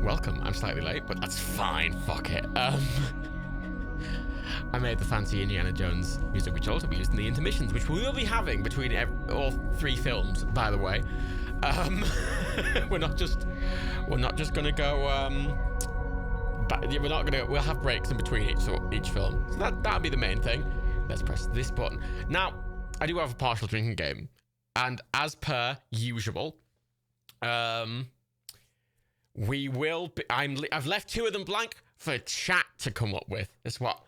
Welcome. I'm slightly late, but that's fine. Fuck it. I made the fancy Indiana Jones music, which will also be used in the intermissions, which we will be having between all three films. By the way, we're not just gonna go. We'll have breaks in between each film. So that'll be the main thing. Let's press this button now. I do have a partial drinking game, and as per usual, we will be, I've left two of them blank for chat to come up with. That's what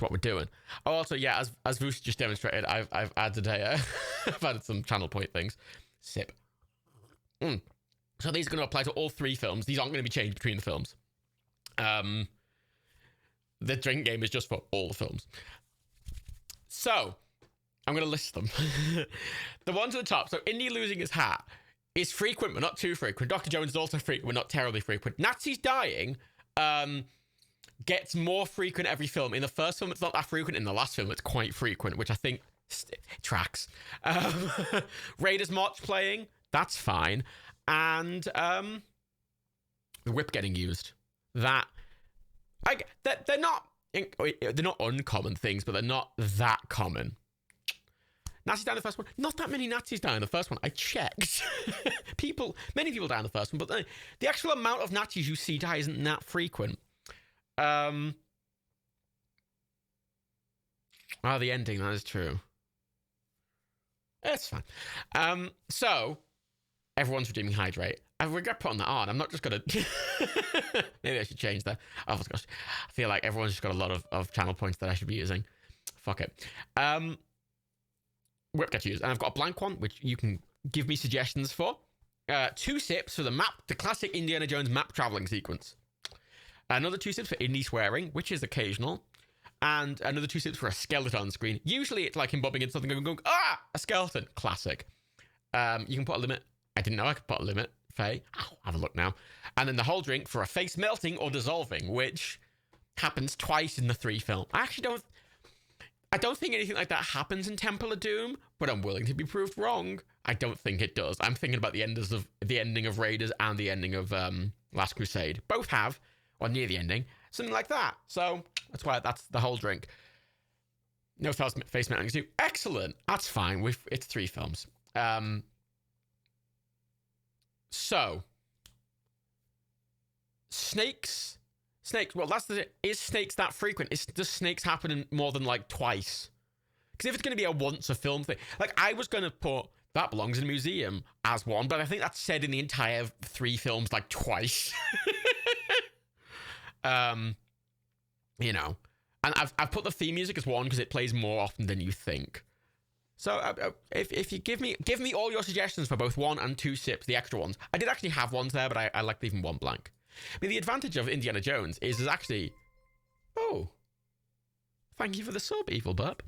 we're doing. Oh, also, yeah, as Voos just demonstrated, I've added I've added some channel point things. Sip. So these are going to apply to all three films. These aren't going to be changed between the films. The drinking game is just for all the films. So I'm going to list them. The ones at the top. So Indy losing his hat is frequent, but not too frequent. Dr. Jones is also frequent, but not terribly frequent. Nazis dying gets more frequent every film. In the first film, it's not that frequent. In the last film, it's quite frequent, which I think tracks. Raiders March playing, that's fine. And the whip getting used. They're not uncommon things, but they're not that common. Nazis die in the first one. Not that many Nazis die in the first one. I checked. Many people die in the first one, but the actual amount of Nazis you see die isn't that frequent. The ending, that is true. It's fine. So, everyone's redeeming hydrate. I regret putting that on. I'm not just going to... Maybe I should change that. Oh, gosh. I feel like everyone's just got a lot of channel points that I should be using. Fuck it. Whip gets used. And I've got a blank one, which you can give me suggestions for. 2 sips for the classic Indiana Jones map traveling sequence. Another 2 sips for Indy swearing, which is occasional. And another 2 sips for a skeleton on screen. Usually it's like him bumping into something and going, a skeleton. Classic. You can put a limit. I didn't know I could put a limit. Faye. Ow, have a look now. And then the whole drink for a face melting or dissolving, which happens twice in the 3 film. I don't think anything like that happens in Temple of Doom, but I'm willing to be proved wrong. I don't think it does. I'm thinking about the ending of Raiders and the ending of Last Crusade. Both have, or near the ending, something like that. So that's the whole drink. No face melting. Excellent. That's fine. It's 3 films. So snakes. Well, that's the thing. Is snakes that frequent? Does snakes happen in more than like twice? Because if it's going to be a once a film thing, like I was going to put that belongs in a museum as one, but I think that's said in the entire 3 films like twice. And I've put the theme music as one because it plays more often than you think. So if you give me all your suggestions for both 1 and 2 sips, the extra ones. I did actually have ones there, but I like leaving 1 blank. I mean, the advantage of Indiana Jones is actually... Oh. Thank you for the sub, Evil Burp.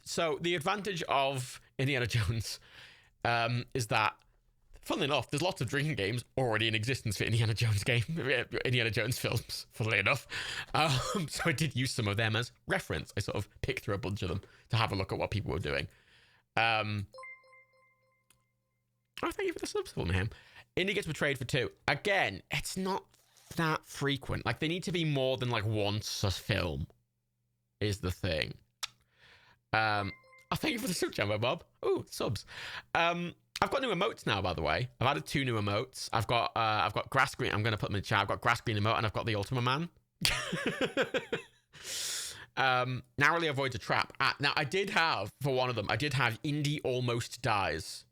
So the advantage of Indiana Jones is that, funnily enough, there's lots of drinking games already in existence for Indiana Jones films, funnily enough. So I did use some of them as reference. I sort of picked through a bunch of them to have a look at what people were doing. Oh, thank you for the subs for him. Indy gets betrayed for 2. Again, it's not that frequent. Like, they need to be more than, like, once a film is the thing. Oh, thank you for the sub, Jambo Bob. Ooh, subs. I've got new emotes now, by the way. I've added 2 new emotes. I've got grass green. I'm going to put them in the chat. I've got grass green emote, and I've got the Ultima Man. Narrowly avoids a trap. Now, I did have, for one of them, Indy almost dies.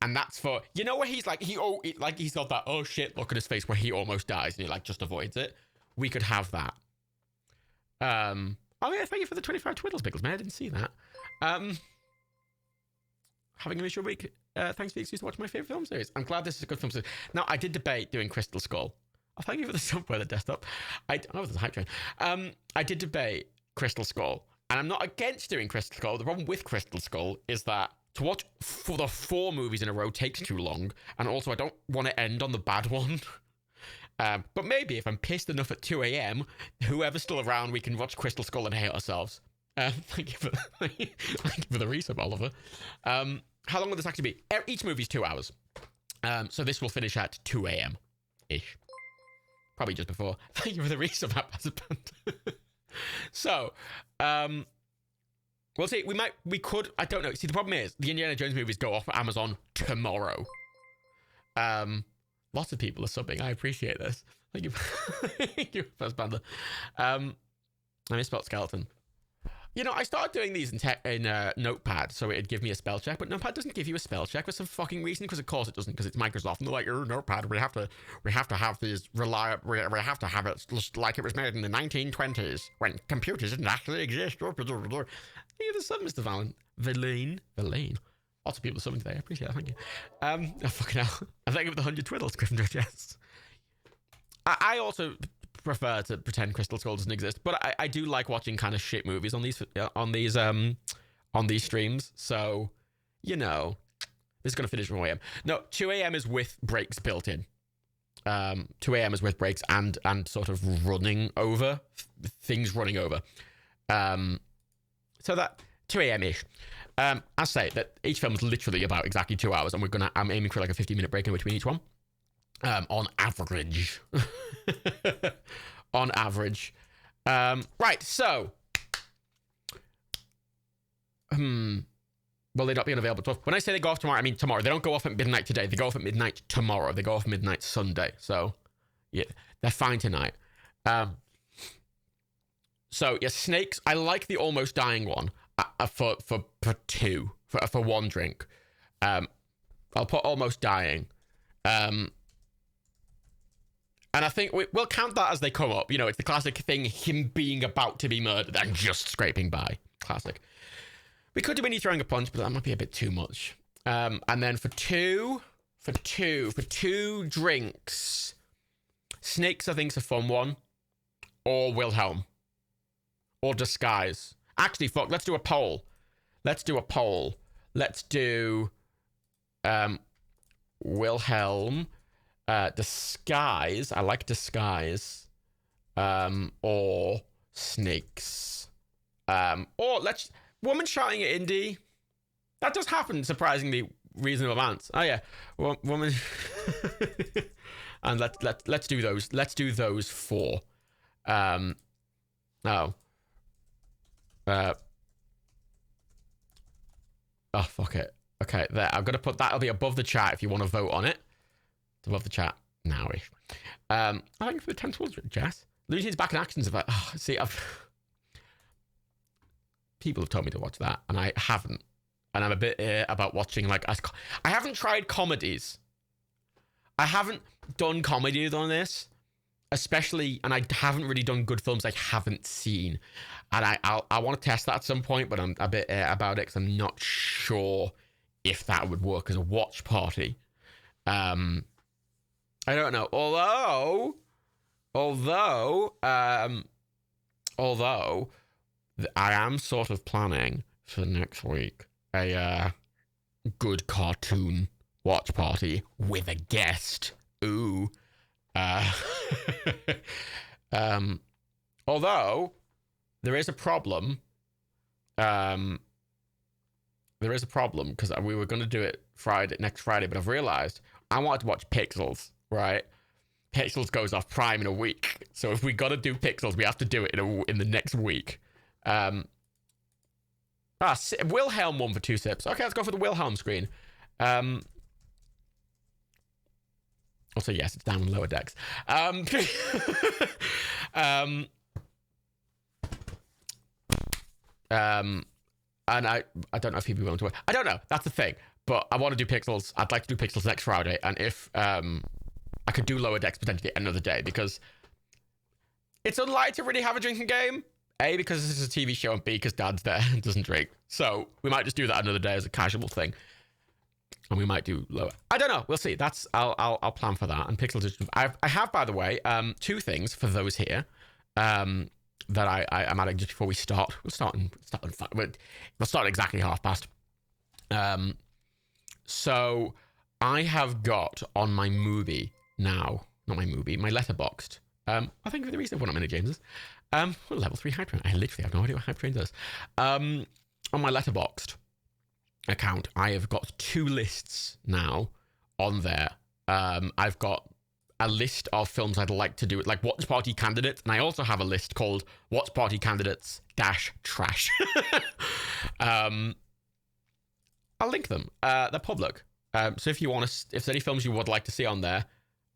And that's for, where he's like, he's got that, oh shit, look at his face where he almost dies and he like just avoids it. We could have that. Oh yeah, thank you for the 25 twiddles, Pickles, man. I didn't see that. Having a miserable week. Thanks for the excuse to watch my favorite film series. I'm glad this is a good film series. Now, I did debate doing Crystal Skull. Oh, thank you for the software, the desktop. There's a hype train. I did debate Crystal Skull, and I'm not against doing Crystal Skull. The problem with Crystal Skull is that to watch for the 4 movies in a row takes too long, and also I don't want to end on the bad one. But maybe if I'm pissed enough at 2 a.m., whoever's still around, we can watch Crystal Skull and hate ourselves. Thank you for the resub, Oliver. How long will this actually be? Each movie's 2 hours. So this will finish at 2 a.m. ish. Probably just before. Thank you for the resub, Panda. So, we'll see. We could, I don't know. See, the problem is the Indiana Jones movies go off at Amazon tomorrow. Lots of people are subbing. I appreciate this. Thank you. Thank you, First Panda. I misspelled skeleton. You know, I started doing these in Notepad, so it'd give me a spell check, but Notepad doesn't give you a spell check for some fucking reason, because of course it doesn't, because it's Microsoft, and they're like, Notepad, we have to have these reliable, we have to have it like it was made in the 1920s, when computers didn't actually exist. You're the sub, Mr. Verlaine. Lots of people subbing today, I appreciate that, thank you. Oh, fucking hell. I'm thinking of the 100 Twiddles, Gryffindor chests. I also prefer to pretend Crystal Skull doesn't exist, but I do like watching kind of shit movies on these streams. So, you know, this is gonna finish at 1 a.m. No, 2 a.m. is with breaks built in. 2 a.m. is with breaks and sort of running over things running over. So that 2 a.m. ish. I say that each film is literally about exactly 2 hours, and I'm aiming for like a 15-minute break in between each one. On average. On average. Right, so. Will they not be unavailable at 12? When I say they go off tomorrow, I mean tomorrow. They don't go off at midnight today. They go off at midnight tomorrow. They go off midnight Sunday. So, yeah, they're fine tonight. So, yeah, snakes. I like the almost dying one for two. For one drink. I'll put almost dying. And I think we'll count that as they come up. You know, it's the classic thing, him being about to be murdered and just scraping by. Classic. We could do Winnie throwing a punch, but that might be a bit too much. And then for two drinks, snakes I think is a fun one. Or Wilhelm. Or disguise. Actually, fuck, let's do a poll. Let's do Wilhelm. Disguise. I like disguise. Or snakes. Or let's woman shouting at indie. That does happen surprisingly reasonable amounts. Oh yeah, woman. And let's do those. Let's do those four. Oh. Oh fuck it. Okay, there. I'm gonna put that'll be above the chat if you want to vote on it. It's above the chat now-ish. I think for the 10 tools, Jess. Lucy's back in actions. About see, people have told me to watch that, and I haven't. And I'm a bit about watching like I haven't tried comedies. I haven't done comedies on this, especially, and I haven't really done good films I haven't seen. And I want to test that at some point, but I'm a bit about it because I'm not sure if that would work as a watch party. I don't know. Although I am sort of planning for next week a good cartoon watch party with a guest. Ooh. Although there is a problem. There is a problem because we were going to do it next Friday, but I've realized I wanted to watch Pixels, right? Pixels goes off Prime in a week. So if we got to do Pixels, we have to do it in the next week. Wilhelm won for 2 sips. Okay, let's go for the Wilhelm screen. Also, yes, it's down on lower decks. And I don't know if he'd be willing to work. I don't know. That's the thing. But I want to do Pixels. I'd like to do Pixels next Friday. And if I could do lower decks potentially another day, because it's unlikely to really have a drinking game. A, because this is a TV show, and B, because Dad's there and doesn't drink. So we might just do that another day as a casual thing. And we might do lower. I don't know. We'll see. I'll plan for that. And Pixels is... I have, by the way, 2 things for those here that I'm adding just before we start. We'll start exactly past. So I have got on my movie now, not my movie, my Letterboxd. I think the reason for what I'm in James's. Level 3 hype train. I literally have no idea what hype train does. On my Letterboxd account, I have got 2 lists now on there I've got a list of films I'd like to do, like Watch Party Candidates, and I also have a list called Watch Party Candidates - Trash. I'll link them. They're public. So if there's any films you would like to see on there,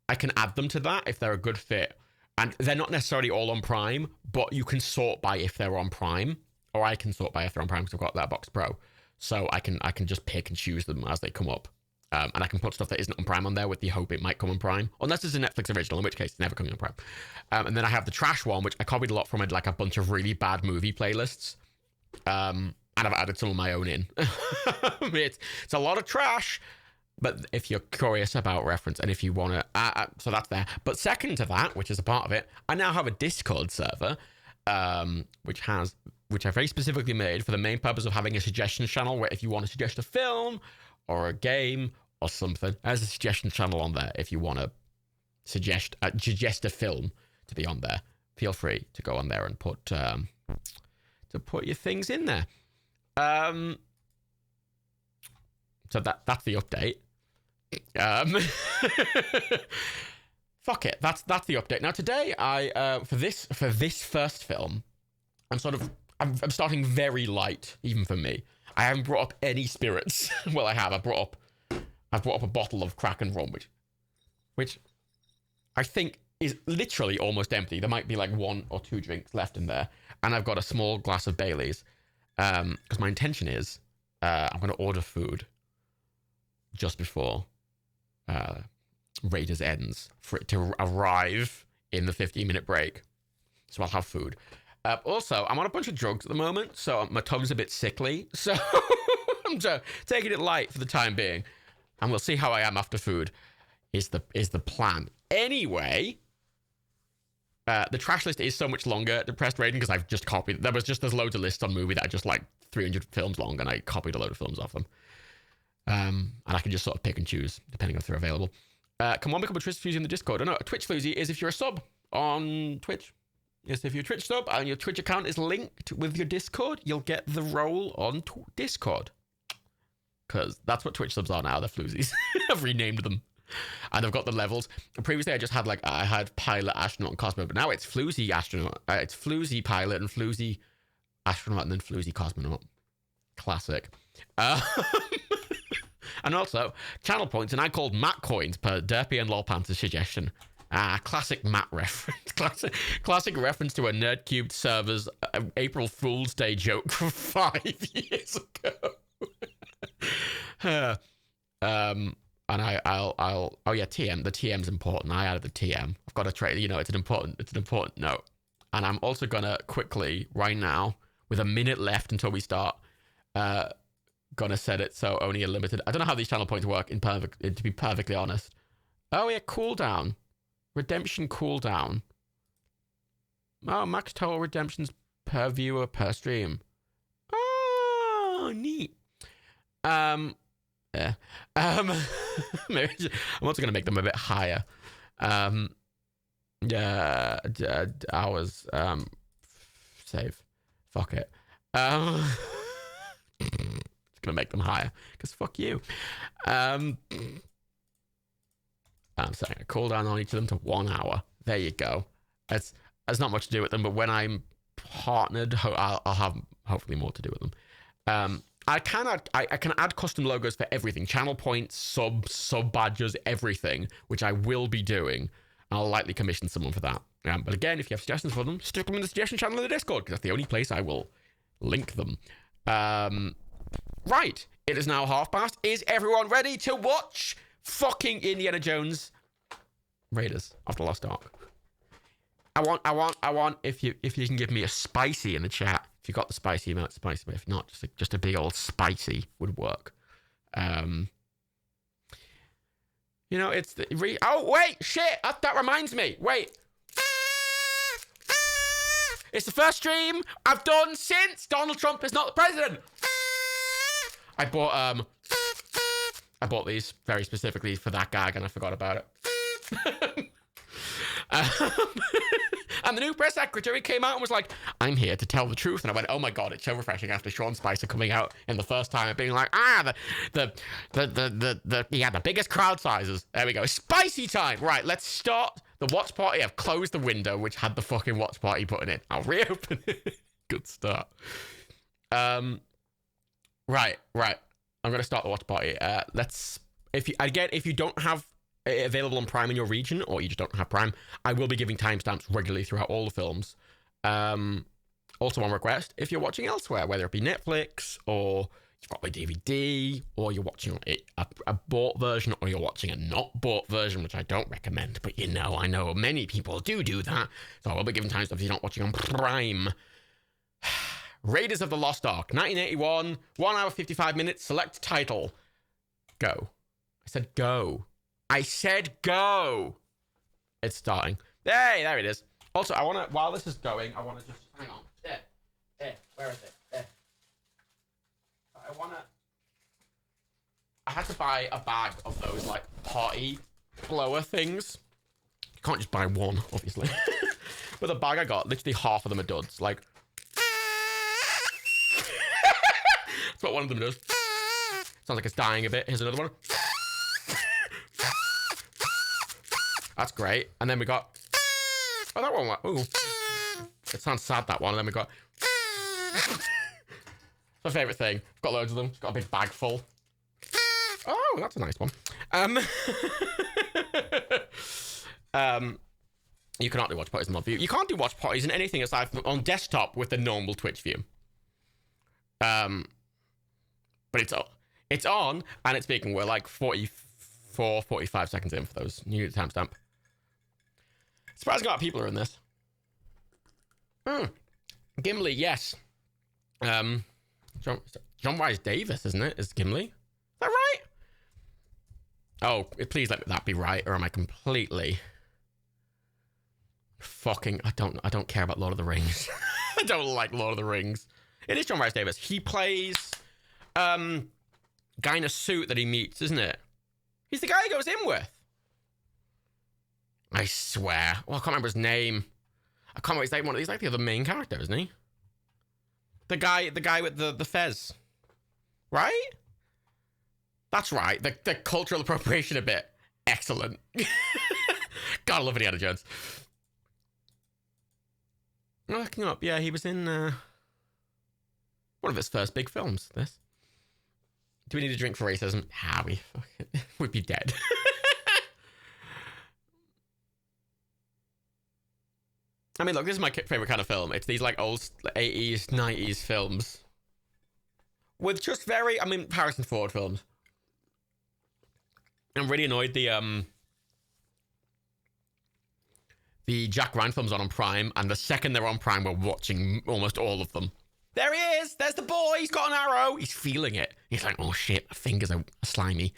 I can add them to that if they're a good fit. And they're not necessarily all on Prime, but you can sort by if they're on Prime, or I can sort by if they're on Prime because I've got Letterboxd Pro. So I can just pick and choose them as they come up. And I can put stuff that isn't on Prime on there with the hope it might come on Prime. Unless it's a Netflix original, in which case it's never coming on Prime. And then I have the trash one, which I copied a lot from like a bunch of really bad movie playlists. And I've added some of my own in. It's a lot of trash. But if you're curious about reference and if you want to... so that's there. But second to that, which is a part of it, I now have a Discord server, which I very specifically made for the main purpose of having a suggestions channel where if you want to suggest a film or a game or something, there's a suggestion channel on there. If you want to suggest a film to be on there, feel free to go on there and put your things in there. So that's the update. Fuck it. That's the update. Now today for this first film, I'm starting very light, even for me. I haven't brought up any spirits. Well, I have. I've brought up a bottle of Kraken rum, which I think is literally almost empty. There might be like 1 or 2 drinks left in there, and I've got a small glass of Bailey's. Because my intention is, I'm going to order food just before Raiders ends for it to arrive in the 15-minute break. So I'll have food. Also, I'm on a bunch of drugs at the moment, so my tongue's a bit sickly. So I'm just taking it light for the time being. And we'll see how I am after food is the plan. Anyway, the trash list is so much longer, Depressed Rating, because I've just copied. There's loads of lists on Movie that are just like 300 films long, and I copied a load of films off them. And I can just sort of pick and choose, depending on if they're available. Come on, become a Twitch Floozy in the Discord. A Twitch Floozy is if you're a sub on Twitch. Yes, if you're a Twitch sub and your Twitch account is linked with your Discord, you'll get the role on Discord. Because that's what Twitch subs are now. They're Floozies. I've renamed them. And I've got the levels. And previously, I had Pilot, Astronaut, and Cosmonaut. But now it's Floozy Astronaut. It's Floozy Pilot and Floozy Astronaut and then Floozy Cosmonaut. Classic. And also, channel points, and I called Matt coins per Derpy and Lolpanther's suggestion. Classic Matt reference. Classic reference to a Nerdcubed server's April Fool's Day joke from 5 years ago. And I'll oh yeah, TM. The TM's important. I added the TM. I've got to trade. It's an important note. And I'm also gonna quickly right now, with a minute left until we start, gonna set it so only a limited. I don't know how these channel points work to be perfectly honest. Oh yeah, cooldown, redemption cooldown. Oh, max total redemptions per viewer per stream. Oh, neat. Yeah. Maybe I'm also gonna make them a bit higher. Yeah, hours. Save. Fuck it. It's gonna make them higher because fuck you. I'm setting a cooldown on each of them to 1 hour. There you go. It's not much to do with them, but when I'm partnered, I'll have hopefully more to do with them. I can add custom logos for everything. Channel points, sub badges, everything, which I will be doing. I'll likely commission someone for that. But again, if you have suggestions for them, stick them in the suggestion channel in the Discord, because that's the only place I will link them. Right. It is now past. Is everyone ready to watch fucking Indiana Jones Raiders of the Lost Ark? I want if you can give me a spicy in the chat. If you got the spicy amount, spicy, but if not, just a big old spicy would work. It's oh wait, shit! That reminds me. Wait, it's the first stream I've done since Donald Trump is not the president. I bought these very specifically for that gag, and I forgot about it. Um, and the new press secretary came out and was like, I'm here to tell the truth. And I went, oh my God, it's so refreshing after Sean Spicer coming out in the first time and being like, the biggest crowd sizes. There we go. Spicy time. Right, let's start the watch party. I've closed the window, which had the fucking watch party button in. I'll reopen it. Good start. Right. I'm going to start the watch party. If you don't have it available on Prime in your region, or you just don't have Prime, I will be giving timestamps regularly throughout all the films. Also on request, if you're watching elsewhere, whether it be Netflix, or you've got my DVD, or you're watching a bought version, or you're watching a not bought version, which I don't recommend, but I know many people do that, so I will be giving timestamps if you're not watching on Prime. Raiders of the Lost Ark, 1981, 1 hour 55 minutes, select title. Go. I said go. It's starting. Hey, there it is. Also, while this is going, I want to just, hang on. There, where is it? There. I had to buy a bag of those, like, party blower things. You can't just buy one, obviously. But the bag I got, literally half of them are duds. Like, that's what one of them does. Sounds like it's dying a bit. Here's another one. That's great. And then we got... Oh, that one went... Ooh. It sounds sad, that one. And then we got... My favourite thing. I've got loads of them. It's got a big bag full. Oh, that's a nice one. You cannot do watch parties in mod view. You can't do watch parties in anything aside from on desktop with the normal Twitch view. But it's on, and it's speaking. We're like 45 seconds in for those. You need a timestamp. Surprising amount of people are in this. Gimli, yes. John Rhys Davis, isn't it? Is Gimli? Is that right? Oh, please let that be right, or am I completely fucking... I don't care about Lord of the Rings. I don't like Lord of the Rings. It is John Rhys Davis. He plays guy in a suit that he meets, isn't it? He's the guy he goes in with. I swear. Well, I can't remember his name. I can't remember his name. He's like the other main character, isn't he? The guy with the fez. Right? That's right. The cultural appropriation a bit. Excellent. God, I love Indiana Jones. Looking up, yeah, he was in one of his first big films, this. Do we need a drink for racism? We'd be dead. I mean, look, this is my favorite kind of film. It's these, like, old 80s, 90s films. With just Harrison Ford films. I'm really annoyed the Jack Ryan films on Prime, and the second they're on Prime, we're watching almost all of them. There he is! There's the boy! He's got an arrow! He's feeling it. He's like, oh shit, my fingers are slimy.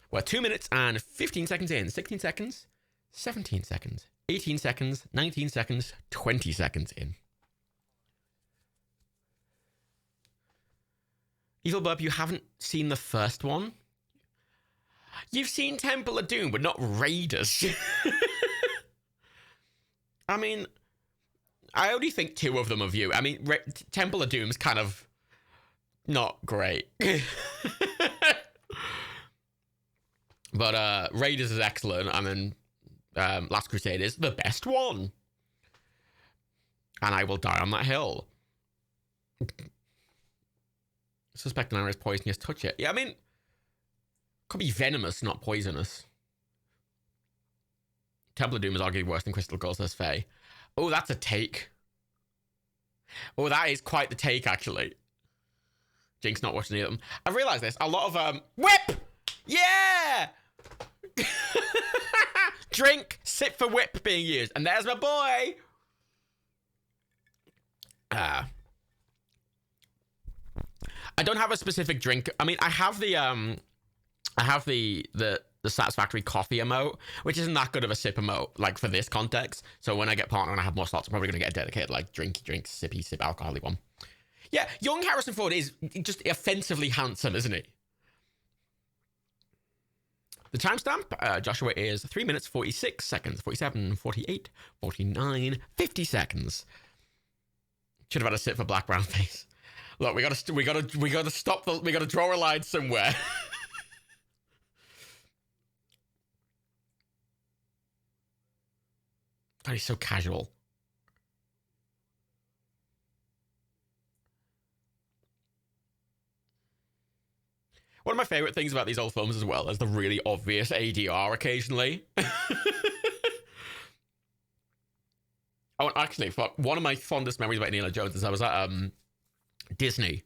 We're 2 minutes and 15 seconds in. 16 seconds, 17 seconds, 18 seconds, 19 seconds, 20 seconds in. Evil Burp, you haven't seen the first one? You've seen Temple of Doom, but not Raiders. I mean, I only think 2 of them of you. I mean, Temple of Doom's kind of not great. But Raiders is excellent. I mean, Last Crusade is the best one. And I will die on that hill. Suspect an arrow is poisonous. Touch it. Yeah, I mean, could be venomous, not poisonous. Temple of Doom is arguably worse than Crystal Skull, says Faye. Oh, that's a take. Oh, that is quite the take, actually. Jink's not watching any of them. I've realised this. A lot of, whip! Yeah! Drink, sip for whip being used. And there's my boy! I don't have a specific drink. I mean, I have the satisfactory coffee emote, which isn't that good of a sip emote, like, for this context. So when I get partner and I have more slots, I'm probably going to get a dedicated, like, drink, sippy, sip, alcoholic one. Yeah, young Harrison Ford is just offensively handsome, isn't he? The timestamp, Joshua, is 3 minutes, 46 seconds, 47, 48, 49, 50 seconds. Should have had a sit for black brown face. Look, we gotta stop we gotta draw a line somewhere. God, he's so casual. One of my favorite things about these old films as well is the really obvious ADR occasionally. Oh, actually, fuck. One of my fondest memories about Indiana Jones is I was at Disney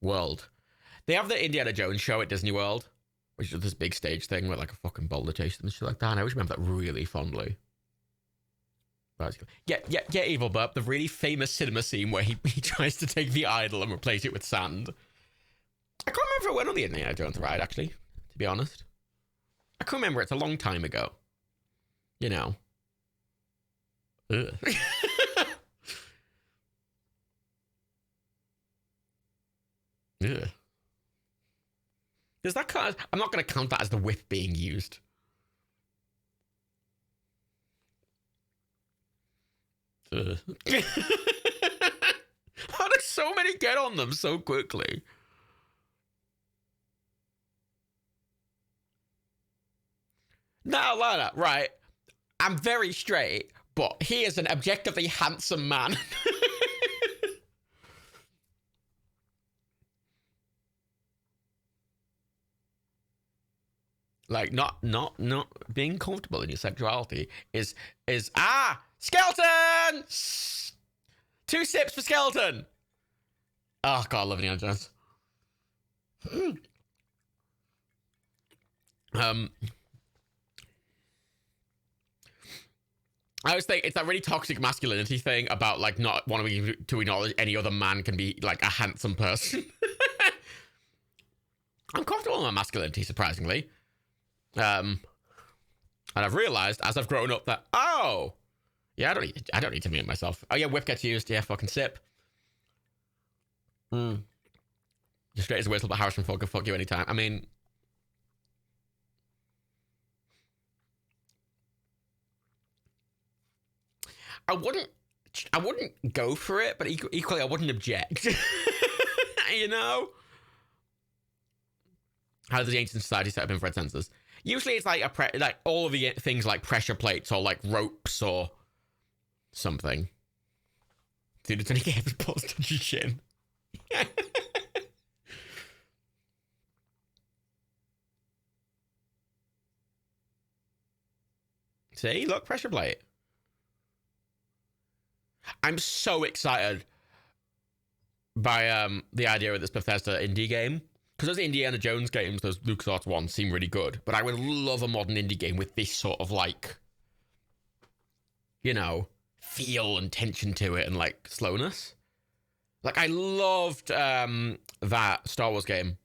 World. They have the Indiana Jones show at Disney World, which is this big stage thing with like a fucking boulder chase and shit like that. And I always remember that really fondly. Yeah, Evil Burp, the really famous cinema scene where he tries to take the idol and replace it with sand. I can't remember if I went on the Indiana Jones ride, actually, to be honest. I can't remember. It's a long time ago. You know. Ugh. Ugh. Does that count? I'm not going to count that as the whip being used. How did so many get on them so quickly? Now, Lana, right. I'm very straight, but he is an objectively handsome man. Like, not being comfortable in your sexuality is Skeleton! 2 sips for Skeleton! Oh, God, I love Indiana Jones. I always think it's that really toxic masculinity thing about, like, not wanting to acknowledge any other man can be, like, a handsome person. I'm comfortable in my masculinity, surprisingly. And I've realized as I've grown up that, oh, yeah, I don't need to mute myself. Oh yeah, whip gets used. Yeah, fucking sip. Just straight as a whistle, but Harrison Ford can fuck you anytime. I mean, I wouldn't go for it, but equally I wouldn't object. You know? How does the ancient society set up infrared sensors? Usually it's like like all of the things like pressure plates or like ropes or something. Dude, it's only his balls touch your chin. See, look, pressure plate. I'm so excited by the idea of this Bethesda indie game. Because those Indiana Jones games, those LucasArts ones, seem really good. But I would love a modern indie game with this sort of, like, you know, feel and tension to it and, like, slowness. Like, I loved that Star Wars game,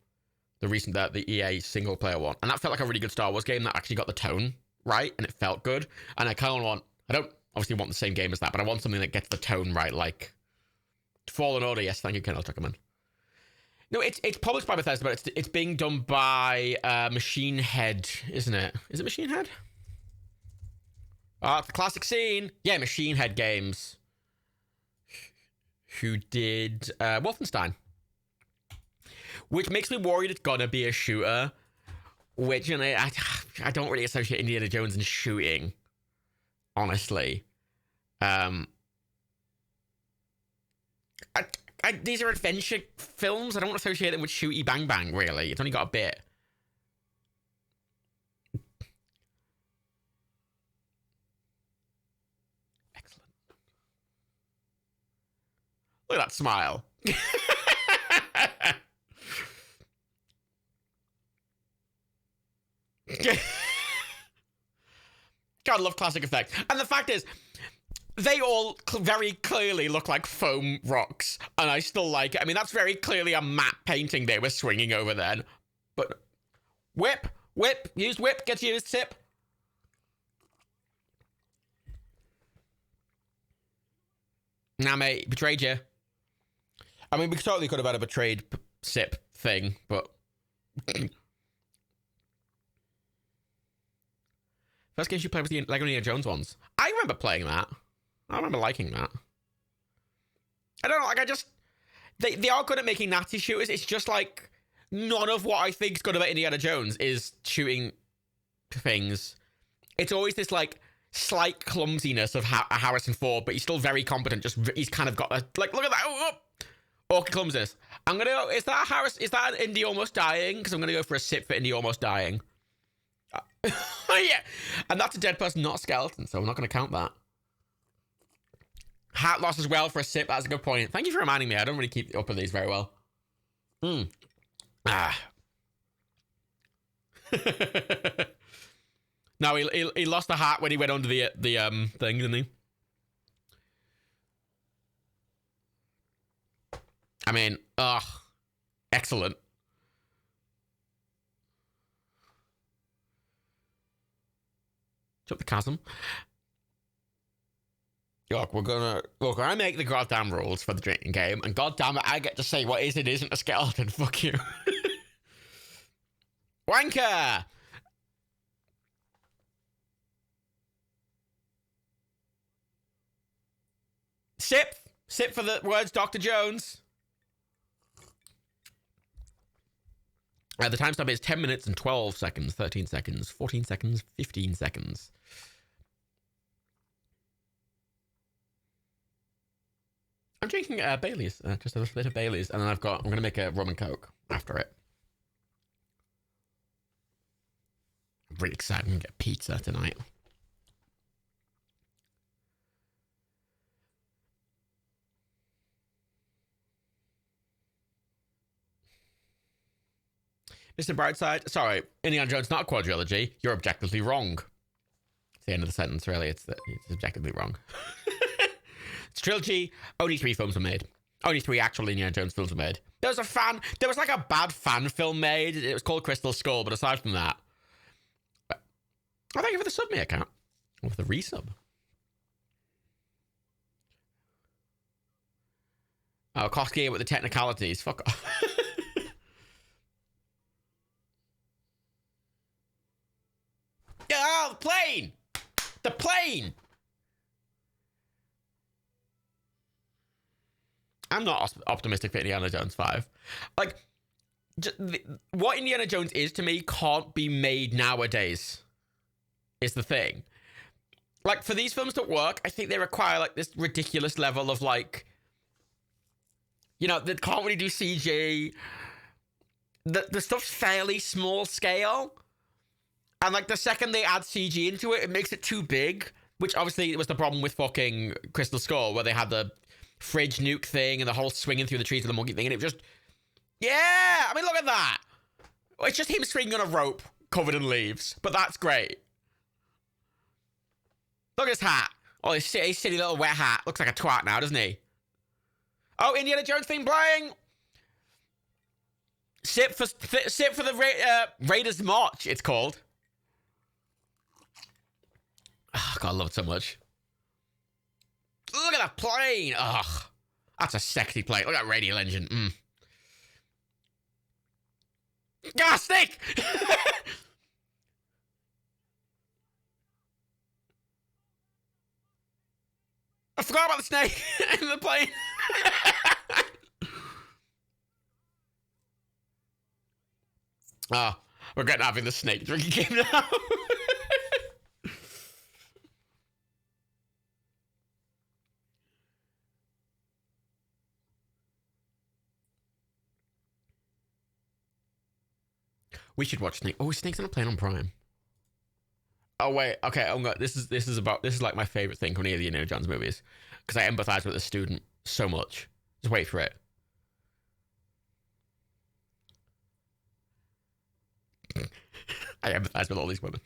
the EA single-player one. And that felt like a really good Star Wars game that actually got the tone right, and it felt good. And I kind of I don't obviously want the same game as that, but I want something that gets the tone right, like Fallen Order. Yes, thank you, Colonel Tuckerman. No, it's published by Bethesda, but it's being done by Machine Head, isn't it? Is it Machine Head? It's a classic scene. Yeah, Machine Head Games. Who did Wolfenstein. Which makes me worried it's gonna be a shooter. Which, you know, I don't really associate Indiana Jones and shooting. Honestly. These are adventure films. I don't want to associate them with shooty bang bang, really. It's only got a bit. Excellent. Look at that smile. God, I love classic effects. And the fact is, they all very clearly look like foam rocks, and I still like it. I mean, that's very clearly a matte painting they were swinging over then. But whip, used whip, gets used, sip. Nah, mate, betrayed you. I mean, we totally could have had a betrayed sip thing, but... First games you played was the Lego Indiana Jones ones. I remember playing that. I remember liking that. I don't know, like, I just... They are good at making natty shooters. It's just, like, none of what I think is good about Indiana Jones is shooting things. It's always this, like, slight clumsiness of Harrison Ford, but he's still very competent. Just, he's kind of got a... Like, look at that! Oh, orca clumsiness. I'm gonna go... Is that an Indy almost dying? Because I'm gonna go for a sip for Indy almost dying. Yeah. And that's a dead person, not a skeleton, so we're not gonna count that. Hat loss as well for a sip. That's a good point. Thank you for reminding me. I don't really keep up with these very well. No, he lost the hat when he went under the thing, didn't he? I mean, excellent. Jump the chasm. Look, I make the goddamn rules for the drinking game, and goddamn it, I get to say what is and isn't a skeleton. Fuck you. Wanker! Sip! Sip for the words Dr. Jones. The timestamp is 10 minutes and 12 seconds, 13 seconds, 14 seconds, 15 seconds. I'm drinking Bailey's, just a bit of Bailey's, and then I'm going to make a rum and coke after it. I'm really excited. I'm going to get pizza tonight. Mr. Brightside, sorry, Indiana Jones, not a quadrilogy. You're objectively wrong. It's the end of the sentence, really. It's objectively wrong. It's a trilogy. Only 3 films were made. Only 3 actual Indiana Jones films were made. There was like a bad fan film made. It was called Crystal Skull, but aside from that, thank you for the sub me account. Or for the resub. Oh, Koski with the technicalities. Fuck off. Oh, the plane! The plane! I'm not optimistic for Indiana Jones 5. Like, what Indiana Jones is to me can't be made nowadays, is the thing. Like, for these films to work, I think they require, like, this ridiculous level of, like... You know, they can't really do CG. The stuff's fairly small scale. And, like, the second they add CG into it, it makes it too big. Which, obviously, was the problem with fucking Crystal Skull, where they had the fridge nuke thing and the whole swinging through the trees with the monkey thing, and it was just... Yeah! I mean, look at that! It's just him swinging on a rope covered in leaves. But that's great. Look at his hat. Oh, his silly little wet hat. Looks like a twat now, doesn't he? Oh, Indiana Jones theme playing! Sip for the Raiders March, it's called. Oh, God, I love it so much. Look at that plane! Ugh. That's a sexy plane. Look at that radial engine. Ah, snake! I forgot about the snake in the plane. Oh, we're getting having the snake drinking game now. We should watch Snake. Oh, Snake's on a plane on Prime. Oh wait, okay. This is like my favorite thing from any of the Indiana Jones movies because I empathize with the student so much. Just wait for it. I empathize with all these women.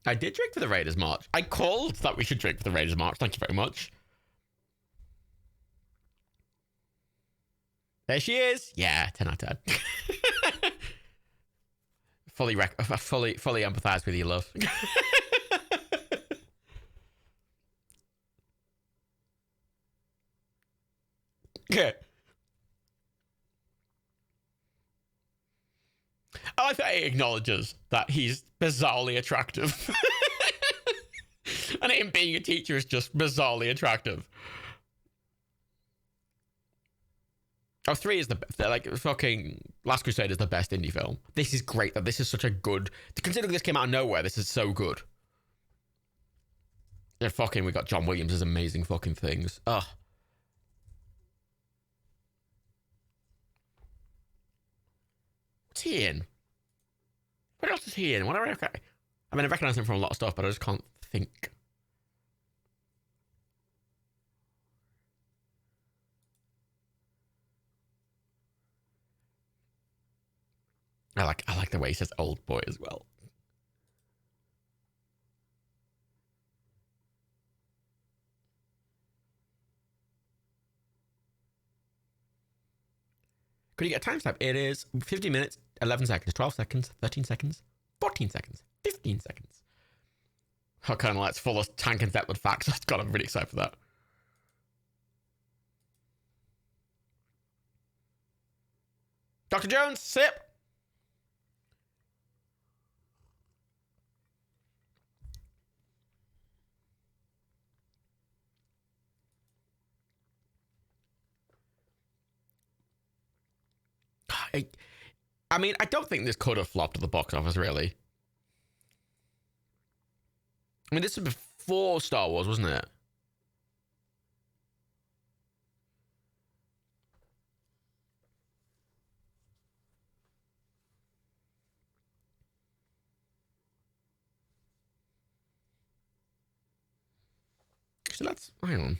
I did drink for the Raiders March. I called that we should drink for the Raiders March. Thank you very much. There she is. Yeah, 10 out of 10. fully empathize with you, love. Okay. I like that he acknowledges that he's bizarrely attractive. And him being a teacher is just bizarrely attractive. Oh, 3 is the like fucking Last Crusade is the best indie film. This is great. That this is such a good. Considering this came out of nowhere, this is so good. Yeah, fucking. We got John Williams' amazing fucking things. Ugh. What's he in? What else is he in? What I mean, I recognize him from a lot of stuff, but I just can't think. I like the way he says old boy as well. Could you get a timestamp? It is 50 minutes, 11 seconds, 12 seconds, 13 seconds, 14 seconds, 15 seconds. Oh, Colonel, that's full of Tank and Zeppelin facts. God, I'm really excited for that. Dr. Jones, sip. I mean, I don't think this could have flopped at the box office, really. I mean, this was before Star Wars, wasn't it? So let's, hang on.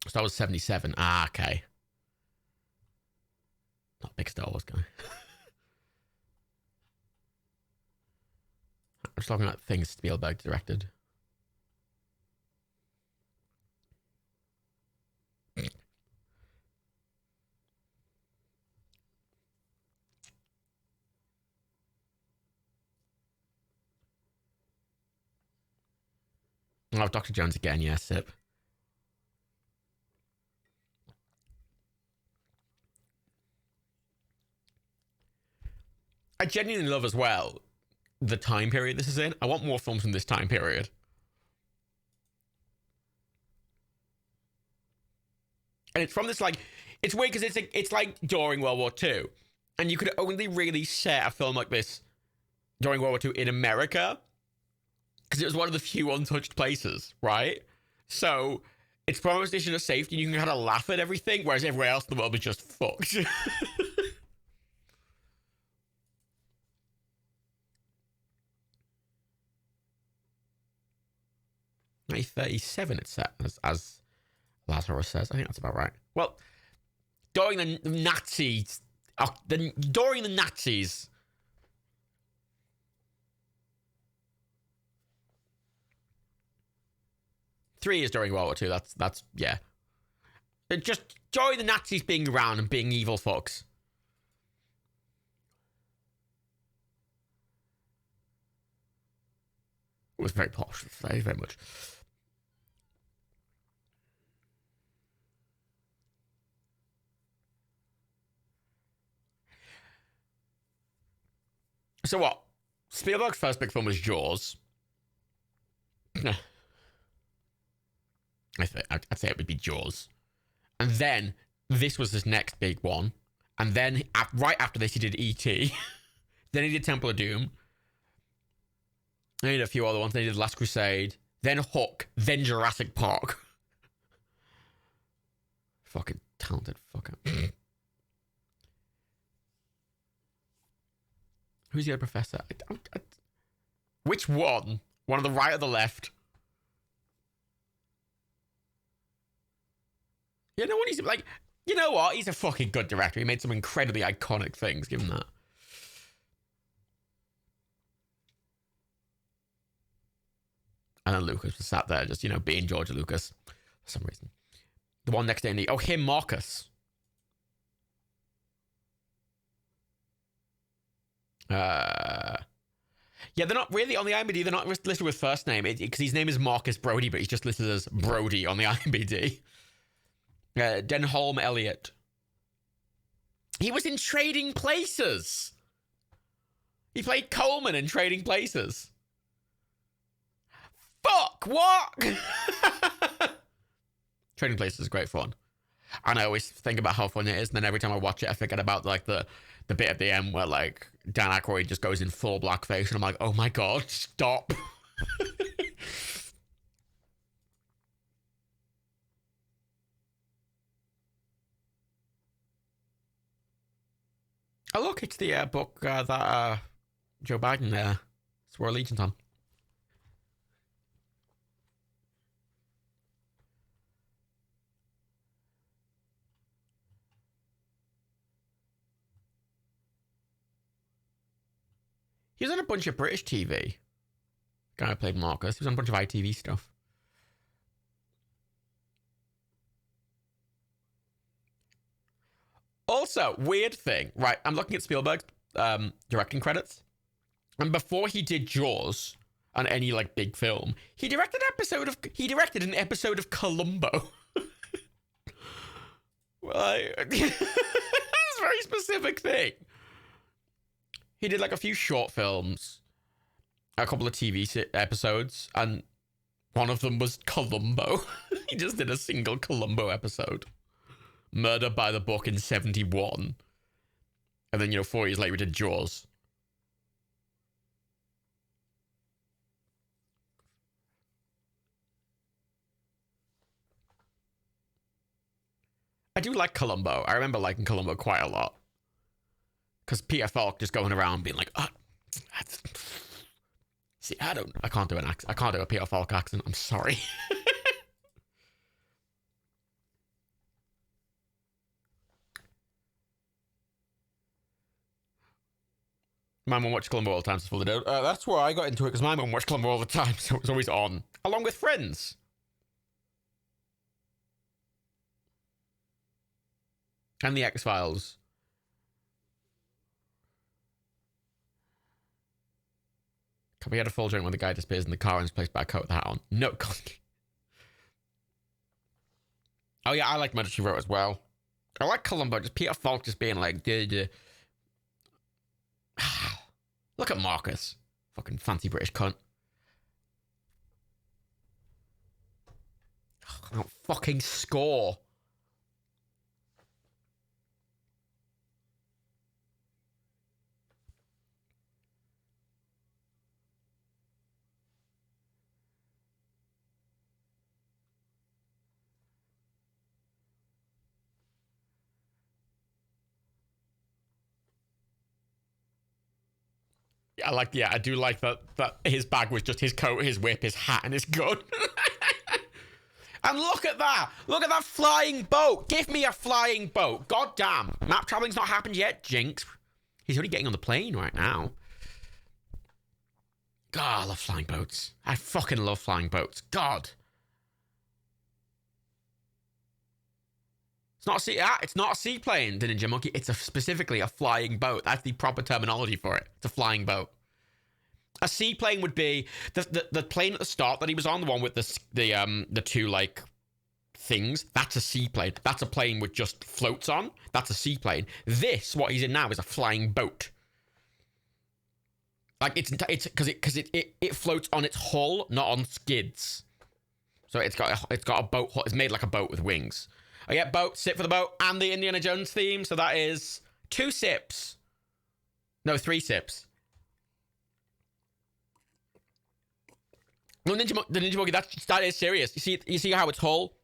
Star Wars 77. Ah, okay. Not a big Star Wars guy. I'm just talking about things Spielberg directed. Oh, Dr. Jones again, yes, sip. I genuinely love as well the time period this is in. I want more films from this time period. And it's from this, like, it's weird because it's like during World War II. And you could only really set a film like this during World War II in America because it was one of the few untouched places, right? So it's from a position of safety. You can kind of laugh at everything, whereas everywhere else in the world is just fucked. 1937 it's set, as Lazarus says. I think that's about right. Well, during the Nazis... during the Nazis... Three is during World War II. That's yeah. Just during the Nazis being around and being evil fucks. It was very posh. Very, very much. So what? Spielberg's first big film was Jaws. I'd say it would be Jaws. And then this was his next big one. And then right after this, he did E.T. Then he did Temple of Doom. Then he did a few other ones. Then he did Last Crusade. Then Hook. Then Jurassic Park. Fucking talented fucker. Who's the other professor? Which one? One on the right or the left? Yeah, no one needs to, like, You know what? He's a fucking good director. He made some incredibly iconic things. Give him that. And then Lucas was sat there just, being George Lucas for some reason. The one next to Andy. Oh, him, Marcus. Yeah, they're not really on the IMDb. They're not listed with first name because his name is Marcus Brody, but he's just listed as Brody on the IMDb. Denholm Elliott. He was in Trading Places. He played Coleman in Trading Places. Fuck, what? Trading Places is great fun. And I always think about how fun it is, and then every time I watch it, I forget about, like, the bit at the end where, like, Dan Aykroyd just goes in full blackface, and I'm like, oh my god, stop. Oh, look, it's the book that Joe Biden swore allegiance on. He was on a bunch of British TV. Guy who played Marcus. He was on a bunch of ITV stuff. Also, weird thing, right? I'm looking at Spielberg's directing credits. And before he did Jaws and any, like, big film, he directed an episode of Columbo. Well, it's a very specific thing. He did, like, a few short films, a couple of TV episodes, and one of them was Columbo. He just did a single Columbo episode. Murder by the Book in 1971. And then, 4 years later, we did Jaws. I do like Columbo. I remember liking Columbo quite a lot. Because Peter Falk just going around being like, see, I can't do an accent. I can't do a Peter Falk accent. I'm sorry. My mum watched Columbo all the time, so full of that's where I got into it, because my mum watched Columbo all the time, so it was always on. Along with Friends. And The X-Files. We had a full drink when the guy disappears in the car and is placed by a coat with the hat on. No, God. Oh, yeah, I like Murder, She Wrote as well. I like Columbo, just Peter Falk just being like, duh. Look at Marcus. Fucking fancy British cunt. I don't fucking score. I do like that his bag was just his coat, his whip, his hat, and his gun. And look at that! Look at that flying boat! Give me a flying boat! God damn! Map traveling's not happened yet, Jinx. He's only getting on the plane right now. God, I love flying boats. I fucking love flying boats. God. It's not a seaplane, the Ninja Monkey. It's specifically a flying boat. That's the proper terminology for it. It's a flying boat. A seaplane would be the plane at the start that he was on, the one with the two, like, things. That's a seaplane. That's a plane with just floats on. That's a seaplane. This, what he's in now, is a flying boat. Like, it's because it floats on its hull, not on skids. So it's got a boat. It's made like a boat with wings. I get boat, sip for the boat, and the Indiana Jones theme. So that is 2 sips. No, 3 sips. No, the Ninja Monkey, that is serious. You see how it's whole?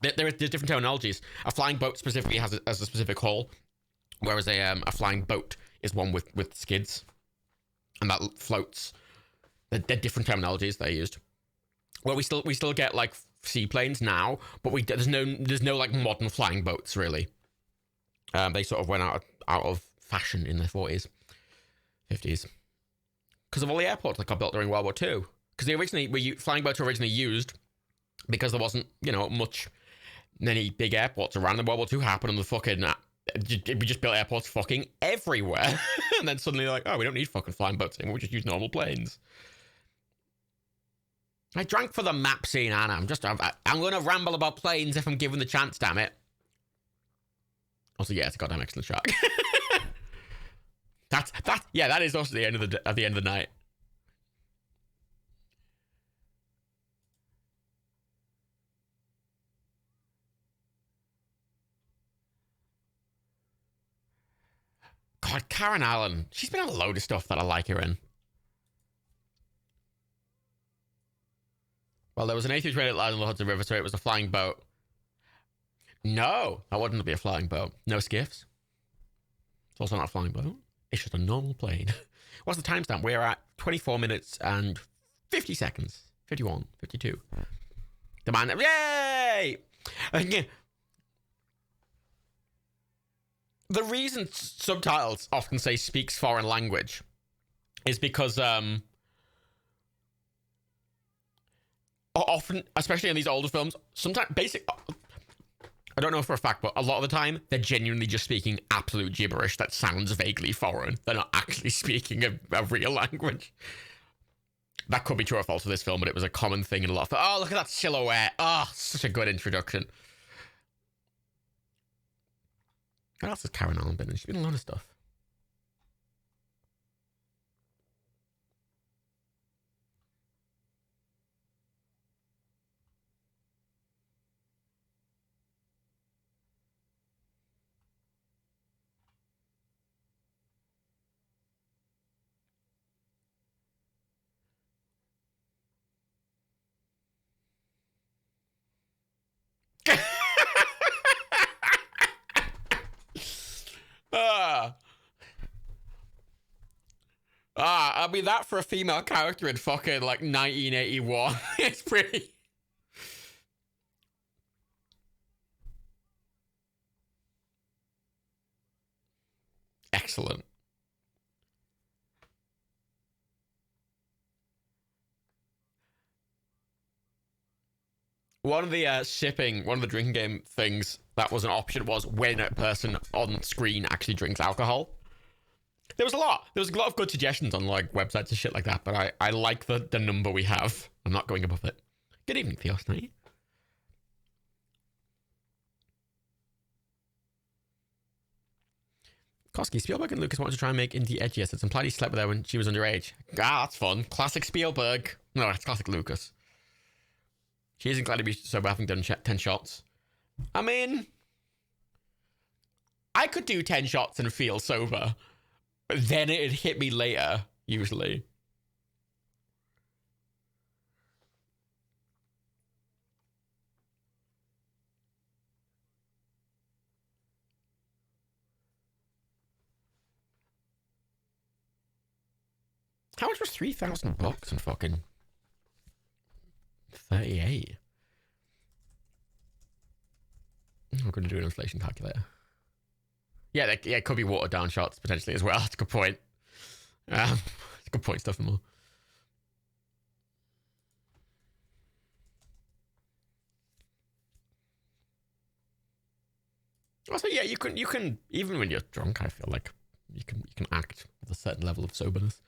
There's different terminologies. A flying boat specifically has a specific hull, whereas a flying boat is one with skids, and that floats. They're different terminologies they used. Well, we still get like seaplanes now, but there's no like modern flying boats really. They sort of went out of fashion in the 40s, 50s because of all the airports that got built during World War II. Because flying boats were originally used because there wasn't many big airports around. And World War II happened, and we just built airports fucking everywhere. And then suddenly like, oh, we don't need fucking flying boats anymore. We just use normal planes. I drank for the map scene, Anna. I'm going to ramble about planes if I'm given the chance, damn it. Also, yeah, it's a goddamn excellent shot. That is also the end of the night. God, Karen Allen. She's been in a load of stuff that I like her in. Well, there was an A320 that landed on the Hudson River, so it was a flying boat. No, that wouldn't be a flying boat. No skiffs. It's also not a flying boat. It's just a normal plane. What's the timestamp? We're at 24 minutes and 50 seconds. 51, 52. The man... Yay! The reason subtitles often say speaks foreign language is because often, especially in these older films, sometimes I don't know for a fact, but a lot of the time they're genuinely just speaking absolute gibberish that sounds vaguely foreign. They're not actually speaking a real language. That could be true or false for this film, but it was a common thing in a lot of... Oh, look at that silhouette. Oh, such a good introduction. What else has Karen Allen been in? She's been in a lot of stuff. I mean, that for a female character in fucking, like, 1981, it's pretty... Excellent. One of the drinking game things that was an option was when a person on screen actually drinks alcohol. There was a lot of good suggestions on like websites and shit like that, but I like the number we have. I'm not going above it. Good evening, Theos Knight. Koski, Spielberg and Lucas wanted to try and make Indy edgier, so it's implied he slept with her when she was underage. Ah, that's fun. Classic Spielberg. No, that's classic Lucas. She isn't glad to be sober having done 10 shots. I mean, I could do 10 shots and feel sober. But then it'd hit me later, usually. How much was $3,000 in fucking 38? We're going to do an inflation calculator. Yeah, it could be watered down shots potentially as well. That's a good point. It's a good point, stuff and more. Also, yeah, you can even when you're drunk, I feel like you can act with a certain level of soberness.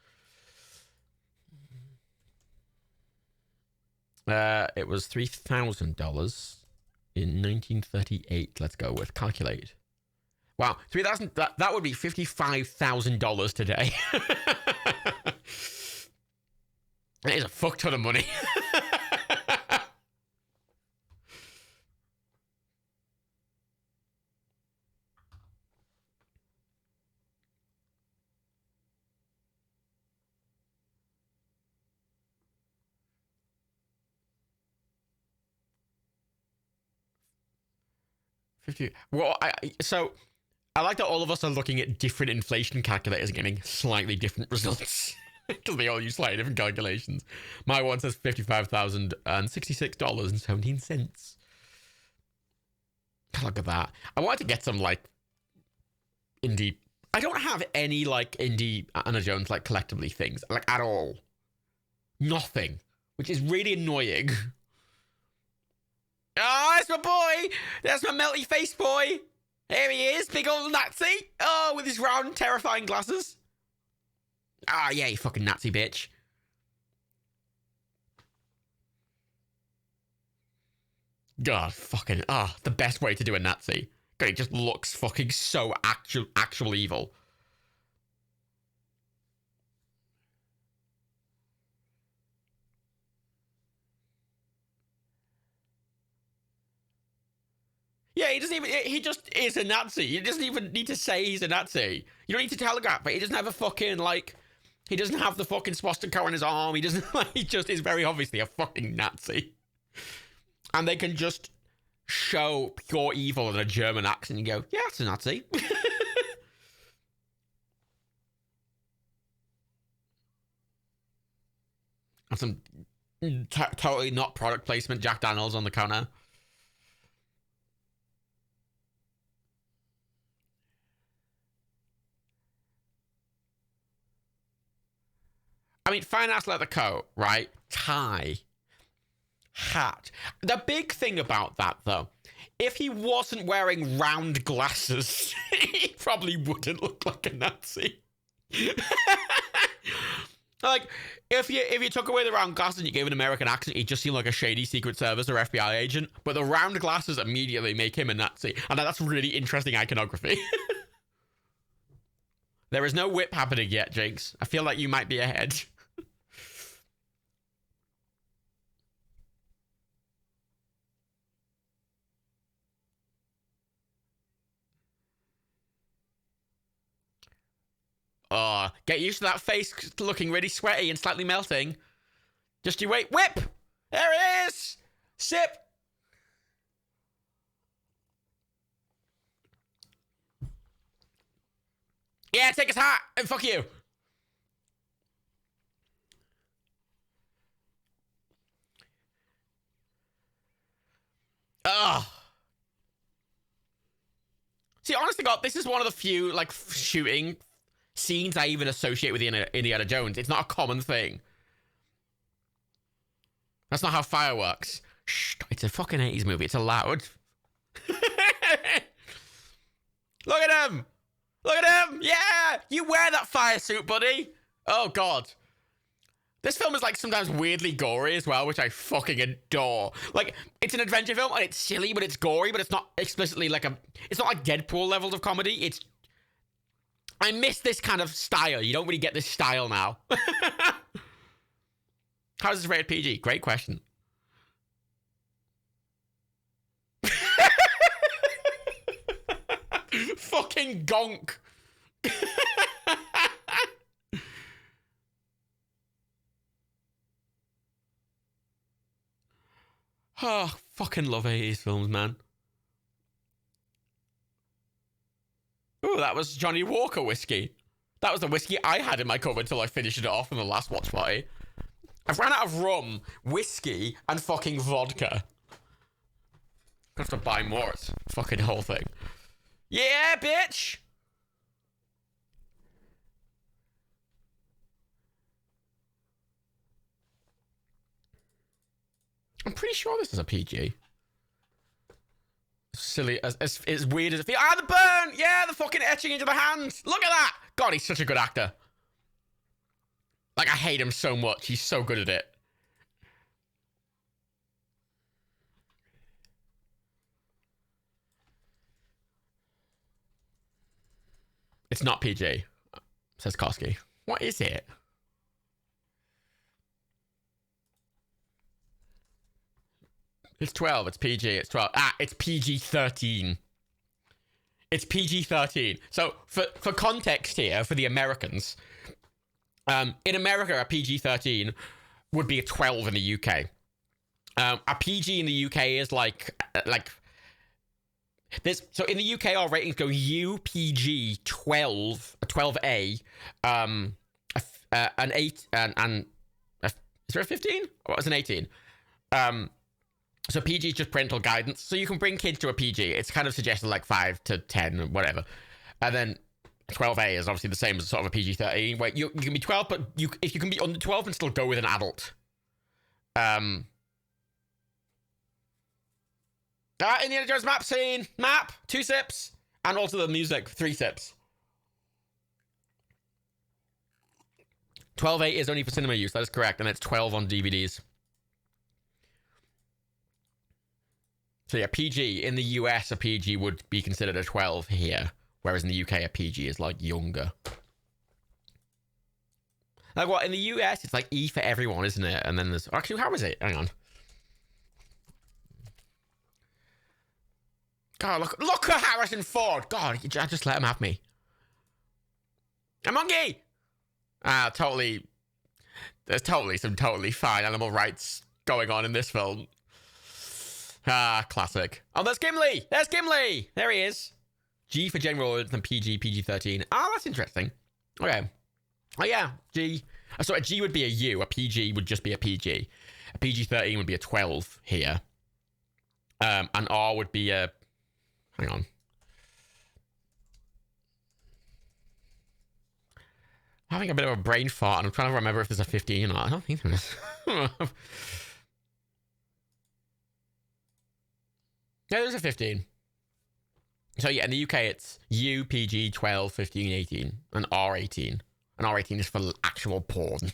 It was $3,000 in 1938. Let's go with calculate. Wow, 3,000. That would be $55,000 today. That is a fuck ton of money. Well, I like that all of us are looking at different inflation calculators and getting slightly different results. Because they all use slightly different calculations. My one says $55,066.17. Look at that. I wanted to get some, like, indie... I don't have any, like, indie Anna Jones, like, collectively things. Like, at all. Nothing. Which is really annoying. Oh, that's my boy! That's my melty face boy! Here he is, big old Nazi! Oh, with his round, terrifying glasses. Ah, yeah, you fucking Nazi bitch. God, fucking, the best way to do a Nazi. God, it just looks fucking so actual evil. Yeah, he just is a Nazi. He doesn't even need to say he's a Nazi. You don't need to telegraph, but he doesn't have a fucking, like, he doesn't have the fucking swastika on his arm. He doesn't, like, he just is very obviously a fucking Nazi. And they can just show pure evil in a German accent and go, yeah, it's a Nazi. And some totally not product placement Jack Daniels on the counter. I mean, fine ass leather coat, right? Tie. Hat. The big thing about that, though, if he wasn't wearing round glasses, he probably wouldn't look like a Nazi. Like, if you took away the round glasses and you gave an American accent, he'd just seem like a shady Secret Service or FBI agent. But the round glasses immediately make him a Nazi. And that's really interesting iconography. There is no whip happening yet, Jinx. I feel like you might be ahead. Oh, get used to that face looking really sweaty and slightly melting. Just you wait. Whip! There it is! Sip! Yeah, take his hat and fuck you. Ugh. See, honest to God, this is one of the few, like, shooting scenes I even associate with Indiana Jones. It's not a common thing. That's not how fire works. Shh, it's a fucking 80s movie. It's allowed. Look at him! Look at him! Yeah! You wear that fire suit, buddy! Oh, God. This film is, like, sometimes weirdly gory as well, which I fucking adore. Like, it's an adventure film, and it's silly, but it's gory, but it's not explicitly like it's not like Deadpool levels of comedy. I miss this kind of style. You don't really get this style now. How is this rated PG? Great question. Fucking gonk. Oh, fucking love 80s films, man. Oh, that was Johnny Walker whiskey. That was the whiskey I had in my cupboard until I finished it off in the last watch party. I've ran out of rum, whiskey, and fucking vodka. I have to buy more. It's fucking whole thing. Yeah, bitch! I'm pretty sure this is a PG. Silly, as weird as it feels. Ah, the burn! Yeah, the fucking etching into the hands. Look at that! God, he's such a good actor. Like, I hate him so much. He's so good at it. It's not PG, says Koski. What is it? It's 12. It's PG. It's 12. Ah, it's PG-13. It's PG-13. So, for context here, for the Americans, in America, a PG-13 would be a 12 in the UK. A PG in the UK is like this. So in the UK, our ratings go UPG 12, 12A. an 8 and is there a 15? What was an 18? So PG is just parental guidance. So you can bring kids to a PG. It's kind of suggested like 5 to 10 or whatever. And then 12A is obviously the same as sort of a PG-13, where you can be 12, but if you can be under 12 and still go with an adult. Indiana Jones map scene. Map. 2 sips. And also the music. 3 sips. 12A is only for cinema use. That is correct. And it's 12 on DVDs. So yeah, PG. In the US, a PG would be considered a 12 here. Whereas in the UK, a PG is like younger. Like what? In the US, it's like E for everyone, isn't it? And then there's... Actually, how is it? Hang on. God, look at Harrison Ford. God, just let him have me. A monkey! Totally... There's totally some totally fine animal rights going on in this film. Classic. Oh, there's Gimli! There's Gimli! There he is. G for general and PG, PG-13. Oh, that's interesting. Okay. Oh, yeah. G. So a G would be a U. A PG would just be a PG. A PG-13 would be a 12 here. And R would be a... Hang on. I'm having a bit of a brain fart, and I'm trying to remember if there's a 15 or not. I don't think there is. Yeah, there's a 15. So yeah, in the UK, it's U, PG, 12, 15, 18, and R18. And R18 is for actual porn.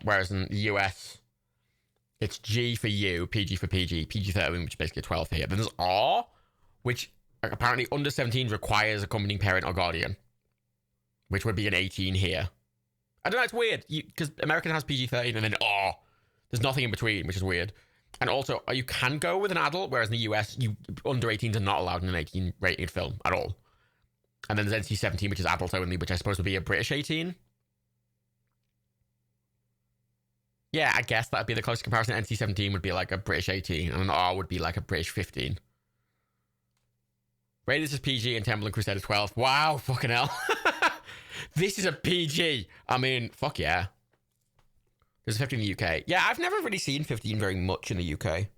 Whereas in the US, it's G for U, PG for PG, PG-13, which is basically a 12 here. Then there's R, which apparently under 17 requires accompanying parent or guardian, which would be an 18 here. I don't know, it's weird, because American has PG-13 and then R. There's nothing in between, which is weird. And also, you can go with an adult, whereas in the US, under 18s are not allowed in an 18-rated film at all. And then there's NC-17, which is adult only, which I suppose would be a British 18. Yeah, I guess that would be the closest comparison. NC-17 would be like a British 18, and an R would be like a British 15. Raiders is PG, and Temple and Crusader 12. Wow, fucking hell. This is a PG. I mean, fuck yeah. There's a 15 in the UK. Yeah, I've never really seen 15 very much in the UK.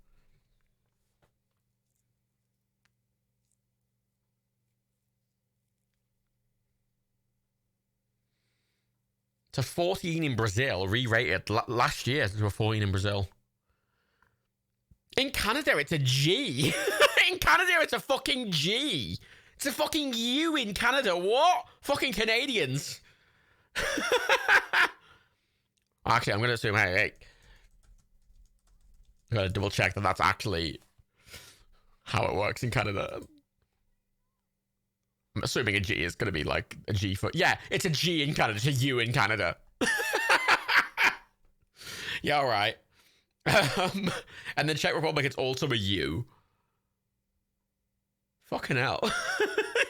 It's a 14 in Brazil, re-rated last year. There were 14 in Brazil. In Canada, it's a G. In Canada, it's a fucking G. It's a fucking U in Canada. What? Fucking Canadians. Actually, I'm going to assume, hey, I'm going to double check that that's actually how it works in Canada. I'm assuming a G is going to be like a G for... Yeah, it's a G in Canada. It's a U in Canada. Yeah, all right. And then Czech Republic, it's also a U. Fucking hell.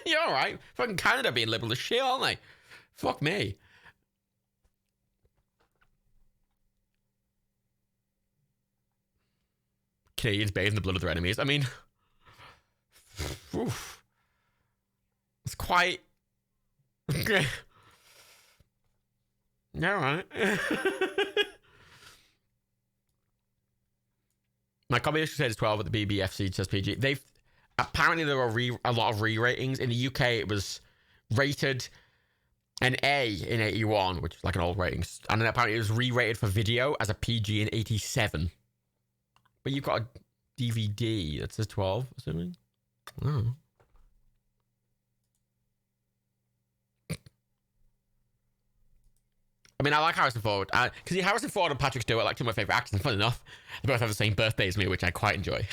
Yeah, all right. Fucking Canada being liberal as shit, aren't they? Fuck me. Canadians bathe in the blood of their enemies. I mean, oof. It's quite... Okay. Yeah, right. My copy issue says 12, but the BBFC says PG. They've... Apparently, there were a lot of re-ratings. In the UK, it was rated an A in 81, which is like an old rating. And then apparently, it was re-rated for video as a PG in 87. But you've got a DVD that says 12, assuming. Oh. I mean, I like Harrison Ford. Because Harrison Ford and Patrick Stewart are like two of my favourite actors. And fun enough, they both have the same birthday as me, which I quite enjoy.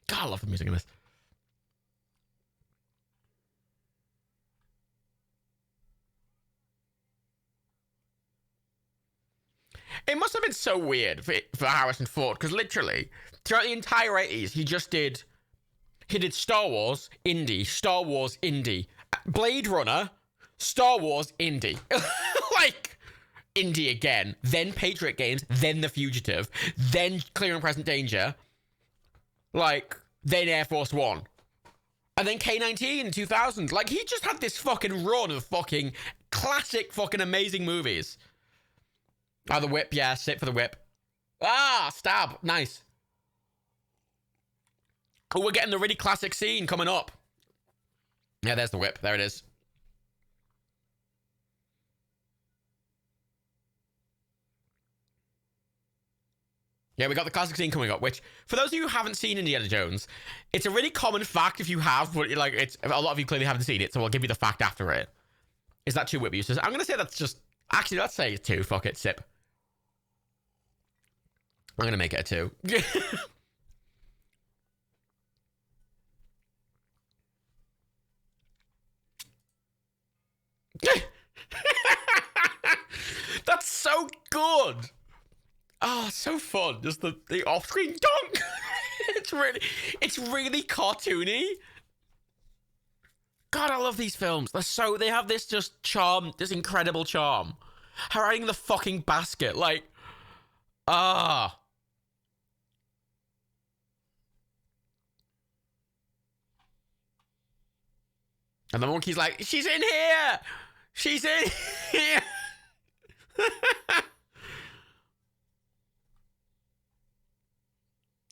God, I love the music in this. It must have been so weird for Harrison Ford, because literally, throughout the entire 80s, he did Star Wars, indie, Star Wars, indie, Blade Runner, Star Wars, indie. Like, Indie again, then Patriot Games, then The Fugitive, then Clear and Present Danger, like, then Air Force One, and then K-19 2000. Like, he just had this fucking run of fucking classic fucking amazing movies. Oh, The Whip, yeah, sit for The Whip. Ah, stab, nice. Oh, we're getting the really classic scene coming up. Yeah, there's The Whip, there it is. Yeah, we got the classic scene coming up, which, for those of you who haven't seen Indiana Jones, it's a really common fact if you have, but like, it's a lot of you clearly haven't seen it, so I'll give you the fact after it. Is that 2 whip uses? I'm going to say that's just, actually, let's say 2. Fuck it, sip. I'm going to make it a 2. That's so good. Oh, so fun. Just the off-screen dunk. it's really cartoony. God, I love these films. They have this just charm, this incredible charm. Her riding the fucking basket, like, ah. And the monkey's like, she's in here. She's in here.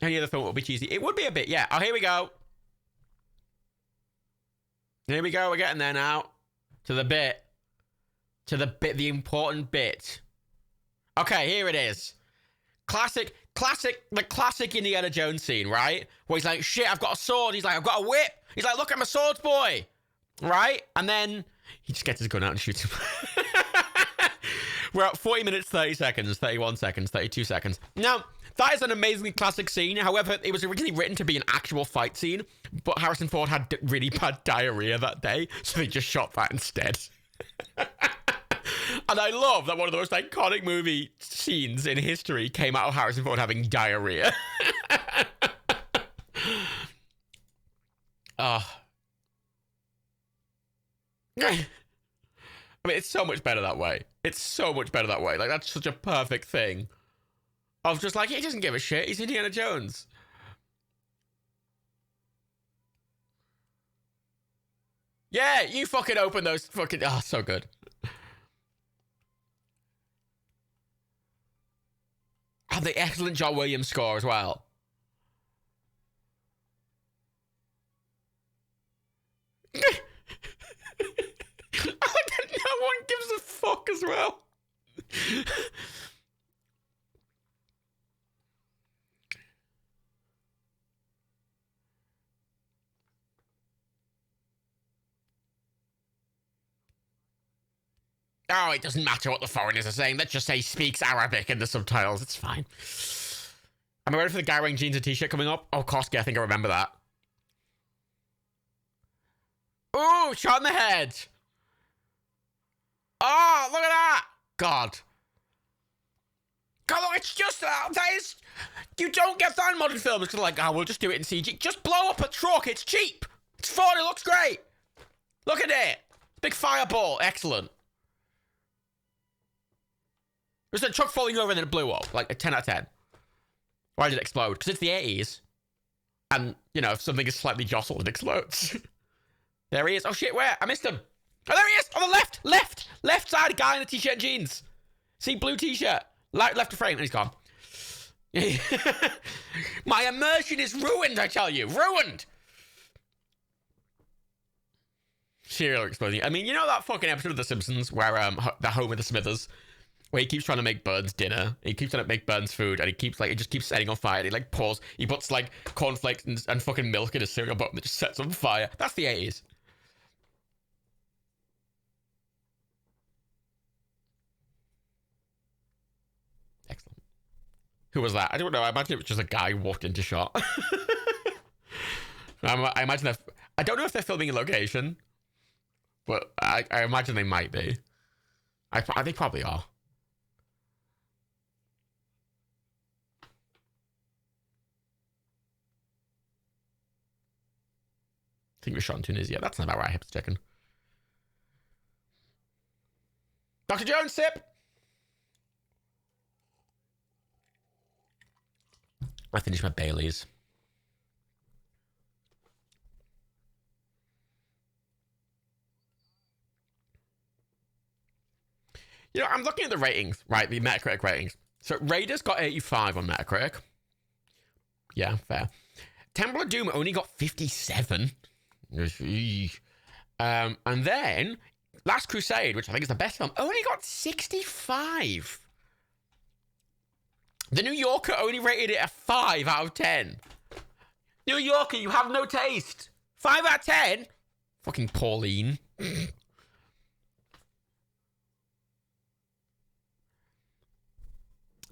Any other film would be cheesy? It would be a bit, yeah. Oh, here we go. Here we go. We're getting there now. To the bit. The important bit. Okay, here it is. The classic Indiana Jones scene, right? Where he's like, shit, I've got a sword. He's like, I've got a whip. He's like, look, I'm a swords boy. Right? And then he just gets his gun out and shoots him. We're at 40 minutes, 30 seconds, 31 seconds, 32 seconds. Now, that is an amazingly classic scene. However, it was originally written to be an actual fight scene, but Harrison Ford had really bad diarrhea that day, so they just shot that instead. And I love that one of the most iconic movie scenes in history came out of Harrison Ford having diarrhea. I mean, it's so much better that way. It's so much better that way. Like, that's such a perfect thing. I was just like, he doesn't give a shit. He's Indiana Jones. Yeah, you fucking open those fucking... Oh, so good. And the excellent John Williams score as well. No one gives a fuck as well. Oh, it doesn't matter what the foreigners are saying. Let's just say he speaks Arabic in the subtitles. It's fine. Am I ready for the guy wearing jeans and t-shirt coming up? Oh, Koski, I think I remember that. Ooh, shot in the head. Oh, look at that. God, look, it's just, that is, you don't get that in modern films. Because like, oh, we'll just do it in CG. Just blow up a truck. It's cheap. It's fun. It looks great. Look at it. Big fireball. Excellent. There's a truck falling over and then it blew up. Like a 10 out of 10. Why did it explode? Because it's the 80s. And, you know, if something is slightly jostled, it explodes. There he is. Oh, shit, where? I missed him. Oh, there he is. On the left side, a guy in a t-shirt and jeans. See, blue t-shirt. Left of frame, and he's gone. My immersion is ruined, I tell you. Ruined. Serial exploding. I mean, you know that fucking episode of The Simpsons where the home of the Smithers, where he keeps trying to make Burns dinner. He keeps trying to make Burns food, and he just keeps setting on fire. And he like pours. He puts like cornflakes and fucking milk in a cereal bottom that just sets on fire. That's the 80s. Excellent. Who was that? I don't know. I imagine it was just a guy who walked into shot. I imagine that. I don't know if they're filming in location, but I imagine they might be. They probably are. I think it was shot in Tunisia. That's not about right. Hipster chicken. Dr. Jones, sip. I finished my Baileys. You know, I'm looking at the ratings, right? The Metacritic ratings. So Raiders got 85 on Metacritic. Yeah, fair. Temple of Doom only got 57. And then Last Crusade, which I think is the best film, only got 65. The New Yorker only rated it a 5 out of 10. New Yorker, you have no taste. 5 out of 10? Fucking Pauline.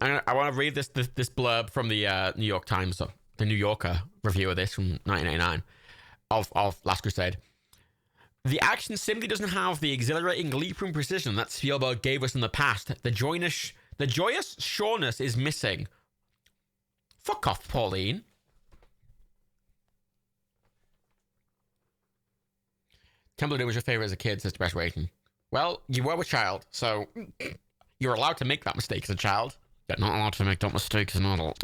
I want to read this blurb from the New York Times, the New Yorker review of this from 1989 of Last Crusade. The action simply doesn't have the exhilarating leap and precision that Spielberg gave us in the past. The joyous sureness is missing. Fuck off, Pauline. Temple of Doom was your favorite as a kid, says Best Rating. Well, you were a child, so you're allowed to make that mistake as a child. You're not allowed to make that mistake as an adult.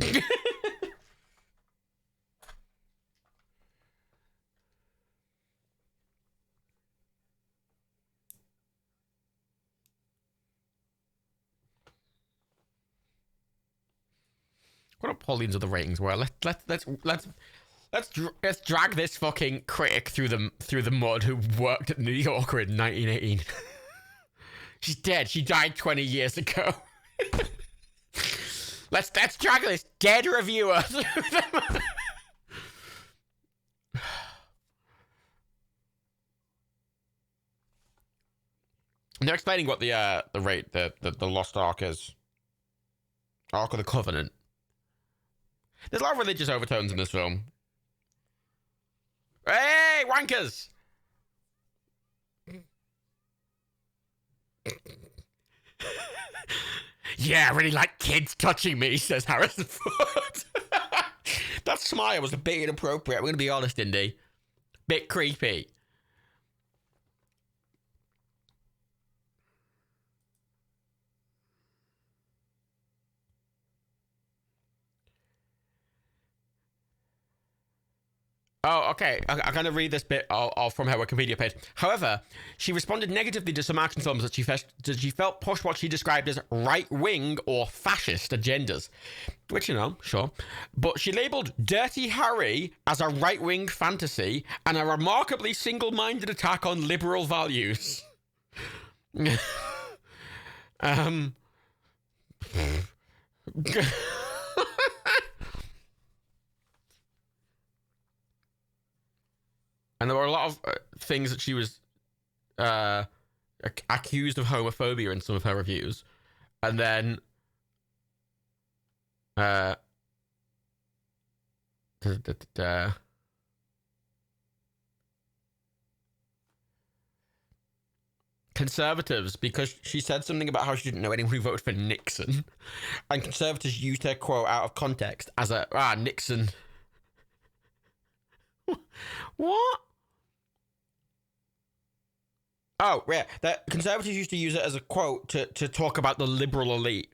What are Pauline's other ratings were? Let's drag this fucking critic through the mud who worked at New Yorker in 1918. She's dead. She died 20 years ago. Let's drag this dead reviewer through the mud. They're explaining what the Lost Ark is. Ark of the Covenant. There's a lot of religious overtones in this film. Hey, wankers! Yeah, I really like kids touching me, says Harrison Ford. That smile was a bit inappropriate. I'm going to be honest, Indy. Bit creepy. Oh, okay. I'm going to read this bit from her Wikipedia page. However, she responded negatively to some action films that she felt pushed what she described as right-wing or fascist agendas. Which, you know, sure. But she labelled Dirty Harry as a right-wing fantasy and a remarkably single-minded attack on liberal values. And there were a lot of things that she was accused of homophobia in some of her reviews. And then conservatives, because she said something about how she didn't know anyone who voted for Nixon. And conservatives used her quote out of context as Nixon. What? Oh, yeah. The conservatives used to use it as a quote to talk about the liberal elite.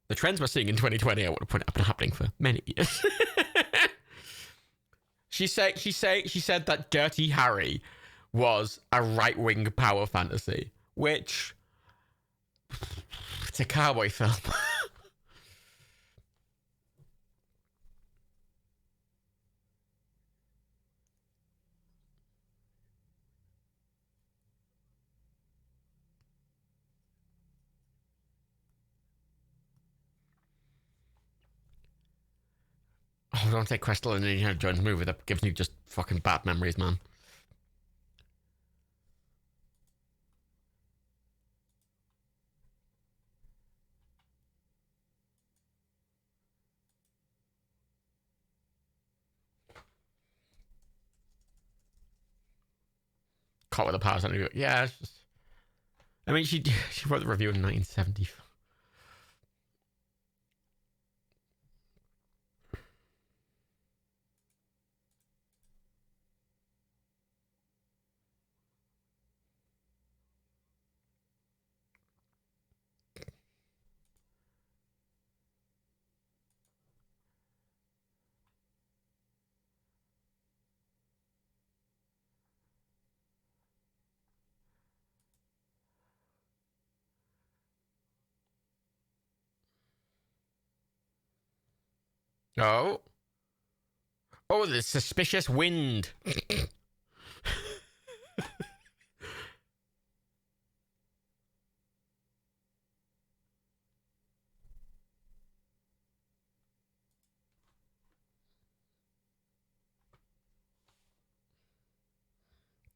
The trends we're seeing in 2020, I want to point out, have been happening for many years. She said that Dirty Harry was a right-wing power fantasy, which it's a cowboy film. Oh, don't say Crystal and Indiana Jones movie. That gives me just fucking bad memories, man. Caught with the powers. Yeah, it's just. I mean, she wrote the review in 1970. Oh. Oh, the suspicious wind.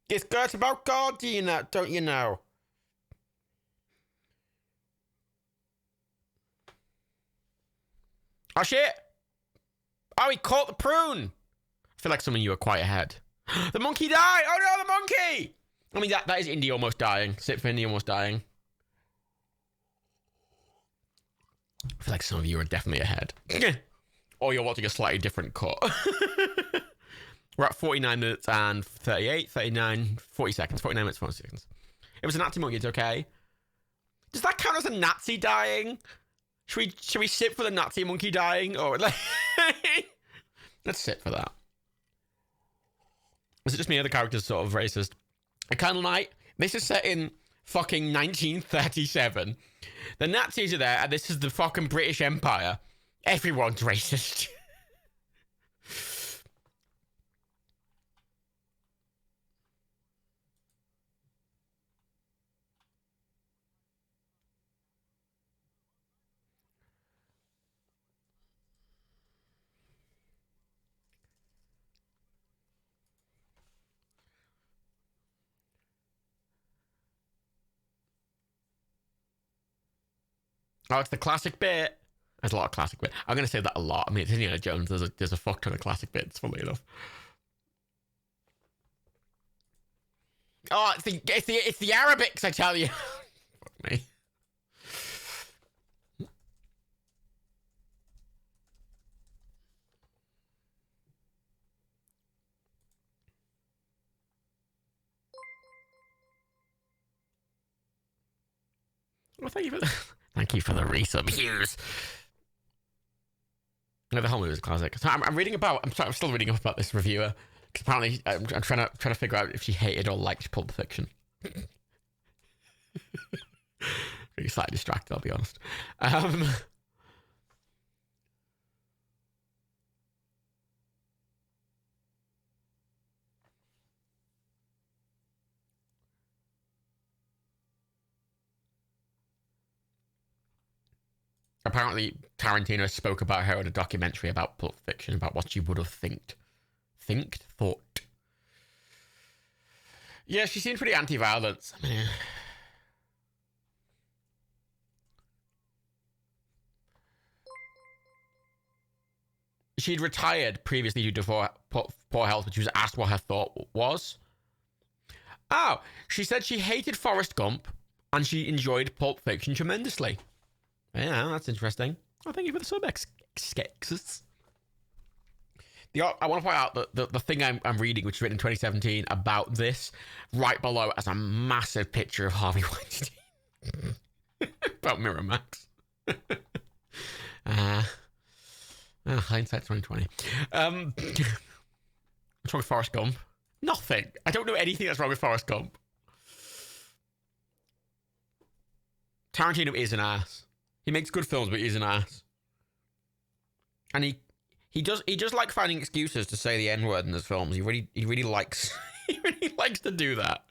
It's got about God, do you know? Don't you know? Oh shit! Oh, he caught the prune. I feel like some of you are quite ahead. The monkey died! Oh no, the monkey! I mean, that is Indy almost dying. Sit for Indy almost dying. I feel like some of you are definitely ahead. Or you're watching a slightly different cut. We're at 49 minutes and 38, 39, 40 seconds. 49 minutes, 40 seconds. It was a Nazi monkey, it's okay. Does that count as a Nazi dying? Should we sit for the Nazi monkey dying? Or like... Let's sit for that. Is it just me or the characters sort of racist? A Candle Night. This is set in fucking 1937. The Nazis are there, and this is the fucking British Empire. Everyone's racist. Oh, it's the classic bit. There's a lot of classic bits. I'm going to say that a lot. I mean, it's Indiana Jones. There's a fuck ton of classic bits, funnily enough. Oh, it's the Arabics, I tell you. Fuck me. Well, thank you for the resub, Hughes. No, the whole movie is a classic. So I'm reading about. I'm still reading up about this reviewer because apparently I'm trying to figure out if she hated or liked Pulp Fiction. Really slightly distracted, I'll be honest. Apparently, Tarantino spoke about her in a documentary about Pulp Fiction, about what she would have thought. Yeah, she seemed pretty anti-violence. I mean, she'd retired previously due to poor health, but she was asked what her thought was. Oh, she said she hated Forrest Gump and she enjoyed Pulp Fiction tremendously. Yeah, that's interesting. Oh, thank you for the sub, Skexes. I want to point out that the thing I'm reading, which was written in 2017 about this, right below as a massive picture of Harvey Weinstein. About Miramax. Hindsight 2020. What's wrong with Forrest Gump? Nothing. I don't know anything that's wrong with Forrest Gump. Tarantino is an ass. He makes good films, but he's an ass. And he does like finding excuses to say the N-word in his films. He really likes he really likes to do that.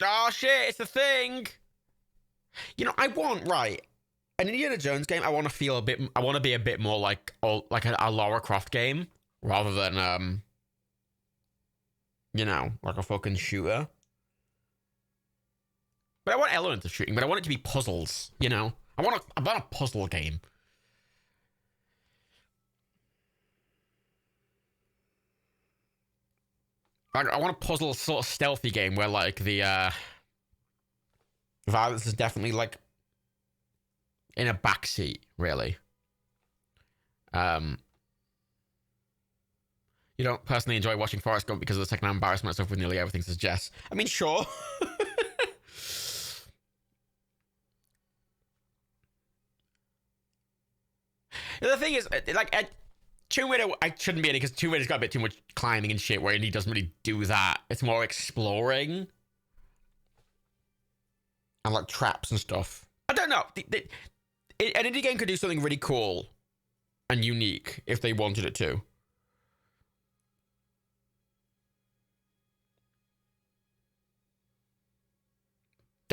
Oh shit, it's a thing. You know, I want an Indiana Jones game. I want to be a bit more like a Lara Croft game rather than like a fucking shooter. But I want elements of shooting, but I want it to be puzzles, I want a puzzle game. I want a puzzle sort of stealthy game where like the violence is definitely like in a backseat, really. You don't personally enjoy watching Forrest Gump because of the second-hand embarrassment myself with nearly everything, says Jess. I mean, sure. The thing is, like, Tomb Raider, I shouldn't be in it because Tomb Raider's got a bit too much climbing and shit where he doesn't really do that. It's more exploring. and like traps and stuff. I don't know. An indie game could do something really cool and unique if they wanted it to.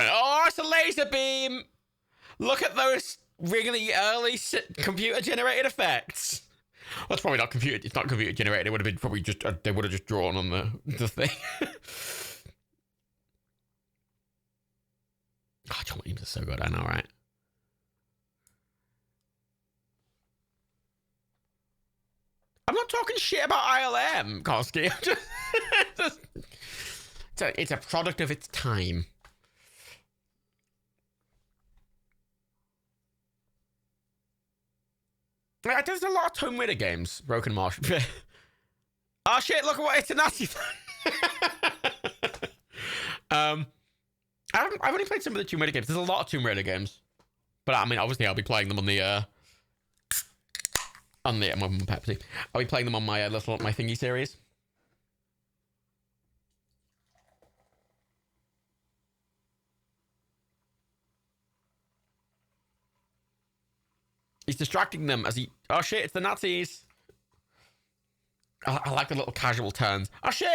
Oh, it's a laser beam! Look at those really early computer-generated effects. Well, it's probably not computer. It's not computer-generated. It would have been probably just they would have just drawn on the thing. Oh, John Williams is so good. I know, right? I'm not talking shit about ILM, Koski. It's a product of its time. There's a lot of Tomb Raider games. Broken Marshall. Oh shit! Look at what it's a Nazi. I've only played some of the Tomb Raider games. There's a lot of Tomb Raider games, but I mean, obviously, I'll be playing them on the Pepsi. I'll be playing them on my my thingy series. He's distracting them as he. Oh shit! It's the Nazis. I like the little casual turns. Oh shit!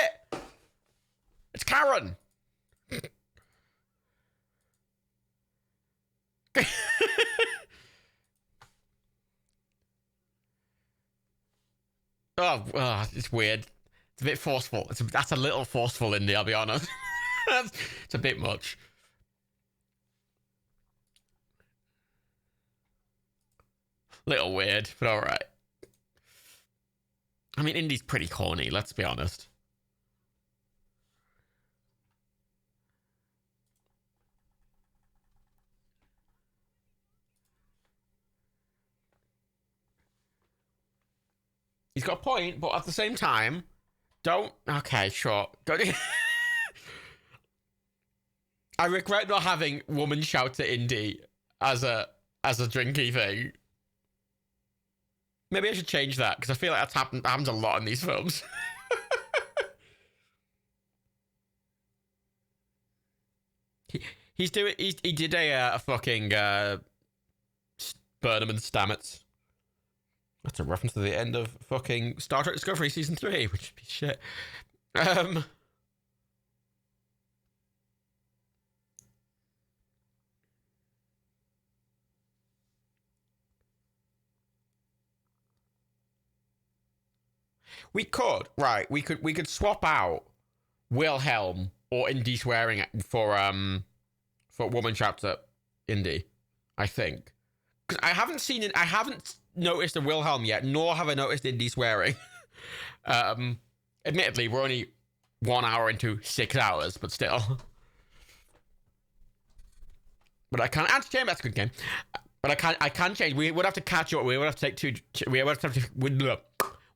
It's Karen. It's weird. It's a bit forceful. That's a little forceful, Indy, I'll be honest. It's a bit much. Little weird, but alright. I mean, Indy's pretty corny, let's be honest. He's got a point, but at the same time, don't... Okay, sure. I regret not having woman shout to Indy as a drinky thing. Maybe I should change that, because I feel like that happens a lot in these films. he did a fucking Burnham and Stamets. That's a reference to the end of fucking Star Trek Discovery Season 3, which would be shit. We could swap out Wilhelm or Indy swearing for woman chapter Indy, I think. Because I haven't noticed a Wilhelm yet, nor have I noticed Indy swearing. Admittedly, we're only 1 hour into 6 hours, but still. But I can't. Anti-Chamber, that's a good game. But I can change. We would have to catch up. We would have to take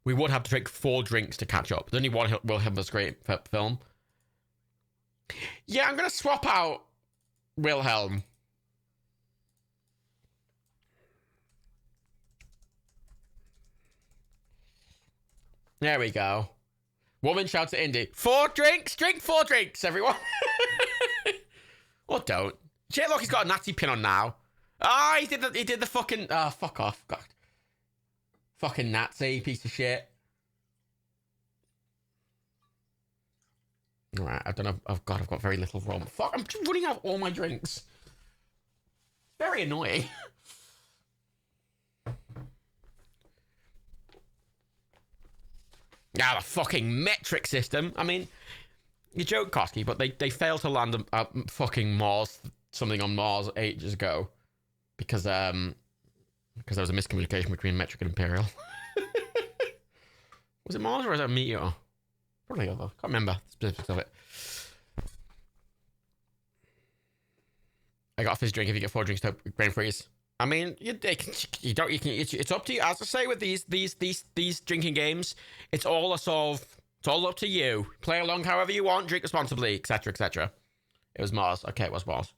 we would have to drink 4 drinks to catch up. There's only one Wilhelm the Great film. Yeah, I'm gonna swap out Wilhelm. There we go. Woman shouts at Indy. 4 drinks? Drink 4 drinks, everyone. Or don't. Shit, look, he's got a Nazi pin on now. Ah, he did the fucking... Oh, fuck off. God. Fucking Nazi, piece of shit. Alright, I don't know. Oh, God, I've got very little rum. Fuck, I'm just running out of all my drinks. Very annoying. Ah, the fucking metric system. I mean, you joke, Koski, but they failed to land a fucking Mars, something on Mars ages ago. Because there was a miscommunication between metric and imperial. Was it Mars or was it a meteor? Probably other. Can't remember the specifics of it. I got a fizz drink if you get 4 drinks to brain freeze. I mean, it's up to you. As I say with these drinking games, it's all up to you. Play along however you want, drink responsibly, etc., etc. It was Mars. Okay, it was Mars.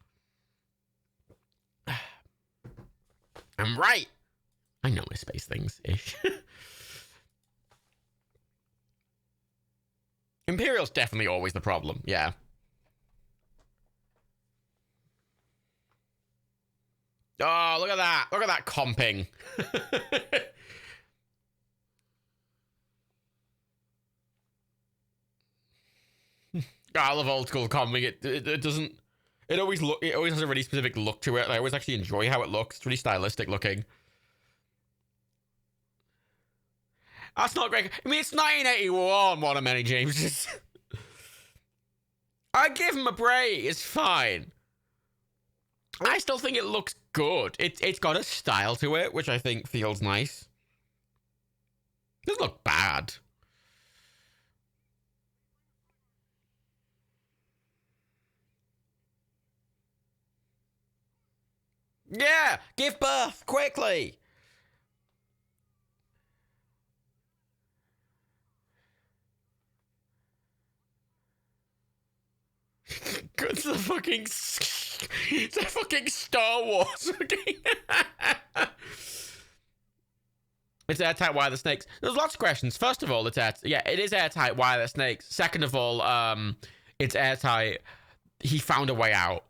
I'm right. I know my space things-ish. Imperial's definitely always the problem, yeah. Oh, look at that. Look at that comping. I love old school comping. It doesn't... It always has a really specific look to it. I always actually enjoy how it looks. It's really stylistic looking. That's not great. I mean, it's 1981, one of many Jameses. I give him a break. It's fine. I still think it looks good. It's got a style to it, which I think feels nice. It doesn't look bad. Yeah, give birth quickly. It's a fucking... It's a fucking Star Wars. It's airtight wire the snakes. There's lots of questions. First of all, it is airtight wire the snakes. Second of all, it's airtight. He found a way out.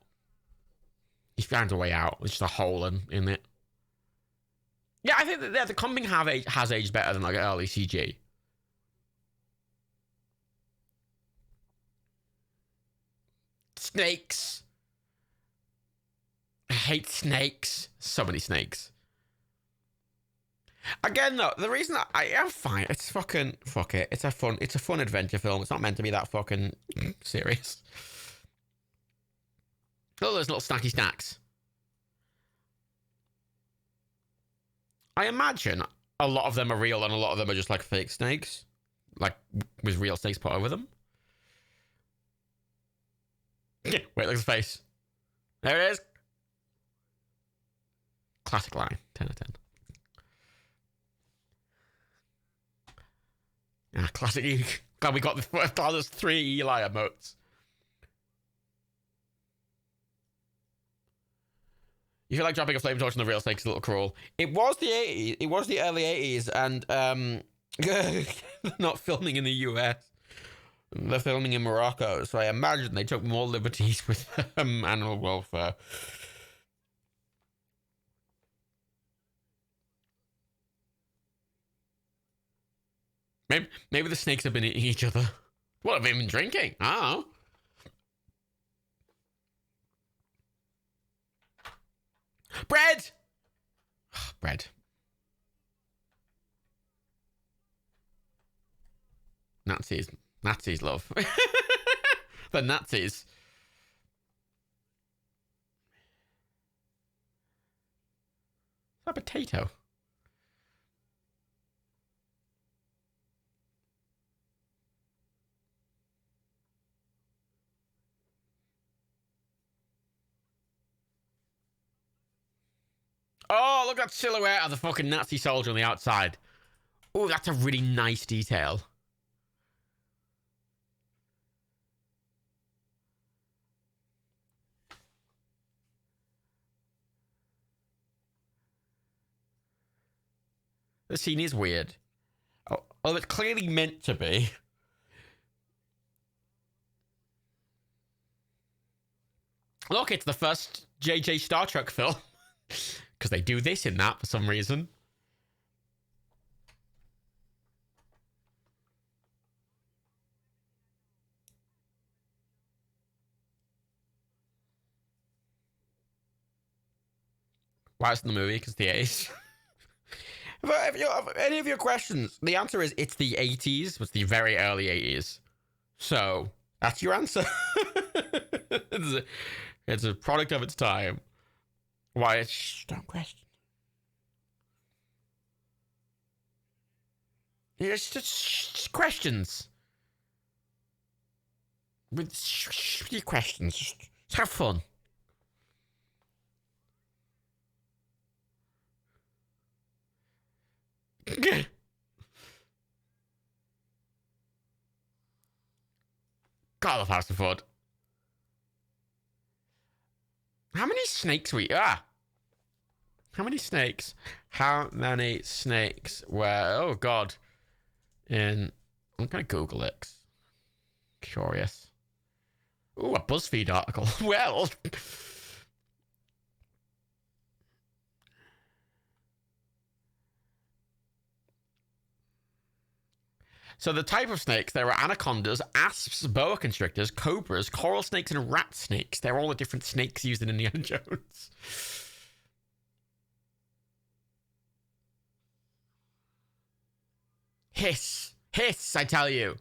He found a way out. It's just a hole in it. Yeah, I think that the comping has aged better than like early CG. Snakes. I hate snakes. So many snakes. Again, though, the reason I am fine, it's fucking fuck it. It's a fun adventure film. It's not meant to be that fucking serious. Oh, those little snacky snacks. I imagine a lot of them are real and a lot of them are just like fake snakes, like with real snakes put over them. Wait, look at his face. There it is. Classic line. 10 out of 10. Ah, classic. Glad we got there's 3 Eli emotes. You feel like dropping a flame torch on the real snake is a little cruel. It was the 80s. It was the early 80s, and not filming in the US. They're filming in Morocco, so I imagine they took more liberties with animal welfare. Maybe the snakes have been eating each other. What have they been drinking? Oh. Bread! Bread. Nazis. Nazis love. The Nazis. Is that a potato? Oh, look at that silhouette of the fucking Nazi soldier on the outside. Oh, that's a really nice detail. The scene is weird. Oh, it's clearly meant to be. Look, it's the first JJ Star Trek film. Because they do this in that for some reason. Why it's in the movie? Because the 80s. If any of your questions, the answer is it's the 80s. It's the very early 80s. So, that's your answer. It's a product of its time. Why? Don't question. It's just questions. With your questions. Just have fun. God, I love Harrison Ford. How many snakes we... How many snakes? How many snakes were... Oh, God. I'm going to Google it. Curious. Ooh, a BuzzFeed article. Well... So the type of snakes, there are anacondas, asps, boa constrictors, cobras, coral snakes, and rat snakes. They're all the different snakes used in Indiana Jones. Hiss. Hiss, I tell you.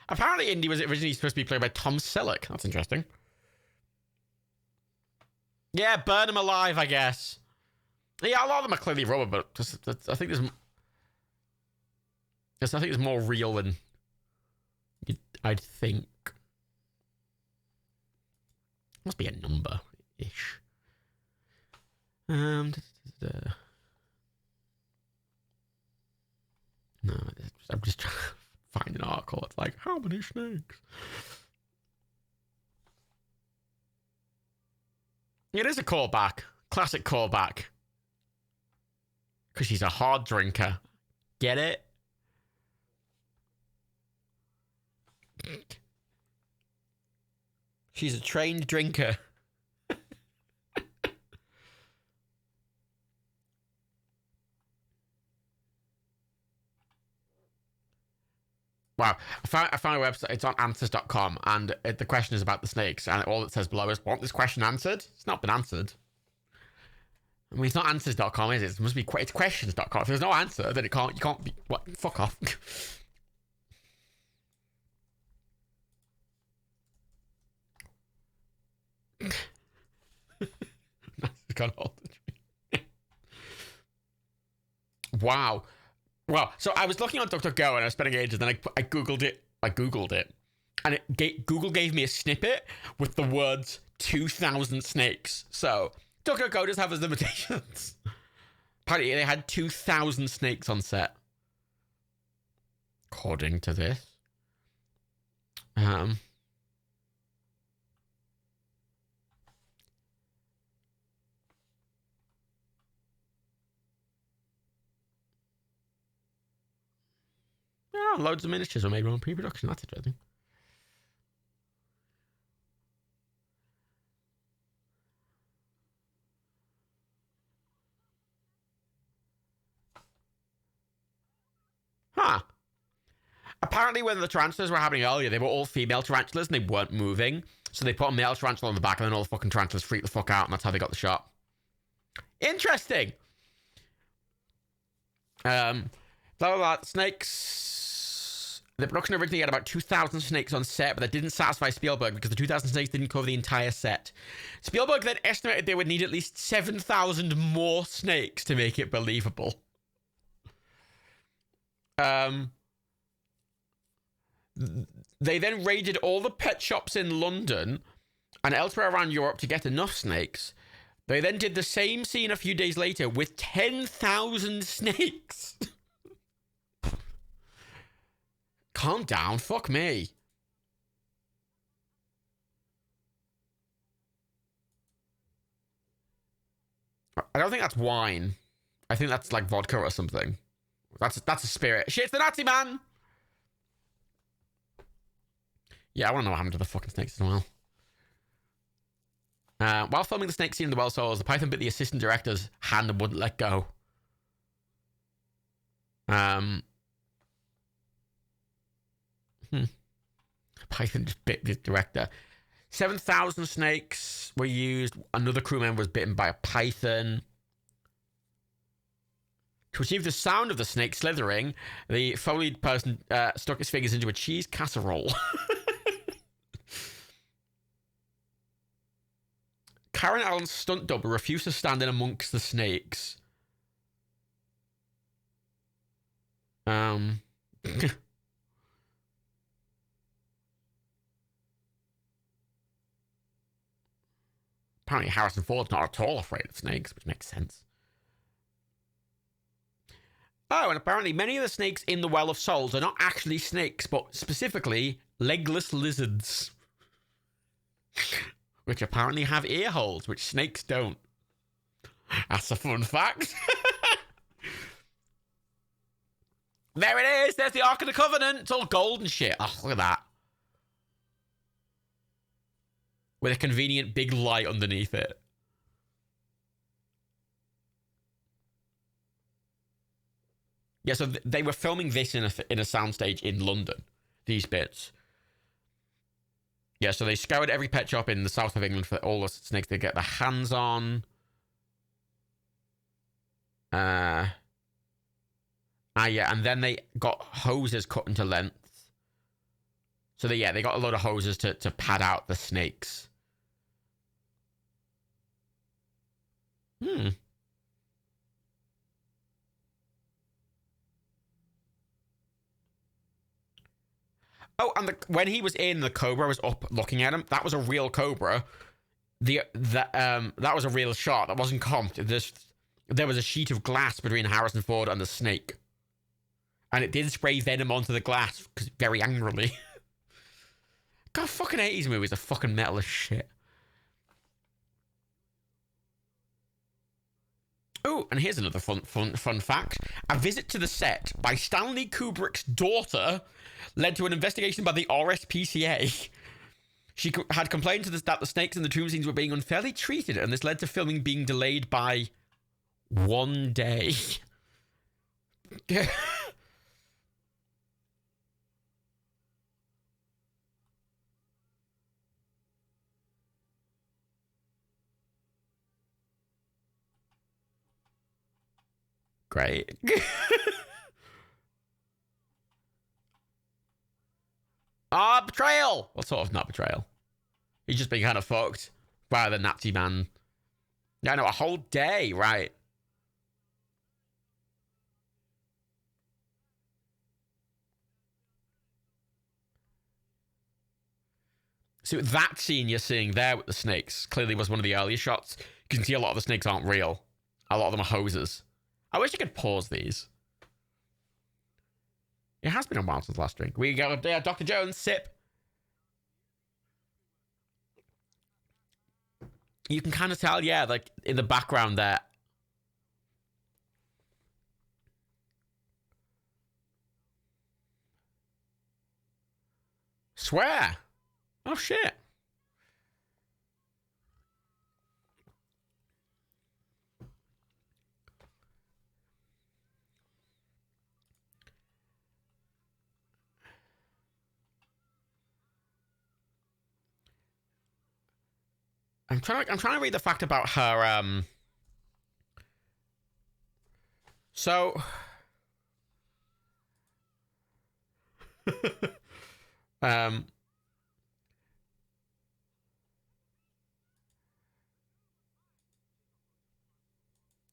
Apparently, Indy was originally supposed to be played by Tom Selleck. That's interesting. Yeah, burn him alive, I guess. Yeah, a lot of them are clearly rubber, but I think there's more real than I'd think. Must be a number-ish. No, I'm just trying to find an article that's like, how many snakes? It is a callback. Classic callback. Because she's a hard drinker. Get it? She's a trained drinker. Wow. I found a website. It's on answers.com, and the question is about the snakes, and all it says below is, want this question answered? It's not been answered. I mean, it's not answers.com, is it? It must be it's questions.com. If there's no answer, then you can't be, what? Fuck off. Wow. Well, so I was looking on DuckDuckGo and I was spending ages, then I Googled it. And Google gave me a snippet with the words 2,000 snakes. So DuckDuckGo does have its limitations. Apparently, they had 2,000 snakes on set. According to this. Oh, loads of miniatures were made on pre-production. That's interesting. Huh. Apparently, when the tarantulas were happening earlier, they were all female tarantulas and they weren't moving. So they put a male tarantula on the back and then all the fucking tarantulas freaked the fuck out, and that's how they got the shot. Interesting. Blah, blah, blah. Snakes. The production originally had about 2,000 snakes on set, but that didn't satisfy Spielberg because the 2,000 snakes didn't cover the entire set. Spielberg then estimated they would need at least 7,000 more snakes to make it believable. They then raided all the pet shops in London and elsewhere around Europe to get enough snakes. They then did the same scene a few days later with 10,000 snakes. Calm down, fuck me. I don't think that's wine. I think that's like vodka or something. That's a spirit. Shit's the Nazi man! Yeah, I want to know what happened to the fucking snakes as well. While filming the snake scene in the Well Souls, the python bit the assistant director's hand and wouldn't let go. Python just bit the director. 7,000 snakes were used. Another crew member was bitten by a python. To achieve the sound of the snake slithering, the Foleyed person stuck his fingers into a cheese casserole. Karen Allen's stunt double refused to stand in amongst the snakes. Apparently Harrison Ford's not at all afraid of snakes, which makes sense. Oh, and apparently many of the snakes in the Well of Souls are not actually snakes, but specifically legless lizards. Which apparently have ear holes, which snakes don't. That's a fun fact. There it is. There's the Ark of the Covenant. It's all gold and shit. Oh, look at that. with a convenient big light underneath it. Yeah, so they were filming this in a soundstage in London, these bits. Yeah, so they scoured every pet shop in the south of England for all the snakes they get their hands on. Yeah, and then they got hoses cut into length. So they got a load of hoses to pad out the snakes. Oh, and when he was in, the cobra was up looking at him. That was a real cobra. That was a real shot. That wasn't comped. There was a sheet of glass between Harrison Ford and the snake, and it did spray venom onto the glass very angrily. God, fucking 80s movies are fucking metal as shit. Oh, and here's another fun fact. A visit to the set by Stanley Kubrick's daughter led to an investigation by the RSPCA. She had complained that the snakes in the tomb scenes were being unfairly treated, and this led to filming being delayed by 1 day. Great. Betrayal! Well, sort of not betrayal. He's just being kind of fucked by the Nazi man. Yeah, I know, a whole day, right? So that scene you're seeing there with the snakes clearly was one of the earlier shots. You can see a lot of the snakes aren't real. A lot of them are hoses. I wish I could pause these. It has been a while since last drink. We got Dr. Jones, sip. You can kind of tell, yeah, like in the background there. Swear. Oh, shit. I'm trying to read the fact about her. So,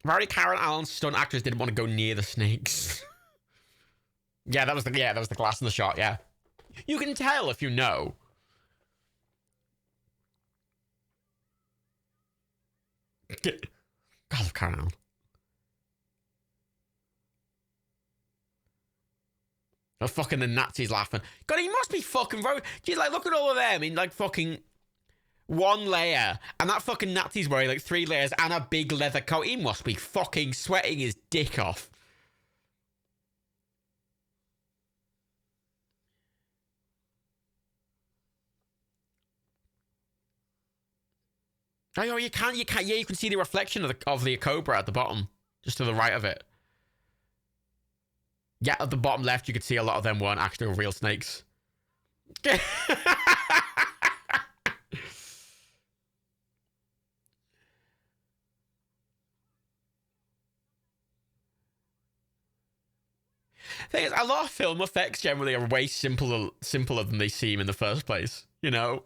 apparently Karen Allen's stunt actors didn't want to go near the snakes. Yeah, that was the glass in the shot. Yeah, you can tell if you know. God, Karen Allen. Oh, fucking the Nazis laughing. God, he must be fucking Geez, like, look at all of them in, like, fucking one layer. And that fucking Nazi's wearing, like, 3 layers and a big leather coat. He must be fucking sweating his dick off. Oh, you can. Yeah, you can see the reflection of the cobra at the bottom, just to the right of it. Yeah, at the bottom left, you could see a lot of them weren't actually real snakes. Thing is, a lot of film effects generally are way simpler than they seem in the first place. You know.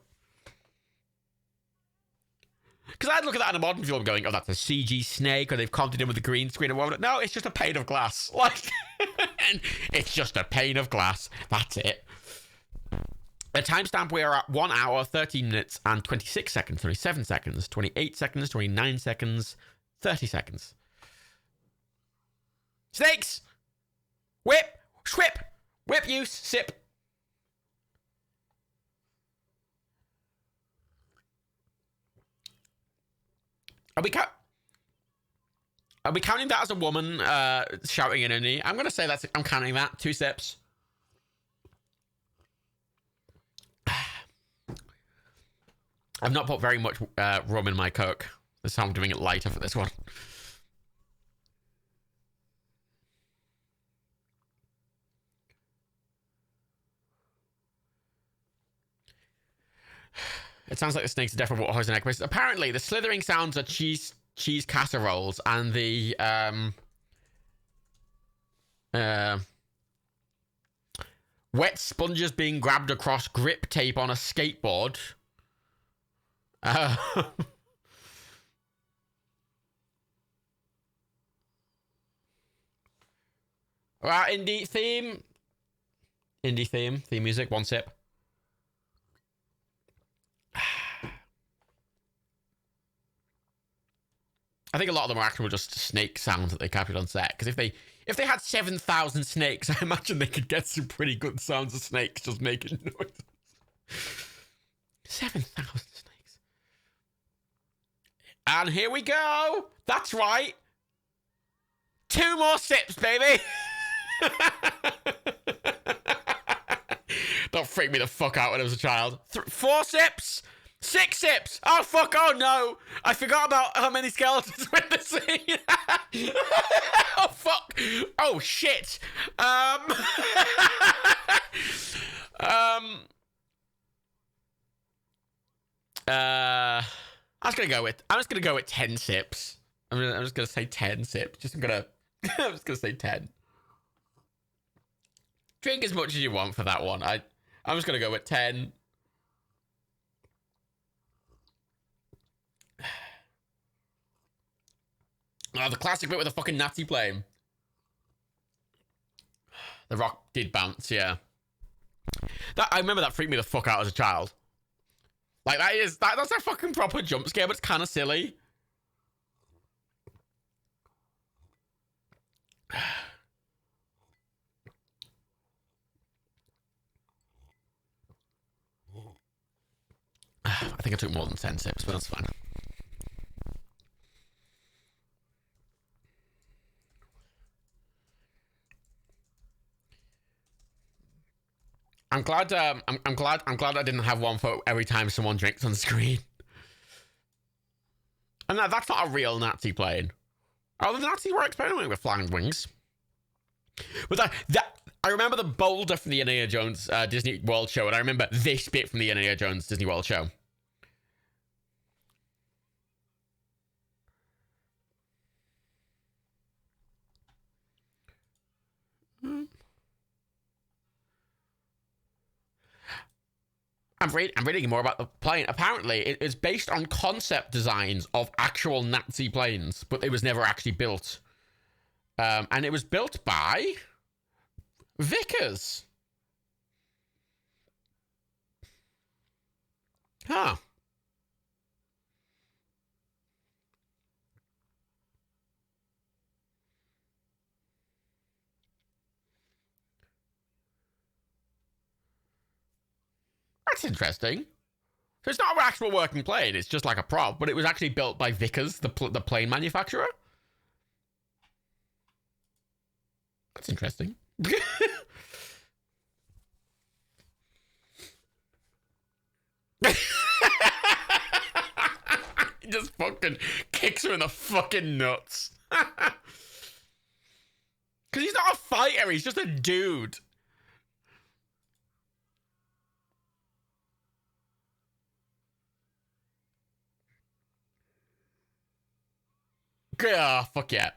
Because I'd look at that in a modern film going, oh, that's a CG snake, or they've comped it in with a green screen or whatever. No, it's just a pane of glass. Like, and it's just a pane of glass. That's it. The timestamp, we are at 1 hour, 13 minutes, and 26 seconds, 27 seconds, 28 seconds, 29 seconds, 30 seconds. Snakes! Whip! Swip! Whip use! Sip! Are we counting that as a woman shouting in her knee? I'm gonna say I'm counting that. 2 sips. I've not put very much rum in my Coke. That's how I'm doing it lighter for this one. It sounds like the snakes are definitely water hose and egg places. Apparently, the slithering sounds are cheese casseroles, and the wet sponges being grabbed across grip tape on a skateboard. Right, indie theme music. One sip. I think a lot of them are actually just snake sounds that they captured on set. Because if they had 7,000 snakes, I imagine they could get some pretty good sounds of snakes just making noises. 7,000 snakes. And here we go. That's right. 2 more sips, baby. Don't freak me the fuck out when I was a child. 4 sips. 6 sips! Oh, fuck, oh no! I forgot about how many skeletons were in the scene! Oh, fuck! Oh, shit! I was gonna go with 10 sips. I'm just gonna say 10 sips. I'm just gonna say 10. Drink as much as you want for that one. I'm just gonna go with 10. Oh, the classic bit with the fucking Nazi plane. The rock did bounce, yeah. I remember that freaked me the fuck out as a child. Like, that's a fucking proper jump scare, but it's kind of silly. I think I took more than 10 sips, but that's fine. I'm glad I didn't have one for every time someone drinks on screen. And that's not a real Nazi plane. Oh, the Nazis were experimenting with flying wings. But I remember the boulder from the Indiana Jones Disney World show, and I remember this bit from the Indiana Jones Disney World show. I'm reading more about the plane. Apparently, it is based on concept designs of actual Nazi planes, but it was never actually built. And it was built by Vickers. Huh. That's interesting. So it's not an actual working plane. It's just like a prop, but it was actually built by Vickers, the plane manufacturer. That's interesting. He just fucking kicks her in the fucking nuts. Because he's not a fighter. He's just a dude. Oh, fuck yeah.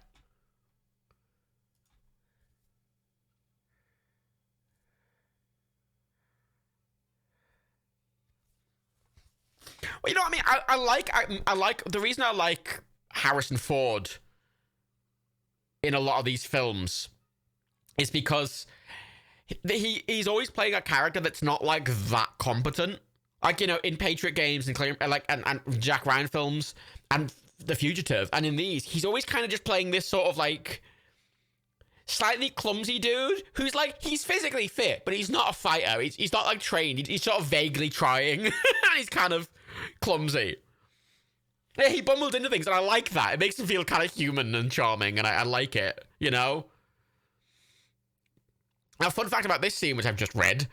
Well, you know what I mean? I like the reason I like Harrison Ford in a lot of these films is because he's always playing a character that's not like that competent. Like, you know, in Patriot Games and and Jack Ryan films and The Fugitive, and in these, he's always kind of just playing this sort of like slightly clumsy dude who's like, he's physically fit, but he's not a fighter. He's not like trained. He's sort of vaguely trying. And he's kind of clumsy. Yeah, he bumbled into things, and I like that. It makes him feel kind of human and charming, and I like it, you know? Now, fun fact about this scene, which I've just read,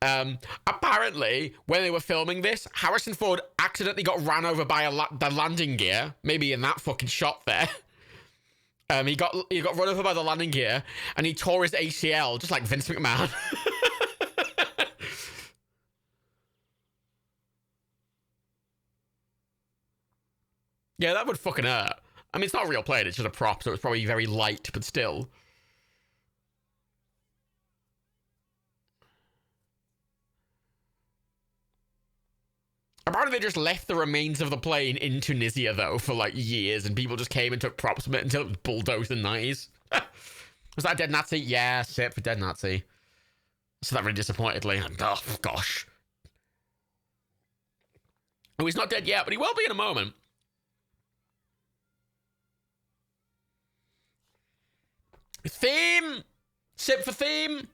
Apparently, when they were filming this, Harrison Ford accidentally got ran over by the landing gear. Maybe in that fucking shot there. He got run over by the landing gear, and he tore his ACL, just like Vince McMahon. Yeah, that would fucking hurt. I mean, it's not a real plane, it's just a prop, so it's probably very light, but still. Apparently they just left the remains of the plane in Tunisia, though, for like years, and people just came and took props from it until it was bulldozed in the 90s. Was that a dead Nazi? Yeah, shit for dead Nazi. So that really disappointedly. Oh, gosh. Oh, he's not dead yet, but he will be in a moment. Theme! Sip for theme!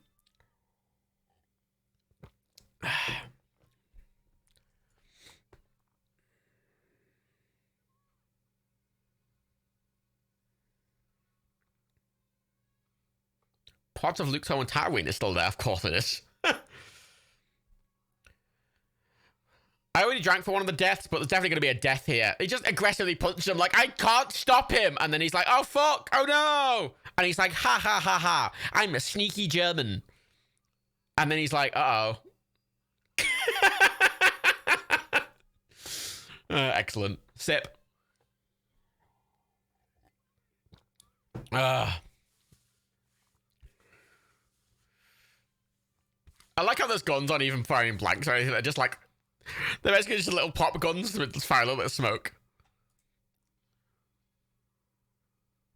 Parts of Luke's home and Tatooine is still there, of course it is. I already drank for one of the deaths, but there's definitely going to be a death here. He just aggressively punches him like, I can't stop him. And then he's like, oh, fuck. Oh, no. And he's like, ha, ha, ha, ha. I'm a sneaky German. And then he's like, uh-oh. Excellent. Sip. I like how those guns aren't even firing blanks or anything. They're just like... They're basically just little pop guns that just fire a little bit of smoke.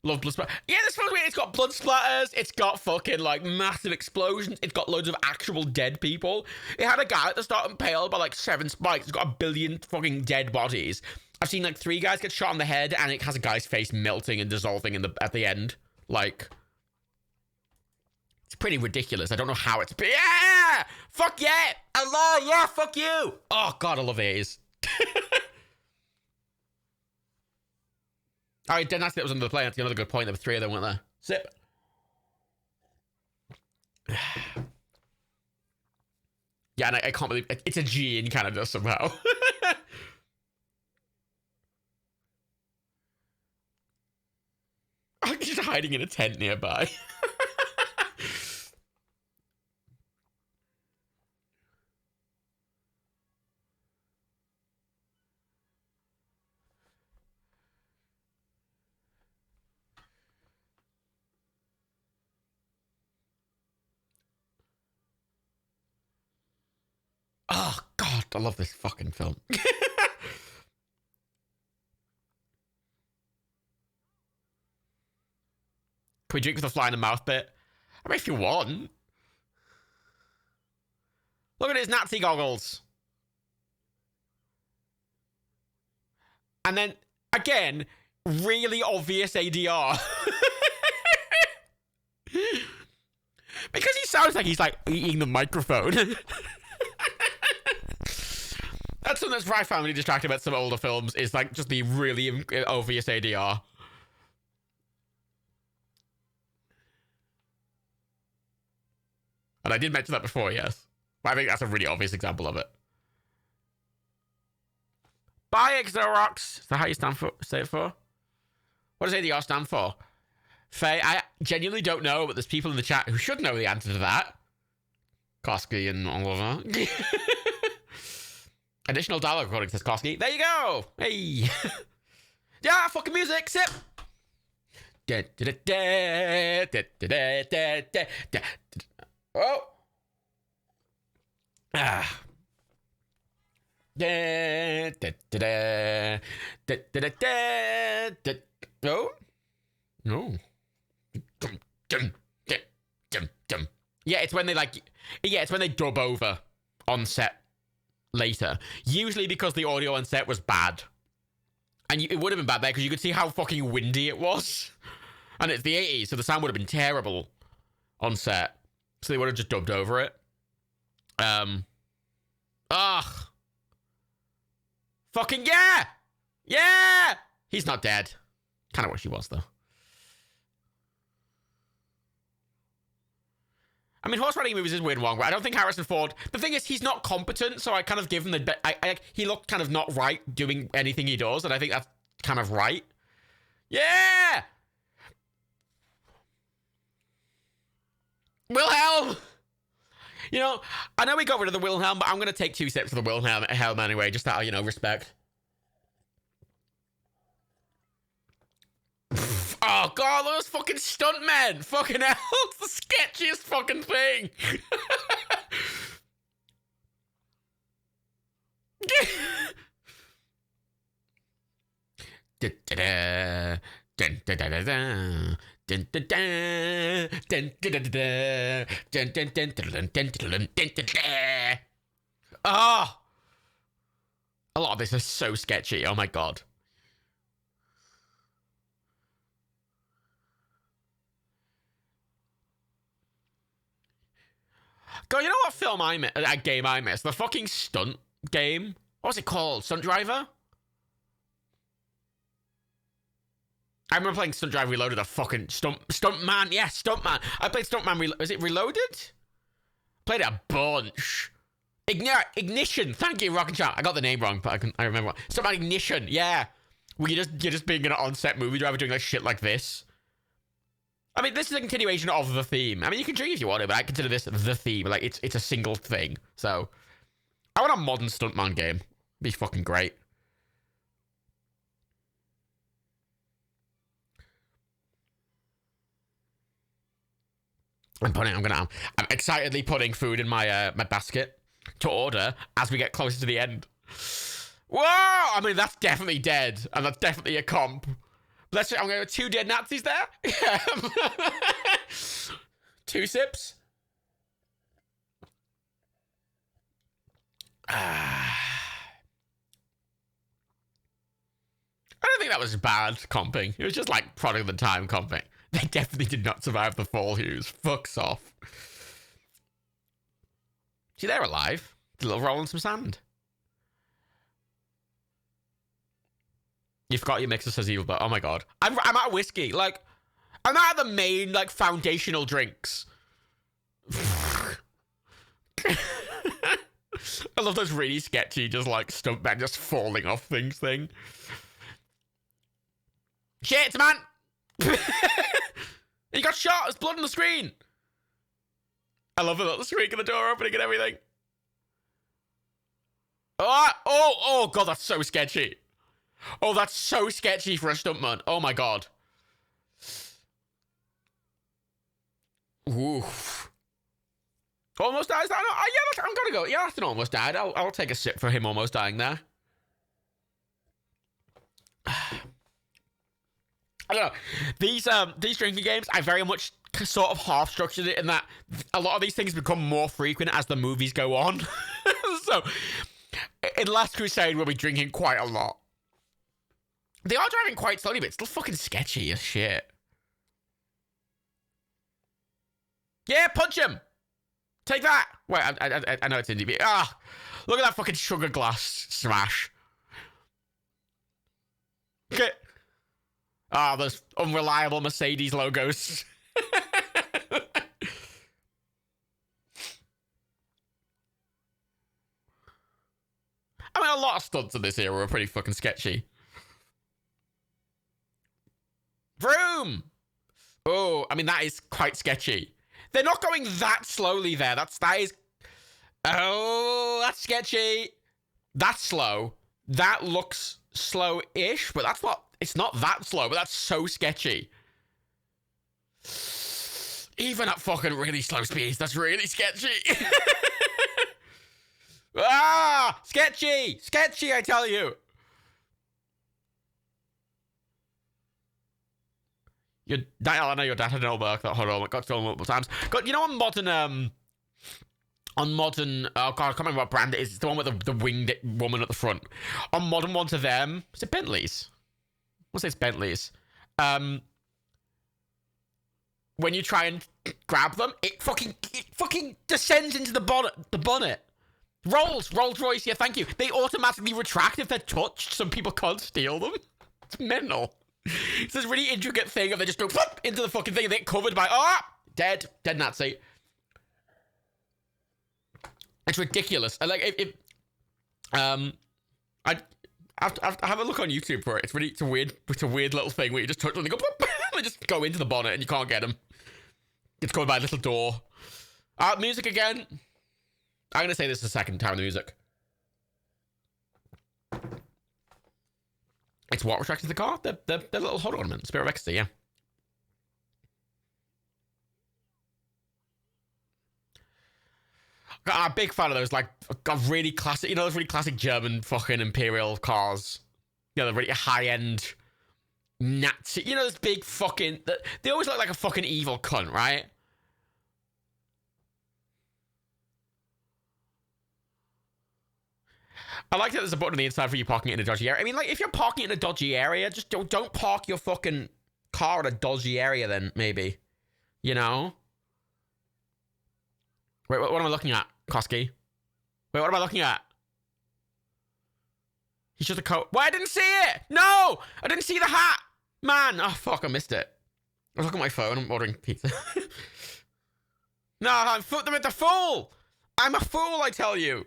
Love blood splatter. Yeah, this one's weird. It's got blood splatters. It's got fucking, like, massive explosions. It's got loads of actual dead people. It had a guy at the start impaled by, like, 7 spikes. It's got 1 billion fucking dead bodies. I've seen, like, 3 guys get shot in the head, and it has a guy's face melting and dissolving at the end. Like... It's pretty ridiculous. I don't know how it's... Yeah! Fuck yeah! Allah, yeah, fuck you! Oh, God, I love the 80s. Oh, dead Nazi that was under the plane. That's another good point. There were 3 of them, weren't there? Sip. Yeah, and I can't believe... It's a G in Canada somehow. I'm just hiding in a tent nearby. Oh, God, I love this fucking film. Can we drink with the fly in the mouth bit? I mean, if you want. Look at his Nazi goggles. And then, again, really obvious ADR. Because he sounds like he's, like, eating the microphone. That's something that's I found really distracting about some older films, is, like, just the really obvious ADR. And I did mention that before, yes. But I think that's a really obvious example of it. Bye, Xerox. Is that how you say it for? What does ADR stand for? Faye, I genuinely don't know, but there's people in the chat who should know the answer to that. Koski and Oliver. Additional dialogue recording, says Koski. There you go! Hey! Yeah, fucking music! Sip! Oh! Ah. Oh? No. Yeah, it's when they it's when they dub over on set later. Usually because the audio on set was bad. And it would have been bad there because you could see how fucking windy it was. And it's the 80s, so the sound would have been terrible on set. So they would have just dubbed over it. Fucking yeah! Yeah! He's not dead. Kind of wish he was, though. I mean, horse riding movies is weird and wrong, but I don't think Harrison Ford... The thing is, he's not competent, so I kind of give him the... he looked kind of not right doing anything he does, and I think that's kind of right. Yeah! Wilhelm! You know, I know we got rid of the Wilhelm, but I'm going to take 2 sips of the Wilhelm anyway, just out of, you know, respect. Oh, God, those fucking stuntmen! Fucking hell, it's the sketchiest fucking thing! Oh! A lot of this is so sketchy, oh my God. God, you know what film game I missed? The fucking stunt game. What was it called? Stunt Driver? I remember playing Stunt Driver Reloaded, a fucking Stuntman. Yeah, Stuntman. I played Stuntman. Was it Reloaded? Played it a bunch. Ignition. Thank you, Rocket Champ. I got the name wrong, but I remember. Stuntman Ignition. Yeah. Well, you're just being an on-set movie driver doing like shit like this. I mean, this is a continuation of the theme. I mean, you can drink if you want to, but I consider this the theme. Like, it's a single thing. So, I want a modern Stuntman game. Be fucking great. I'm excitedly putting food in my my basket to order as we get closer to the end. Whoa! I mean, that's definitely dead, and that's definitely a comp. Let's see, I'm going to 2 dead Nazis there. 2 sips. I don't think that was bad comping. It was just like product of the time comping. They definitely did not survive the fall, Hughes. Fucks off. See, they're alive. A little roll in some sand. You forgot your mixer says evil, but oh my God. I'm out of whiskey. Like, I'm out of the main, like, foundational drinks. I love those really sketchy, just like, stuntmen just falling off things thing. Shit, man! He got shot. There's blood on the screen. I love it. The screen and the door opening and everything. Oh, God, that's so sketchy. Oh, that's so sketchy for a stuntman. Oh, my God. Oof. Almost dies. Yeah, I'm going to go. Yeah, that's an almost died. I'll take a sip for him almost dying there. I don't know. These drinking games, I very much sort of half structured it in that a lot of these things become more frequent as the movies go on. So, in Last Crusade, we'll be drinking quite a lot. They are driving quite slowly, but it's still fucking sketchy as shit. Yeah, punch him! Take that! Wait, I know it's indie. Ah! Look at that fucking sugar glass smash. Okay. Ah, those unreliable Mercedes logos. I mean, a lot of stunts in this era were pretty fucking sketchy. Vroom! Oh, I mean, that is quite sketchy. They're not going that slowly there. That is... Oh, that's sketchy. That's slow. That looks slow-ish, but that's not... It's not that slow, but that's so sketchy. Even at fucking really slow speeds, that's really sketchy. Ah! Sketchy! Sketchy, I tell you! I know your dad had an old work that got stolen multiple times. God, you know on modern, oh God, I can't remember what brand it is. It's the one with the winged woman at the front. On modern ones of them, is it Bentleys? I'll say it's Bentleys. When you try and grab them, it fucking descends into the bonnet. Rolls Royce, yeah, thank you. They automatically retract if they're touched, so people can't steal them. It's mental. It's this really intricate thing of they just go into the fucking thing and they get covered by dead Nazi. It's ridiculous. I like it. I have a look on YouTube for it. It's a weird little thing where you just touch something, go, they just go into the bonnet and you can't get them. It's going by a little door. Music again. I'm gonna say this is the second time the music. It's what retracts the car? The little HUD ornament, Spirit of Ecstasy, yeah. I'm a big fan of those, like, really classic, those really classic German fucking Imperial cars. The really high-end Nazi, those big fucking, they always look like a fucking evil cunt, right? I like that there's a button on the inside for you parking it in a dodgy area. I mean, like, if you're parking it in a dodgy area, just don't park your fucking car in a dodgy area then, maybe. Wait, what am I looking at, Koski? Wait, what am I looking at? He's just a coat. Why, I didn't see it! No! I didn't see the hat! Man! Oh, fuck, I missed it. I was looking at my phone. I'm ordering pizza. No, I'm a fool! I'm a fool, I tell you!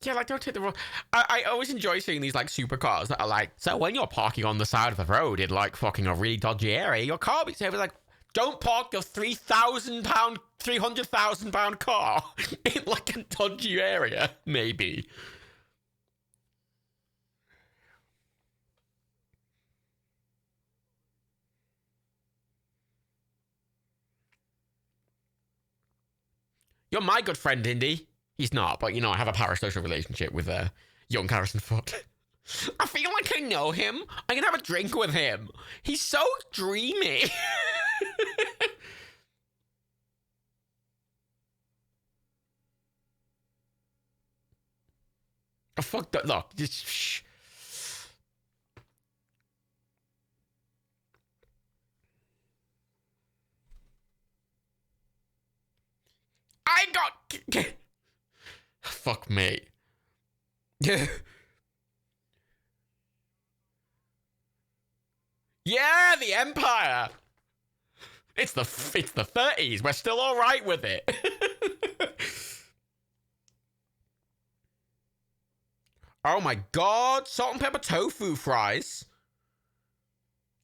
Yeah, like, don't take the wrong... I always enjoy seeing these, like, supercars that are like, so when you're parking on the side of the road in, like, fucking a really dodgy area, your car will be safe. It's like, don't park your £3,000, £300,000 car in, like, a dodgy area, maybe. You're my good friend, Indy. He's not, but, I have a parasocial relationship with young Harrison Ford. I feel like I know him. I can have a drink with him. He's so dreamy. Oh, fuck that. Look, just shh. I got... Fuck me. Yeah, the Empire. It's the 30s. We're still all right with it. Oh my god, salt and pepper tofu fries.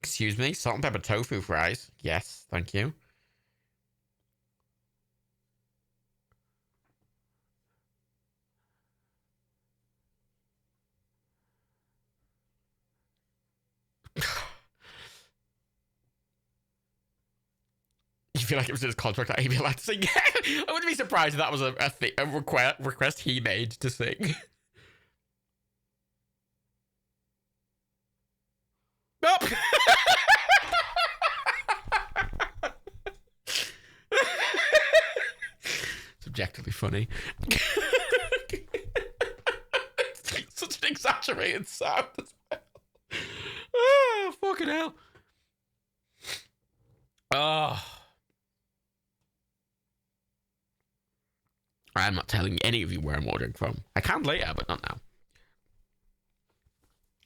Excuse me, salt and pepper tofu fries. Yes, thank you. You feel like it was in his contract that he'd be allowed to sing? I wouldn't be surprised if that was a request he made to sing. Nope. Subjectively funny. Such an exaggerated sound as well. Oh, fucking hell. Oh. I'm not telling any of you where I'm ordering from. I can later, but not now.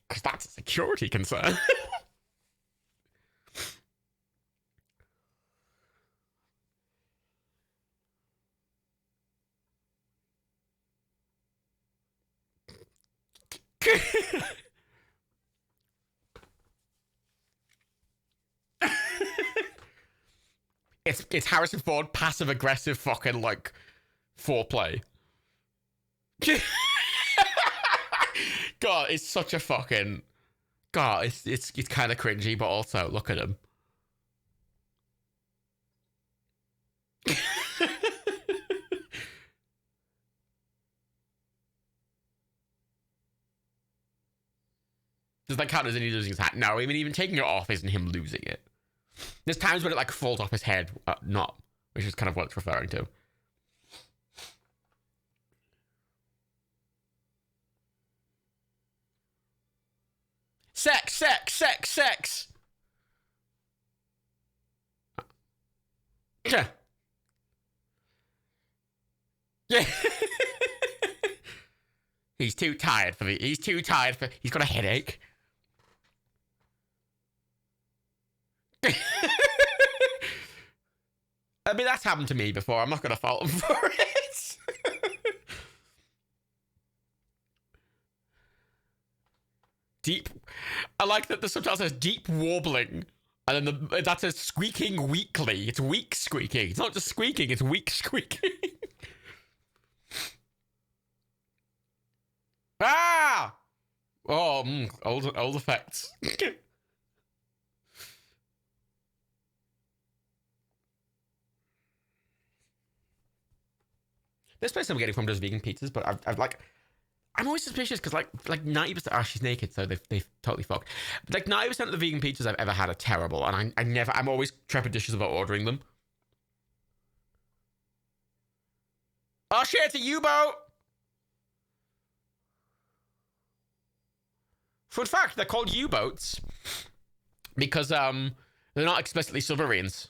Because that's a security concern. It's Harrison Ford passive aggressive fucking like foreplay. God, it's such a fucking God. It's kind of cringy, but also look at him. Does that count as any losing his hat? No, I mean even taking it off isn't him losing it. There's times when it like falls off his head, not, which is kind of what it's referring to. Sex. Yeah. Yeah. He's too tired for me. He's too tired for. He's got a headache. I mean, that's happened to me before. I'm not going to fault him for it. Deep. I like that the subtitle says deep warbling. And then that says squeaking weakly. It's weak squeaking. It's not just squeaking, it's weak squeaking. Ah! Oh, old effects. This place I'm getting from does vegan pizzas, but I've like, I'm always suspicious because like 90%. Oh, she's naked, so they've totally fucked. But like 90% of the vegan pizzas I've ever had are terrible, and I'm always trepidatious about ordering them. Oh shit! It's a U-boat. Fun fact: they're called U-boats because they're not explicitly submarines.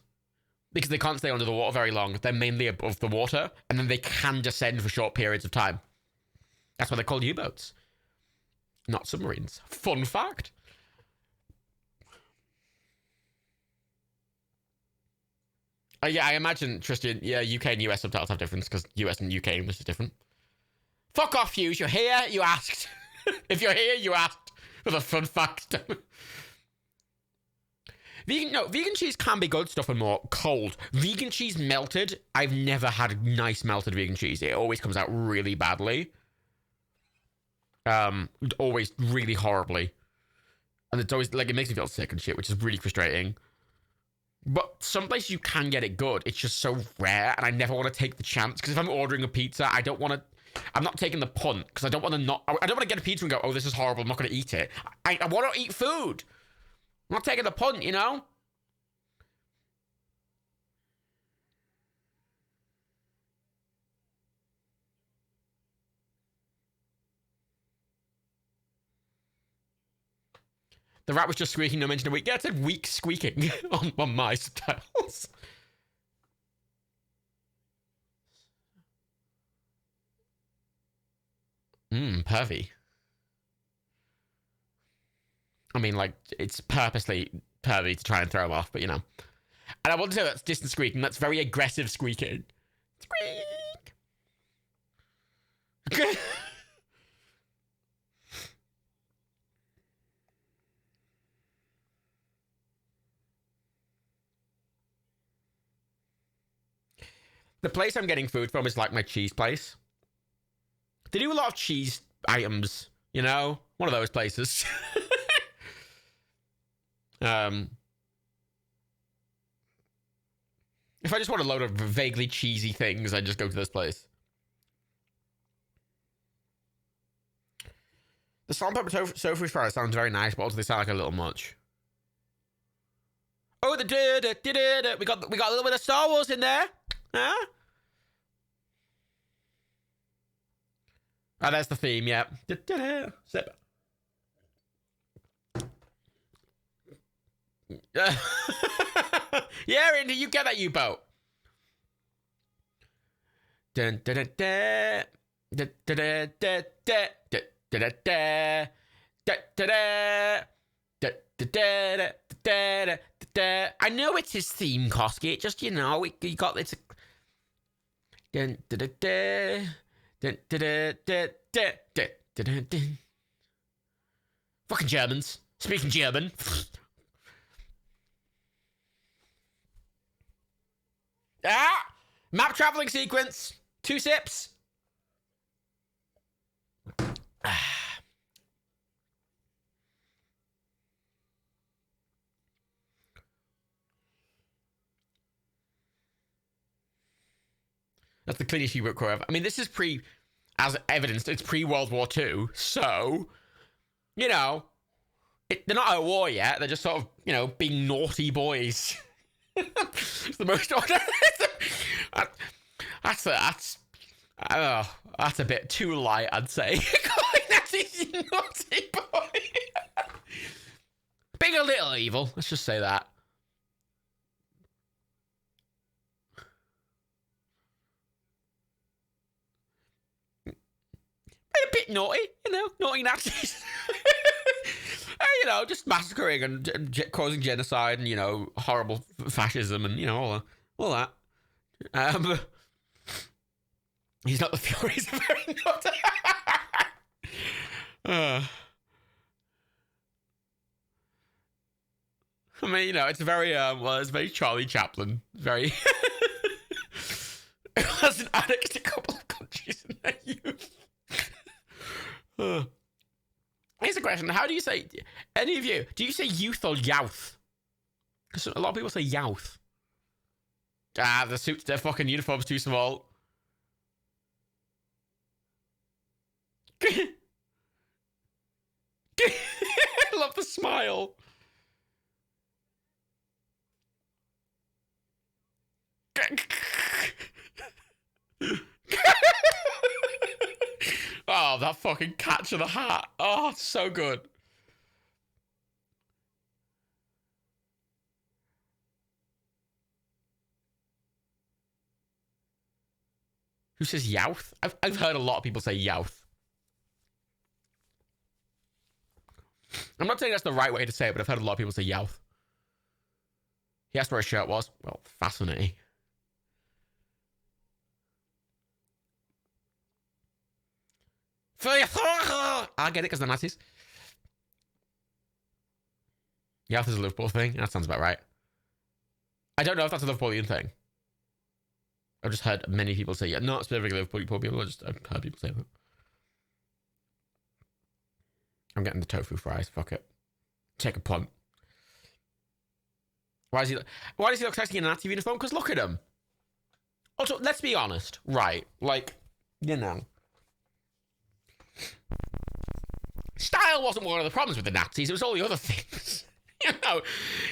Because they can't stay under the water very long. They're mainly above the water, and then they can descend for short periods of time. That's why they're called U-boats. Not submarines. Fun fact. Yeah, I imagine, Tristan, yeah, UK and US subtitles have difference, because US and UK English is different. Fuck off, Hughes. You're here, you asked. If you're here, you asked for the fun fact. Vegan cheese can be good stuff and more cold. Vegan cheese melted, I've never had nice melted vegan cheese. It always comes out really badly. Always really horribly. And it's always, like, it makes me feel sick and shit, which is really frustrating. But some places you can get it good. It's just so rare, and I never want to take the chance. Because if I'm ordering a pizza, I don't want to... I'm not taking the punt, because I don't want to get a pizza and go, oh, this is horrible, I'm not going to eat it. I want to eat food. I'm not taking the punt, you know? The rat was just squeaking, no mention of weak. Yeah, it said weak squeaking on my subtitles. Pervy. I mean, like, it's purposely pervy to try and throw him off, but you know. And I want to say that's distant squeaking. That's very aggressive squeaking. Squeak! The place I'm getting food from is like my cheese place. They do a lot of cheese items, you know? One of those places. If I just want a load of vaguely cheesy things, I just go to this place. The salt and pepper tofu fries sounds very nice, but also they sound like a little much. Oh, we got a little bit of Star Wars in there, huh? Oh, that's the theme, yeah. Sip. Yeah, Indy, you get that U-boat. Dun dun dun dun dun dun dun dun dun dun dun. I know it's his theme, Koski. It just, you know, you got it's. Dun dun dun dun dun dun dun dun dun dun. Fucking Germans. Speaking German. Ah! Map traveling sequence. 2 sips. That's the cleanest U-boat crew ever. I mean, this is as evidenced, it's pre-World War II. So, you know, they're not at war yet. They're just sort of, you know, being naughty boys. It's the most... That's a bit too light, I'd say. That's a naughty boy. Being a little evil. Let's just say that. bit naughty, naughty Nazis. Just massacring and causing genocide and, horrible fascism and, all that. He's not the Fury, he's a very not. I mean, it's very, it's very Charlie Chaplin. Very. As an addict in a couple of countries in their youth. Here's a question. How do you say, any of you, do you say youth or youth? Because a lot of people say youth. The suits, their fucking uniforms too small. I love the smile. Oh, that fucking catch of the hat. Oh, it's so good. Who says youth? I've heard a lot of people say youth. I'm not saying that's the right way to say it, but I've heard a lot of people say youth. He asked where his shirt was. Well, fascinating. I get it because they're Nazis. Youth is a Liverpool thing. That sounds about right. I don't know if that's a Liverpoolian thing. I've just heard many people say, yeah, not specifically Liverpool people. I've heard people say that. I'm getting the tofu fries. Fuck it. Take a punt. Why does he look sexy in a Nazi uniform? Because look at him. Also, let's be honest, right? Like, style wasn't one of the problems with the Nazis. It was all the other things.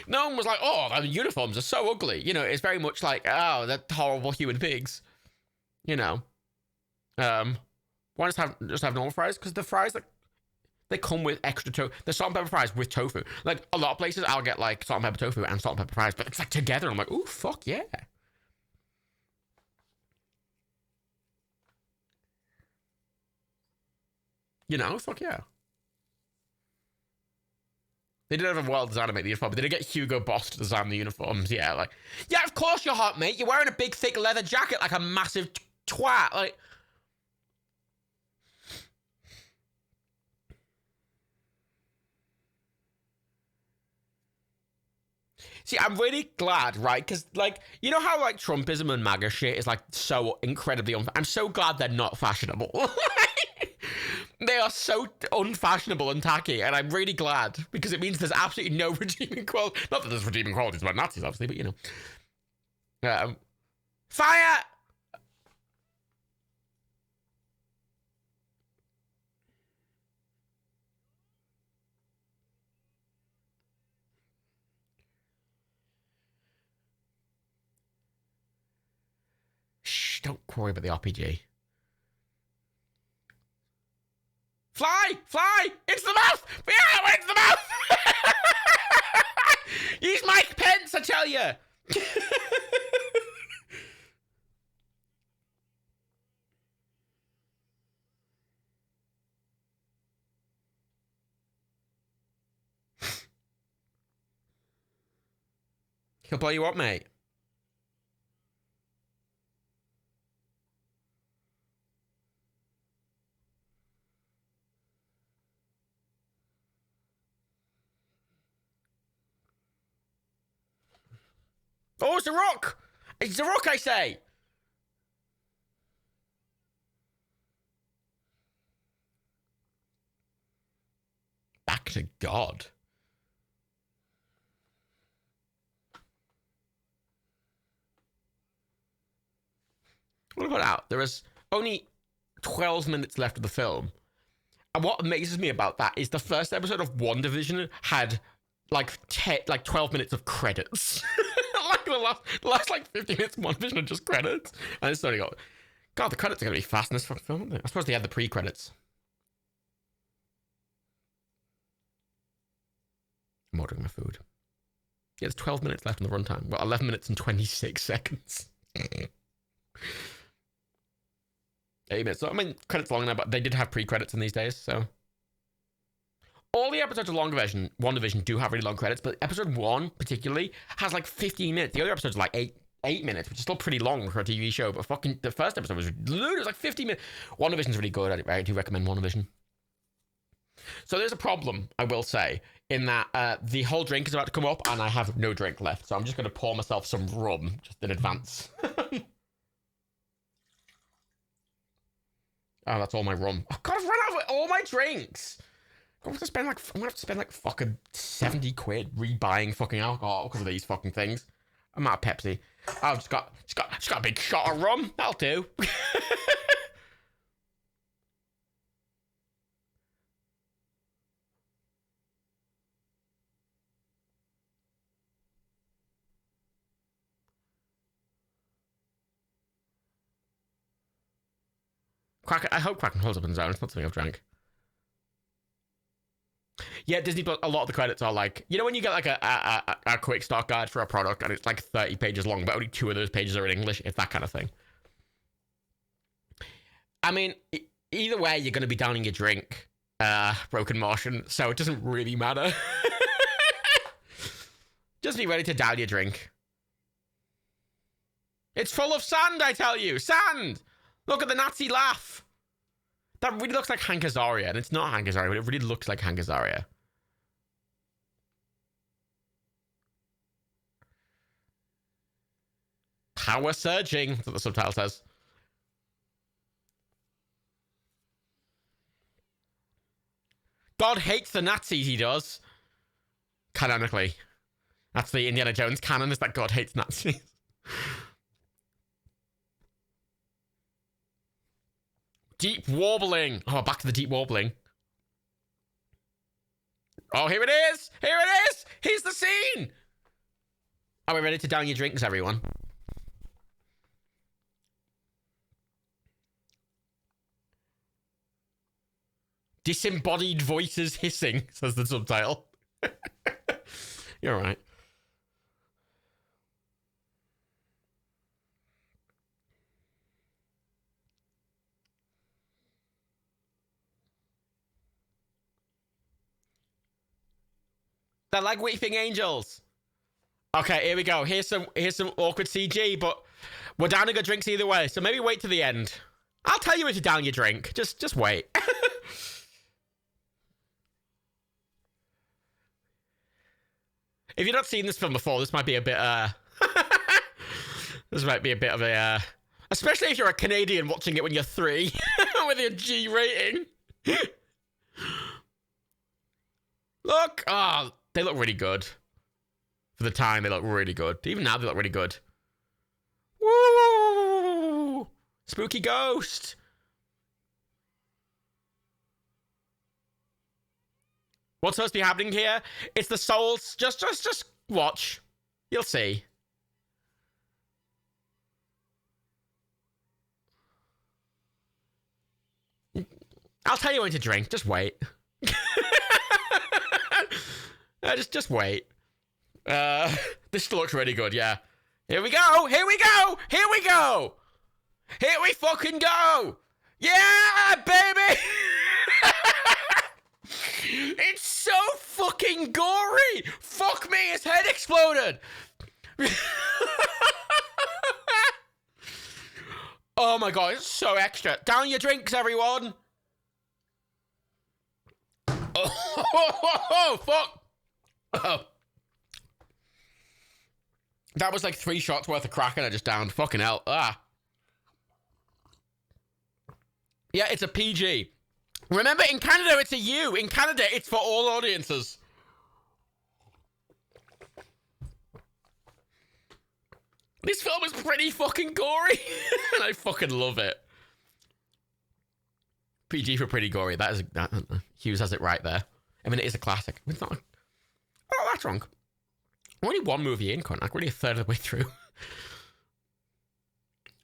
No one was like, oh, the uniforms are so ugly. It's very much like, oh, they're horrible human pigs. Why just have normal fries? Because the fries they come with extra tofu. The salt and pepper fries with tofu. Like a lot of places, I'll get like salt and pepper tofu and salt and pepper fries, but it's like together. I'm like, ooh, fuck yeah. Fuck yeah. They did have a well designer make the uniform, but they did get Hugo Boss to design the uniforms. Yeah, yeah, of course you're hot, mate. You're wearing a big, thick leather jacket like a massive twat. Like, see, I'm really glad, right? Because, how, Trumpism and MAGA shit is, so incredibly I'm so glad they're not fashionable. They are so unfashionable and tacky, and I'm really glad, because it means there's absolutely no redeeming quality. Not that there's redeeming qualities about Nazis, obviously, but, fire! Shh, don't worry about the RPG. Fly! Fly! Into the mouth! Yeah, into the mouth! Use Mike Pence, I tell you! He'll blow you up, mate. Oh, it's a rock! It's a rock, I say! Back to God. What about out? There is only 12 minutes left of the film. And what amazes me about that is the first episode of WandaVision had 12 minutes of credits. the last 50 minutes of WandaVision are just credits. And it's only got, God, the credits are going to be fast in this fucking film, aren't they? I suppose they had the pre-credits. I'm ordering my food. Yeah, there's 12 minutes left in the runtime. Well, 11 minutes and 26 seconds. 8 minutes. So, I mean, credits long enough, but they did have pre-credits in these days, so. All the episodes of WandaVision do have really long credits, but episode 1, particularly, has like 15 minutes. The other episodes are like 8 minutes, which is still pretty long for a TV show, but fucking the first episode was like 50 minutes. WandaVision's really good. I do recommend WandaVision. So there's a problem, I will say, in that the whole drink is about to come up, and I have no drink left, so I'm just going to pour myself some rum just in advance. Oh, that's all my rum. Oh, God, I've run out of all my drinks. I'm gonna have to spend like fucking 70 quid rebuying fucking alcohol because of these fucking things. I'm out of Pepsi. I've just got a big shot of rum. That'll do. Kraken, I hope Kraken holds up in his own. It's not something I've drank. Yeah, Disney Plus, a lot of the credits are like, you know when you get like a quick start guide for a product and it's like 30 pages long, but only 2 of those pages are in English? It's that kind of thing. I mean, either way, you're going to be downing your drink, Broken Martian, so it doesn't really matter. Just be ready to down your drink. It's full of sand, I tell you! Sand! Look at the Nazi laugh! That really looks like Hank Azaria, and it's not Hank Azaria, but it really looks like Hank Azaria. Power surging, that's what the subtitle says. God hates the Nazis, he does. Canonically. That's the Indiana Jones canon, is that God hates Nazis. Deep warbling. Oh, back to the deep warbling. Oh, here it is. Here it is. Here's the scene. Are we ready to down your drinks, everyone? Disembodied voices hissing, says the subtitle. You're right. They're like weeping angels. Okay, here we go. Here's some awkward CG, but we're downing our drinks either way, so maybe wait to the end. I'll tell you when to down your drink. Just wait. If you've not seen this film before, this might be a bit, this might be a bit of a, especially if you're a Canadian watching it when you're 3, with your G rating. Look! Oh, they look really good. For the time, they look really good. Even now, they look really good. Woo! Spooky ghost! What's supposed to be happening here? It's the souls. Just watch. You'll see. I'll tell you when to drink. Just wait. Just wait. This looks really good, yeah. Here we go! Here we go! Here we go! Here we fucking go! Yeah, baby! It's so fucking gory! Fuck me, his head exploded! Oh my god, it's so extra. Down your drinks, everyone! Oh, fuck! Oh. That was like 3 shots worth of Kraken I just downed. Fucking hell. Ah. Yeah, it's a PG. Remember, in Canada, it's a U. In Canada, it's for all audiences. This film is pretty fucking gory. And I fucking love it. PG for pretty gory. That is... Hughes has it right there. I mean, it is a classic. It's not... Oh, that's wrong. I'm only 1 movie in, Con. I'm already a third of the way through.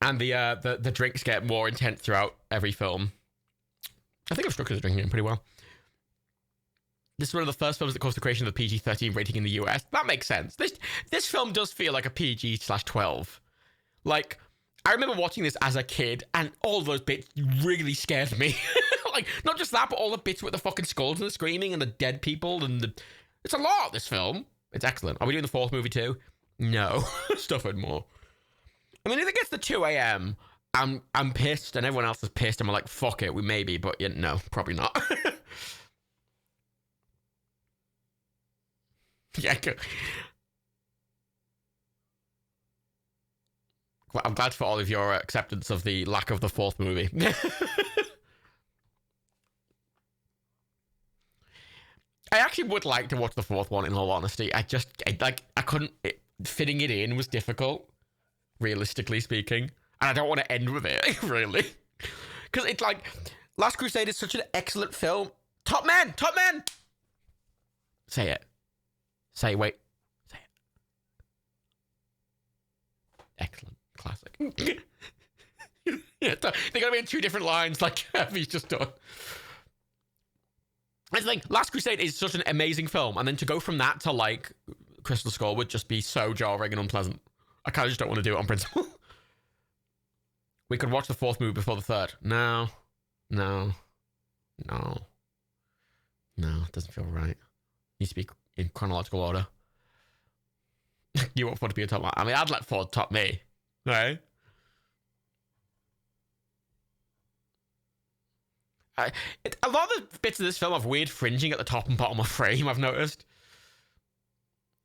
And the drinks get more intense throughout every film. I think I've structured the drinking pretty well. This is one of the first films that caused the creation of the PG-13 rating in the US. That makes sense. This film does feel like a PG/12. Like, I remember watching this as a kid, and all those bits really scared me. Like, not just that, but all the bits with the fucking skulls and the screaming and the dead people and the... It's a lot, this film. It's excellent. Are we doing the fourth movie too? No. Stuff and more. I mean, if it gets to 2 a.m., I'm pissed, and everyone else is pissed, and we're like, fuck it, we maybe, but yeah, no, probably not. Yeah, I'm glad for all of your acceptance of the lack of the fourth movie. I actually would like to watch the fourth one, in all honesty. I couldn't... fitting it in was difficult, realistically speaking. And I don't want to end with it, really. Because it's like... Last Crusade is such an excellent film. Top men! Top men! Say it. Say, wait. Say it. Excellent. Classic. Yeah, they're going to be in two different lines, like he's just done. I think Last Crusade is such an amazing film, and then to go from that to like Crystal Skull would just be so jarring and unpleasant. I kind of just don't want to do it on principle. We could watch the fourth movie before the third. No, it doesn't feel right. Needs to be in chronological order. You want Ford to be a top man? I mean, I'd let Ford top me, right? A lot of the bits of this film have weird fringing at the top and bottom of frame, I've noticed.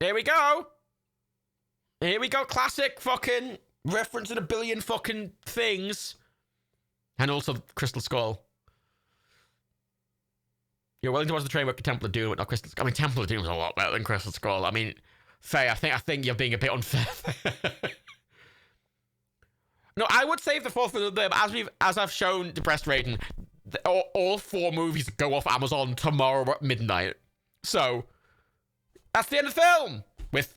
Here we go. Classic fucking referencing a billion fucking things. And also Crystal Skull. You're willing to watch the train wreck of Temple of Doom, but not Crystal Skull. I mean, Temple of Doom is a lot better than Crystal Skull. I mean, Faye, I think you're being a bit unfair. No, I would save the fourth for the but as I've shown depressed rating, all four movies go off Amazon tomorrow at midnight. So that's the end of the film with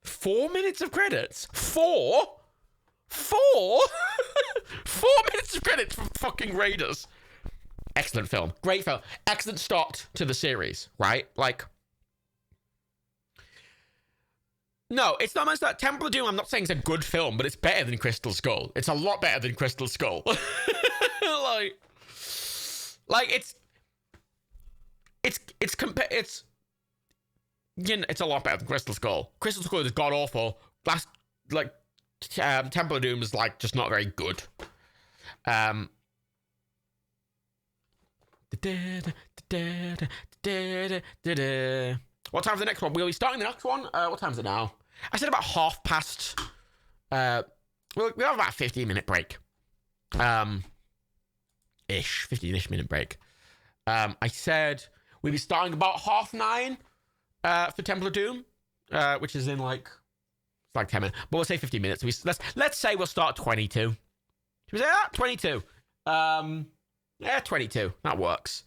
4 minutes of credits. 4 minutes of credits from fucking Raiders. Excellent film. Great film. Excellent start to the series, right? Like, no, it's not much that Temple of Doom, I'm not saying it's a good film, but it's better than Crystal Skull. It's a lot better than Crystal Skull. It's a lot better than Crystal Skull. Crystal Skull is god awful. Temple of Doom is like just not very good. What time's the next one? We'll be starting the next one. What time is it now? I said about 1:30. We have about a 15-minute break. 15-ish minute break. I said we'd be starting about 9:30 for Temple of Doom, which is in like 10 minutes. But we'll say 15 minutes. Let's say we'll start 22. Should we say that? 22. Yeah, 22. That works.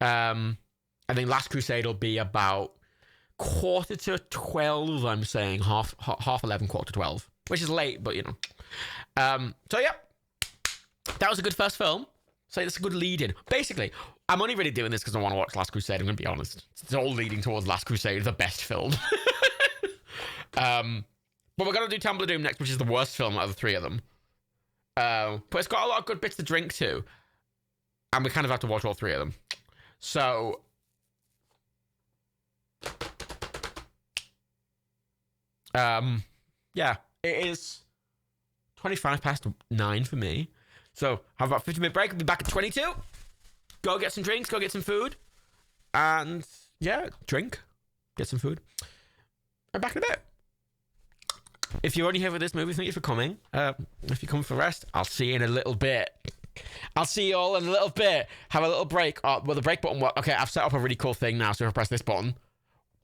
I think Last Crusade will be about 11:45. I'm saying half 11, 11:45, which is late, but you know. So yeah, that was a good first film. So that's a good lead-in. Basically, I'm only really doing this because I want to watch Last Crusade. I'm going to be honest. It's all leading towards Last Crusade, the best film. But we're going to do Temple of Doom next, which is the worst film out of the three of them. But it's got a lot of good bits to drink to. And we kind of have to watch all three of them. So... yeah, it is 9:25 for me. So, have about a 15-minute break. I'll be back at 22. Go get some drinks, go get some food. And, yeah, drink. Get some food. I'm back in a bit. If you're only here for this movie, thank you for coming. If you come for rest, I'll see you in a little bit. I'll see you all in a little bit. Have a little break. Well, the break button works. Okay, I've set up a really cool thing now, so if I press this button.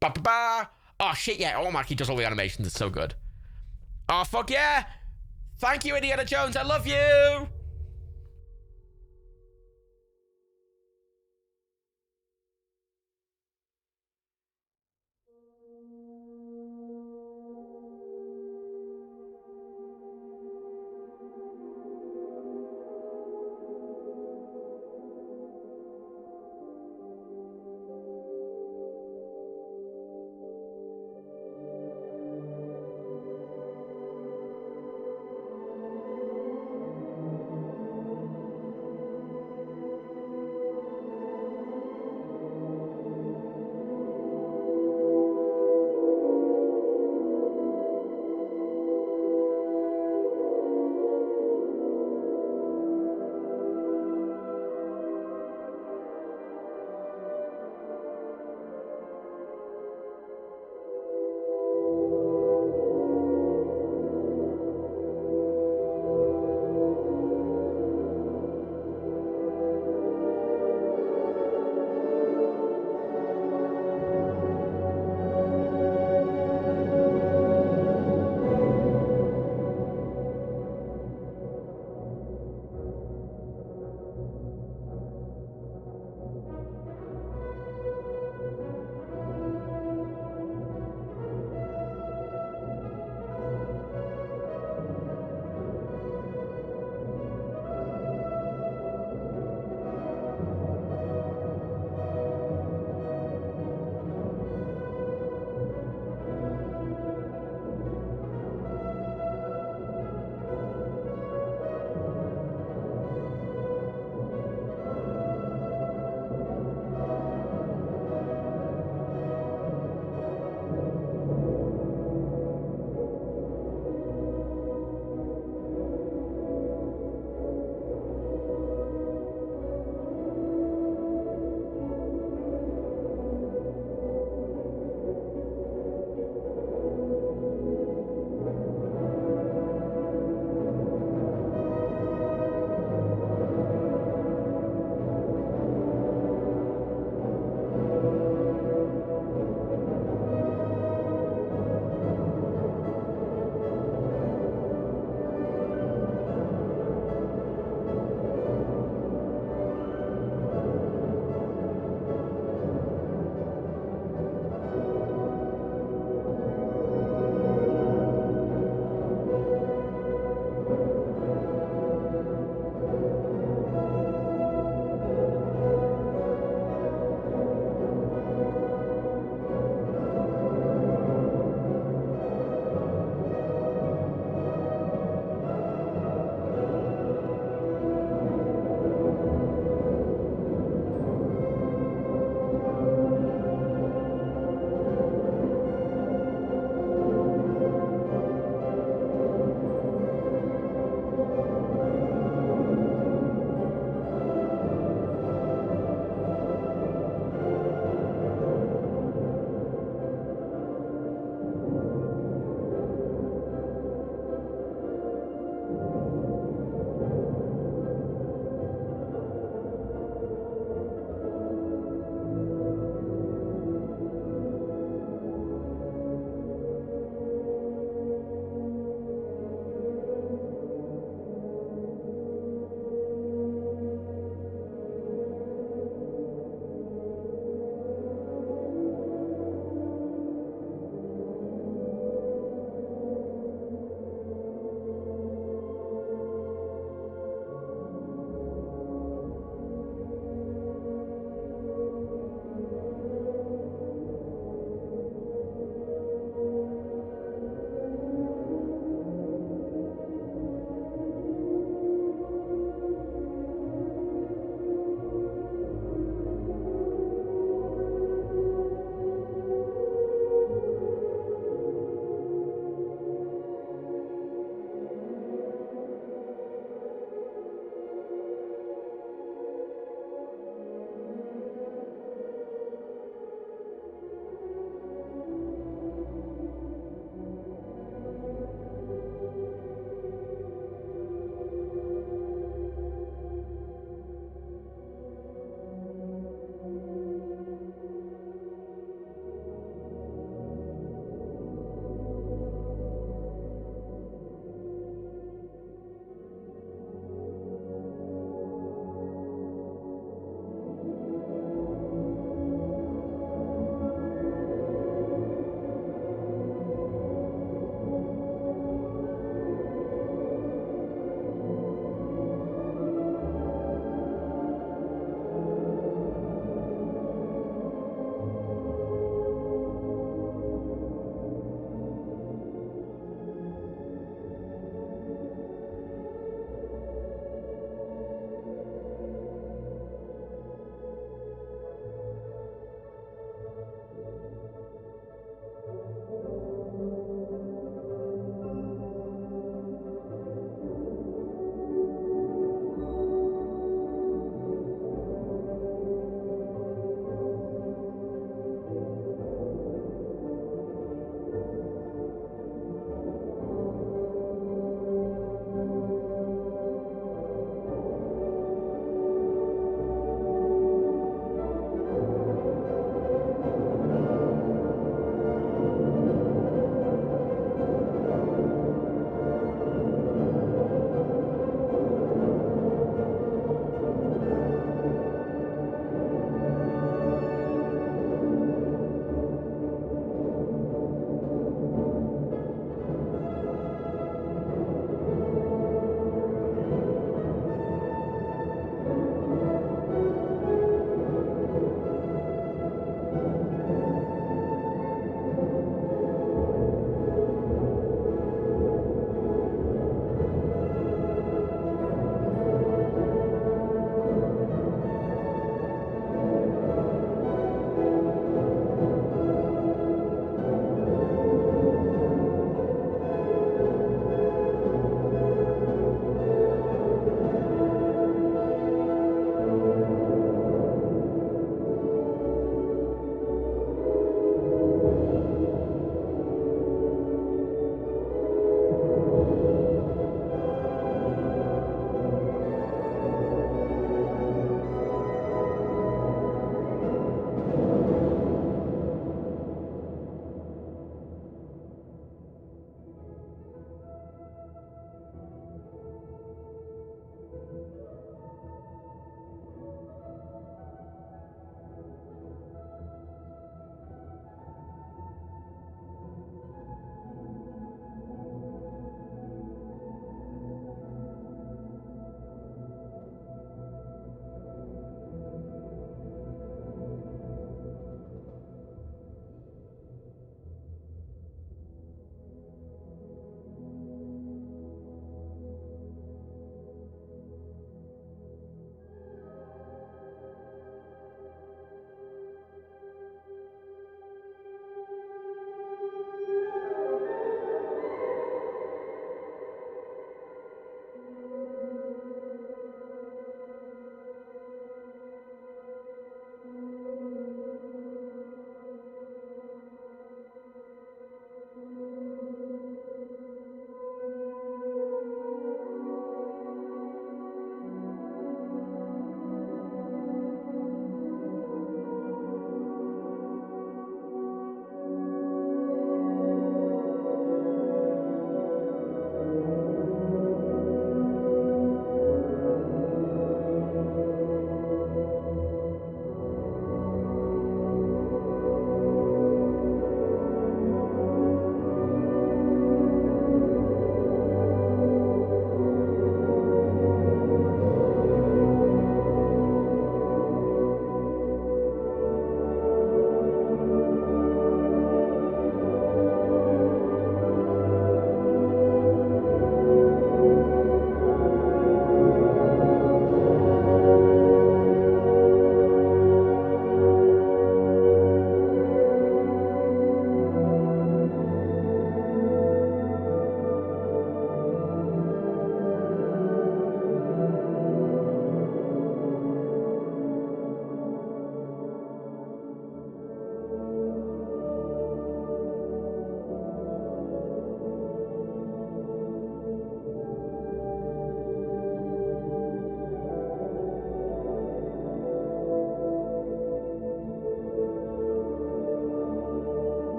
Ba-ba-ba. Oh, shit, yeah. Oh, Mark, he does all the animations. It's so good. Oh, fuck yeah. Thank you, Indiana Jones. I love you.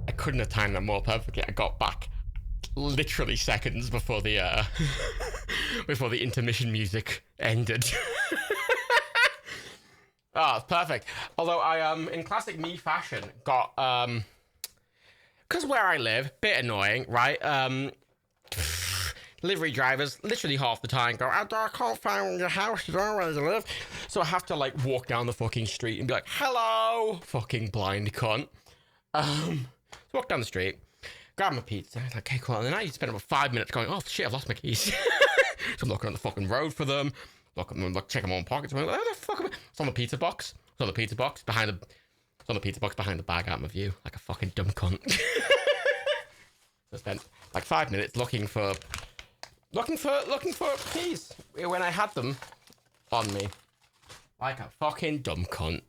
I couldn't have timed that more perfectly. I got back literally seconds before the before the intermission music ended. Oh, it's perfect. Although I in classic me fashion got because where I live, bit annoying, right? Delivery drivers literally half the time go, I can't find your house, you don't know where to live. So I have to like walk down the fucking street and be like, hello, fucking blind cunt. So walk down the street, grab my pizza, like, okay, cool. And then I spend about 5 minutes going, oh shit, I've lost my keys. So I'm looking on the fucking road for them, checking my own pockets. I'm like, where the fuck am I? It's on the pizza box. It's on the pizza box behind the bag out of my view, like a fucking dumb cunt. So I spent like 5 minutes looking for keys when I had them on me, like a fucking dumb cunt.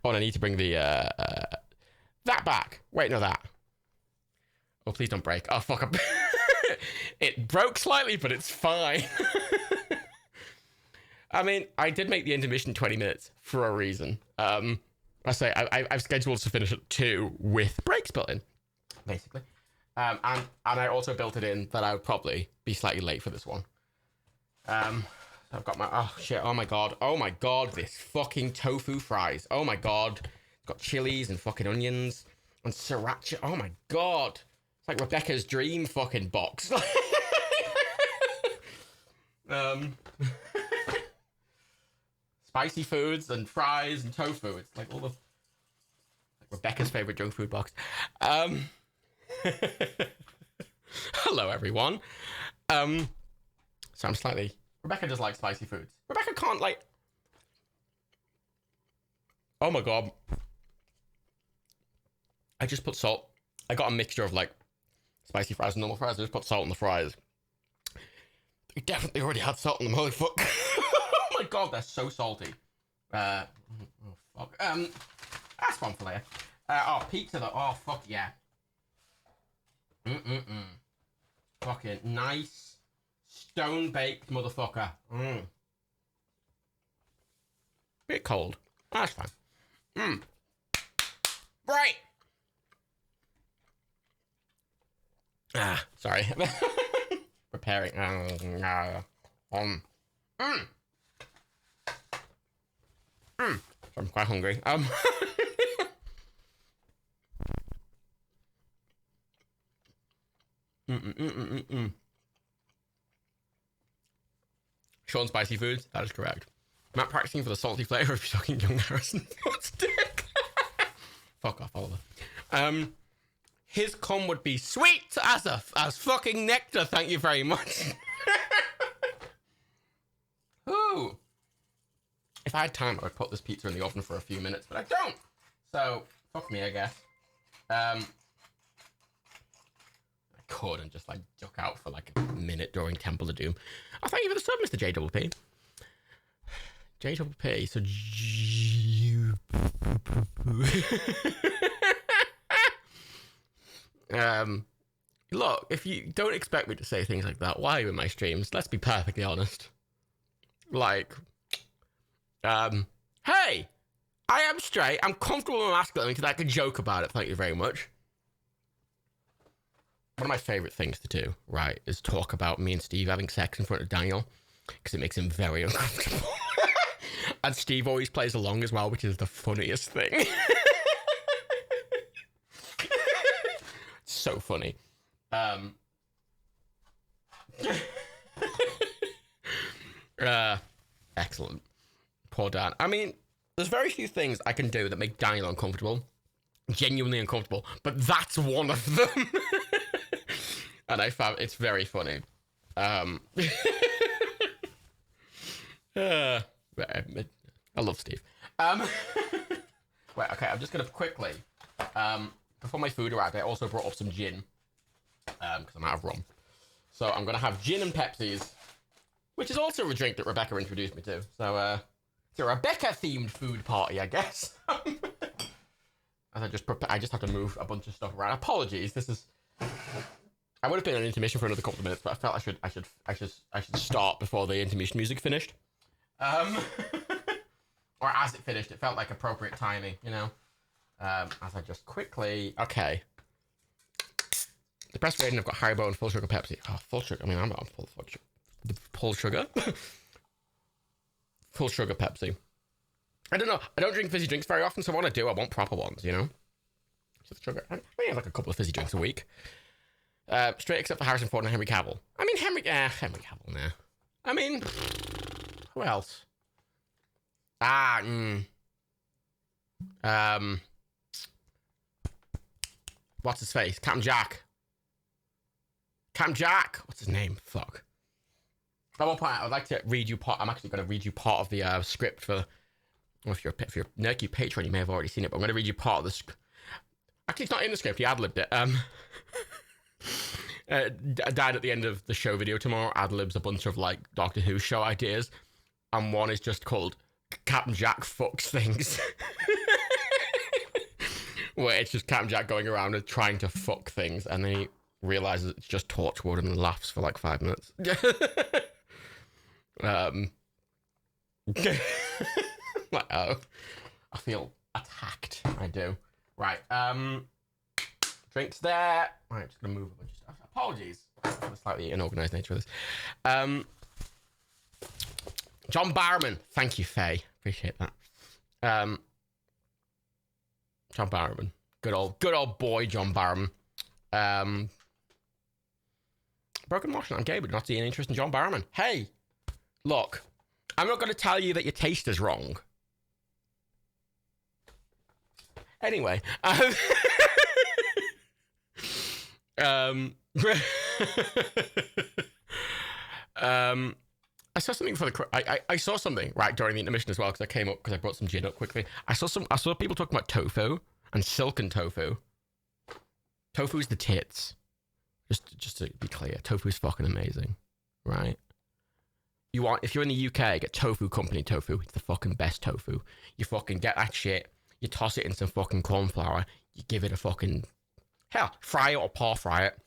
Oh, and I need to bring the that back. Wait, no, that. Oh, please don't break. Oh, fuck. It broke slightly, but it's fine. I mean, I did make the intermission 20 minutes for a reason. I've scheduled to finish at 2 with breaks built in, basically. And I also built it in that I would probably be slightly late for this one. I've got my, oh shit, oh my god, this fucking tofu fries. Oh my god. It's got chilies and fucking onions and sriracha. Oh my god. It's like Rebecca's dream fucking box. Spicy foods and fries and tofu. It's like all the, like Rebecca's favorite junk food box. Hello everyone. So I'm slightly, Rebecca does like spicy foods. Rebecca can't like, oh my god. I just put salt. I got a mixture of like spicy fries and normal fries. I just put salt in the fries. We definitely already had salt in them. Holy fuck. Oh my god, they're so salty. Oh fuck. That's one for later. Oh, pizza though. Oh fuck yeah. Fucking nice stone baked motherfucker. Bit cold. That's fine. Right. Sorry. Preparing. I'm quite hungry. Sean Spicy Foods, that is correct. I'm not practicing for the salty flavour of fucking young Harrison. What's dead? Fuck off, Oliver. His cum would be sweet as fucking nectar. Thank you very much. Ooh. If I had time, I would put this pizza in the oven for a few minutes, but I don't. So, fuck me, I guess. I could and just, like, duck out for, like, a minute during Temple of Doom. Oh, thank you for the sub, Mr. JWP. JWP, so... Look, if you don't expect me to say things like that, why are you in my streams? Let's be perfectly honest. Like... hey, I am straight. I'm comfortable with masculine because I can joke about it. Thank you very much. One of my favorite things to do, right, is talk about me and Steve having sex in front of Daniel because it makes him very uncomfortable. And Steve always plays along as well, which is the funniest thing. So funny. Excellent. Poor Dan. I mean, there's very few things I can do that make Daniel uncomfortable. Genuinely uncomfortable. But that's one of them. And I found it's very funny. I love Steve. Wait, okay, I'm just going to quickly... before my food arrived, I also brought up some gin. Because I'm out of rum. So I'm going to have gin and Pepsis. Which is also a drink that Rebecca introduced me to. So, it's a Rebecca-themed food party, I guess. As I just have to move a bunch of stuff around. Apologies, this is... I would have been an intermission for another couple of minutes, but I felt I should start before the intermission music finished. Or as it finished, it felt like appropriate timing, you know? As I just quickly... Okay. The best rating, I've got Haribo and full sugar Pepsi. Oh, full sugar. I mean, I'm full sugar. Full sugar? Full sugar Pepsi. I don't know. I don't drink fizzy drinks very often, so when I do, I want proper ones, you know? So sugar. I may have like a couple of fizzy drinks a week. Straight except for Harrison Ford and Henry Cavill. I mean, Henry Cavill, nah. I mean, who else? What's his face? Captain Jack. What's his name? Fuck. At one point, I would like to read you part. I'm actually going to read you part of the script for. Well, if you're Nerky patron, you may have already seen it, but I'm going to read you part of the script. Actually, it's not in the script. He ad-libbed it. Dad at the end of the show video tomorrow ad-libs a bunch of like Doctor Who show ideas, and one is just called Captain Jack fucks things. Where it's just Captain Jack going around and trying to fuck things, and then he realizes it's just Torchwood and laughs for like 5 minutes. Like, oh, I feel attacked. I do. Right. Drinks there. Right, I'm just gonna move a bunch of stuff. Apologies for the slightly unorganized nature of this. John Barrowman. Thank you, Faye. Appreciate that. John Barrowman. Good old boy, John Barrowman. Broken Martian, I'm gay, but not seeing any interest in John Barrowman. Hey, look, I'm not going to tell you that your taste is wrong. Anyway, I saw something for the. I saw something right during the intermission as well because I came up because I brought some gin up quickly. I saw people talking about tofu and silken tofu. Tofu's the tits. Just to be clear, tofu is fucking amazing, right? If you're in the UK, get Tofu Company tofu. It's the fucking best tofu. You fucking get that shit. You toss it in some fucking corn flour. You give it a fucking fry it or par fry it.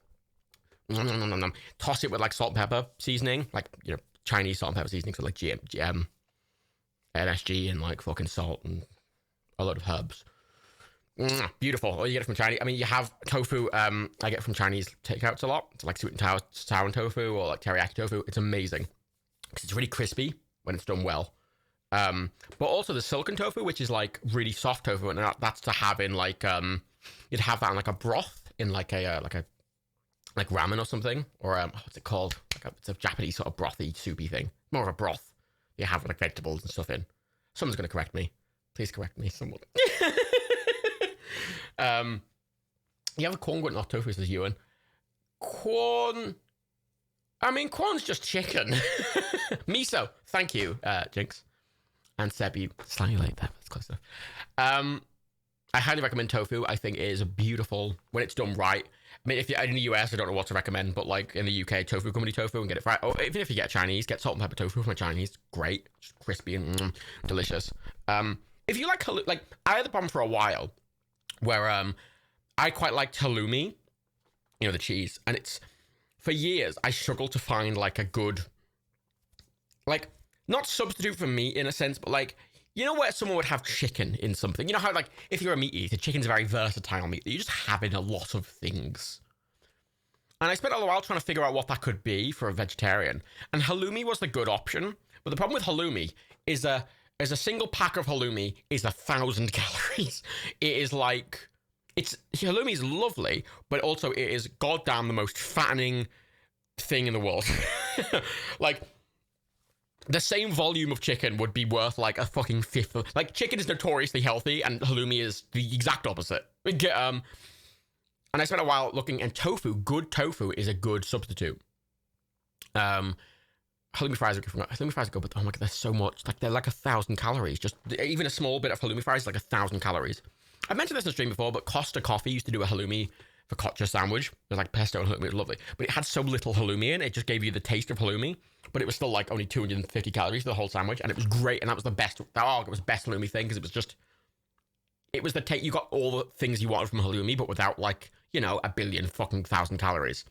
Toss it with like salt and pepper seasoning, like Chinese salt and pepper seasoning, so like GM, NSG, and like fucking salt and a lot of herbs. Beautiful. Or you get it from Chinese. I mean, you have tofu. I get from Chinese takeouts a lot. It's like sweet and sour and tofu or like teriyaki tofu. It's amazing because it's really crispy when it's done well. But also the silken tofu, which is like really soft tofu, and that's to have in like you'd have that in like a broth in like a like ramen or something, or what's it called? It's a Japanese sort of brothy, soupy thing. More of a broth. You have like vegetables and stuff in. Someone's gonna correct me. Please correct me, someone. um, you have a corn but not tofu, says Ewan. Corn. I mean, corn's just chicken. Miso. Thank you, Jinx. And Sebi. Slightly late there. That's close enough. I highly recommend tofu. I think it is a beautiful when it's done right. I mean, if you're in the US, I don't know what to recommend, but like in the UK, tofu company tofu and get it fried. Or even if you get Chinese, get salt and pepper tofu from a Chinese. Great, just crispy and delicious. If you like I had the problem for a while where I quite liked halloumi, you know, the cheese, and it's for years I struggled to find like a good, like not substitute for meat in a sense, but like. You know where someone would have chicken in something? You know how, like, if you're a meat eater, chicken's a very versatile meat that you just have in a lot of things. And I spent a while trying to figure out what that could be for a vegetarian. And halloumi was the good option. But the problem with halloumi is a single pack of halloumi is 1,000 calories. It is like, halloumi is lovely, but also it is goddamn the most fattening thing in the world. Like, the same volume of chicken would be worth like a fucking fifth of, like, chicken is notoriously healthy and halloumi is the exact opposite. And I spent a while looking, and good tofu is a good substitute. Halloumi fries are good. Halloumi fries are good, but oh my god, there's so much. Like, they're like 1,000 calories. Just even a small bit of halloumi fries is like 1,000 calories. I've mentioned this in the stream before, but Costa Coffee used to do a halloumi focaccia sandwich. It was like pesto and halloumi. It was lovely, but it had so little halloumi in it. It just gave you the taste of halloumi. But it was still like only 250 calories for the whole sandwich, and it was great. And that was the best. Oh, it was the best halloumi thing because it was the take. You got all the things you wanted from halloumi, but without like, you know, a billion fucking 1,000 calories.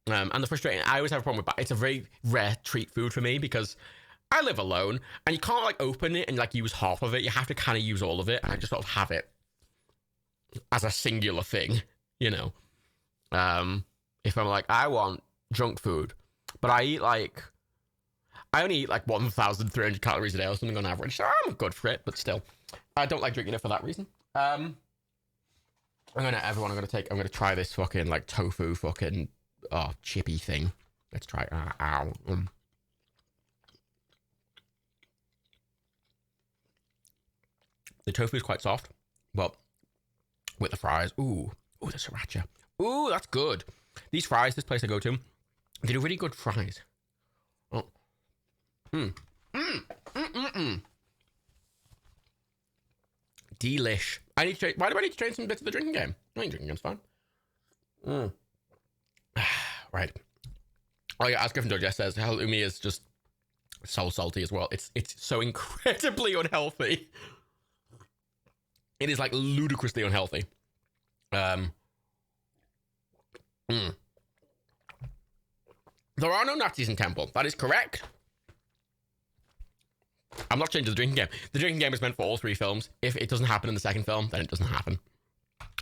And the frustrating, I always have a problem with that. It's a very rare treat food for me because I live alone, and you can't like open it and like use half of it. You have to kind of use all of it, and I just sort of have it as a singular thing, you know. If I'm like, I want junk food, but I only eat like 1,300 calories a day or something on average, so I'm good for it, but still, I don't like drinking it for that reason. I'm gonna try this fucking like tofu fucking chippy thing. Let's try it. The tofu is quite soft, but with the fries, ooh, the sriracha, ooh, that's good. These fries, this place I go to, they do really good fries. Oh. Delish. Why do I need to train some bits of the drinking game? I think drinking game's fine. Right. Oh yeah, as Griffin Digest says, halloumi is just so salty as well. It's so incredibly unhealthy. It is like ludicrously unhealthy. There are no Nazis in Temple. That is correct. I'm not changing the drinking game. The drinking game is meant for all three films. If it doesn't happen in the second film, then it doesn't happen.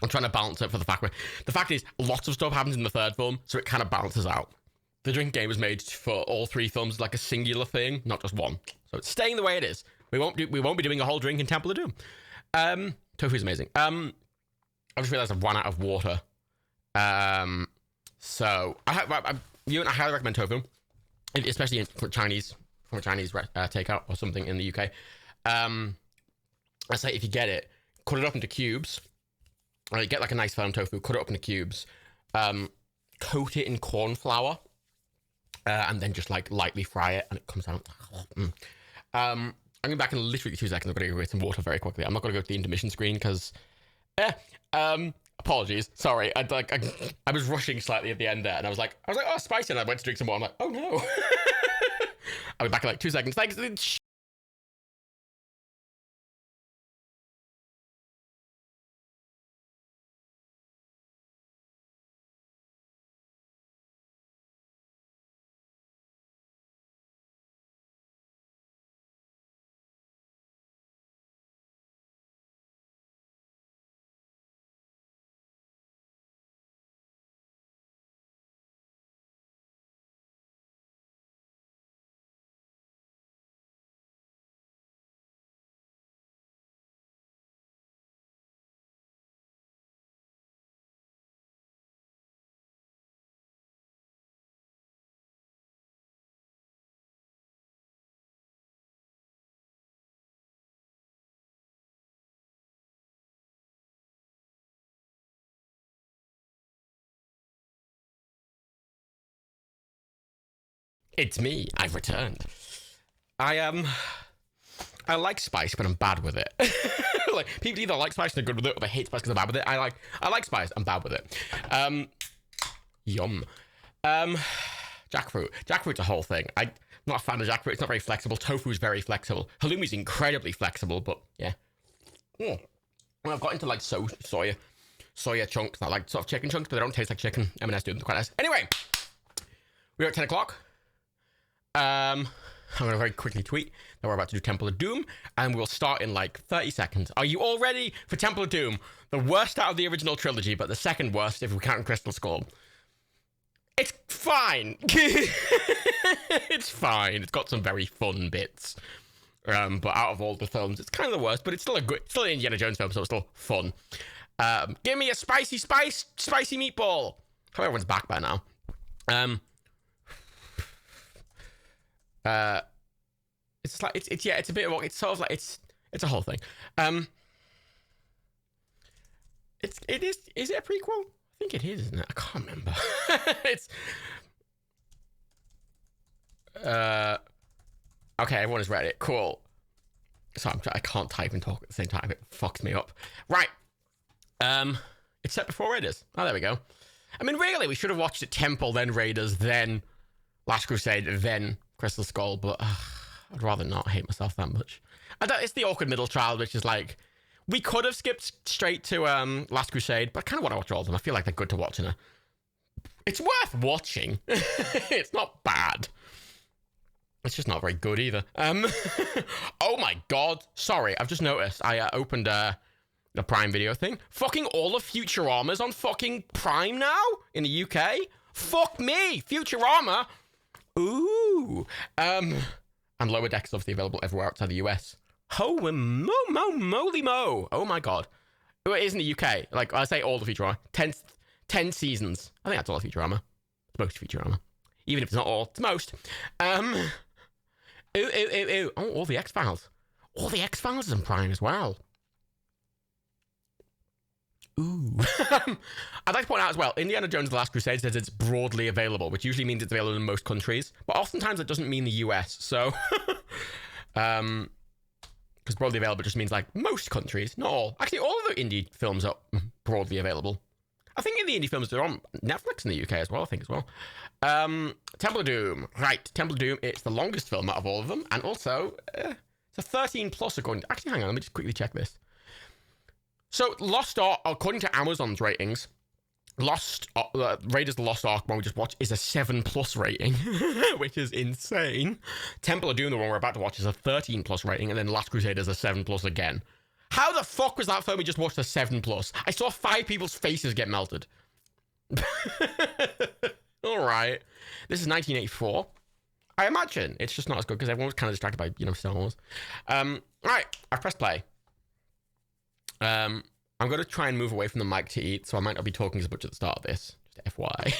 I'm trying to balance it for the fact is lots of stuff happens in the third film, so it kind of balances out. The drinking game was made for all three films like a singular thing, not just one. So it's staying the way it is. We won't be doing a whole drink in Temple of Doom. Tofu is amazing. I just realized I've run out of water. So I highly recommend tofu, especially from a Chinese takeout or something in the UK. I say if you get it, cut it up into cubes. Get like a nice firm tofu, cut it up into cubes, coat it in corn flour, and then just like lightly fry it, and it comes out. I'm going back in literally 2 seconds. I'm going to go get some water very quickly. I'm not going to go to the intermission screen because, apologies. Sorry, I was rushing slightly at the end there, and I was like, oh, spicy, and I went to drink some more. I'm like, oh no. I'll be back in like 2 seconds. Thanks. It's me. I've returned. I like spice, but I'm bad with it. Like, people either like spice and they're good with it, or they hate spice because they're bad with it. I like spice. I'm bad with it. Yum. Jackfruit. Jackfruit's a whole thing. I'm not a fan of jackfruit. It's not very flexible. Tofu's very flexible. Halloumi's incredibly flexible, but yeah. Well, I've got into like soya chunks, not like sort of chicken chunks, but they don't taste like chicken. M&S do them quite nice. Anyway, we're at 10 o'clock. I'm going to very quickly tweet that we're about to do Temple of Doom, and we'll start in like 30 seconds. Are you all ready for Temple of Doom? The worst out of the original trilogy, but the second worst if we count Crystal Skull. It's fine. It's fine. It's got some very fun bits. But out of all the films, it's kind of the worst, but it's still still an Indiana Jones film, so it's still fun. Give me a spicy meatball. Hope everyone's back by now. It's like it's a bit of it's sort of like it's a whole thing. Is it a prequel? I think it is, isn't it? I can't remember. Okay, everyone has read it. Cool. So I can't type and talk at the same time. It fucks me up. Right. It's set before Raiders. Oh, there we go. I mean, really, we should have watched it Temple, then Raiders, then Last Crusade, then Crystal Skull, but I'd rather not hate myself that much. It's the awkward middle child, which is like, we could have skipped straight to Last Crusade, but I kind of want to watch all of them. I feel like they're good to watch. It's worth watching. It's not bad. It's just not very good either. Oh my god. Sorry, I've just noticed. I opened the Prime Video thing. Fucking all of Futurama's on fucking Prime now in the UK. Fuck me, Futurama. Ooh. And Lower Decks is obviously available everywhere outside the US. Moly mo. Oh my god. It is in the UK. Like, I say all the Futurama. 10 seasons. I think that's all of Futurama. It's most Futurama. Even if it's not all, it's most. Ooh. Oh, all the X-Files. All the X-Files is on Prime as well. Ooh. I'd like to point out as well, Indiana Jones The Last Crusade says it's broadly available, which usually means it's available in most countries, but oftentimes it doesn't mean the US, so... because broadly available just means, like, most countries, not all. Actually, all of the indie films are broadly available. I think the indie films are on Netflix in the UK as well, I think, as well. Temple of Doom. Right, Temple of Doom, it's the longest film out of all of them, and also, it's a 13 plus according to... Actually, hang on, let me just quickly check this. So, Lost Ark, according to Amazon's ratings, Raiders of the Lost Ark, one we just watched, is a 7 plus rating, which is insane. Temple of Doom, the one we're about to watch, is a 13 plus rating, and then Last Crusade is a 7 plus again. How the fuck was that film we just watched a 7 plus? I saw 5 people's faces get melted. Alright. This is 1984. I imagine it's just not as good because everyone was kind of distracted by, Star Wars. Right, I've pressed play. I'm going to try and move away from the mic to eat, so I might not be talking as much at the start of this. Just FYI.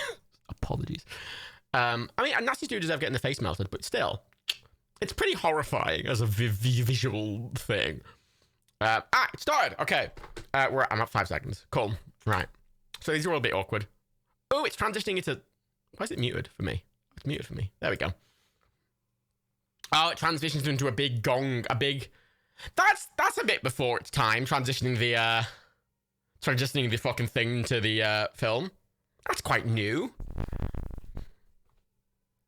Apologies. I mean, Nazis do deserve getting their face melted, but still, it's pretty horrifying as a visual thing. It started. Okay. I'm at 5 seconds. Cool. Right. So these are all a bit awkward. Oh, it's transitioning into... Why is it muted for me? It's muted for me. There we go. Oh, it transitions into a big gong. That's a bit before its time, transitioning the fucking thing to the film. That's quite new.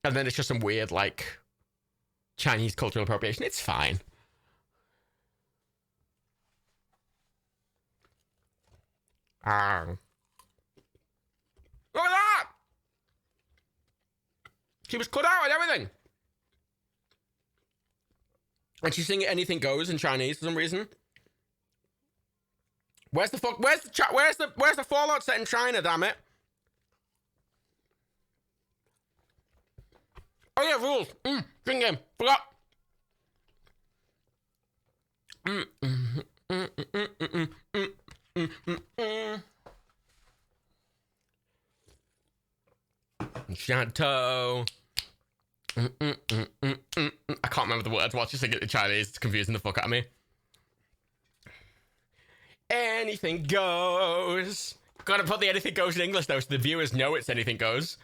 And then it's just some weird, like, Chinese cultural appropriation. It's fine. Look at that! She was cut out and everything. And she's singing "Anything Goes" in Chinese for some reason. Where's the Fallout set in China? Damn it! Oh yeah, rules. Drink game. Forgot. Chateau. I can't remember the words. Watch you sing it in Chinese. It's confusing the fuck out of me. Anything goes. Gotta put the anything goes in English though, so the viewers know it's anything goes.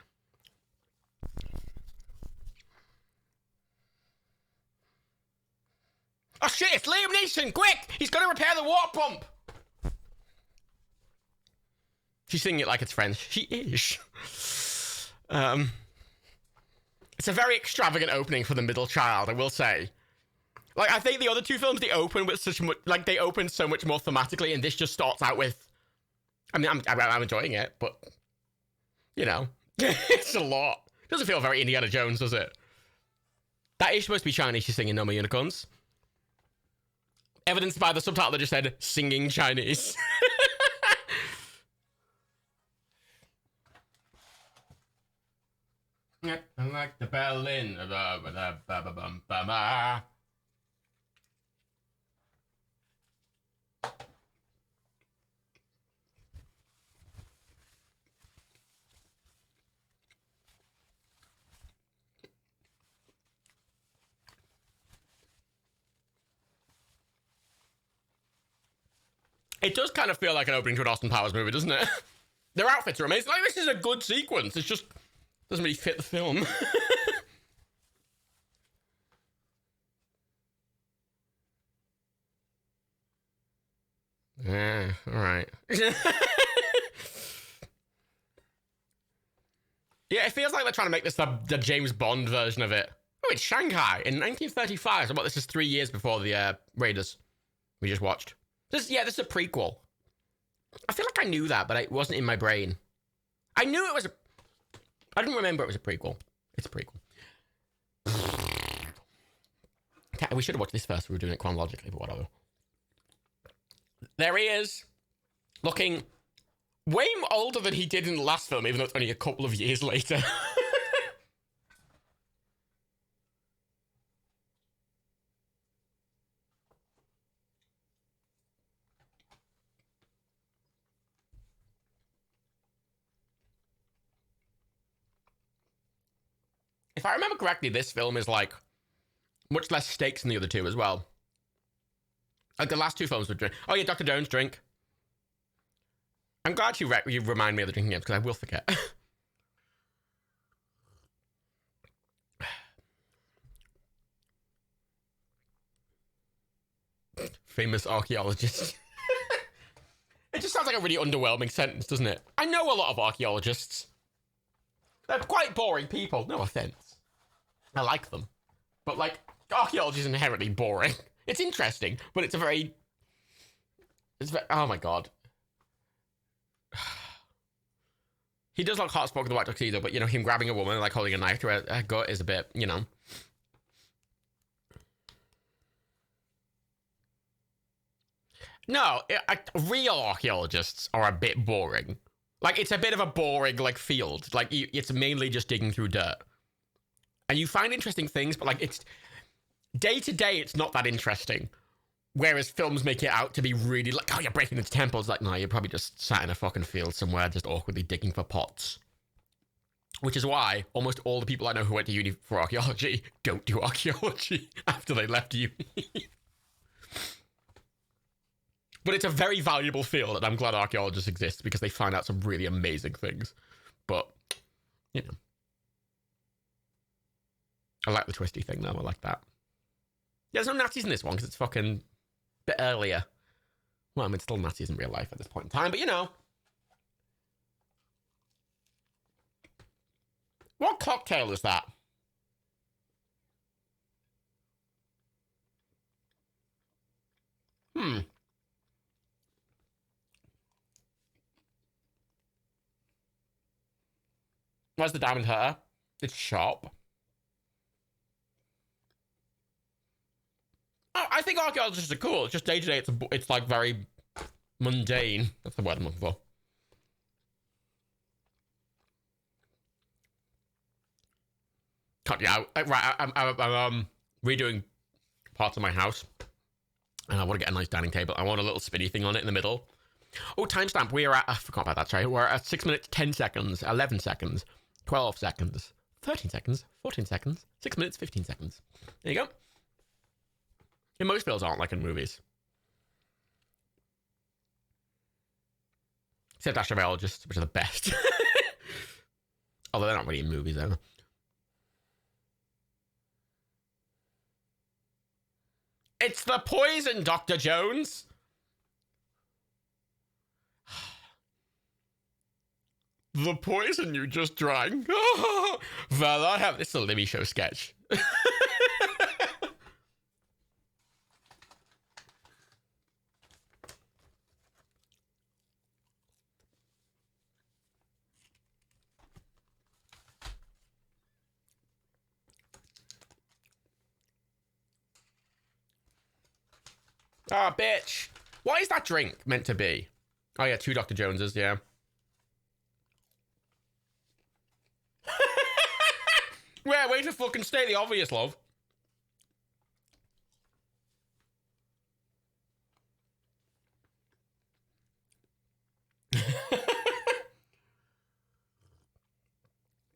Mason, quick! He's got to repair the water pump! She's singing it like it's French. She is. It's a very extravagant opening for the middle child, I will say. Like, I think the other two films, they open with such much, like, they open so much more thematically, and this just starts out with, I mean, I'm enjoying it, but, you know, it's a lot. It doesn't feel very Indiana Jones, does it? That is supposed to be Chinese, she's singing No More Unicorns. Evidenced by the subtitle that just said, singing Chinese. Like the bell in. It does kind of feel like an opening to an Austin Powers movie, doesn't it? Their outfits are amazing. Like, this is a good sequence. It's just doesn't really fit the film. Yeah, all right. Yeah, it feels like they're trying to make this the James Bond version of it. Oh, it's Shanghai in 1935. So what, this is 3 years before the Raiders we just watched. This is a prequel. I feel like I knew that, but it wasn't in my brain. I knew it was a... I didn't remember it was a prequel. It's a prequel. Okay, we should have watched this first. We were doing it chronologically, but whatever. There he is, looking way older than he did in the last film, even though it's only a couple of years later. If I remember correctly, this film is like much less stakes than the other two as well. Like the last two films were drink. Oh yeah, Dr. Jones drink. I'm glad you remind me of the drinking games because I will forget. Famous archaeologist. It just sounds like a really underwhelming sentence, doesn't it? I know a lot of archaeologists. They're quite boring people. No offense. I like them. But, like, archaeology is inherently boring. It's interesting, but it's very... Oh, my God. He does look hot spoken the white tuxedo, but, you know, him grabbing a woman, like, holding a knife to her gut is a bit, you know... No, real archaeologists are a bit boring. Like, it's a bit of a boring, like, field. Like, it's mainly just digging through dirt. And you find interesting things, but, like, it's... Day to day, it's not that interesting. Whereas films make it out to be really, like, oh, you're breaking into temples. Like, no, you're probably just sat in a fucking field somewhere, just awkwardly digging for pots. Which is why almost all the people I know who went to uni for archaeology don't do archaeology after they left uni. But it's a very valuable field, and I'm glad archaeologists exist because they find out some really amazing things. But, you know. I like the twisty thing, though. I like that. Yeah, there's no Nazis in this one, because it's fucking a bit earlier. Well, I mean, still Nazis in real life at this point in time, but, you know. What cocktail is that? Where's the diamond herder? It's sharp. Oh, I think archaeologists are cool. It's just day to day. It's like very mundane. That's the word I'm looking for. Yeah, right. I'm redoing parts of my house, and I want to get a nice dining table. I want a little spinny thing on it in the middle. Oh, timestamp. We are at. I forgot about that. Sorry. We're at 6 minutes, 10 seconds, 11 seconds, 12 seconds, 13 seconds, 14 seconds, 6 minutes, 15 seconds. There you go. And most films aren't like in movies. Except Astrobiologists, which are the best. Although they're not really in movies, though. It's the poison, Dr. Jones. The poison you just drank. Well, I have... This is a Limmy Show sketch. Ah, bitch. What is that drink meant to be? Oh, yeah, 2 Dr. Joneses, yeah. Yeah, way to fucking state the obvious, love.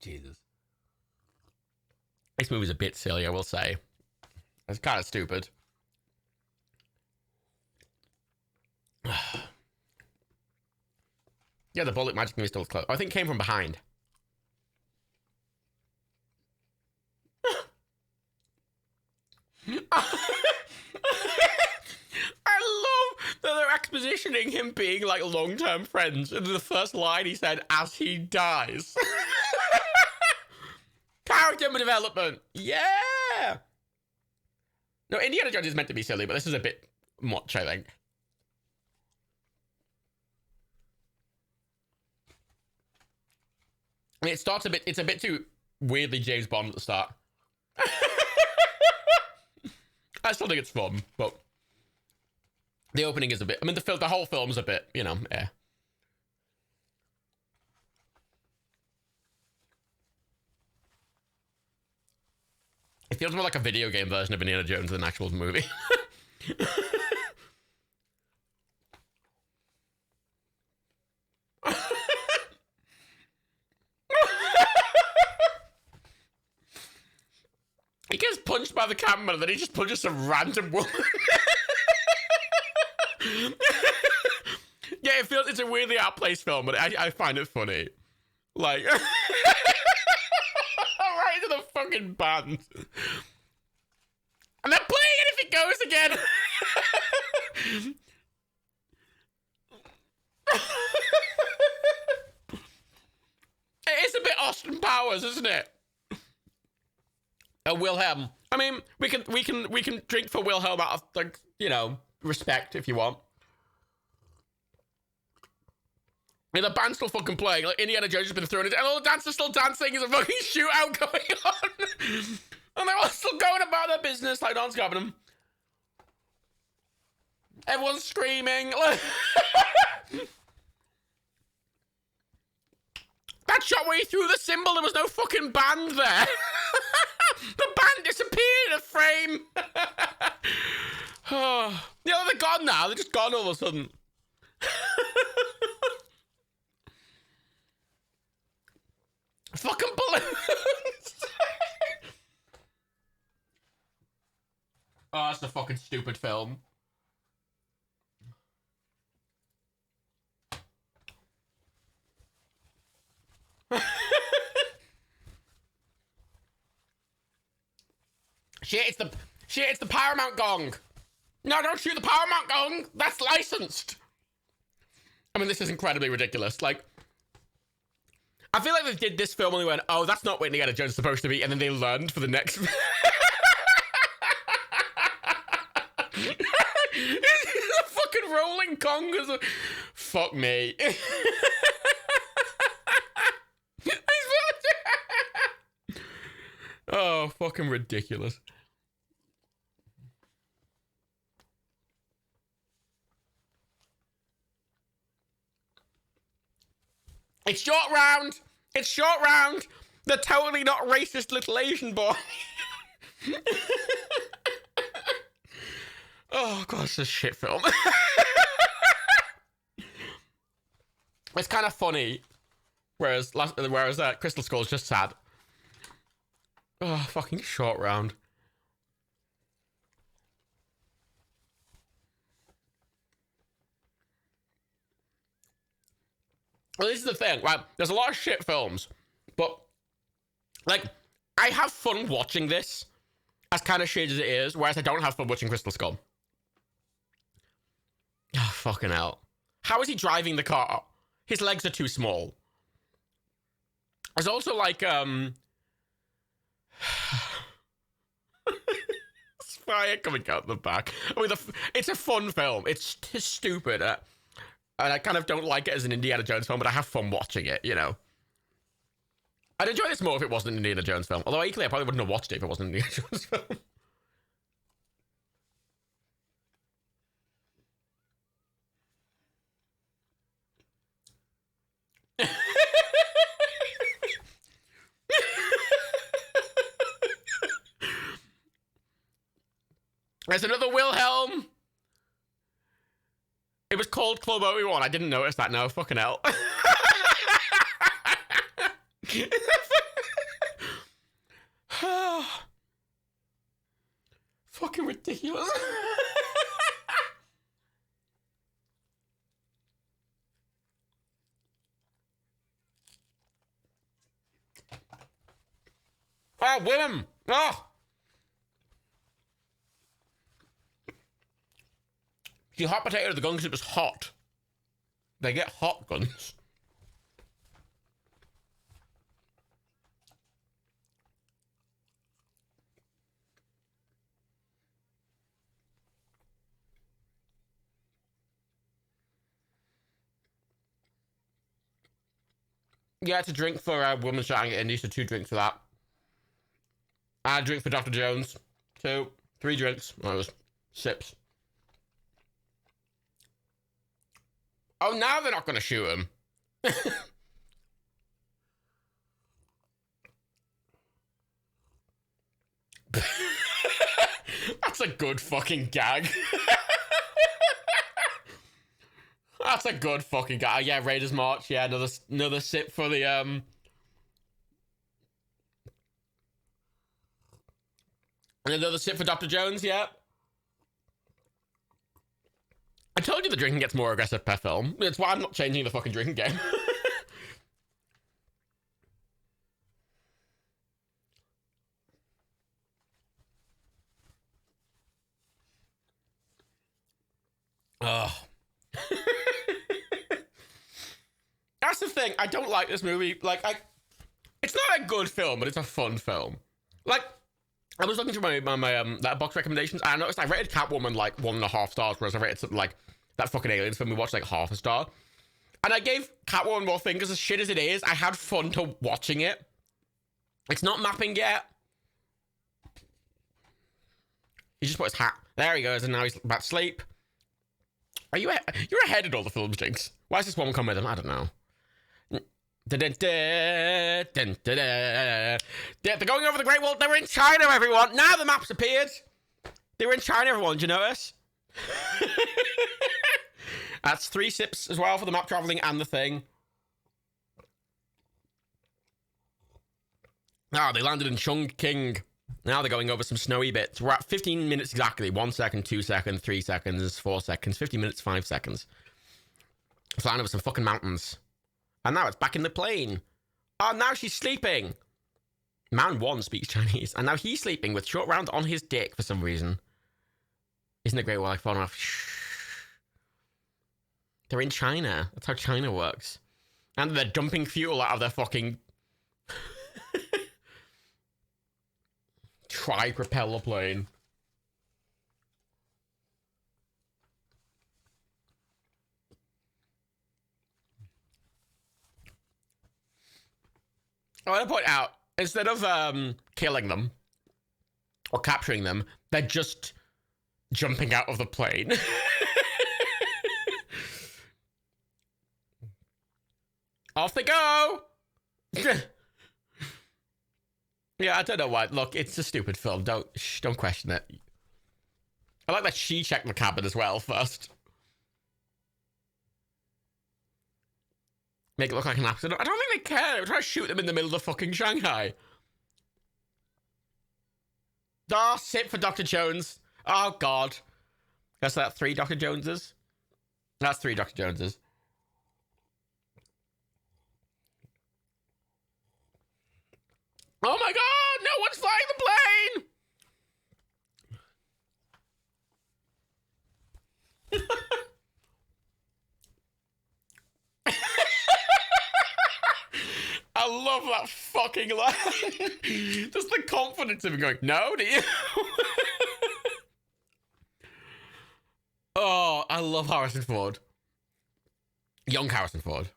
Jesus. This movie's a bit silly, I will say. It's kind of stupid. Yeah, the bullet magic movie still close. I think it came from behind. I love that they're expositioning him being like long-term friends. And the first line he said, as he dies. Character development. Yeah. No, Indiana Jones is meant to be silly, but this is a bit much, I think. I mean, it starts a bit, it's a bit too weirdly James Bond at the start. I still think it's fun, but the opening is a bit, I mean, the whole film's a bit, you know, yeah. It feels more like a video game version of Indiana Jones than an actual movie. He gets punched by the camera, and then he just punches some random woman. Yeah, it's a weirdly outplaced film, but I find it funny. Like, right to the fucking band. And they're playing it if it goes again. It is a bit Austin Powers, isn't it? Wilhelm. I mean, we can drink for Wilhelm out of, like, you know, respect if you want. And the band's still fucking playing. Like, Indiana Jones has been thrown in, and all the dancers still dancing. There's a fucking shootout going on. And they're all still going about their business like no one's grabbing them. Everyone's screaming. That shot where he threw the symbol, there was no fucking band there. The band disappeared in a frame. Oh. You know, they're gone now. They're just gone all of a sudden. Fucking balloons. Oh, that's a fucking stupid film. Shit, it's the Paramount gong. No, don't shoot the Paramount gong. That's licensed. I mean, this is incredibly ridiculous. Like, I feel like they did this film and they went, oh, that's not what Indiana Jones is supposed to be, and then they learned for the next. A fucking rolling gong is a... Fuck me. Oh, fucking ridiculous. It's short round. It's short round. The totally not racist little Asian boy. Oh, God, it's a shit film. It's kind of funny. Whereas Crystal Skull's just sad. Oh, fucking short round. Well, this is the thing, right? There's a lot of shit films, but, like, I have fun watching this, as kind of shady as it is, whereas I don't have fun watching Crystal Skull. Oh, fucking hell. How is he driving the car? His legs are too small. There's also like, fire coming out the back. I mean, it's a fun film. It's stupid. And I kind of don't like it as an Indiana Jones film, but I have fun watching it, you know. I'd enjoy this more if it wasn't an Indiana Jones film. Although, equally, I probably wouldn't have watched it if it wasn't an Indiana Jones film. There's another Wilhelm. It was called Club Obi-Wan. I didn't notice that. No, fucking hell. Fucking ridiculous. Oh, women. Oh. You hot potato the gun because it was hot. They get hot guns. Yeah, it's a drink for a woman shouting at Indy, so 2 drinks for that. And a drink for Dr. Jones. 2, 3 drinks. That was sips. Oh, now they're not going to shoot him. That's a good fucking gag. That's a good fucking gag. Yeah, Raiders March. Yeah, another sip for the And another sip for Dr. Jones. Yeah. I told you the drinking gets more aggressive per film. That's why I'm not changing the fucking drinking game. Ugh. That's the thing. I don't like this movie. Like, it's not a good film, but it's a fun film. Like, I was looking through my that box recommendations, and I noticed I rated Catwoman like 1.5 stars, whereas I rated something like that fucking Aliens film we watched like 0.5 star. And I gave Catwoman more thing because as shit as it is, I had fun to watching it. It's not mapping yet. He just put his hat. There he goes, and now he's about to sleep. Are you? You're ahead in all the films, Jinx. Why is this one come with him? I don't know. They're going over the Great Wall. They're in China, everyone. Now the map's appeared. They were in China, everyone. Do you notice? That's 3 sips as well for the map traveling and the thing. Ah, they landed in Chongqing. Now they're going over some snowy bits. We're at 15 minutes exactly. 1 second, 2 seconds, 3 seconds, 4 seconds, 50 minutes, 5 seconds. Flying over some fucking mountains. And now it's back in the plane. Oh, now she's sleeping. Man 1 speaks Chinese. And now he's sleeping with short round on his dick for some reason. Isn't it great? Well, like falling off. Shh. They're in China. That's how China works. And they're dumping fuel out of their fucking tri-propeller plane. I want to point out, instead of killing them or capturing them, they're just jumping out of the plane. Off they go! Yeah, I don't know why. Look, it's a stupid film. Don't question it. I like that she checked the cabin as well first. Make it look like an accident. I don't think they care. They were trying to shoot them in the middle of the fucking Shanghai. Ah, sip for Dr. Jones. Oh, God. That's that 3 Dr. Joneses? That's 3 Dr. Joneses. Oh my God! No one's flying the plane! love that fucking line. Just the confidence of him going, no, do you? Oh, I love Harrison Ford. Young Harrison Ford.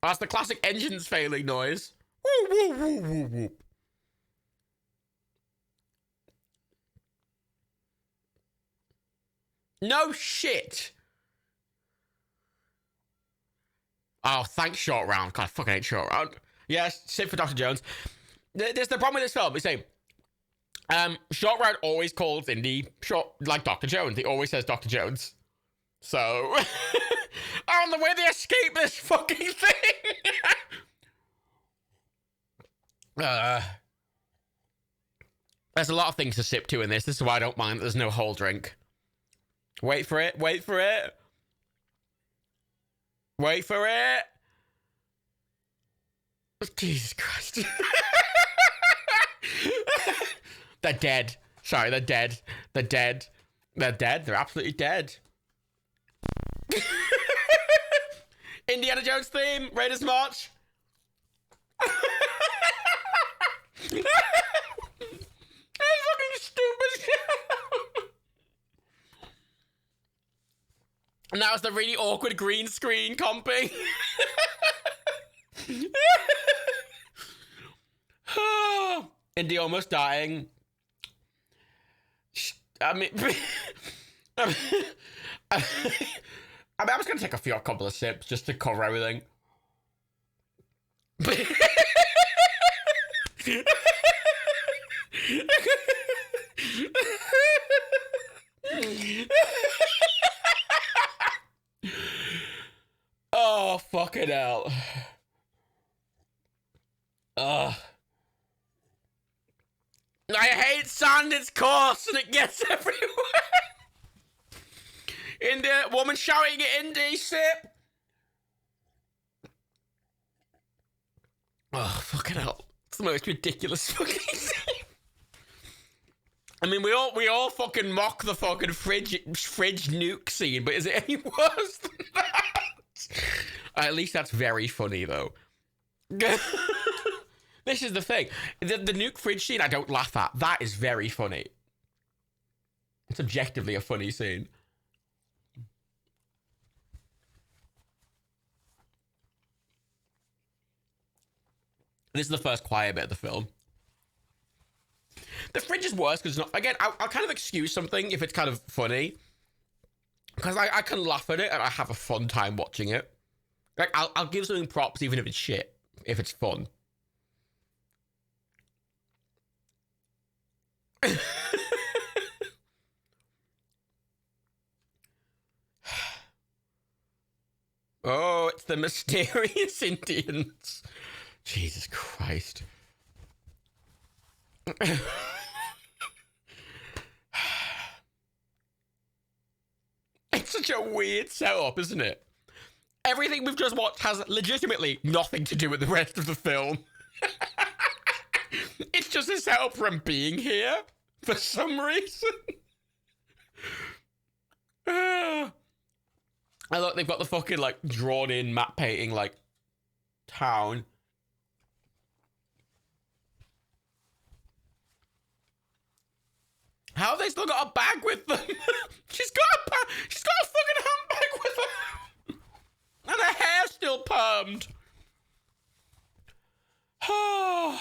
That's the classic engines failing noise. Woo, woo, woo, woo, woo. No shit. Oh, thanks, Short Round. God, I fucking hate Short Round. Yes, sit for Dr. Jones. There's the problem with this film. It's saying, Short Round always calls Indy short, like Dr. Jones. He always says Dr. Jones. So, on the way they escape this fucking thing. There's a lot of things to sip to in this. This is why I don't mind that there's no whole drink. Wait for it. Wait for it. Wait for it. Jesus Christ. They're dead. Sorry, they're dead. They're dead. They're dead. They're absolutely dead. Indiana Jones theme. Raiders March. That's fucking stupid. And that was the really awkward green screen comping. Indy almost dying. I mean, I'm just gonna take a couple of sips just to cover everything. Oh, fucking hell. Ugh. I hate sand, it's coarse and it gets everywhere. Indy, woman shouting at Indy, sip. Oh, fucking hell. It's the most ridiculous fucking thing. I mean, we all fucking mock the fucking fridge nuke scene, but is it any worse than that? At least that's very funny, though. This is the thing. The nuke fridge scene I don't laugh at. That is very funny. It's objectively a funny scene. This is the first quiet bit of the film. The fridge is worse because, again, I'll kind of excuse something if it's kind of funny. Because I can laugh at it and I have a fun time watching it. Like, I'll give something props even if it's shit, if it's fun. Oh, it's the mysterious Indians. Jesus Christ. It's such a weird setup, isn't it? Everything we've just watched has legitimately nothing to do with the rest of the film. It's just a setup for him being here for some reason. I look, they've got the fucking, like, drawn-in map painting, like, town. How have they still got a bag with them? She's got a fucking handbag with her. And her hair's still permed. Oh,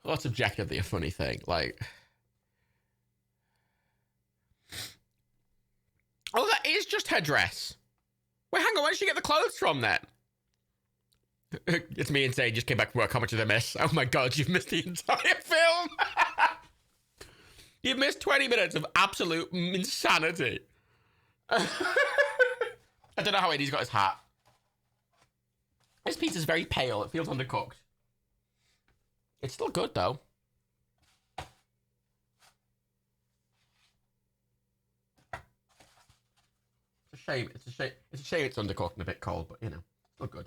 that's objectively a funny thing. Like, oh, that is just her dress. Wait, hang on, where did she get the clothes from then? It's me and Zane just came back from work. How much did I miss? Oh my god, you've missed the entire film. You've missed 20 minutes of absolute insanity. I don't know how Eddie's got his hat. This pizza's very pale. It feels undercooked. It's still good, though. It's a shame. It's a shame. It's a shame it's undercooked and a bit cold, but, you know, still good.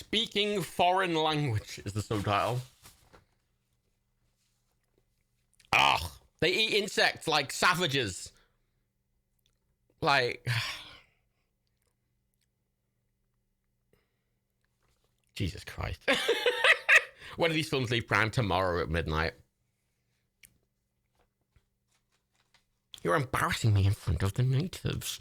Speaking foreign language is the subtitle. Ugh. They eat insects like savages. Like... Jesus Christ. When do these films leave prime? Tomorrow at midnight. You're embarrassing me in front of the natives.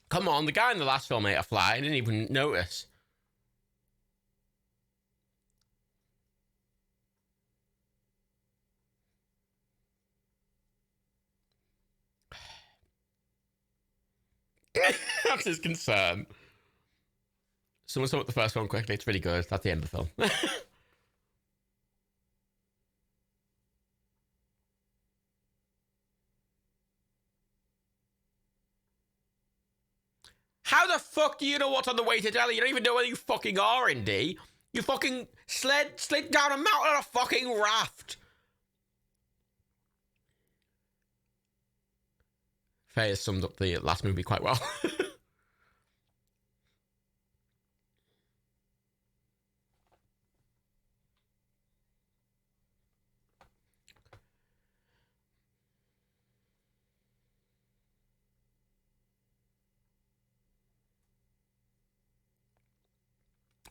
Come on, the guy in the last film ate a fly. I didn't even notice. That's his concern. Someone sum up the first one quickly. It's really good. That's the end of the film. How the fuck do you know what's on the way to Delhi? You don't even know where you fucking are, Indy. You fucking slid down a mountain on a fucking raft. Faye has summed up the last movie quite well.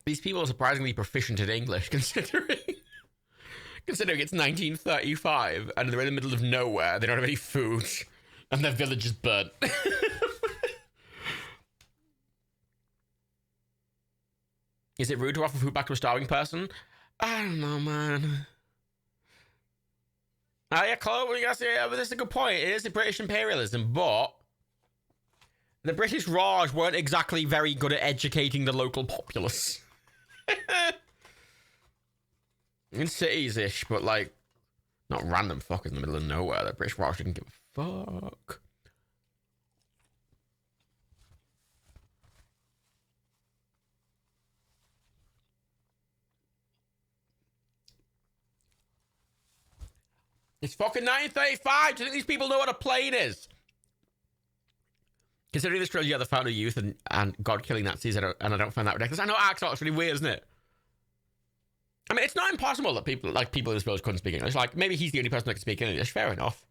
These people are surprisingly proficient in English, considering it's 1935 and they're in the middle of nowhere. They don't have any food, and their village is burnt. Is it rude to offer food back to a starving person? I don't know, man. Oh yeah, Chloe, yeah, this is a good point. It is the British imperialism, but the British Raj weren't exactly very good at educating the local populace. In cities-ish, but like not random fuckers in the middle of nowhere. The British Raj didn't give a fuck. It's fucking 1935. Do you think these people know what a plane is? Considering this trilogy are the founder of youth and God killing Nazis, and I don't find that ridiculous. I know Axel, it's really weird, isn't it? I mean, it's not impossible that people in this village couldn't speak English. Like, maybe he's the only person that can speak English. Fair enough.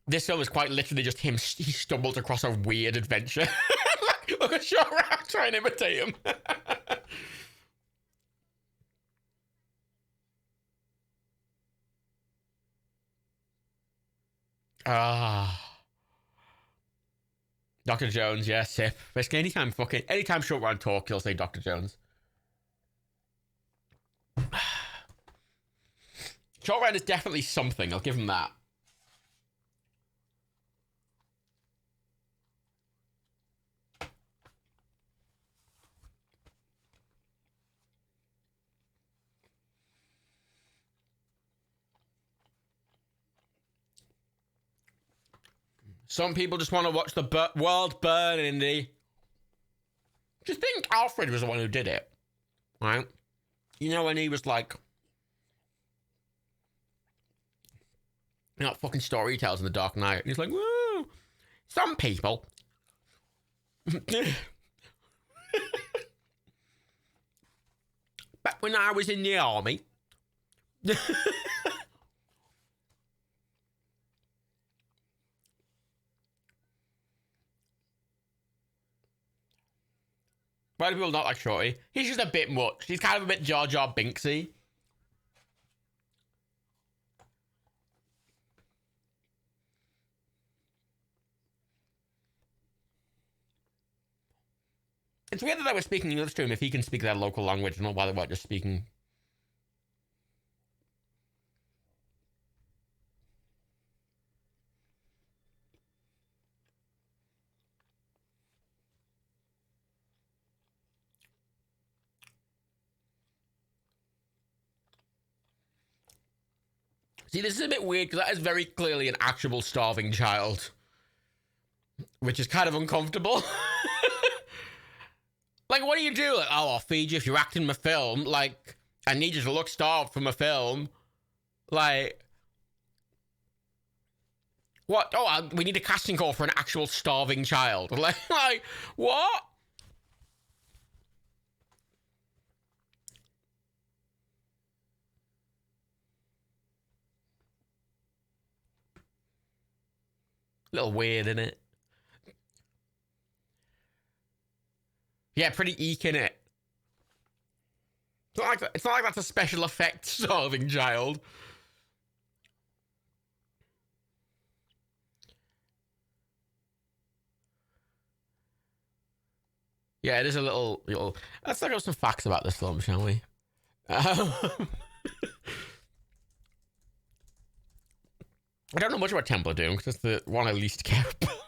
This film is quite literally just him. He stumbled across a weird adventure. Look at Shaw Rat trying to imitate him. Dr. Jones, yeah, sip. Basically, anytime Short Round talk, he'll say Dr. Jones. Short Round is definitely something. I'll give him that. Some people just want to watch the world burn, Indy. Do you think Alfred was the one who did it? Right? You know when he was like... You know, fucking story tells in The Dark Knight. And he's like, woo! Some people... Back when I was in the army... Why do people not like Shorty? He's just a bit much. He's kind of a bit Jar Jar Binksy. It's weird that they were speaking English to him if he can speak their local language, not why they weren't just speaking. See, this is a bit weird because that is very clearly an actual starving child, which is kind of uncomfortable. Like, what do you do? Like, oh, I'll feed you if you're acting in my film. Like, I need you to look starved from a film. Like, what? Oh, we need a casting call for an actual starving child. Like what? A little weird, isn't it? Yeah, pretty eek, innit? It's not like that's a special effects starving child. Yeah, it is a little. Let's look up some facts about this film, shall we? I don't know much about Temple of Doom because it's the one I least care about.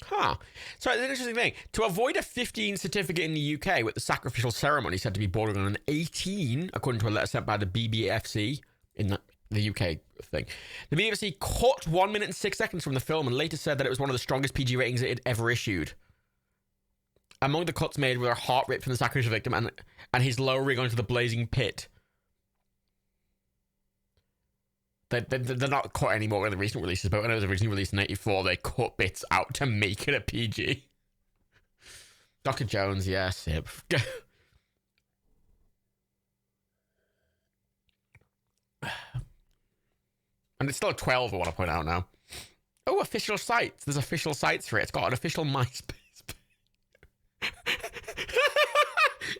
Huh. So it's an interesting thing. To avoid a 15 certificate in the UK with the sacrificial ceremony said to be bordering on an 18, according to a letter sent by the BBFC in the UK thing, the BBC cut 1 minute and 6 seconds from the film and later said that it was one of the strongest PG ratings it had ever issued. Among the cuts made were a heart rip from the sacrificial victim and his lowering onto the blazing pit. They're not cut anymore in the recent releases, but when it was originally released in 84, they cut bits out to make it a PG. Dr. Jones, yeah, sip. And it's still a 12, I want to point out now. Oh, official sites. There's official sites for it. It's got an official MySpace.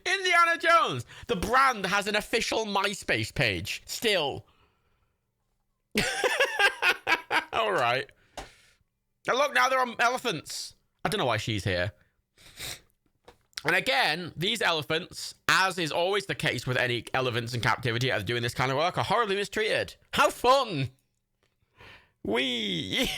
Indiana Jones. The brand has an official MySpace page. Still. All right. And look, now there are elephants. I don't know why she's here. And again, these elephants, as is always the case with any elephants in captivity that are doing this kind of work, are horribly mistreated. How fun! Wee!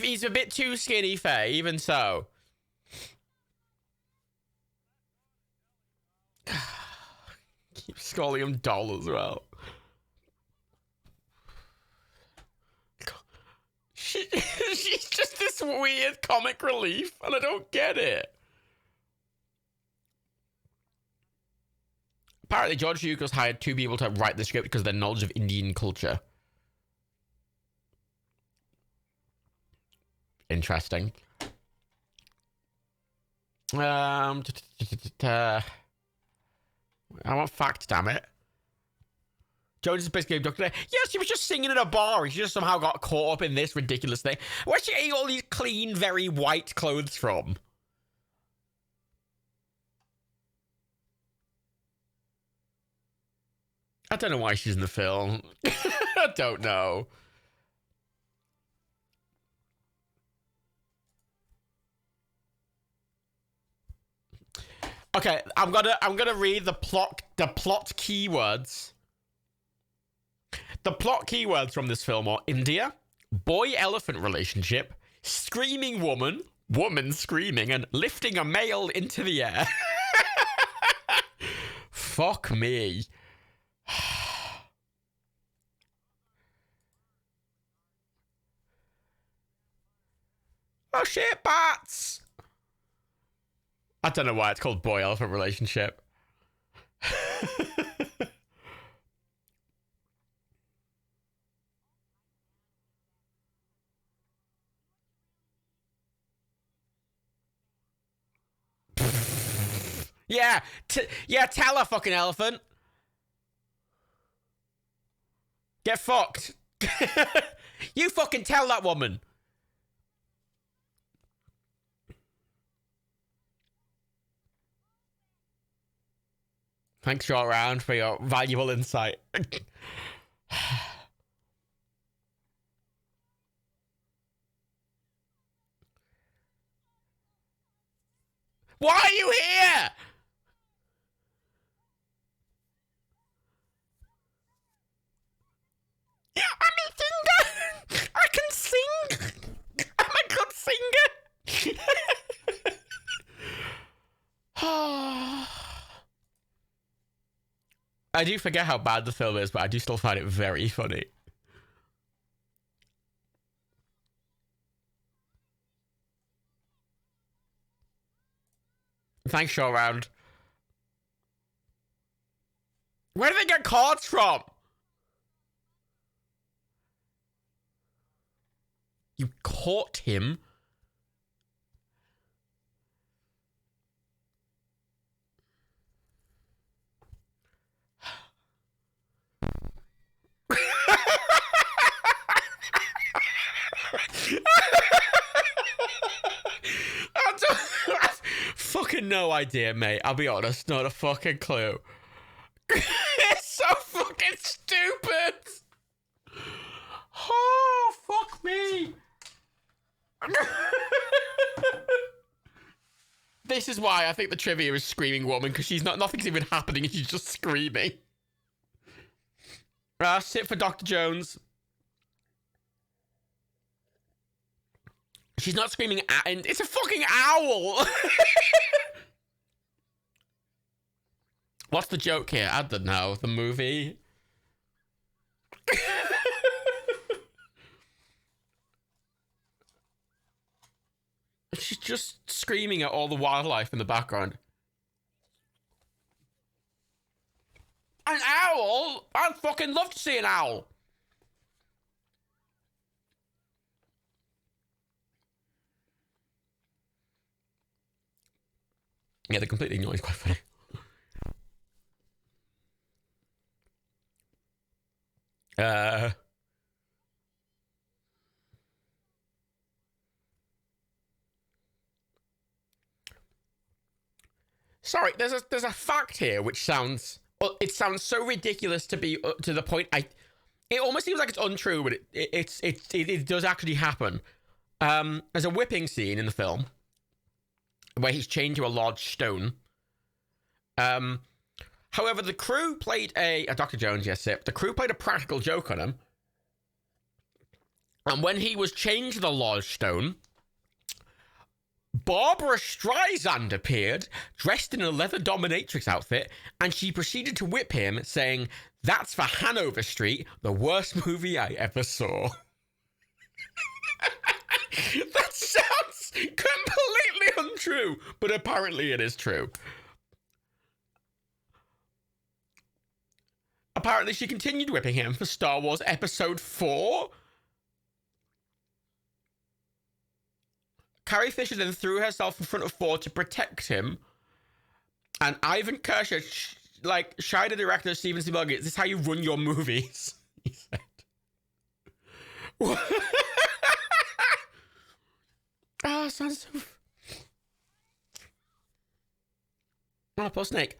he's a bit too skinny, Faye, even so. Keep calling him doll as well. She's just this weird comic relief, and I don't get it. Apparently, George Lucas hired 2 people to write the script because of their knowledge of Indian culture. Interesting. I want facts, damn it. Jones is basically abducted. Yes, she was just singing at a bar. She just somehow got caught up in this ridiculous thing. Where's she getting all these clean, very white clothes from? I don't know why she's in the film. I don't know. Okay, I'm gonna read the plot keywords. The plot keywords from this film are India, boy-elephant relationship, screaming woman screaming, and lifting a male into the air. Fuck me. Oh shit, bats! I don't know why it's called boy-elephant relationship. Yeah, tell her, fucking elephant. Get fucked. You fucking tell that woman. Thanks, Short Round, for your valuable insight. Why are you here? Yeah, I'm eating. I I do forget how bad the film is, but I do still find it very funny. Thanks, Show Round. Where did they get cards from? You caught him? Fucking no idea, mate. I'll be honest, not a fucking clue. It's so fucking stupid. Oh, fuck me. This is why I think the trivia is Screaming Woman, because nothing's even happening and she's just screaming. Sit for Dr. Jones. She's not screaming and it's a fucking owl. What's the joke here? I don't know. The movie. She's just screaming at all the wildlife in the background. An owl? I'd fucking love to see an owl. Yeah, the completely ignoring is quite funny. Sorry, there's a fact here which sounds, well, it sounds so ridiculous to be to the point it almost seems like it's untrue, but it does actually happen. There's a whipping scene in the film where he's chained to a large stone. However, the crew played Dr. Jones, yes, Sip. The crew played a practical joke on him. And when he was chained to the large stone, Barbara Streisand appeared, dressed in a leather dominatrix outfit, and she proceeded to whip him, saying, "That's for Hanover Street, the worst movie I ever saw." That sounds completely untrue, but apparently it is true. Apparently she continued whipping him for Star Wars Episode 4. Carrie Fisher then threw herself in front of Ford to protect him. And Ivan Kershaw, shied the director Steven Spielberg, "Is this how you run your movies?" He said. Oh, sounds so... Oh, poor Snake.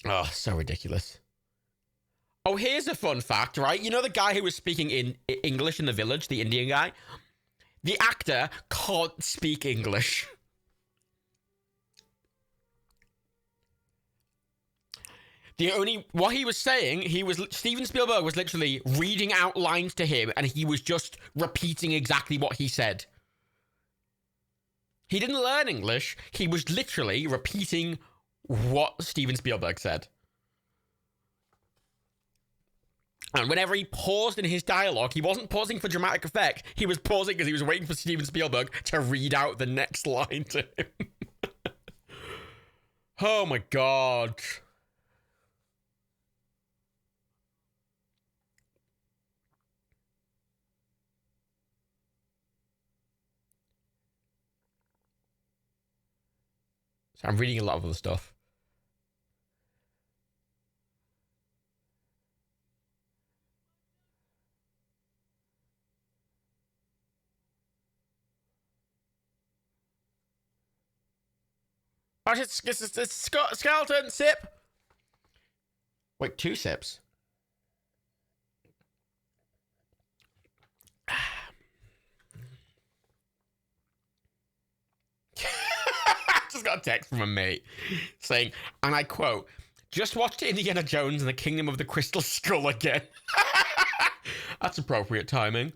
Oh, so ridiculous. Oh, here's a fun fact, right? You know the guy who was speaking in English in the village, the Indian guy? The actor can't speak English. What he was saying, Steven Spielberg was literally reading out lines to him and he was just repeating exactly what he said. He didn't learn English. He was literally repeating what Steven Spielberg said. And whenever he paused in his dialogue, he wasn't pausing for dramatic effect. He was pausing because he was waiting for Steven Spielberg to read out the next line to him. Oh my God. So I'm reading a lot of other stuff. Oh, it's skeleton, Sip. Wait, 2 sips. Just got a text from a mate saying, and I quote, "Just watched Indiana Jones and the Kingdom of the Crystal Skull again." That's appropriate timing.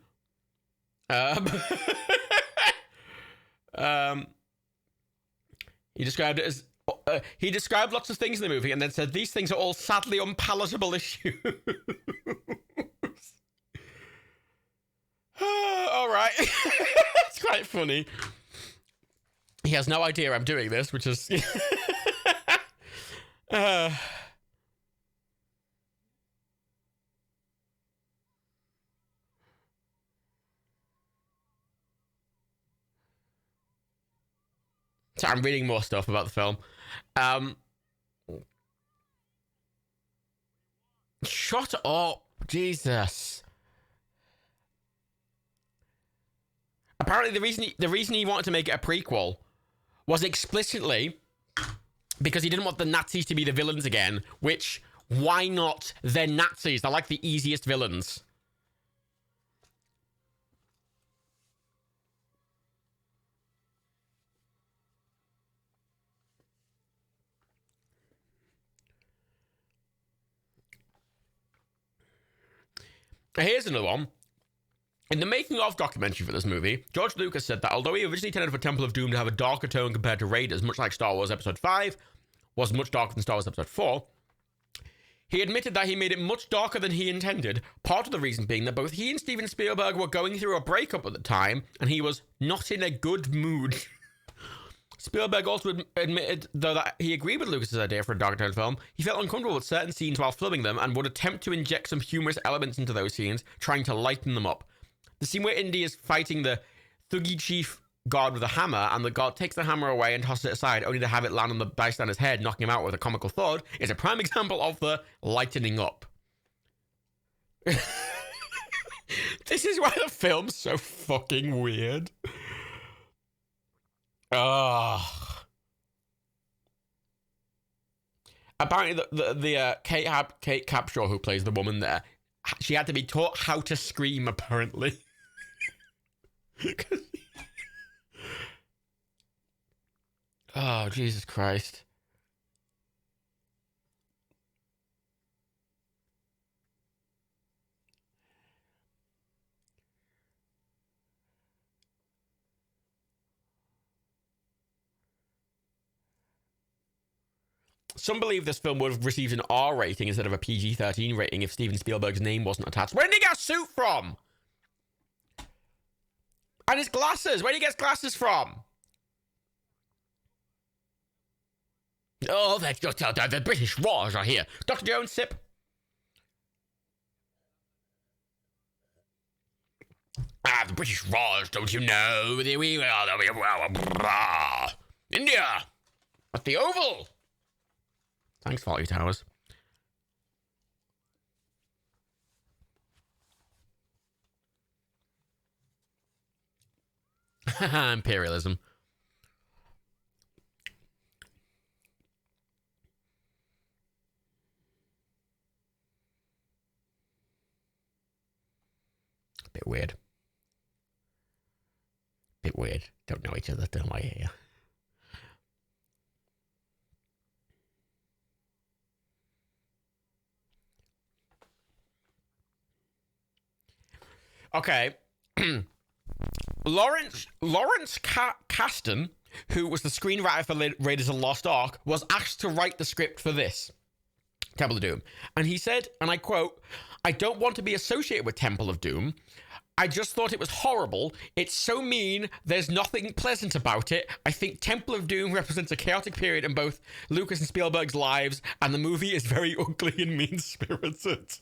He described it as he described lots of things in the movie and then said these things are all sadly unpalatable issues. All right. It's quite funny. He has no idea I'm doing this, which is... So I'm reading more stuff about the film. Shut up. Jesus. Apparently the reason he wanted to make it a prequel was explicitly because he didn't want the Nazis to be the villains again, which, why not? They're Nazis. They're like the easiest villains. Here's another one. In the making of documentary for this movie, George Lucas said that although he originally intended for Temple of Doom to have a darker tone compared to Raiders, much like Star Wars Episode 5 was much darker than Star Wars Episode 4, he admitted that he made it much darker than he intended, part of the reason being that both he and Steven Spielberg were going through a breakup at the time, and he was not in a good mood. Spielberg also admitted, though, that he agreed with Lucas's idea for a darker tone film. He felt uncomfortable with certain scenes while filming them and would attempt to inject some humorous elements into those scenes, trying to lighten them up. The scene where Indy is fighting the Thuggee chief guard with a hammer, and the guard takes the hammer away and tosses it aside, only to have it land on the bystander's head, knocking him out with a comical thud, is a prime example of the lightening up. This is why the film's so fucking weird. Ugh. Apparently, the Kate Capshaw, who plays the woman there, she had to be taught how to scream, apparently. Oh, Jesus Christ. Some believe this film would have received an R rating instead of a PG-13 rating if Steven Spielberg's name wasn't attached. Where did he get a suit from? And his glasses. Where did he get his glasses from? Oh, the British Raj are here. Dr. Jones, sip. Ah, the British Raj, don't you know? India. At the Oval. Thanks, Fawlty Towers. Imperialism. Bit weird. Bit weird. Don't know each other, don't I hear? Okay. Lawrence Kasdan, who was the screenwriter for Raiders of the Lost Ark, was asked to write the script for this, Temple of Doom. And he said, and I quote, "I don't want to be associated with Temple of Doom. I just thought it was horrible. It's so mean. There's nothing pleasant about it. I think Temple of Doom represents a chaotic period in both Lucas and Spielberg's lives, and the movie is very ugly and mean-spirited."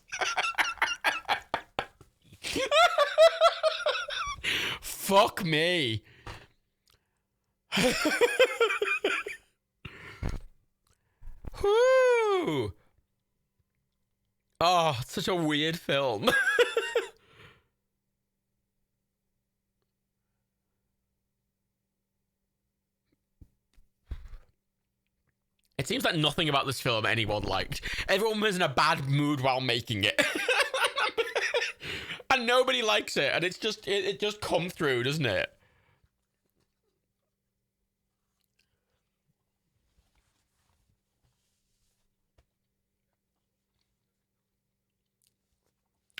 Fuck me. Whoo. Oh, it's such a weird film. It seems like nothing about this film anyone liked. Everyone was in a bad mood while making it. And nobody likes it, and it's just it just come through, doesn't it?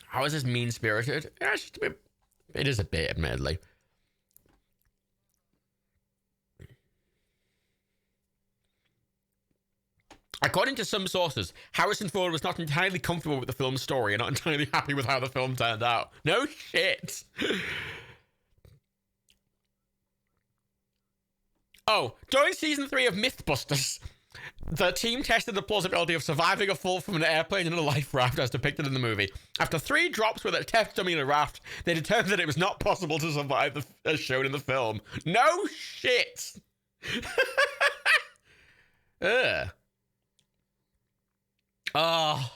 How is this mean-spirited? Yeah, it's just a bit. It is a bit, admittedly. According to some sources, Harrison Ford was not entirely comfortable with the film's story and not entirely happy with how the film turned out. No shit. Oh, during season 3 of Mythbusters, the team tested the plausibility of surviving a fall from an airplane in a life raft as depicted in the movie. After 3 drops with a test dummy in a raft, they determined that it was not possible to survive as shown in the film. No shit! Ugh. Oh.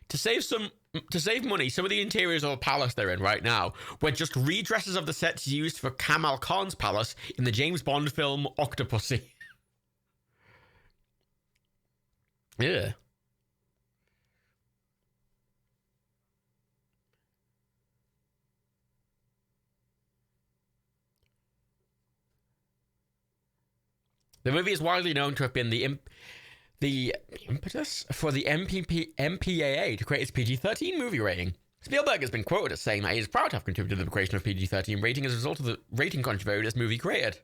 To save money, some of the interiors of the palace they're in right now were just redresses of the sets used for Kamal Khan's palace in the James Bond film Octopussy. Yeah. The movie is widely known to have been the impetus for the MPAA to create its PG-13 movie rating. Spielberg has been quoted as saying that he is proud to have contributed to the creation of PG-13 rating as a result of the rating controversy this movie created.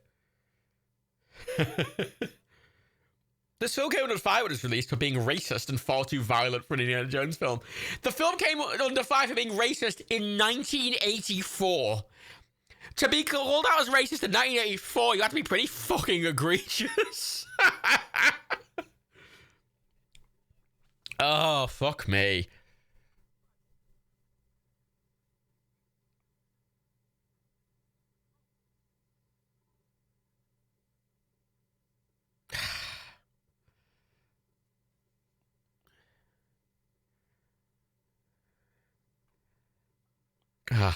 This film came under fire when it was released for being racist and far too violent for an Indiana Jones film. The film came under fire for being racist in 1984. To be called out as racist in 1984, you have to be pretty fucking egregious. Oh, fuck me. Ugh.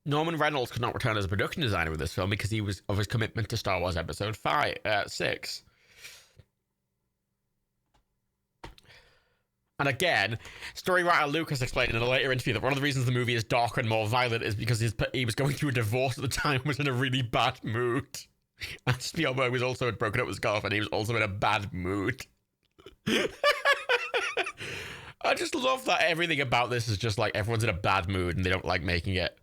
Norman Reynolds could not return as a production designer with this film because he was of his commitment to Star Wars Episode 6. And again, story writer Lucas explained in a later interview that one of the reasons the movie is darker and more violent is because he was going through a divorce at the time and was in a really bad mood. And Spielberg was also had broken up with his girlfriend. He was also in a bad mood. I just love that everything about this is just like everyone's in a bad mood and they don't like making it.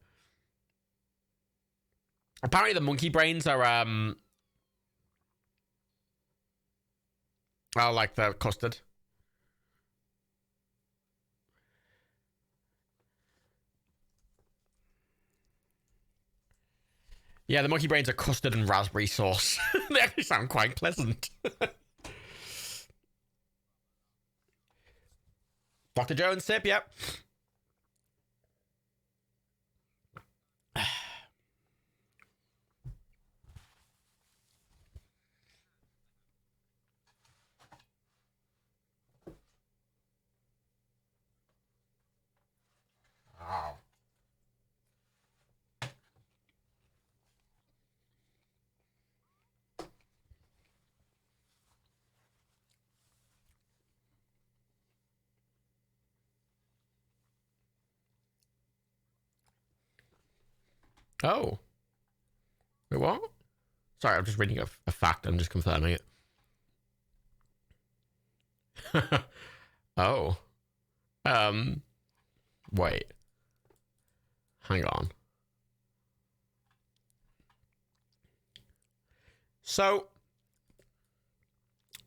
Apparently the monkey brains are like the custard. Yeah, the monkey brains are custard and raspberry sauce. They actually sound quite pleasant. Dr. Jones sip, yep. Wow. Oh. Wait, what? Sorry, I'm just reading a fact. I'm just confirming it. Oh. Wait. Hang on. So,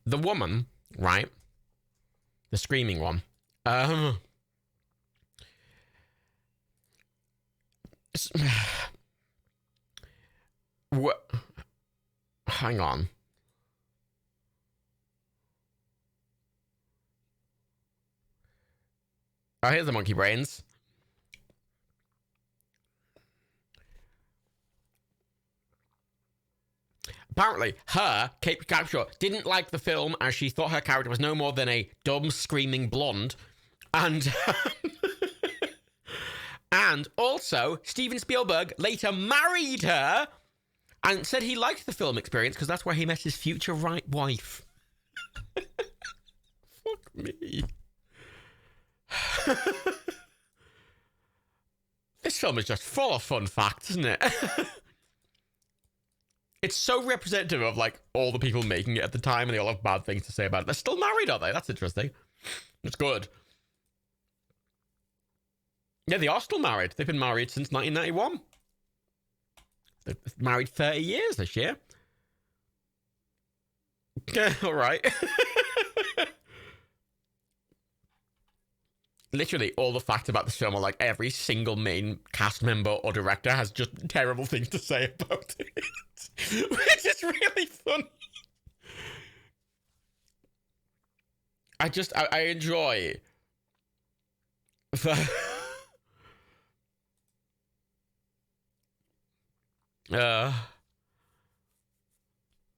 the woman, right? The screaming one. What? Hang on. Oh, here's the monkey brains. Apparently, Kate Capshaw, didn't like the film as she thought her character was no more than a dumb, screaming blonde. And and also, Steven Spielberg later married her and said he liked the film experience because that's where he met his future wife. Fuck me. This film is just full of fun facts, isn't it? it's so representative of like all the people making it at the time, and they all have bad things to say about it. They're still married, are they? That's interesting. It's good. Yeah, they are still married. They've been married since 1991. They've married 30 years this year. Yeah, all right. Literally, all the facts about the film are like every single main cast member or director has just terrible things to say about it, which is really funny. I enjoy the.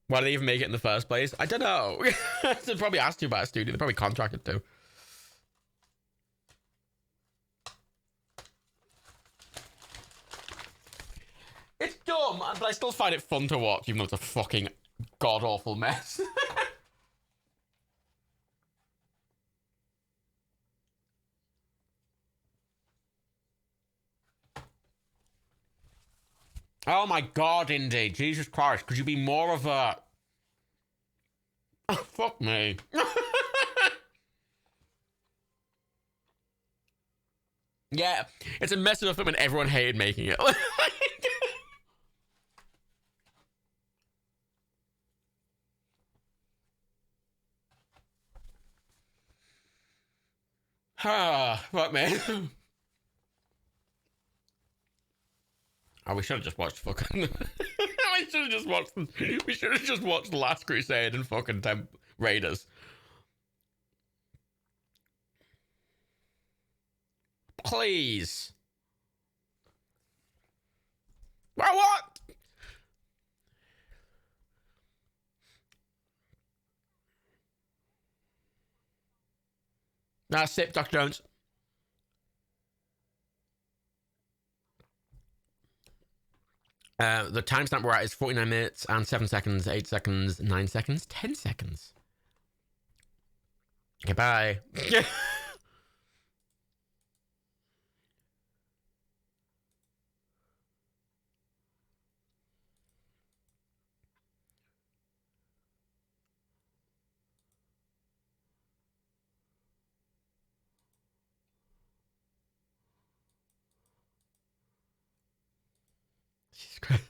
Why did they even make it in the first place? I don't know. They probably asked you about a studio. They probably contracted to. It's dumb, but I still find it fun to watch, even though it's a fucking god-awful mess. Oh my god, Indy. Jesus Christ. Could you be more of a... Oh, fuck me. Yeah, it's a mess enough when everyone hated making it. Ah, fuck me. Oh, we should have just watched fucking... we should have just watched... We should have just watched The Last Crusade and fucking Raiders. Please. Well, what? That's it, Dr. Jones. The timestamp we're at is 49 minutes and 7 seconds, 8 seconds, 9 seconds, 10 seconds. Okay, bye. Jesus Christ.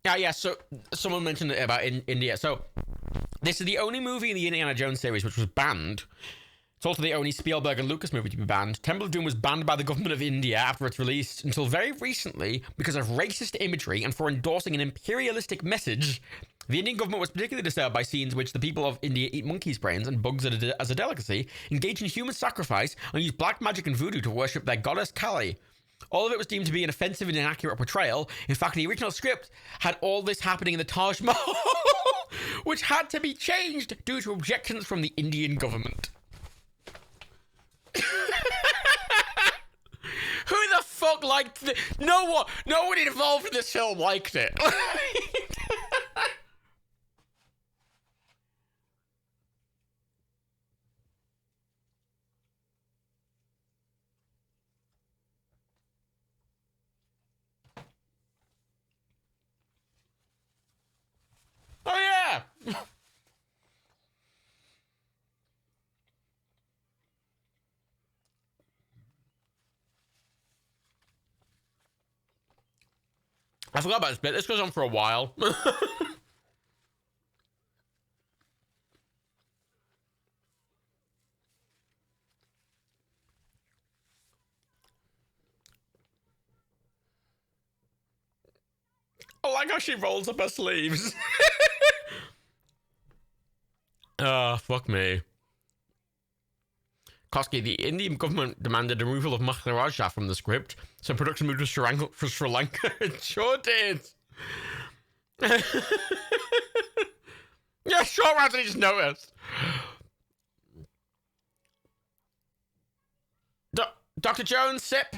Yeah, so someone mentioned it about India. So this is the only movie in the Indiana Jones series which was banned. It's also the only Spielberg and Lucas movie to be banned. Temple of Doom was banned by the government of India after its release until very recently because of racist imagery and for endorsing an imperialistic message. The Indian government was particularly disturbed by scenes in which the people of India eat monkeys' brains and bugs as a delicacy, engage in human sacrifice, and use black magic and voodoo to worship their goddess Kali. All of it was deemed to be an offensive and inaccurate portrayal. In fact, the original script had all this happening in the Taj Mahal, which had to be changed due to objections from the Indian government. Who the fuck liked it? No one involved in this film liked it. Oh yeah. I forgot about this bit. This goes on for a while. I like how she rolls up her sleeves. Oh, fuck me. Koski, the Indian government demanded removal of Maharaja from the script, so production moved to Sri Lanka. It sure did. Yeah, sure, Anthony just noticed. Dr. Jones, sip.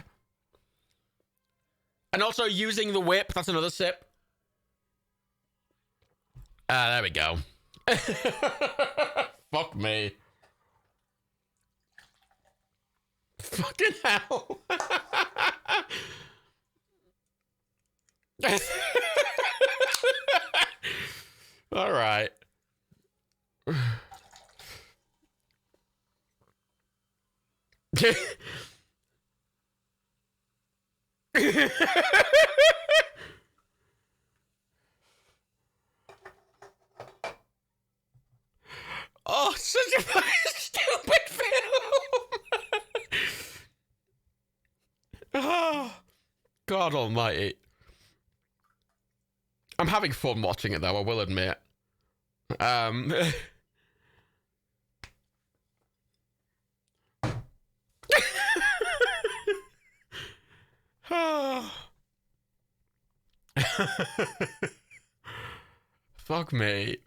And also using the whip, that's another sip. There we go. Fuck me. Fucking hell. All right. Oh, such a fucking stupid film. Oh, God almighty. I'm having fun watching it, though, I will admit. Fuck me.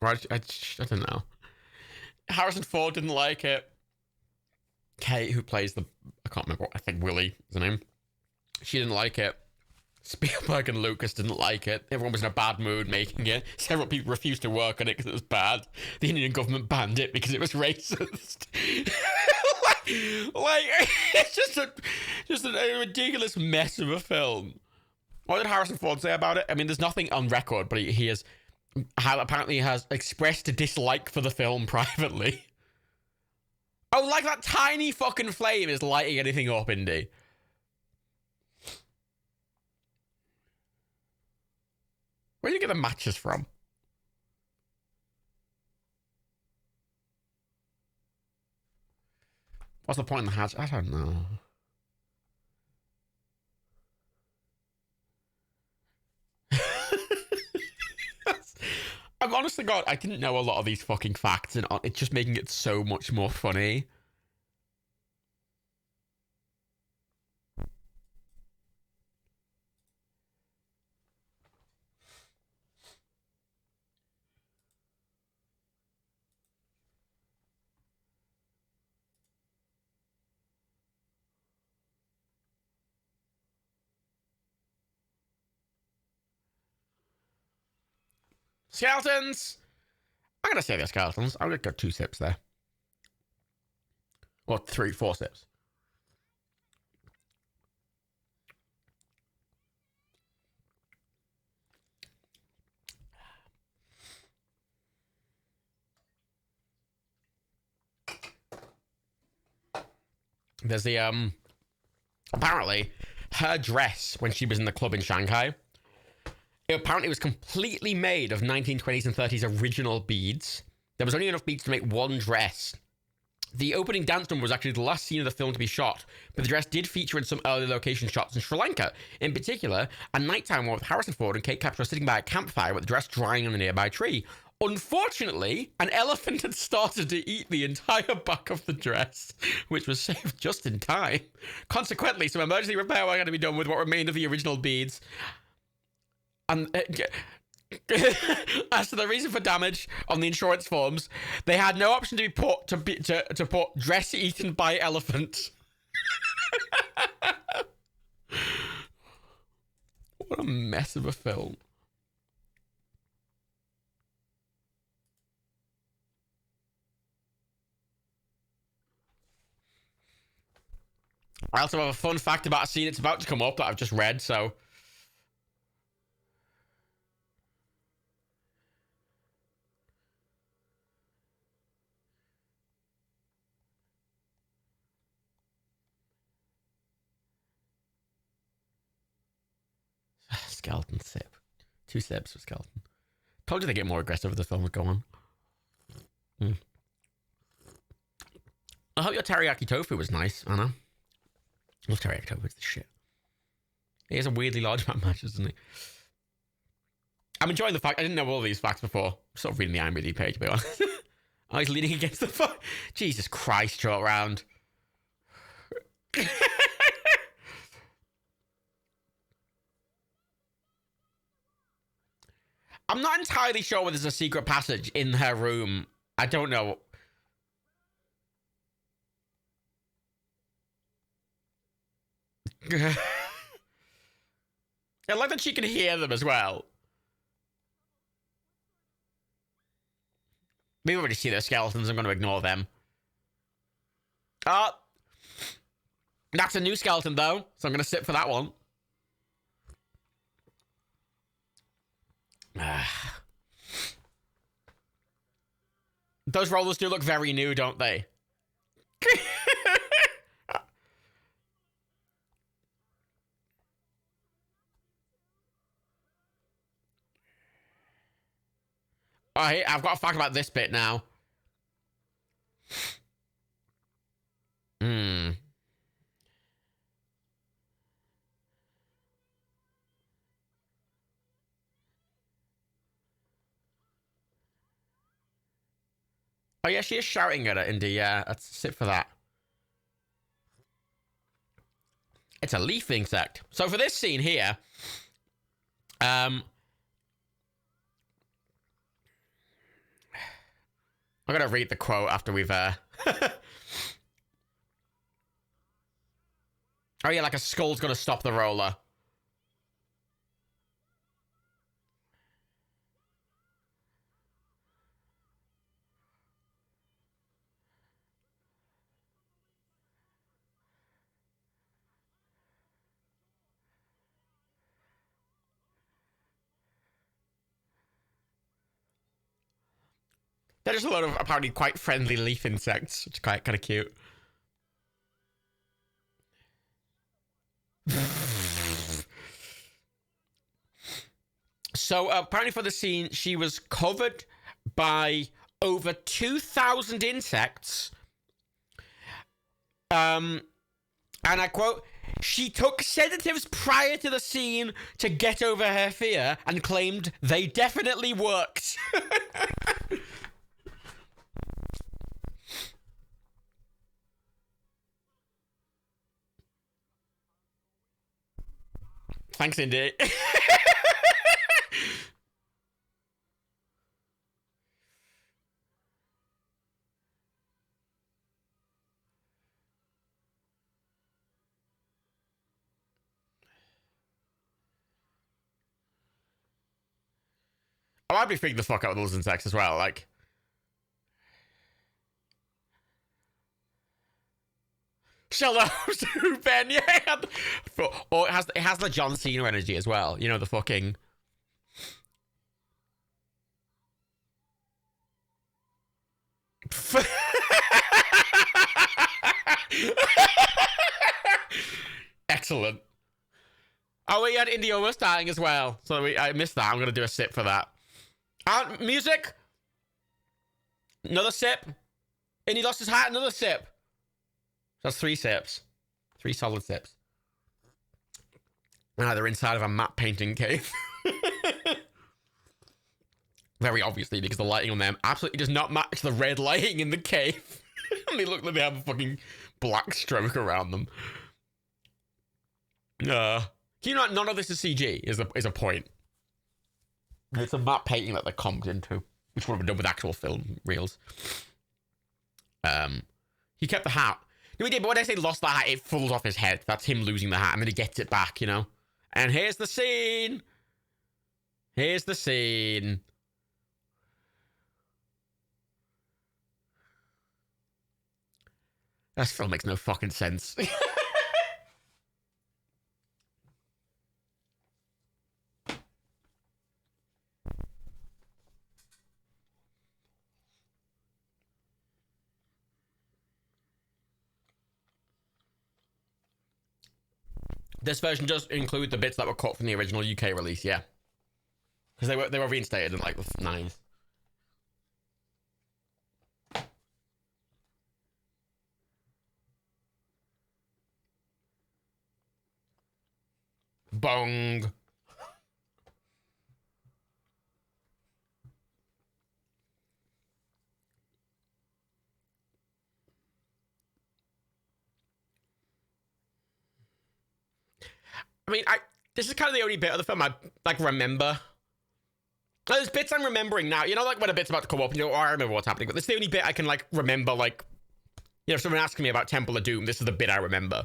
Right, I don't know. Harrison Ford didn't like it. Kate, who plays the... I can't remember. I think Willie is the name. She didn't like it. Spielberg and Lucas didn't like it. Everyone was in a bad mood making it. Several people refused to work on it because it was bad. The Indian government banned it because it was racist. like it's just a ridiculous mess of a film. What did Harrison Ford say about it? I mean, there's nothing on record, but he has apparently has expressed a dislike for the film privately. Oh, like that tiny fucking flame is lighting anything up, Indy. Where do you get the matches from? What's the point in the hatch? I don't know. I'm honest to God, I didn't know a lot of these fucking facts, and it's just making it so much more funny. Skeletons! I'm gonna say they're skeletons. I'm gonna go 2 sips there. Or 3, 4 sips. There's the, apparently, her dress when she was in the club in Shanghai, it apparently was completely made of 1920s and 30s original beads. There was only enough beads to make one dress. The opening dance number was actually the last scene of the film to be shot, but the dress did feature in some early location shots in Sri Lanka. In particular, a nighttime one with Harrison Ford and Kate Capshaw sitting by a campfire with the dress drying on a nearby tree. Unfortunately, an elephant had started to eat the entire back of the dress, which was saved just in time. Consequently, some emergency repair work had to be done with what remained of the original beads. And as to the reason for damage on the insurance forms, they had no option to be put to put dress eaten by elephant. What a mess of a film. I also have a fun fact about a scene that's about to come up that I've just read, so... Skeleton sip. 2 sips for skeleton. Told you they get more aggressive as the film would go on. I hope your teriyaki tofu was nice, Anna. I love teriyaki tofu, it's the shit. He has a weirdly large amount of matches, doesn't he? I'm enjoying the fact I didn't know all these facts before. I'm sort of reading the IMDb page, to be honest. Oh, he's leaning against the fuck. Jesus Christ, short round. I'm not entirely sure whether there's a secret passage in her room. I don't know. I like that she can hear them as well. We already see their skeletons. I'm going to ignore them. Oh, that's a new skeleton, though. So I'm going to sit for that one. Those rollers do look very new, don't they? Oh, hey, I've got to talk about this bit now. Oh, yeah, she is shouting at it, Indy. Yeah, let's sit for that. It's a leaf insect. So for this scene here, I'm gonna read the quote after we've Oh yeah, like a skull's gonna stop the roller. They're just a lot of apparently quite friendly leaf insects, which is quite kind of cute. So apparently for the scene, she was covered by over 2,000 insects. And I quote, she took sedatives prior to the scene to get over her fear and claimed they definitely worked. Thanks, Indy. Oh, I'd be freaking the fuck out with those insects as well. Like, Shallow Ben, yeah. Or it has the John Cena energy as well. You know, the fucking. Excellent. Oh, we had Indy almost dying as well. So I missed that. I'm going to do a sip for that. Music. Another sip. Indy lost his hat. Another sip. That's 3 sips. 3 solid sips. Now they're inside of a matte painting cave. Very obviously, because the lighting on them absolutely does not match the red lighting in the cave. And they look like they have a fucking black stroke around them. You know, none of this is CG, is a point. It's a matte painting that they're comped into, which would have been done with actual film reels. He kept the hat. No, he did, but when I say lost the hat, it falls off his head. That's him losing the hat, and then he gets it back, you know? And here's the scene. Here's the scene. This film makes no fucking sense. This version does include the bits that were cut from the original UK release, yeah. Because they were reinstated in like the 9s. Bong. I mean, this is kind of the only bit of the film I like remember. There's bits I'm remembering now. You know, like when a bit's about to come up and you go, oh, I remember what's happening. But this is the only bit I can like remember, like, you know, if someone asking me about Temple of Doom, this is the bit I remember.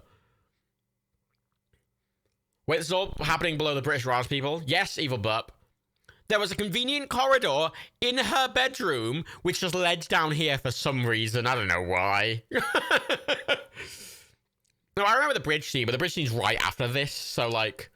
Wait, this is all happening below the British Raj people? Yes, Evil Burp. There was a convenient corridor in her bedroom, which just led down here for some reason. I don't know why. No, I remember the bridge scene, but the bridge scene's right after this, so, like...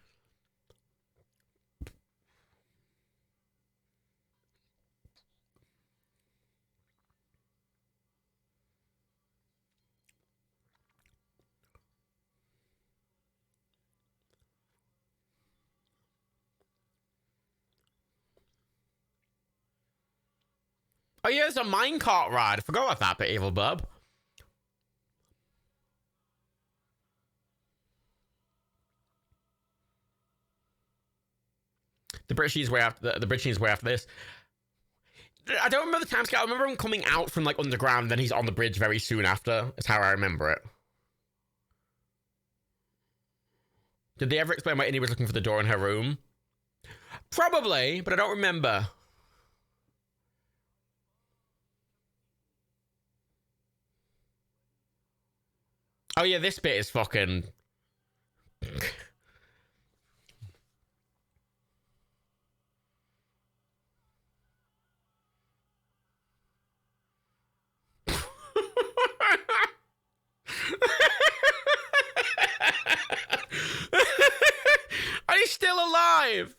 Oh, yeah, there's a minecart ride. I forgot about that bit, Evil Bub. The bridge scene's way after the bridge scene's way after this. I don't remember the timescale. I remember him coming out from, like, underground, then he's on the bridge very soon after. That's how I remember it. Did they ever explain why Indy was looking for the door in her room? Probably, but I don't remember. Oh, yeah, this bit is fucking... Are you still alive?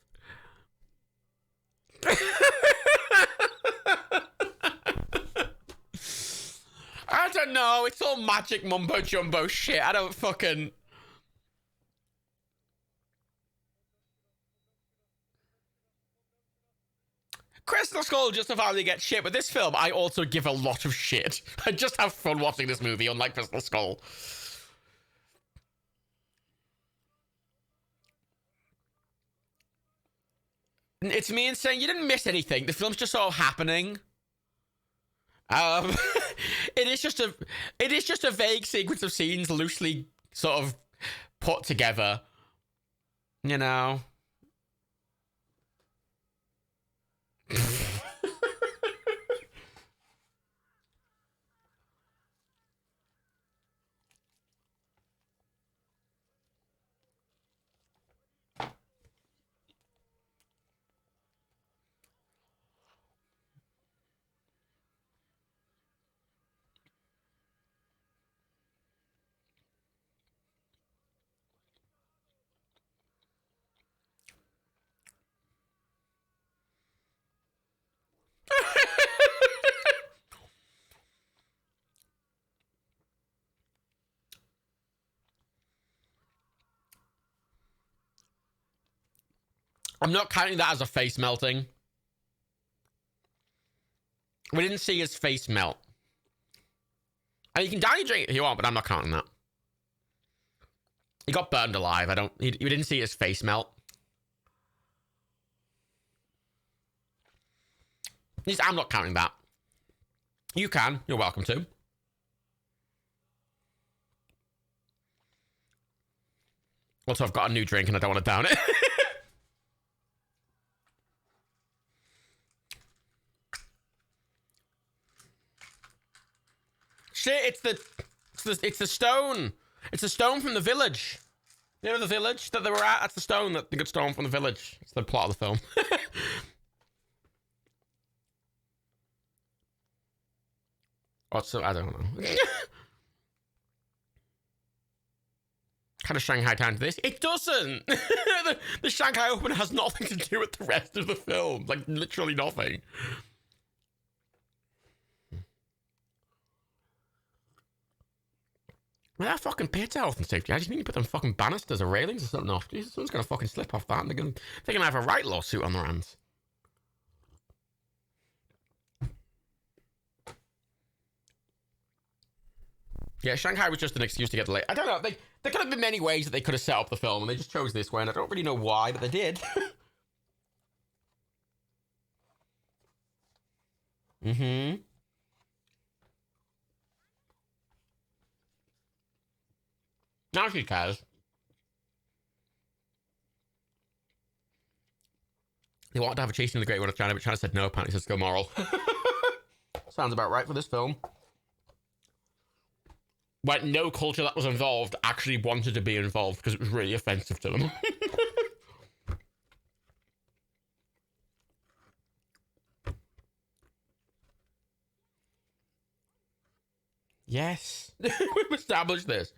I don't know. It's all magic mumbo jumbo shit. I don't fucking... Crystal Skull justifiably gets shit, but this film, I also give a lot of shit. I just have fun watching this movie, unlike Crystal Skull. It's me and saying you didn't miss anything. The film's just all happening. Um, it is just a vague sequence of scenes loosely sort of put together. You know. I'm not counting that as a face melting. We didn't see his face melt. And you can down your drink if you want, but I'm not counting that. He got burned alive. We didn't see his face melt. I'm not counting that. You can. You're welcome to. Also, I've got a new drink and I don't want to down it. Shit, it's the stone. It's the stone from the village. You know the village that they were at? That's the stone, the good stone from the village. It's the plot of the film. I don't know. Kind of Shanghai time to this. It doesn't. the Shanghai Open has nothing to do with the rest of the film. Like, literally nothing. Well, that fucking pits health and safety. I just need to put them fucking banisters or railings or something off. Jesus, someone's gonna fucking slip off that and they're gonna have a right lawsuit on their hands. Yeah, Shanghai was just an excuse to get delayed. I don't know. There could have been many ways that they could have set up the film, and they just chose this way, and I don't really know why, but they did. Mm-hmm. Now she cares. They wanted to have a chasing the Great One of China, but China said no, apparently it's go moral. Sounds about right for this film. Like, no culture that was involved actually wanted to be involved because it was really offensive to them. Yes. We've established this.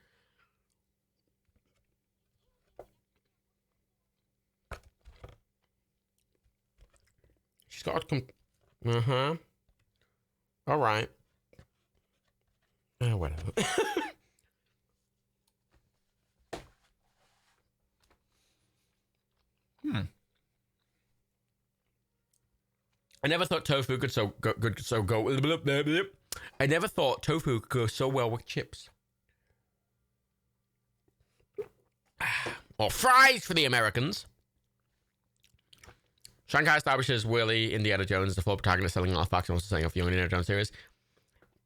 She's got to come. Uh-huh. All right. Oh, whatever. I never thought tofu could go. I never thought tofu could go so well with chips. Or fries for the Americans. Shanghai establishes Willie Indiana Jones, the full protagonist, selling artifacts and also setting off the young Indiana Jones series.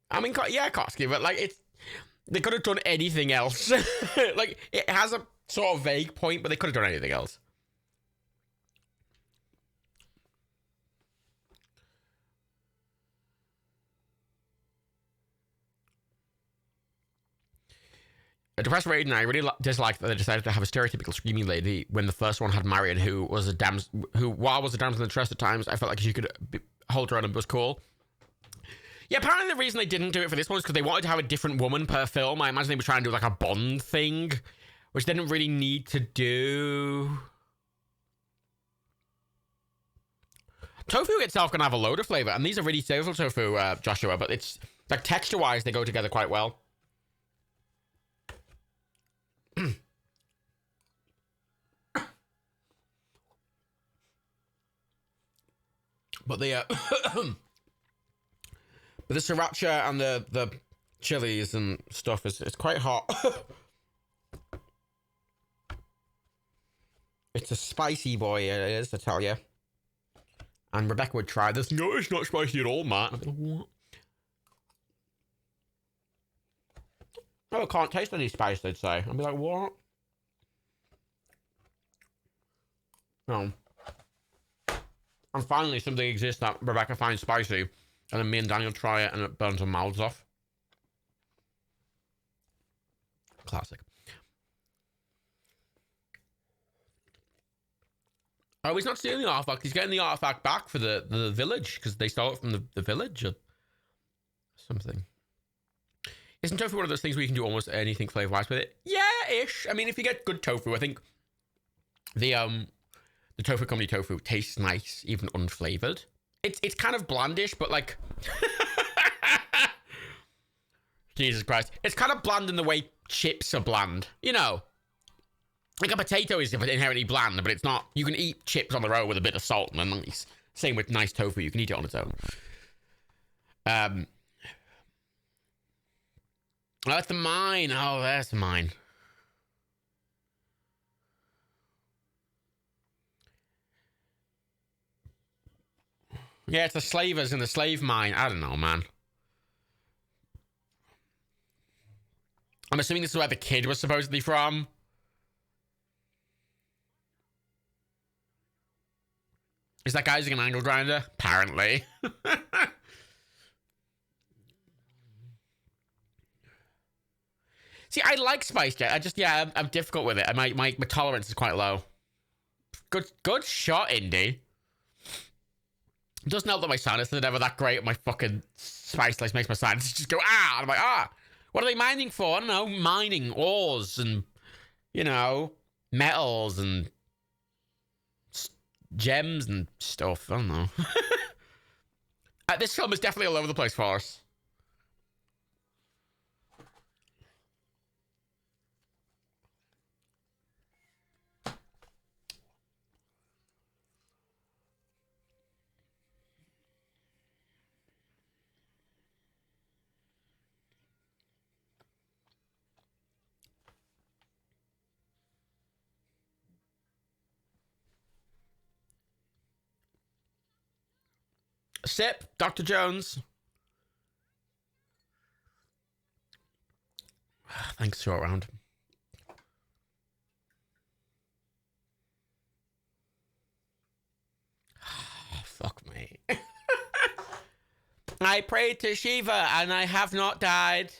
I mean, yeah, Koski, but like they could have done anything else. Like it has a sort of vague point, but they could have done anything else. A depressed Raiden, I really disliked that they decided to have a stereotypical screaming lady when the first one had Marion, who was a while was a damsel in distress at times, I felt like she could hold her own and was cool. Yeah, apparently the reason they didn't do it for this one is because they wanted to have a different woman per film. I imagine they were trying to do like a Bond thing, which they didn't really need to do. Tofu itself can have a load of flavor, and these are really flavorful tofu, Joshua, but it's like texture-wise, they go together quite well. But the but the sriracha and the chilies and stuff is quite hot. It's a spicy boy, it is, I tell you. And Rebecca would try this. No, it's not spicy at all, Matt. I'd be like, what? Oh, I can't taste any spice, they'd say. I'd be like, what? No. And finally, something exists that Rebecca finds spicy, and then me and Daniel try it, and it burns our mouths off. Classic. Oh, he's not stealing the artifact. He's getting the artifact back for the village, because they stole it from the village or something. Isn't tofu one of those things where you can do almost anything flavor-wise with it? Yeah-ish. I mean, if you get good tofu, I think the tofu company tofu tastes nice, even unflavored. It's kind of blandish, but like... Jesus Christ. It's kind of bland in the way chips are bland. You know? Like a potato is inherently bland, but it's not. You can eat chips on their own with a bit of salt and nice. Same with nice tofu. You can eat it on its own. Oh, that's the mine. Oh, that's the mine. Yeah, it's the slavers in the slave mine. I don't know, man. I'm assuming this is where the kid was supposedly from. Is that guy using an angle grinder? Apparently. See, I like spice, Jet. I just, yeah, I'm difficult with it. My tolerance is quite low. Good shot, Indy. It doesn't help that my sinuses are never that great. My fucking spice makes my sinuses just go, ah! And I'm like, ah! What are they mining for? I don't know. Mining ores and, you know, metals and gems and stuff. I don't know. This film is definitely all over the place for us. Sip, Dr. Jones. Thanks, short round. Fuck me. I prayed to Shiva and I have not died.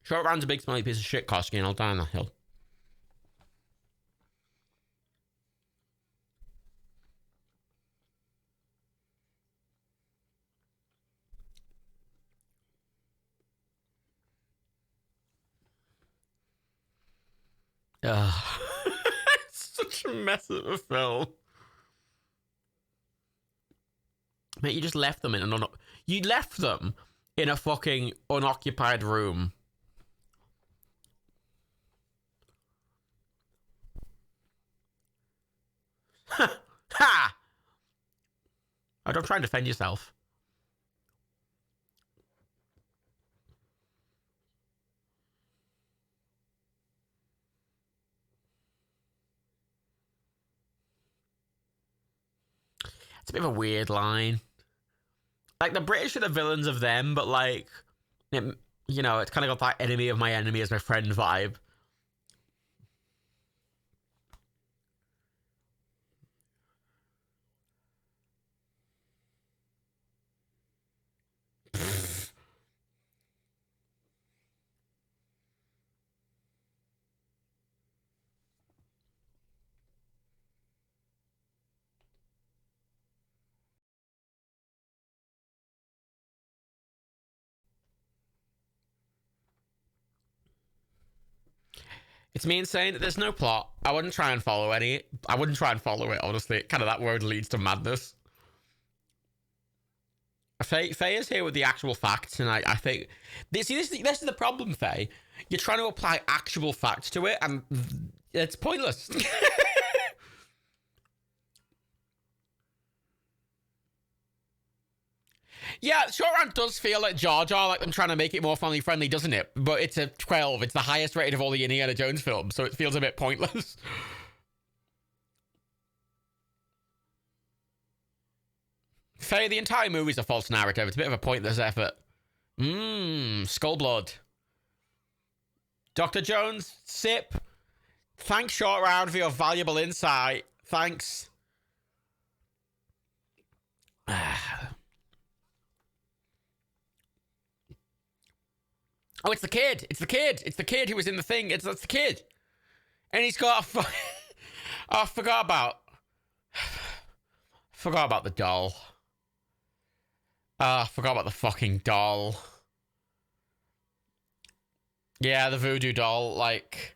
Short round's a big smelly piece of shit, Koski, and I'll die on that hill. It's such a mess of a film. Mate, you just left them in you left them in a fucking unoccupied room. Ha! Oh, don't try and defend yourself. It's a bit of a weird line. Like, the British are the villains of them, but, like, you know, it's kind of got that enemy of my enemy as my friend vibe. It's me saying that there's no plot. I wouldn't try and follow any. I wouldn't try and follow it, honestly. Kind of that word leads to madness. Faye is here with the actual facts, and I think this is the problem, Faye. You're trying to apply actual facts to it, and it's pointless. Yeah, Short Round does feel like Jar Jar, like them trying to make it more family friendly, doesn't it? But it's a 12. It's the highest rated of all the Indiana Jones films, so it feels a bit pointless. Faye, the entire movie's a false narrative. It's a bit of a pointless effort. Skullblood. Dr. Jones, sip. Thanks, Short Round, for your valuable insight. Thanks. Oh, it's the kid. It's the kid. It's the kid who was in the thing. That's the kid. And he's got a... Oh, I forgot about the doll. I forgot about the fucking doll. Yeah, the voodoo doll, like...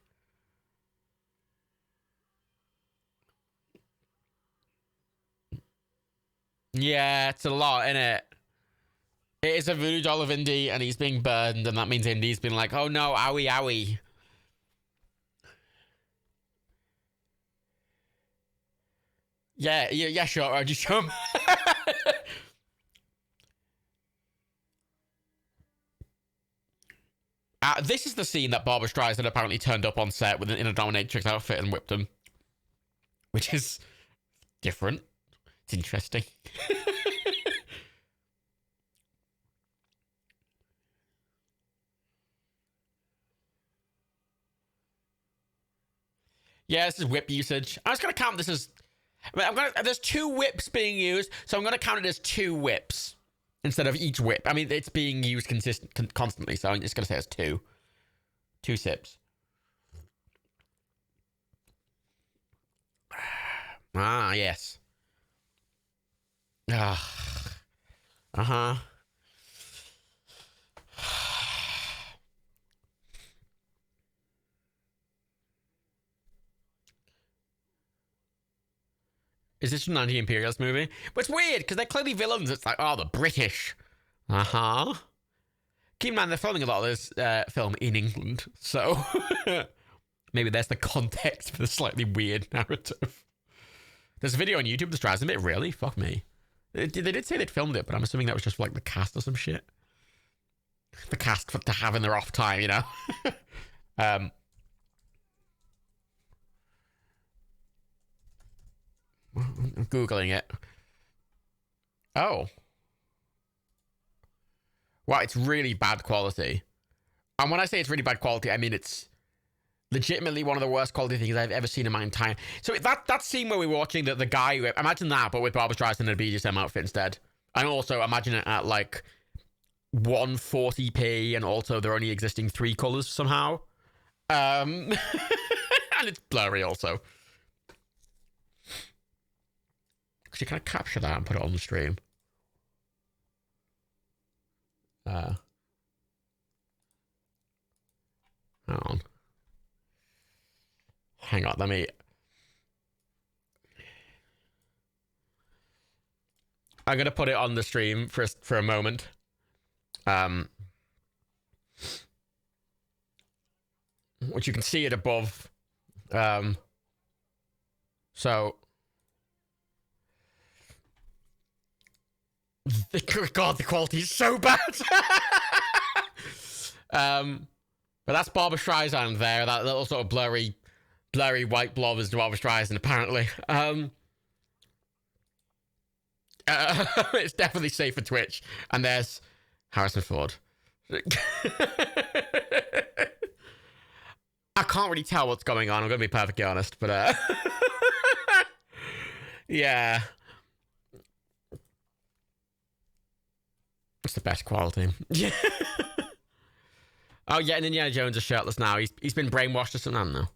Yeah, it's a lot, innit? It is a voodoo doll of Indy, and he's being burned, and that means Indy's been like, oh no, owie, owie. Yeah, sure, I'll just show him. This is the scene that Barbra Streisand apparently turned up on set in a dominatrix outfit and whipped him. Which is different. It's interesting. Yeah, this is whip usage. I was going to count this as... there's 2 whips being used, so I'm going to count it as 2 whips instead of each whip. I mean, it's being used constantly, so I'm just going to say it's 2. 2 sips. Ah, yes. Uh-huh. Is this an anti-imperialist movie? But it's weird, because they're clearly villains. It's like, oh, the British. Uh-huh. Keep in mind, they're filming a lot of this film in England, so... maybe that's the context for the slightly weird narrative. There's a video on YouTube that drives a bit, really? Fuck me. They did say they'd filmed it, but I'm assuming that was just like the cast or some shit. The cast to have in their off time, you know? I'm Googling it. Oh. Wow, it's really bad quality. And when I say it's really bad quality, I mean it's legitimately one of the worst quality things I've ever seen in my entire... So that scene where we were watching the guy... Imagine that, but with Barbra Streisand in a BDSM outfit instead. And also imagine it at, like, 140p, and also they're only existing 3 colors somehow. And it's blurry also. Actually, can I capture that and put it on the stream? Hang on. Hang on, let me... I'm going to put it on the stream for a moment. Which you can see it above. So... God, the quality is so bad. But that's Barbra Streisand there. That little sort of blurry white blob is Barbra Streisand, apparently. It's definitely safe for Twitch. And there's Harrison Ford. I can't really tell what's going on. I'm going to be perfectly honest, but yeah. It's the best quality. Yeah. Oh, yeah, and Indiana Jones is shirtless now. He's been brainwashed or something, I don't know.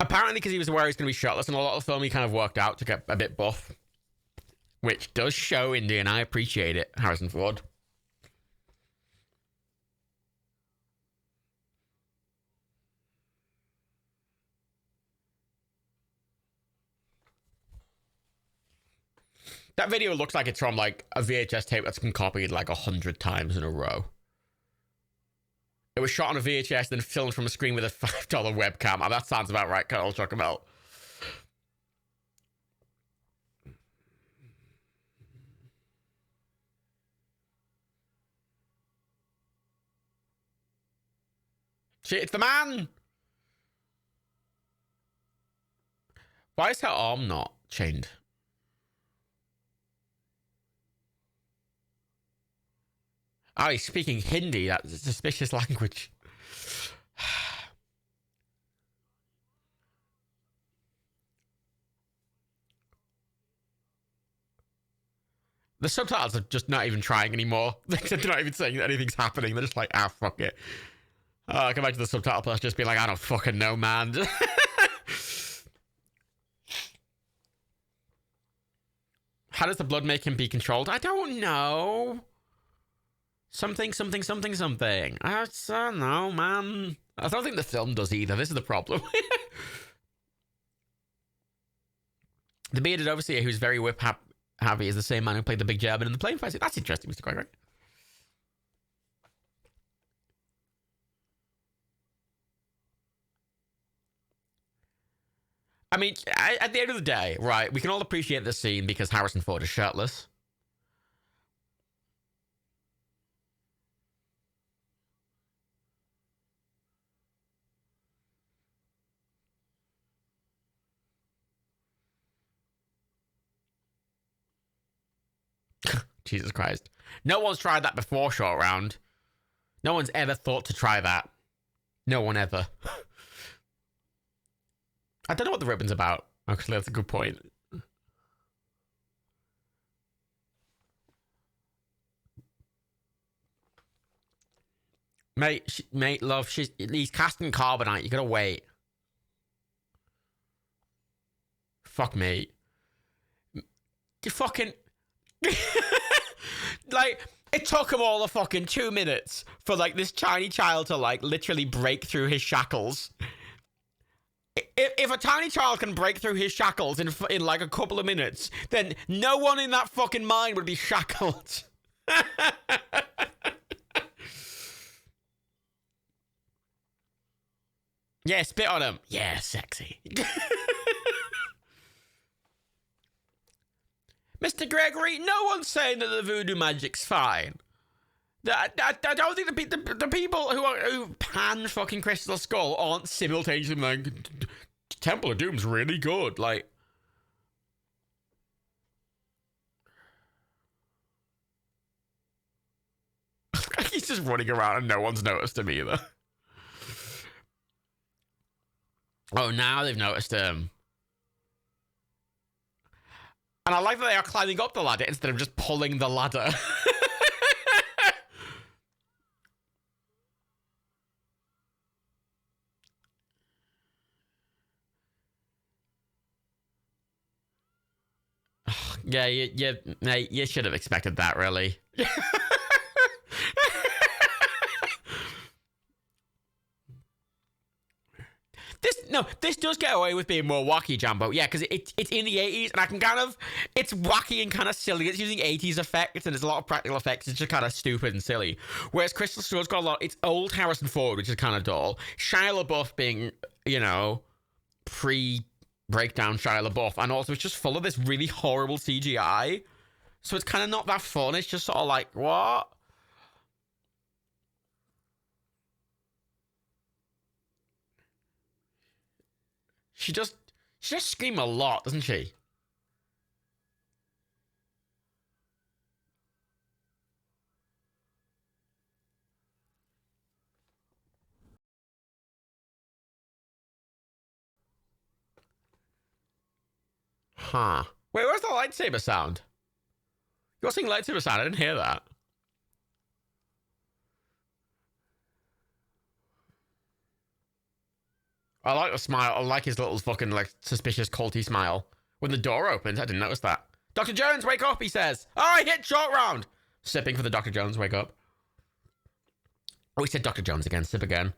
Apparently, because he was aware he's going to be shirtless, and a lot of the film he kind of worked out to get a bit buff. Which does show, Indy, and I appreciate it, Harrison Ford. That video looks like it's from, like, a VHS tape that's been copied, like, 100 times in a row. It was shot on a VHS, then filmed from a screen with a $5 webcam. Oh, that sounds about right, Colonel Chocomel. Shit, it's the man! Why is her arm not chained? Oh, he's speaking Hindi. That's a suspicious language. The subtitles are just not even trying anymore. They're not even saying that anything's happening. They're just like, ah, fuck it. I can imagine the subtitle person just being like, I don't fucking know, man. How does the blood make him be controlled? I don't know. Something. I don't know, man. I don't think the film does either. This is the problem. The bearded overseer, who's very whip happy, is the same man who played the big German in the plane fight. That's interesting, Mr. Quagright. I mean, at the end of the day, right, we can all appreciate this scene because Harrison Ford is shirtless. Jesus Christ. No one's tried that before, Short Round. No one's ever thought to try that. No one ever. I don't know what the ribbon's about. Actually, that's a good point. Mate, love, he's casting carbonite. You gotta wait. Fuck me. You fucking... Like, it took him all the fucking 2 minutes for, like, this tiny child to, like, literally break through his shackles. If a tiny child can break through his shackles in like, a couple of minutes, then no one in that fucking mine would be shackled. Yeah, spit on him. Yeah, sexy. Mr. Gregory, no one's saying that the voodoo magic's fine. I don't think the people who pan fucking Crystal Skull aren't simultaneously like, Temple of Doom's really good. Like, he's just running around and no one's noticed him either. Oh, now they've noticed him. And I like that they are climbing up the ladder instead of just pulling the ladder. Yeah, mate, you should have expected that, really. This does get away with being more wacky, Jambo. Yeah, because it's in the 80s, and I can kind of... It's wacky and kind of silly. It's using 80s effects, and there's a lot of practical effects. It's just kind of stupid and silly. Whereas Crystal Skull's got a lot... It's old Harrison Ford, which is kind of dull. Shia LaBeouf being, you know, pre-breakdown Shia LaBeouf. And also, it's just full of this really horrible CGI. So it's kind of not that fun. It's just sort of like, what? She just scream a lot, doesn't she? Huh. Wait, where's the lightsaber sound? You're saying lightsaber sound? I didn't hear that. I like the smile. I like his little fucking, like, suspicious culty smile. When the door opens, I didn't notice that. Dr. Jones, wake up, he says. Oh, I hit short round. Sipping for the Dr. Jones, wake up. Oh, he said Dr. Jones again. Sip again.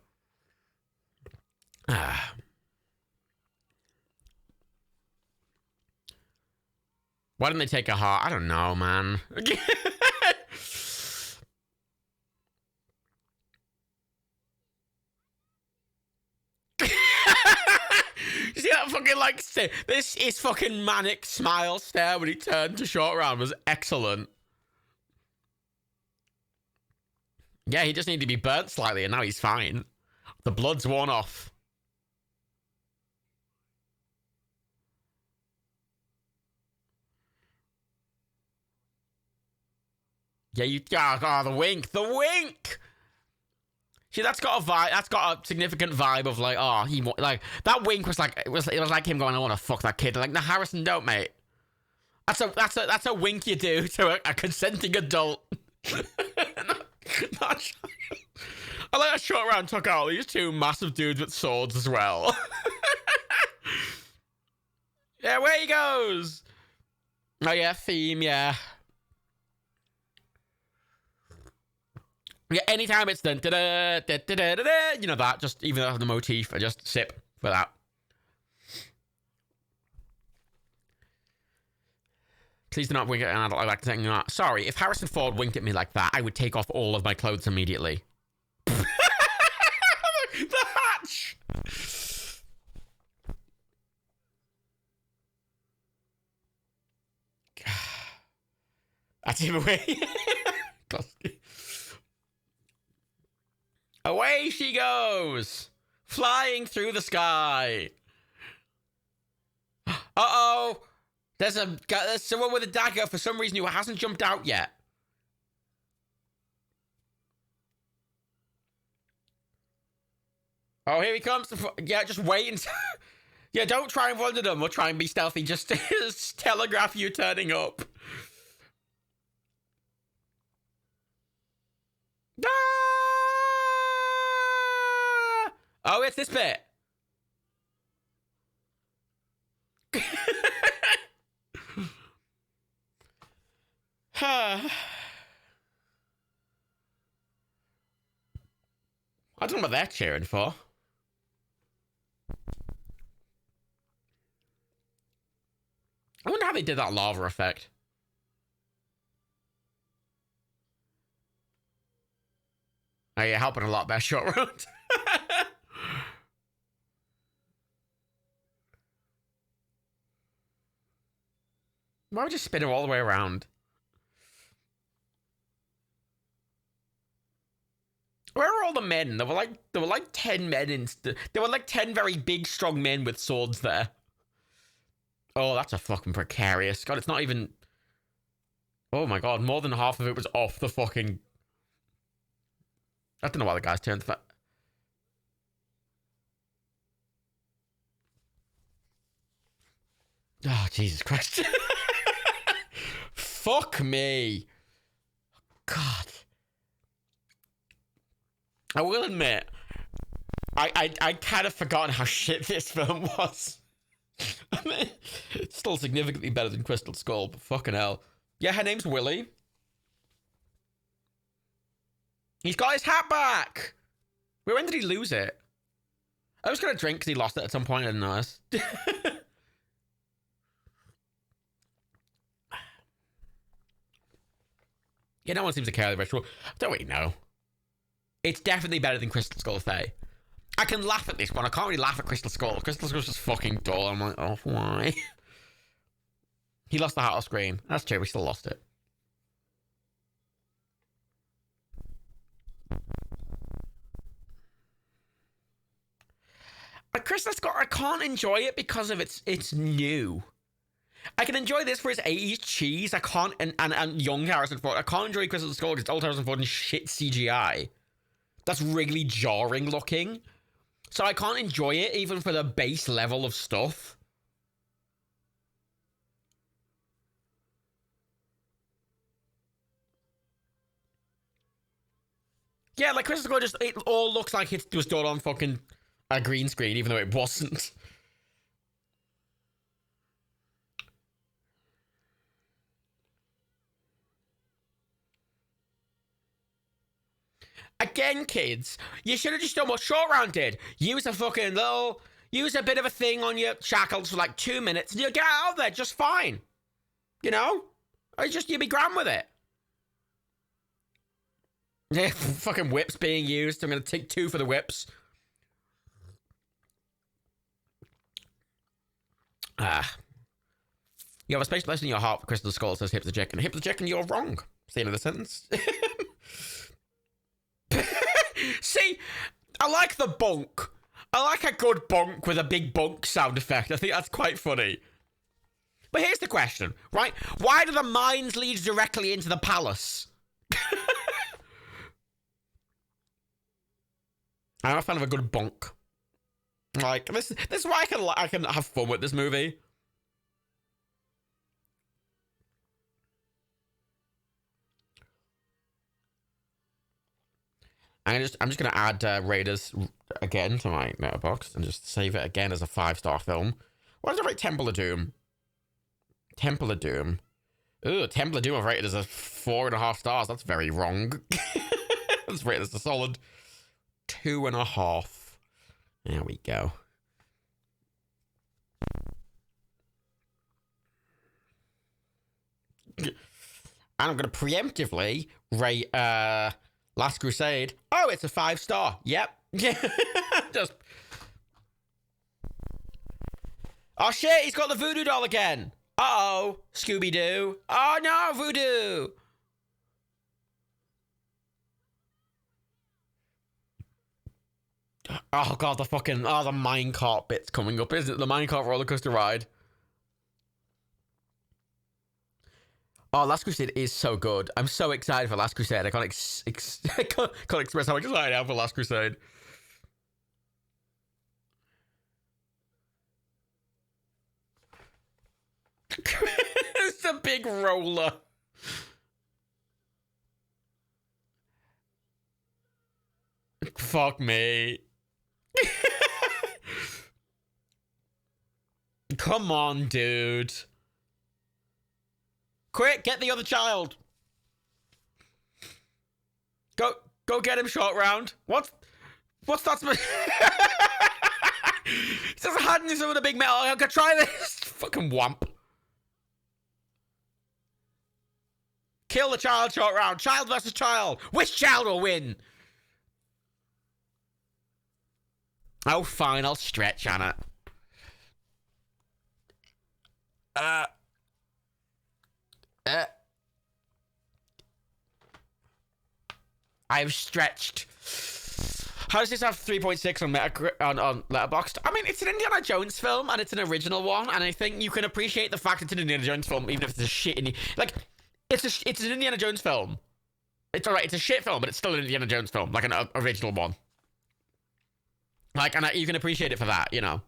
Ah. Why didn't they take a heart? I don't know, man. You see that fucking, like, this is fucking manic smile stare when he turned to short round was excellent. Yeah, he just needed to be burnt slightly, and now he's fine. The blood's worn off. Yeah, the wink. The wink! See, that's got a vibe. That's got a significant vibe of like, oh, like that wink was like it was like him going, I want to fuck that kid. Like, no, Harrison, don't, mate. That's a wink you do to a consenting adult. not I like that short round took out these two massive dudes with swords as well. Yeah, away he goes. Oh yeah, theme, yeah. Yeah, anytime it's done, you know that, just even though the motif, I just sip for that. Please do not wink at an adult. I like saying that. Sorry, if Harrison Ford winked at me like that, I would take off all of my clothes immediately. The hatch! That's him away. Away she goes, flying through the sky. Uh-oh. There's someone with a dagger for some reason who hasn't jumped out yet. Oh, here he comes. Yeah, just wait and... Yeah, don't try and run to them or try and be stealthy. Just telegraph you turning up. Ah! Oh, it's this bit. I don't know what they're cheering for. I wonder how they did that lava effect. Oh, you're helping a lot there, short round. Why would you spin her all the way around? Where are all the men? There were like 10 men there were like 10 very big, strong men with swords there. Oh, that's a fucking precarious. God, it's not even... Oh my god, more than half of it was off the fucking... I don't know why the guys turned the... Oh, Jesus Christ. Fuck me. God. I will admit, I kind of forgotten how shit this film was. It's still significantly better than Crystal Skull, but fucking hell. Yeah, her name's Willie. He's got his hat back! Wait, when did he lose it? I was gonna drink because he lost it at some point, I didn't notice. Yeah, no one seems to care the ritual. I don't really know. It's definitely better than Crystal Skull Fae. I can laugh at this one. I can't really laugh at Crystal Skull. Crystal Skull's just fucking dull. I'm like, oh, why? He lost the hat off screen. That's true. We still lost it. But Crystal Skull, I can't enjoy it because of it's new. I can enjoy this for its 80s cheese. I can't, and young Harrison Ford. I can't enjoy Crystal Skull because it's old Harrison Ford and shit CGI. That's really jarring looking. So I can't enjoy it even for the base level of stuff. Yeah, like Crystal Skull it all looks like it was done on fucking a green screen, even though it wasn't. Again, kids, you should have just done what Short Round did. Use a bit of a thing on your shackles for like 2 minutes and you'll get out of there just fine. You know? Or you'll be grand with it. Yeah, fucking whips being used. I'm going to take 2 for the whips. You have a special place in your heart for Crystal Skull, says Hip the Chicken. Hip the Chicken, you're wrong. It's the end of the sentence. See, I like the bonk. I like a good bonk with a big bonk sound effect. I think that's quite funny. But here's the question, right? Why do the mines lead directly into the palace? I'm a fan of a good bonk. Like, this is why I can have fun with this movie. I'm just gonna add Raiders again to my letterbox and just save it again as a 5-star film. Why did I rate Temple of Doom? Temple of Doom. Ooh, Temple of Doom I've rated as a 4.5 stars. That's very wrong. Let's rate this a solid 2.5. There we go. And I'm gonna preemptively rate Last Crusade. Oh, it's a 5-star. Yep. Just. Oh shit, he's got the voodoo doll again. Uh-oh, Scooby-Doo. Oh no, voodoo. Oh god, the minecart bit's coming up, isn't it? The minecart roller coaster ride. Oh, Last Crusade is so good. I'm so excited for Last Crusade. I can't express how excited I am for Last Crusade. It's a big roller. Fuck me. Come on, dude. Quick, get the other child. Go get him, Short Round. What's that? He's just handing some of the big metal. I'm gonna try this. Fucking wamp. Kill the child, Short Round. Child versus child. Which child will win? Oh, fine. I'll stretch on it. I've stretched. How does this have 3.6 on Letterboxd? I mean, it's an Indiana Jones film, and it's an original one, and I think you can appreciate the fact it's an Indiana Jones film, even if it's a shit. Like, it's an Indiana Jones film. It's alright. It's a shit film, but it's still an Indiana Jones film, like an original one. Like, and you can appreciate it for that, you know.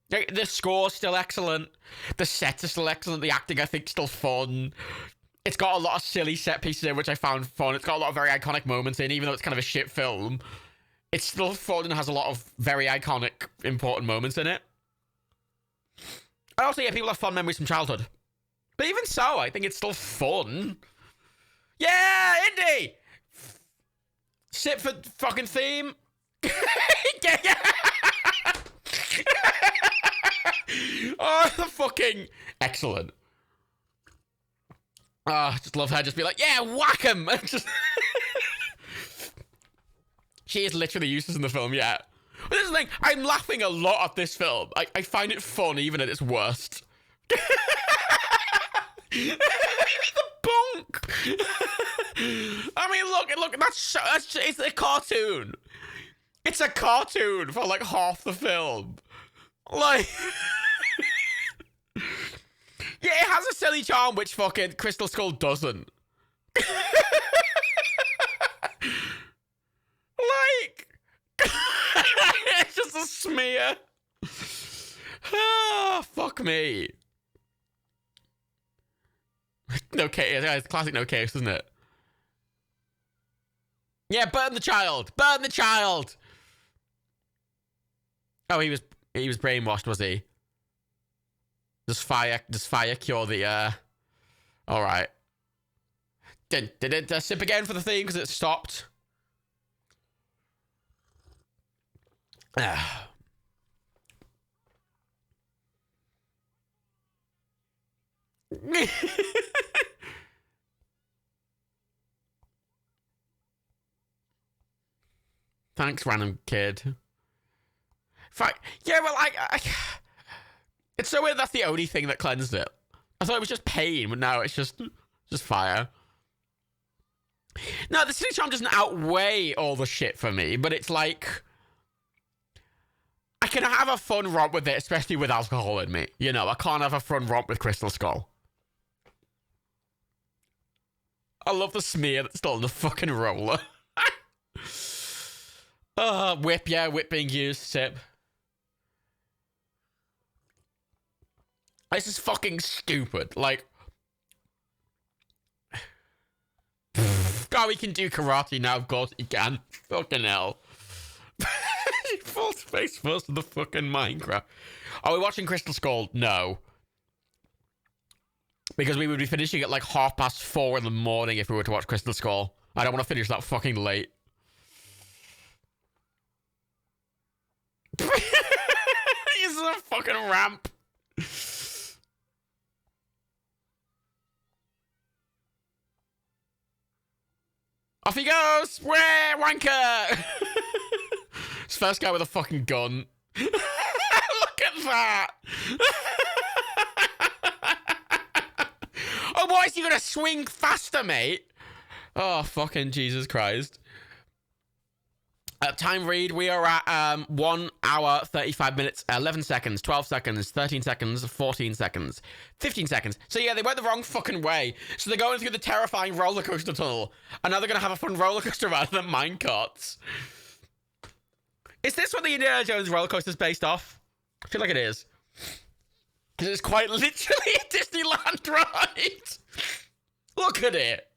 The score's still excellent. The sets are still excellent. The acting, I think, still fun. It's got a lot of silly set pieces in, which I found fun. It's got a lot of very iconic moments in, even though it's kind of a shit film. It's still fun and has a lot of very iconic, important moments in it. And also, yeah, people have fond memories from childhood. But even so, I think it's still fun. Yeah, Indy! Sit for fucking theme. Oh, fucking excellent. I just love her just be like, yeah, whack him. She is literally useless in the film, yeah. But this is the thing, I'm laughing a lot at this film. I find it fun even at its worst. The bonk. I mean, look, that's it's a cartoon. It's a cartoon for like half the film. Like, yeah, it has a silly charm which fucking Crystal Skull doesn't. Like, it's just a smear. Ah, fuck me. No case. It's classic no case, isn't it? Yeah, burn the child. Burn the child. Oh, he was brainwashed, was he? Does fire cure the all right. Did it sip again for the thing because it stopped? Thanks, random kid. Yeah, well, it's so weird that's the only thing that cleansed it. I thought it was just pain, but now it's just fire. No, the silly charm doesn't outweigh all the shit for me, but it's like, I can have a fun romp with it, especially with alcohol in me. You know, I can't have a fun romp with Crystal Skull. I love the smear that's still on the fucking roller. Whip, yeah, whip being used, sip. This is fucking stupid. Like, God, we can do karate now. Of course he can. Fucking hell. He falls face first in the fucking Minecraft. Are we watching Crystal Skull? No. Because we would be finishing at like 4:30 in the morning if we were to watch Crystal Skull. I don't want to finish that fucking late. He's a fucking ramp. Off he goes! Where, wanker! This first guy with a fucking gun. Look at that! Oh, boy, is he gonna swing faster, mate? Oh, fucking Jesus Christ. Time read, we are at 1 hour, 35 minutes, 11 seconds, 12 seconds, 13 seconds, 14 seconds, 15 seconds. So yeah, they went the wrong fucking way. So they're going through the terrifying roller coaster tunnel. And now they're going to have a fun roller coaster rather than minecarts. Is this what the Indiana Jones roller coaster is based off? I feel like it is. Because it's quite literally a Disneyland ride. Look at it.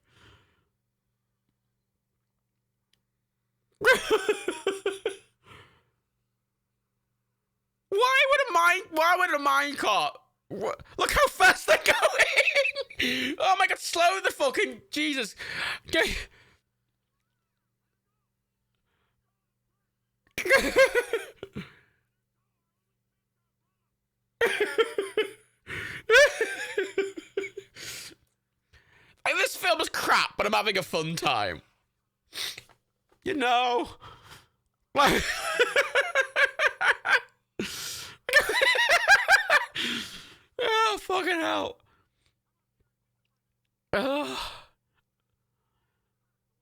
Why would a minecart? Look how fast they're going! Oh my god, slow the fucking Jesus! This film is crap, but I'm having a fun time. You know, like. Oh, fucking hell. Oh.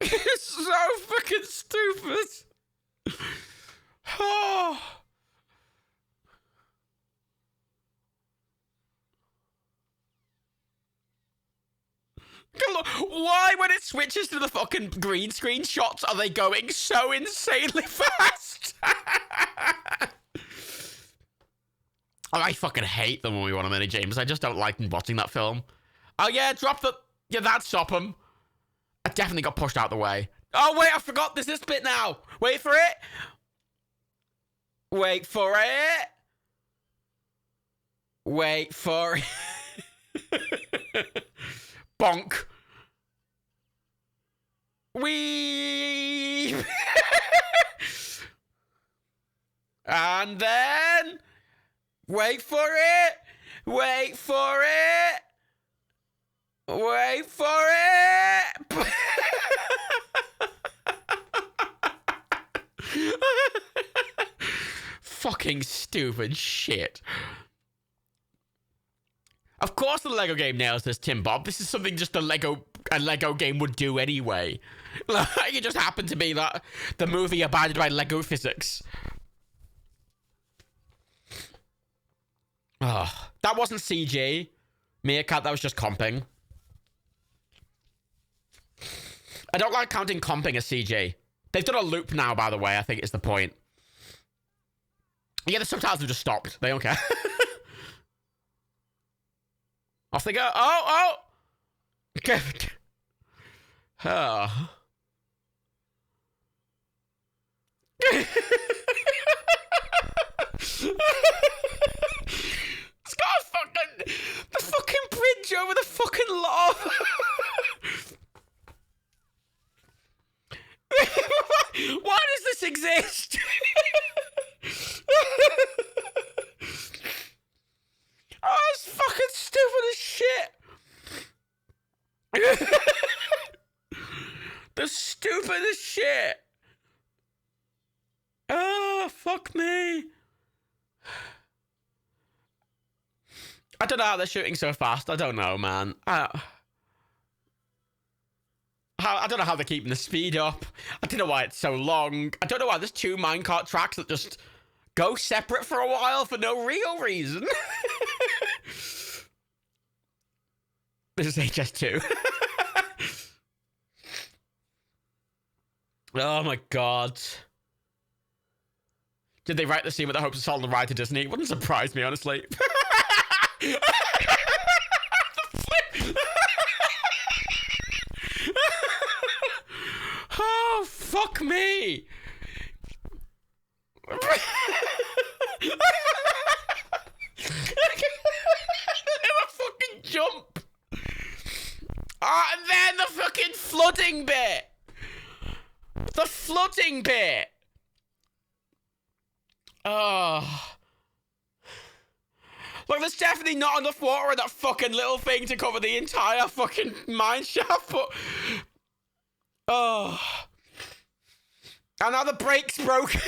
It's so fucking stupid. Oh. Why, when it switches to the fucking green screen shots, are they going so insanely fast? I fucking hate them when we want a mini James. I just don't like watching that film. Oh yeah, drop the... Yeah, that'd stop him. I definitely got pushed out the way. Oh wait, I forgot there's this bit now. Wait for it. Wait for it. Wait for it. Bonk. Wee. And then wait for it. Wait for it. Wait for it. Fucking stupid shit. Of course the Lego game nails this, Tim Bob. This is something just a Lego game would do anyway. Like, it just happened to be that the movie abided by Lego physics. Oh, that wasn't CG. Meerkat, that was just comping. I don't like counting comping as CG. They've done a loop now, by the way, I think is the point. Yeah, the subtitles have just stopped. They don't care. Off they go. Oh! Good. Oh. It's got the fucking bridge over the fucking lava. Why does this exist? Oh, it's fucking stupid as shit. The stupidest shit. Oh, fuck me. I don't know how they're shooting so fast. I don't know, man. I don't know how they're keeping the speed up. I don't know why it's so long. I don't know why there's two minecart tracks that just go separate for a while for no real reason. This is HS2. Oh my god. Did they write the scene with the hopes of selling the ride to Disney? It wouldn't surprise me, honestly. Oh, fuck me. A fucking jump. And then the fucking flooding bit. The flooding bit. Oh. Like, there's definitely not enough water in that fucking little thing to cover the entire fucking mine shaft, but... Oh. And now the brake's broken.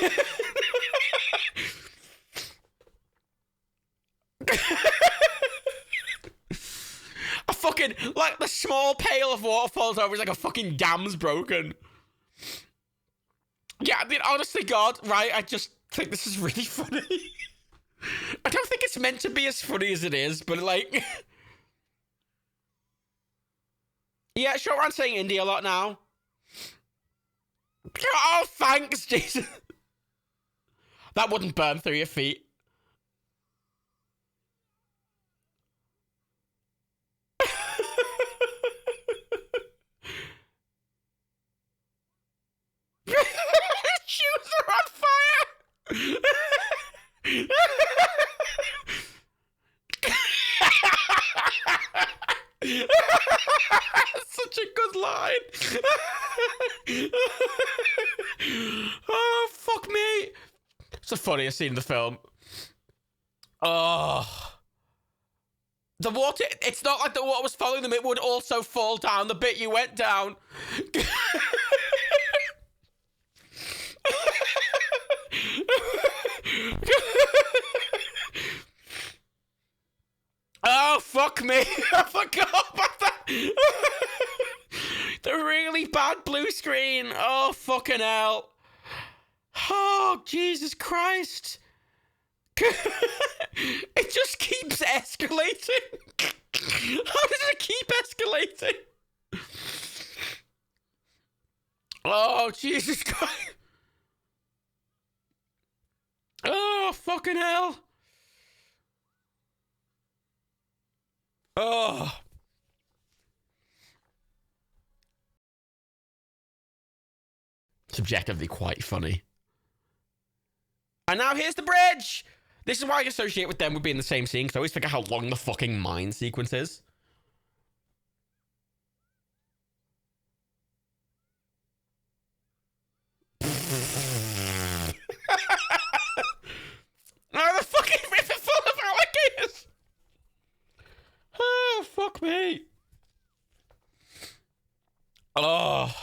A fucking, like, the small pail of water falls over, it's like a fucking dam's broken. Yeah, I mean, honestly, God, right, I just think this is really funny. I don't think it's meant to be as funny as it is, but, like... Yeah, sure, I'm saying indie a lot now. Oh, thanks, Jason. That wouldn't burn through your feet. Shoes are on fire. Such a good line. Oh, fuck me. It's the funniest scene in the film. Oh. The water, it's not like the water was following them, it would also fall down the bit you went down. Oh, fuck me. I forgot about that. The really bad blue screen. Oh, fucking hell. Oh, Jesus Christ. It just keeps escalating. How does it keep escalating? Oh, Jesus Christ. Oh, fucking hell. Oh. Subjectively quite funny. And now here's the bridge. This is why I associate with them with being in the same scene, because I always forget how long the fucking mine sequence is. Oh, the fucking river full of alligators! Oh, fuck me. Oh.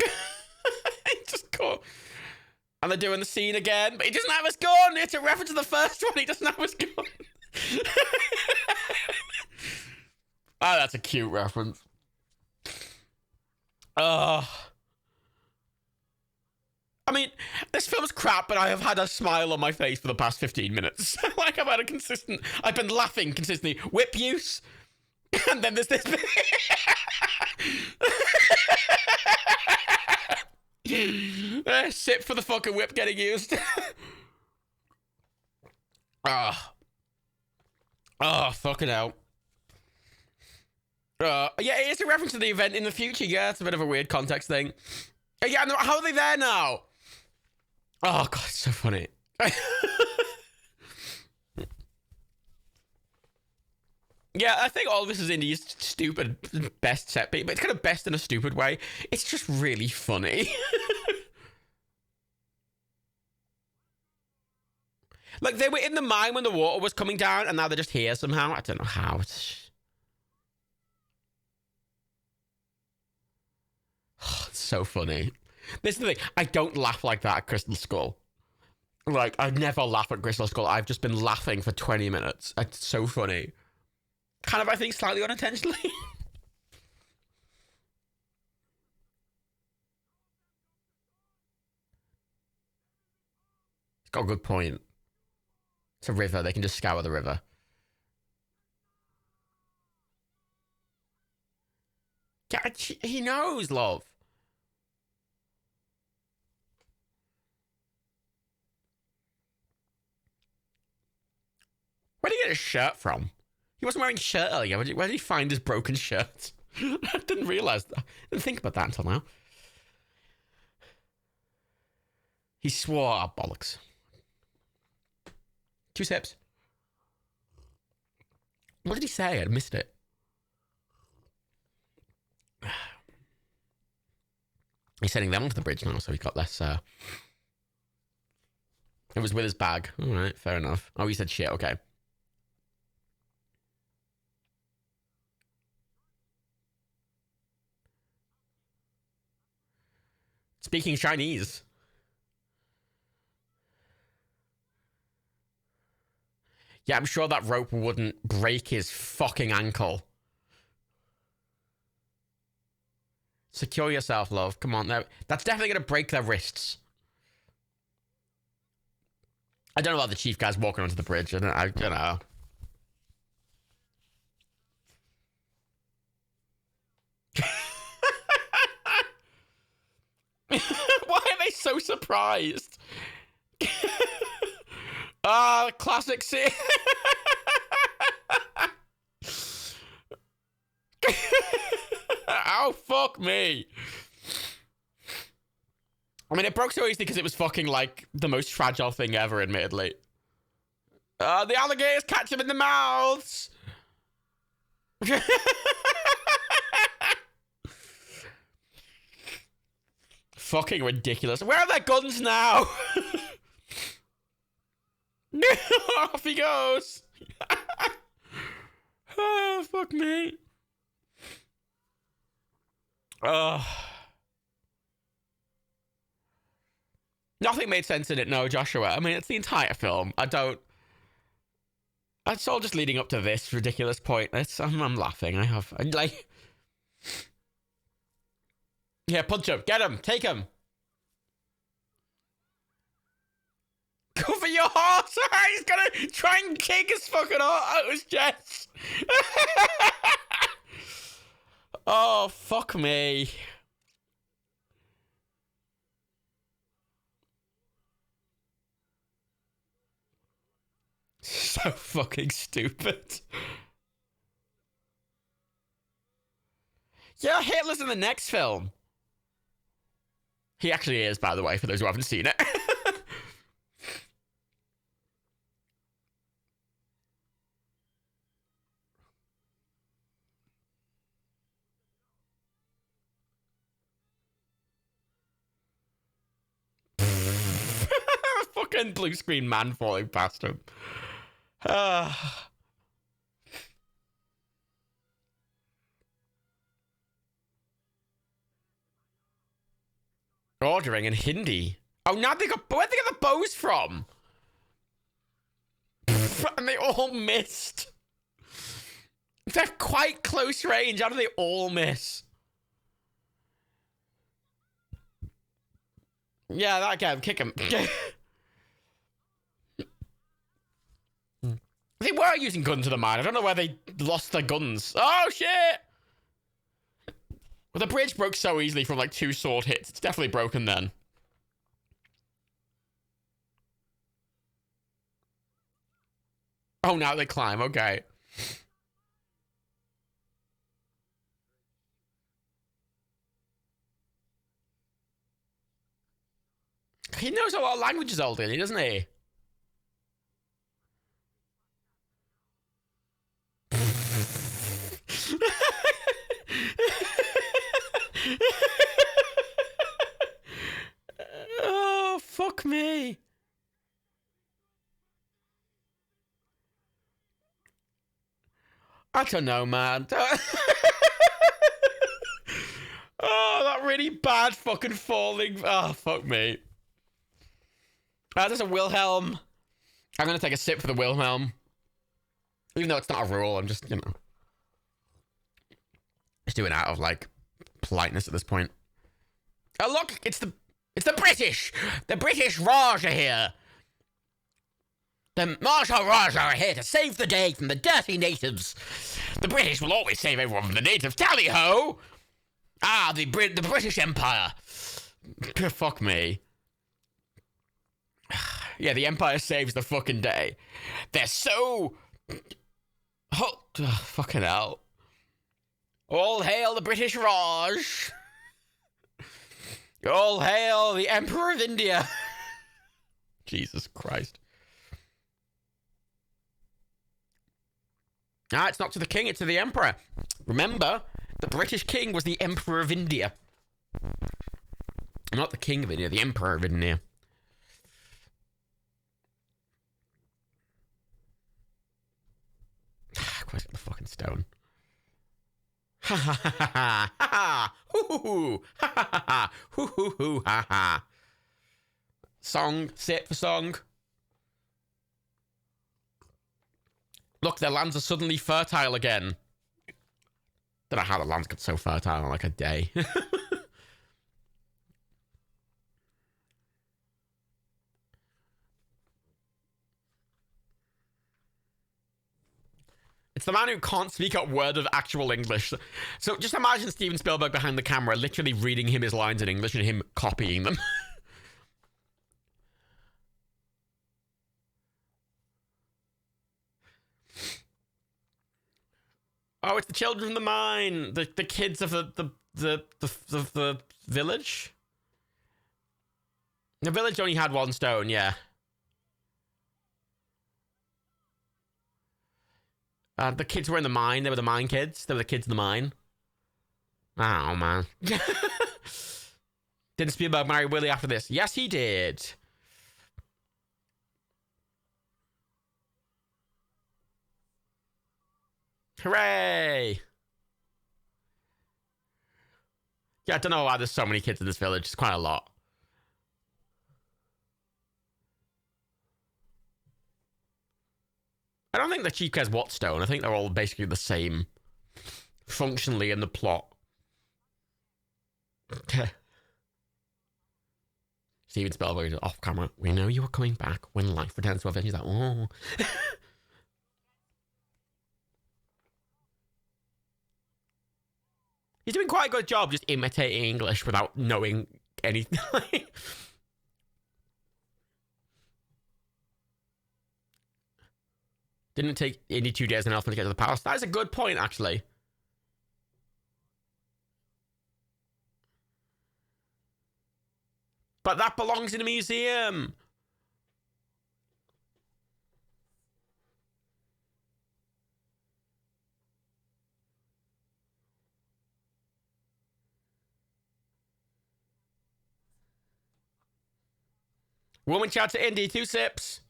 He just got... And they're doing the scene again, but he doesn't have his gun! It's a reference to the first one, he doesn't have his gun! Oh, that's a cute reference. I mean, this film's crap, but I have had a smile on my face for the past 15 minutes. Like, I've been laughing consistently. Whip use. And then there's this bit. Sit for the fucking whip getting used. Fucking hell. Yeah, it's a reference to the event in the future. Yeah, it's a bit of a weird context thing. Yeah, no, how are they there now? Oh, God, it's so funny. Yeah, I think all of this is Indy's stupid best set beat, but it's kind of best in a stupid way. It's just really funny. Like, they were in the mine when the water was coming down, and now they're just here somehow. I don't know how. It's so funny. This is the thing. I don't laugh like that at Crystal Skull. Like, I never laugh at Crystal Skull. I've just been laughing for 20 minutes. It's so funny. Kind of, I think, slightly unintentionally. It's got a good point. It's a river. They can just scour the river. Yeah, he knows, love. Where did he get his shirt from? He wasn't wearing a shirt earlier. Where did he find his broken shirt? I didn't realize that. I didn't think about that until now. He swore, oh, bollocks. 2 sips. What did he say? I missed it. He's sending them onto the bridge now, so he got less. It was with his bag. All right, fair enough. Oh, he said shit. Okay. Speaking Chinese. Yeah, I'm sure that rope wouldn't break his fucking ankle. Secure yourself, love. Come on. That's definitely going to break their wrists. I don't know about the chief guys walking onto the bridge. I don't know. Why are they so surprised? Classic scene. Oh, fuck me. I mean, it broke so easily because it was fucking, like, the most fragile thing ever, admittedly. The alligators catch him in the mouths. Fucking ridiculous. Where are their guns now? Off he goes. Oh, fuck me. Nothing made sense in it, no, Joshua. I mean, it's the entire film. It's all just leading up to this ridiculous point. I'm laughing. I'm like... Yeah, punch him. Get him. Take him. Go for your horse. He's gonna try and kick his fucking heart out of his chest. Oh, fuck me. So fucking stupid. Yeah, Hitler's in the next film. He actually is, by the way, for those who haven't seen it. Fucking blue screen man falling past him. Ordering in Hindi. Oh, now they got. Where'd they get the bows from? And they all missed. They're quite close range. How do they all miss? Yeah, that guy, kick him. They were using guns to the mine. I don't know where they lost their guns. Oh, shit! Well, the bridge broke so easily from like 2 sword hits. It's definitely broken then. Oh, now they climb. Okay. He knows a lot of languages, Alden, doesn't he? Oh, fuck me. I don't know, man. Oh, that really bad fucking falling. Oh, fuck me. There's a Wilhelm. I'm going to take a sip for the Wilhelm. Even though it's not a rule, I'm just, you know. Just doing it out of, like, politeness at this point. Oh, look, it's the British! The British Raj are here! The Marshal Raj are here to save the day from the dirty natives. The British will always save everyone from the natives. Tally-ho! Ah, the British Empire. Fuck me. Yeah, the Empire saves the fucking day. They're so... Oh, fucking hell. All hail the British Raj. All hail the Emperor of India. Jesus Christ. Ah, it's not to the king, it's to the emperor. Remember, the British king was the Emperor of India. Not the king of India, the Emperor of India. Where's the fucking stone? Ha ha ha ha ha ha hoo hoo hoo ha ha ha ha hoo hoo hoo ha ha. Song, sit for song. Look, their lands are suddenly fertile again. Don't know how the lands got so fertile in like a day. It's the man who can't speak a word of actual English. So just imagine Steven Spielberg behind the camera literally reading him his lines in English and him copying them. Oh, it's the children from the mine. The kids of the village. The village only had 1 stone, yeah. The kids were in the mine. They were the mine kids. They were the kids in the mine. Oh, man. Didn't Spielberg marry Willie after this? Yes, he did. Hooray! Yeah, I don't know why there's so many kids in this village. It's quite a lot. I don't think the chief cares what stone. I think they're all basically the same functionally in the plot. Steven Spielberg is off camera. We know you are coming back when life returns to our He's like, oh. He's doing quite a good job just imitating English without knowing anything. Didn't take Indy 2 days and an elephant to get to the palace. That is a good point, actually. But that belongs in a museum. Woman shout to Indy, 2 sips.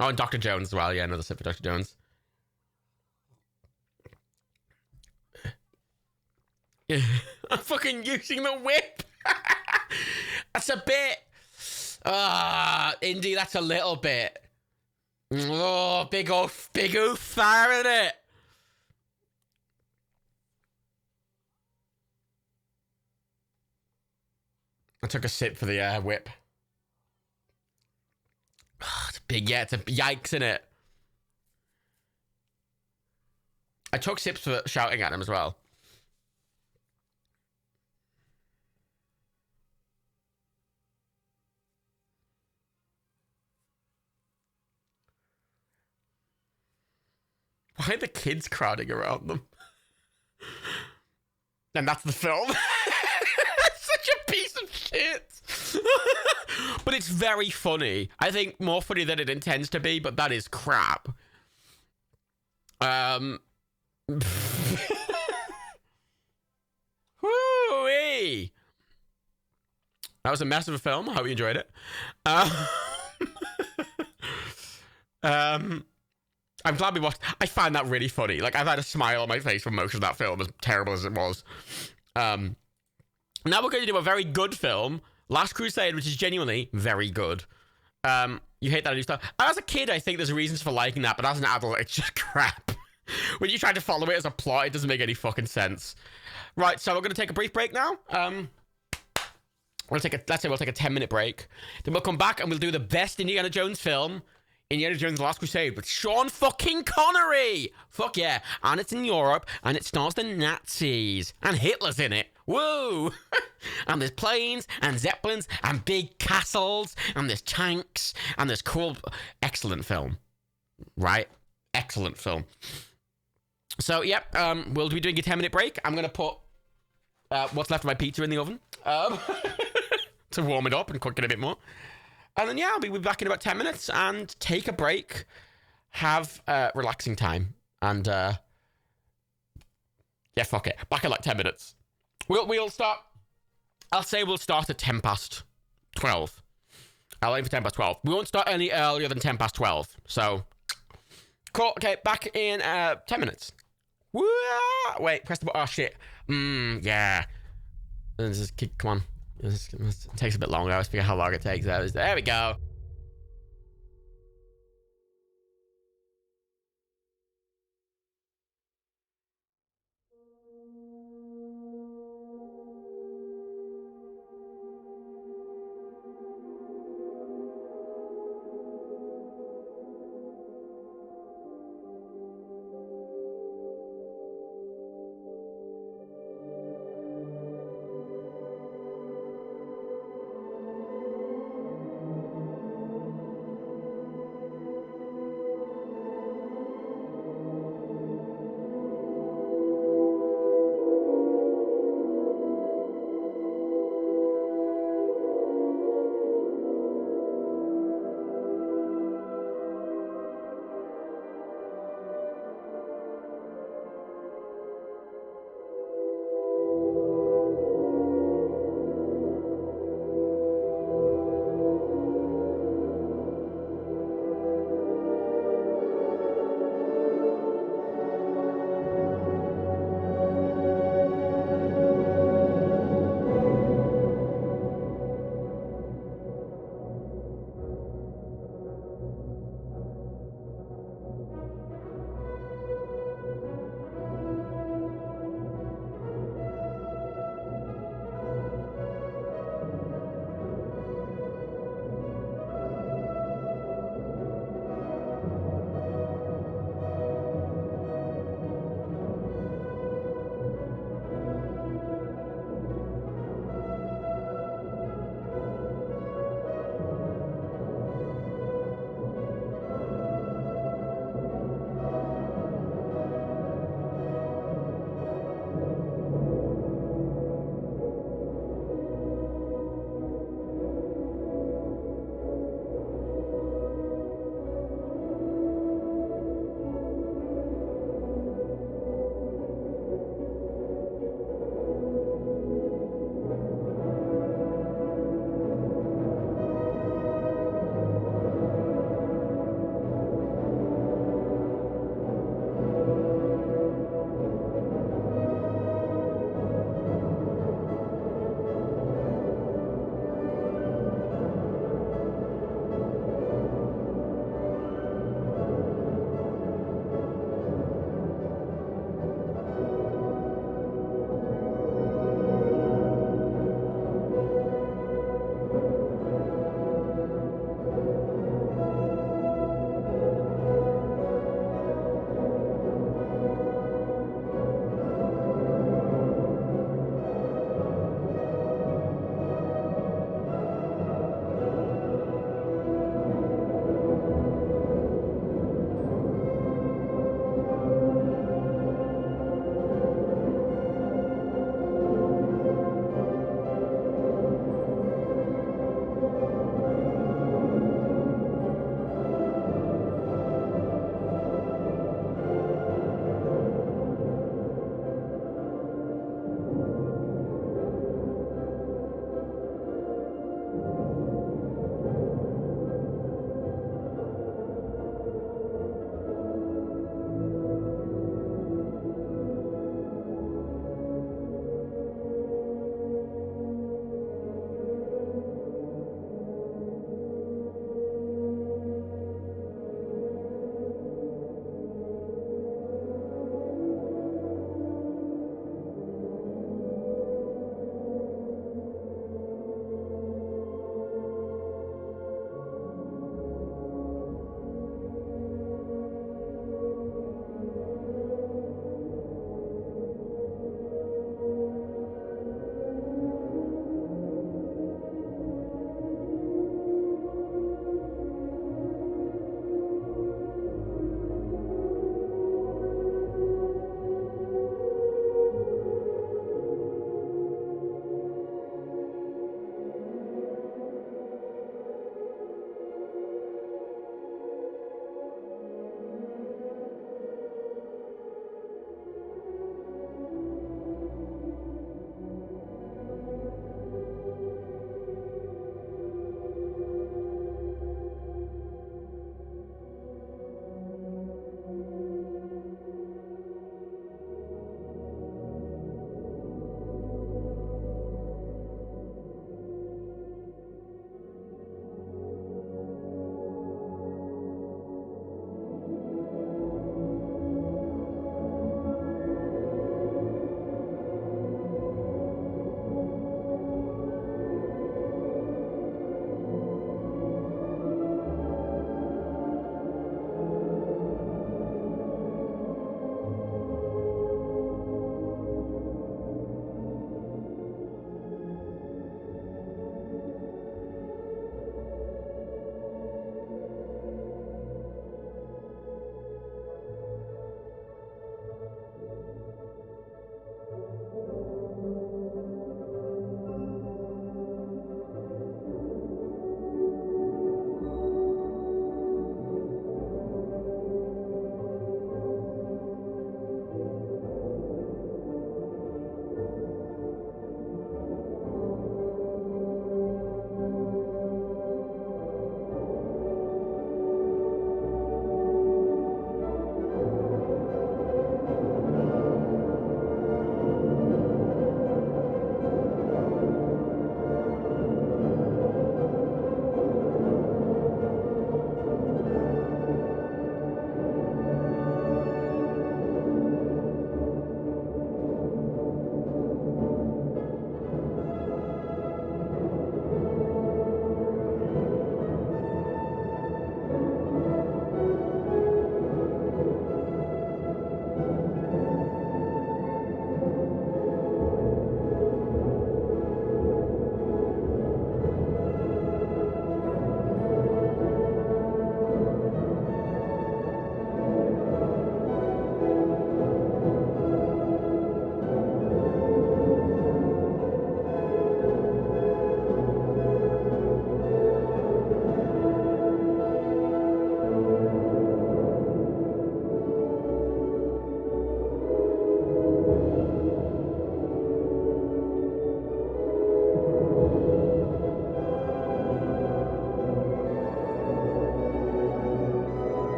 Oh, and Dr. Jones as well. Yeah, another sip for Dr. Jones. I'm fucking using the whip. That's a bit. Indy, that's a little bit. Oh, big oof there, isn't it? I took a sip for the whip. Oh, it's big, yeah, it's a yikes in it. I took sips for shouting at him as well. Why are the kids crowding around them? And that's the film. Such a piece of shit. But it's very funny. I think more funny than it intends to be, but that is crap. Woo-wee. That was a mess of a film. I hope you enjoyed it. I'm glad we watched. I find that really funny. Like, I've had a smile on my face for most of that film, as terrible as it was. Now we're going to do a very good film, Last Crusade, which is genuinely very good. You hate that new stuff. As a kid, I think there's reasons for liking that, but as an adult, it's just crap. When you try to follow it as a plot, it doesn't make any fucking sense. Right, so we're going to take a brief break now. Let's say we'll take a 10-minute break. Then we'll come back and we'll do the best Indiana Jones film, Indiana Jones: The Last Crusade, with Sean fucking Connery. Fuck yeah. And it's in Europe, and it stars the Nazis. And Hitler's in it. Woo! And there's planes, and zeppelins, and big castles, and there's tanks, and there's cool... Excellent film. Right? Excellent film. So, yep, we'll be doing a 10-minute break. I'm going to put what's left of my pizza in the oven to warm it up and cook it a bit more. And then, yeah, I'll be back in about 10 minutes and take a break, have relaxing time, and, yeah, fuck it. Back in like 10 minutes. We'll start, I'll say we'll start at 10 past 12. I'll aim for 10 past 12. We won't start any earlier than 10 past 12. So, cool. Okay, back in 10 minutes. Wait, press the button. Oh, shit. Yeah. Come on. It takes a bit longer. I always forget how long it takes. There we go.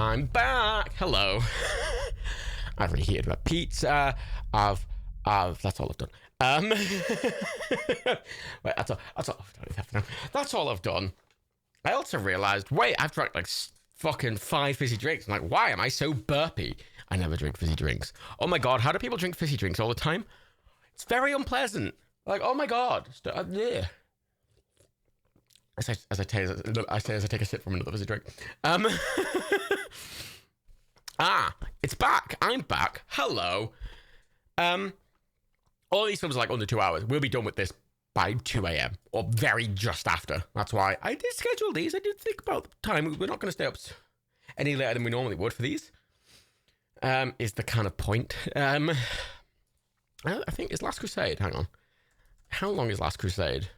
I'm back. Hello. I've reheated my pizza. That's all I've done. Wait, that's all I've done. That's all I've done. I also realized, wait, I've drank like fucking 5 fizzy drinks. I'm like, why am I so burpy? I never drink fizzy drinks. Oh my God, how do people drink fizzy drinks all the time? It's very unpleasant. Like, oh my God. Yeah. As I take a sip from another fizzy drink. It's back. I'm back. Hello. All these films are like under 2 hours. We'll be done with this by 2 a.m. or very just after. That's why I did schedule these. I did think about the time. We're not going to stay up any later than we normally would for these. Is the kind of point. I think it's Last Crusade. Hang on. How long is Last Crusade?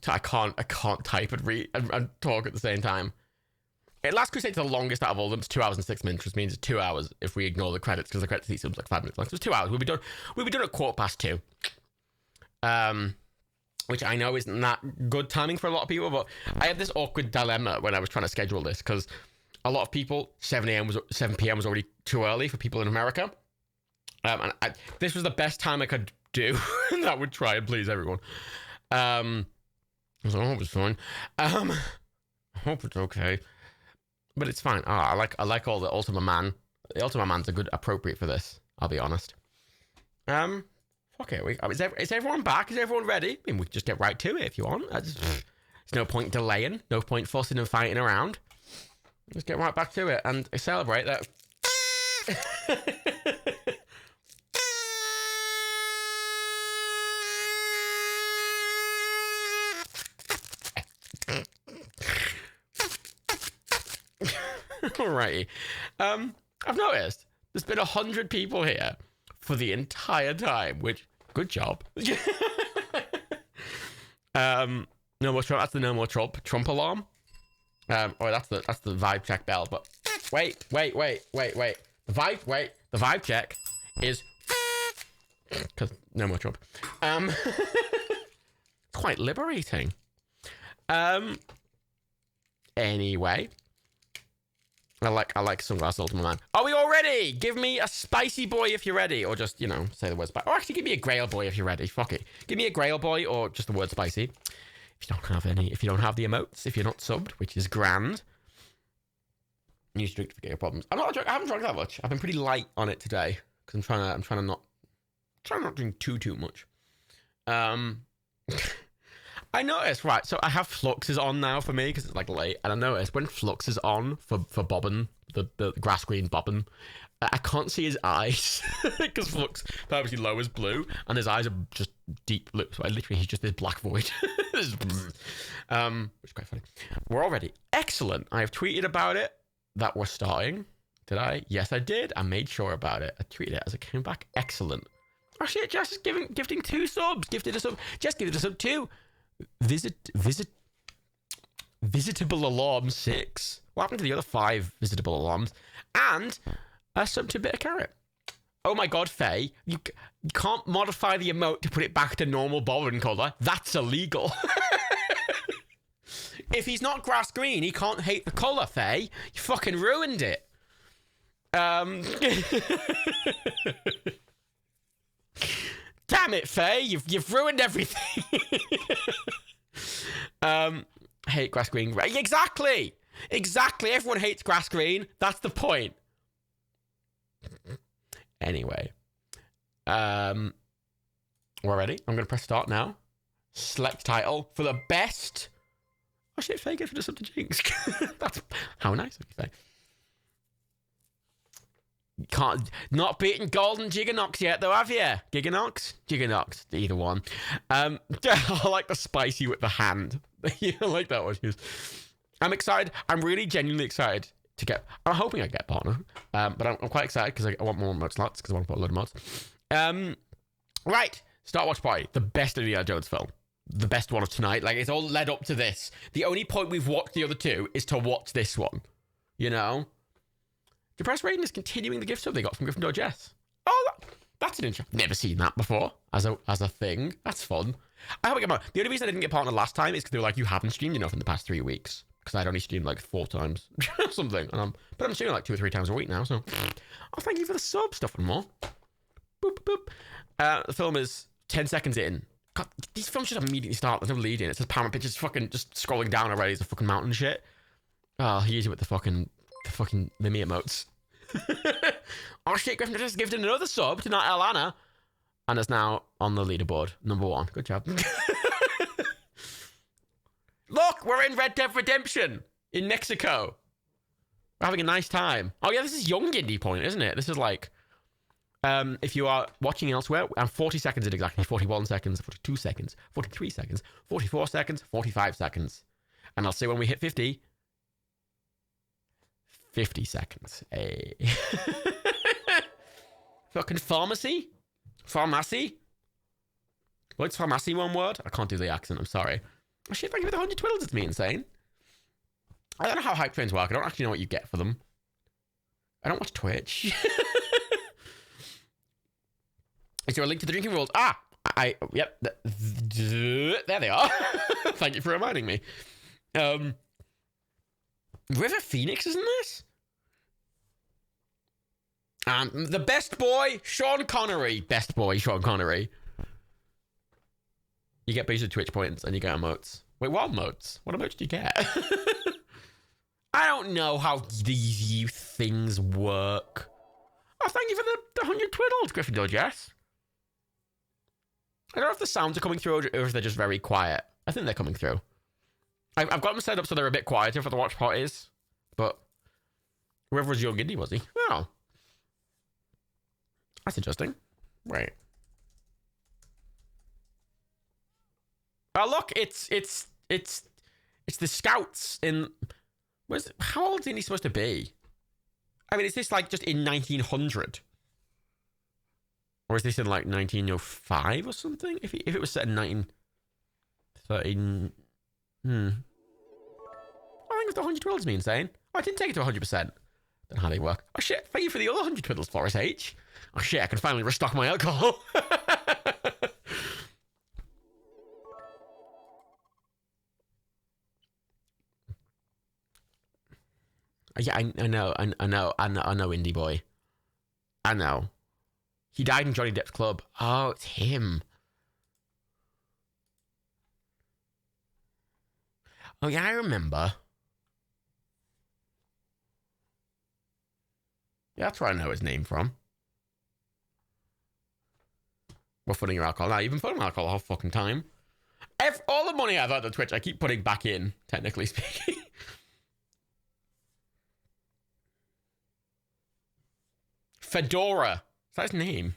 I can't type and read and talk at the same time. Last Crusade's the longest out of all of them. It's 2 hours and 6 minutes, which means it's 2 hours if we ignore the credits, because the credits each film's like 5 minutes long. So it's 2 hours. We'll be done at 2:15. Which I know isn't that good timing for a lot of people, but I had this awkward dilemma when I was trying to schedule this, because a lot of people, 7 p.m. was already too early for people in America. This was the best time I could do, and I would try and please everyone. I hope it's fine. I hope it's okay. But it's fine. I like all the Ultima Man. The Ultima Man's a good appropriate for this, I'll be honest. Fuck it. Is everyone back? Is everyone ready? I mean, we can just get right to it if you want. There's no point delaying. No point fussing and fighting around. Let's get right back to it and celebrate that. Alrighty. I've noticed there's been 100 people here for the entire time, which, good job. No more Trump. That's the no more Trump alarm. Or that's the vibe check bell. But wait. The vibe check is because no more Trump. Quite liberating. Anyway. I like Sunglass Ultima Man. Are we all ready? Give me a spicy boy if you're ready. Or just, say the word spicy. Or actually, give me a grail boy if you're ready. Fuck it. Give me a grail boy or just the word spicy. If you don't have the emotes, if you're not subbed, which is grand. You should drink to forget your problems. I haven't drunk that much. I've been pretty light on it today. Because I'm trying to not drink too much. I noticed, right, so I have Fluxes on now for me because it's like late, and I noticed when Flux is on for Bobbin, the grass green Bobbin, I can't see his eyes because Flux purposely lowers blue and his eyes are just deep blue, so he's just this black void. Which is quite funny. We're all ready. Excellent. I have tweeted about it that we're starting. Did I? Yes, I did. I made sure about it. I tweeted it as it came back. Excellent. Oh shit, Jess is gifting 2 subs. Gifted a sub. Jess gifted a sub 2. Visitable alarm 6. What happened to the other 5 visitable alarms? And a sub to Bitter Carrot. Oh my God, Faye, you can't modify the emote to put it back to normal Bobbin color. That's illegal. If he's not grass green, he can't hate the color, Faye. You fucking ruined it. Damn it, Faye, you've ruined everything. Hate grass green. Exactly. Everyone hates grass green. That's the point. Anyway. We're ready. I'm going to press start now. Select title for the best. Oh shit, Faye gets rid of something Jinx. That's how nice of you, Faye. Can't not beating Golden Giganox yet though, have you? Giganox, either one. I like the spicy with the hand. I like that one. I'm excited. I'm really genuinely excited to get. I'm hoping I get a partner, but I'm quite excited because I want more mod slots because I want to put a load of mods. Right, Start Watch Party, the best Indiana Jones film, the best one of tonight. Like it's all led up to this. The only point we've watched the other two is to watch this one. You know. Depressed Raiden is continuing the gift sub they got from Gryffindor Jess. Oh, that's an interesting. Never seen that before as a thing. That's fun. I hope I get more. The only reason I didn't get partner last time is because they were like, you haven't streamed enough in the past 3 weeks. because I'd only streamed like 4 times or something. But I'm streaming like 2 or 3 times a week now. So, oh, thank you for the sub, stuff and more. Boop, boop. The film is 10 seconds in. God, these films should immediately start. There's no lead in. It says Paramount Pictures fucking just scrolling down already. It's a fucking mountain shit. Oh, he used it with the me emotes. Oh shit, Griffin just gifted another sub to not Alana. And is now on the leaderboard. Number 1. Good job. Look, we're in Red Dead Redemption in Mexico. We're having a nice time. Oh yeah, this is young indie point, isn't it? This is like, if you are watching elsewhere, I'm 40 seconds in exactly, 41 seconds, 42 seconds, 43 seconds, 44 seconds, 45 seconds. And I'll say when we hit 50 seconds. Hey. Fucking pharmacy? Pharmacy? What's pharmacy one word? I can't do the accent, I'm sorry. Oh shit, thank you for the 100 twiddles, it's me insane. I don't know how hype trains work, I don't actually know what you get for them. I don't watch Twitch. Is there a link to the drinking rules? Yep. There they are. Thank you for reminding me. River Phoenix is in this? The best boy, Sean Connery. Best boy, Sean Connery. You get boosted Twitch points and you get emotes. Wait, what emotes? What emotes do you get? I don't know how these youth things work. Oh, thank you for the 100 twiddles, Gryffindor Jess. I don't know if the sounds are coming through or if they're just very quiet. I think they're coming through. I've got them set up so they're a bit quieter for the watch parties. But whoever was young indie, was he? Oh. That's interesting. Right. Oh, look, it's the scouts in... How old is he supposed to be? I mean, is this like just in 1900? Or is this in like 1905 or something? If it was set in 1913... I think it's the 100 twiddles me insane. Oh, I didn't take it to 100%. Don't know how they work. Oh shit, thank you for the other 100 twiddles, Forest H. Oh shit, I can finally restock my alcohol. Yeah, I know, Indie Boy. I know. He died in Johnny Depp's club. Oh, it's him. Oh yeah, I remember. Yeah, that's where I know his name from. We're putting your alcohol now. You've been putting alcohol the whole fucking time. All the money I've had on Twitch, I keep putting back in, technically speaking. Fedora. Is that his name?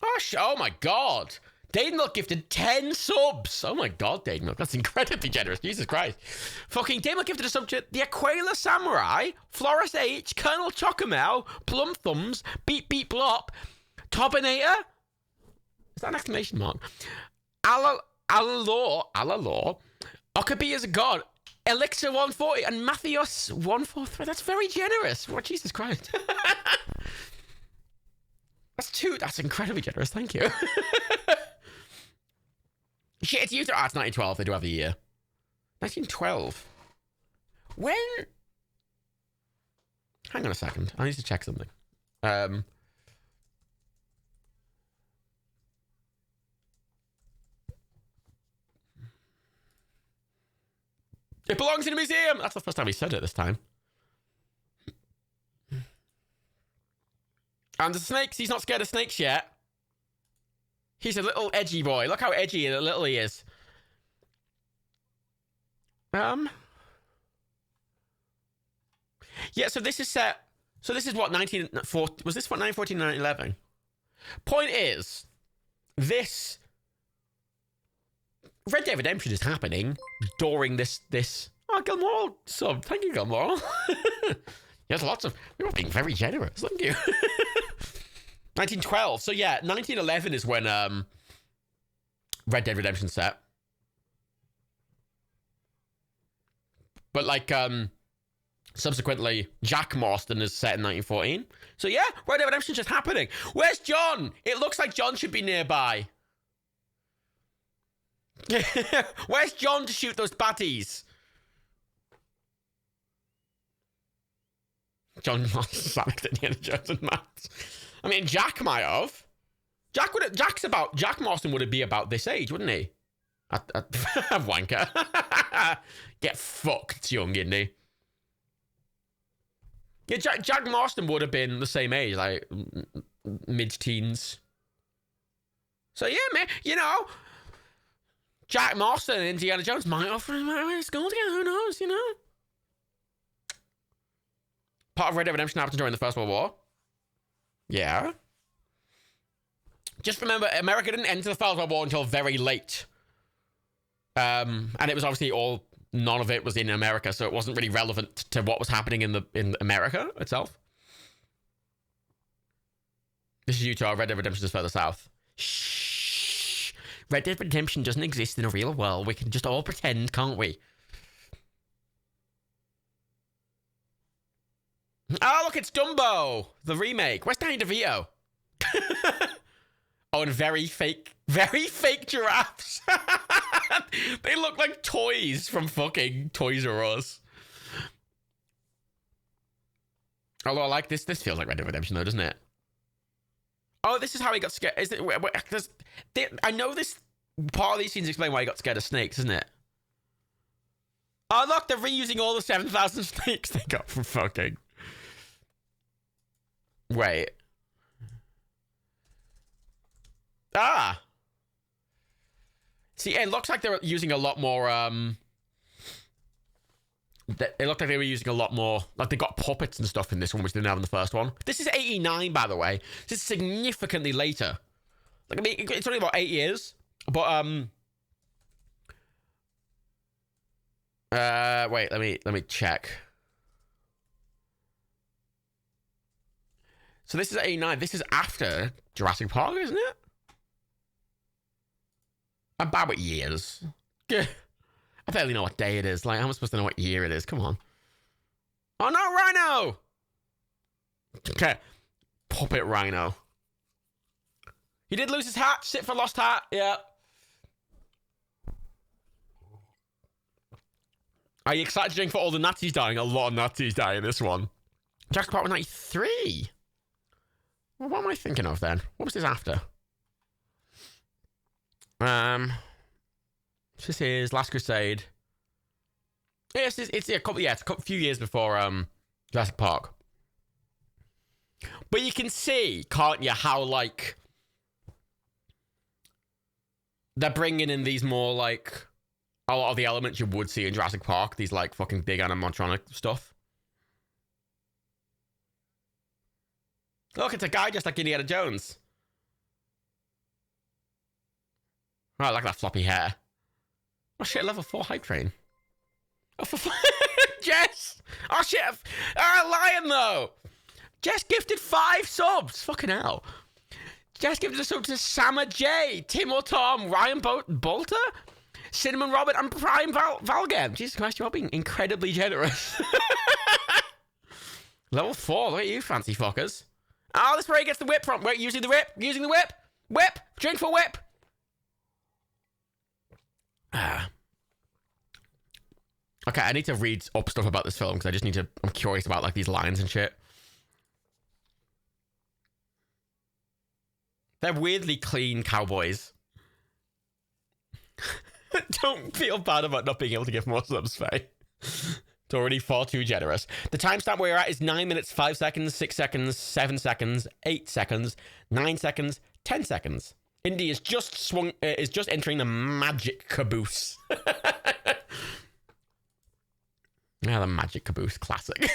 Oh my god. Dadenmilk gifted 10 subs. Oh my god, Dadenmilk. That's incredibly generous. Jesus Christ. Fucking Dadenmilk gifted a sub to the Aquila Samurai, Floris H, Colonel Chocomel, Plum Thumbs, Beep Beep Blop, Tobinator. Is that an exclamation mark? Alalor. Okabe is a god. Elixir 140 and Mathios 143. That's very generous. What, Jesus Christ. That's incredibly generous. Thank you. Shit, it's user arts 1912. They do have the year. 1912. When? Hang on a second. I need to check something. It belongs in a museum. That's the first time he said it this time. And the snakes, he's not scared of snakes yet. He's a little edgy boy. Look how edgy and little he is. Yeah, so this is set... So this is what, 1940... Was this what, 1914, 1911? Point is, this... Red Dead Redemption is happening during this... Oh, Gilmore sub. Thank you, Gilmore. There's lots of... You're being very generous. Thank you. 1912. So yeah, 1911 is when Red Dead Redemption set. But like subsequently Jack Marston is set in 1914. So yeah, Red Dead Redemption is just happening. Where's John? It looks like John should be nearby. Where's John to shoot those baddies? John Marston sat next to Indiana Jones and Matt. I mean, Jack might have. Jack Marston would be about this age, wouldn't he? Wanker. Get fucked, young, isn't he? Yeah, Jack Marston would have been the same age, like mid-teens. So yeah, man, you know, Jack Marston and Indiana Jones might have school together. Who knows? You know, part of Red Dead Redemption happened during the First World War. Yeah. Just remember, America didn't enter the First World War until very late. And it was obviously none of it was in America, so it wasn't really relevant to what was happening in America itself. This is Utah. Red Dead Redemption is further south. Shh. Red Dead Redemption doesn't exist in a real world. We can just all pretend, can't we? Oh, look, it's Dumbo, the remake. Where's Danny DeVito? Oh, and very fake giraffes. They look like toys from fucking Toys R Us. Although I like this. This feels like Red Dead Redemption, though, doesn't it? Oh, this is how he got scared. Is it? I know this. Part of these scenes explain why he got scared of snakes, isn't it? Oh, look, they're reusing all the 7,000 snakes they got from fucking. Wait. Ah. See, it looks like they're using a lot more, it looked like they were using a lot more, like they got puppets and stuff in this one, which they didn't have in the first one. This is 89, by the way. This is significantly later. Like, I mean, it's only about 8 years, but, wait, let me check. So this is 89. This is after Jurassic Park, isn't it? About years. I barely know what day it is. Like, how am I supposed to know what year it is? Come on. Oh no, Rhino! Okay. Puppet Rhino. He did lose his hat. Sit for lost hat. Yeah. Are you excited, Jane, for all the Nazis dying? A lot of Nazis die in this one. Jurassic Park was 93. Well, what am I thinking of then? What was this after? This is Last Crusade. Yes, it's a few years before Jurassic Park. But you can see, can't you, how like they're bringing in these more like a lot of the elements you would see in Jurassic Park. These like fucking big animatronic stuff. Look, it's a guy just like Indiana Jones. Oh, I like that floppy hair. Oh shit, level 4 hype train. Oh, for Jess! Oh shit! Lion though! Jess gifted 5 subs! Fucking hell. Jess gifted a sub to Sama J, Tim or Tom, Ryan Bolter, Cinnamon Robert, and Prime Valgam. Jesus Christ, you're all being incredibly generous. Level 4, look at you fancy fuckers. Oh, that's where he gets the whip from. Wait, using the whip! Using the whip! Whip! Drink for whip! Okay, I need to read up stuff about this film because I'm curious about like these lines and shit. They're weirdly clean cowboys. Don't feel bad about not being able to give more subs, Faye. It's already far too generous. The timestamp where you're at is 9 minutes, 5 seconds, 6 seconds, 7 seconds, 8 seconds, 9 seconds, 10 seconds. Indy is just entering the magic caboose. Yeah, the magic caboose classic.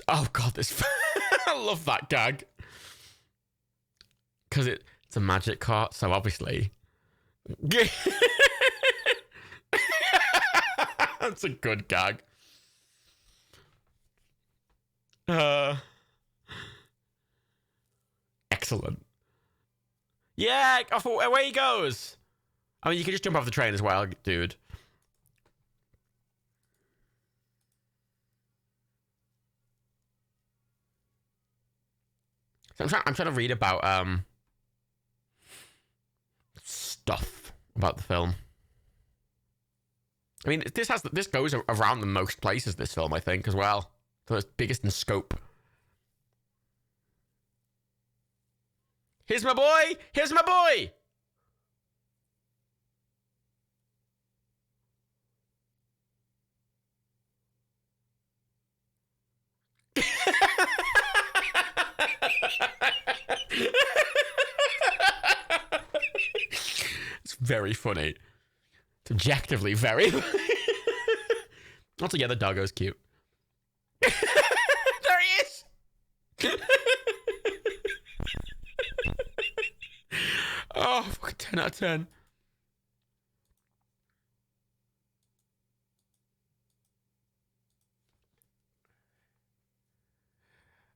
Oh god, this I love that gag. Because it's a magic cart, so obviously. That's a good gag. Excellent. Yeah, away he goes. I mean, you can just jump off the train as well, dude. So I'm trying to read about stuff about the film. I mean, this goes around the most places, this film, I think, as well. So it's biggest in scope. Here's my boy! Here's my boy! It's very funny. It's objectively very funny. Also, yeah, the doggo's cute. There he is! Oh, fucking 10 out of 10.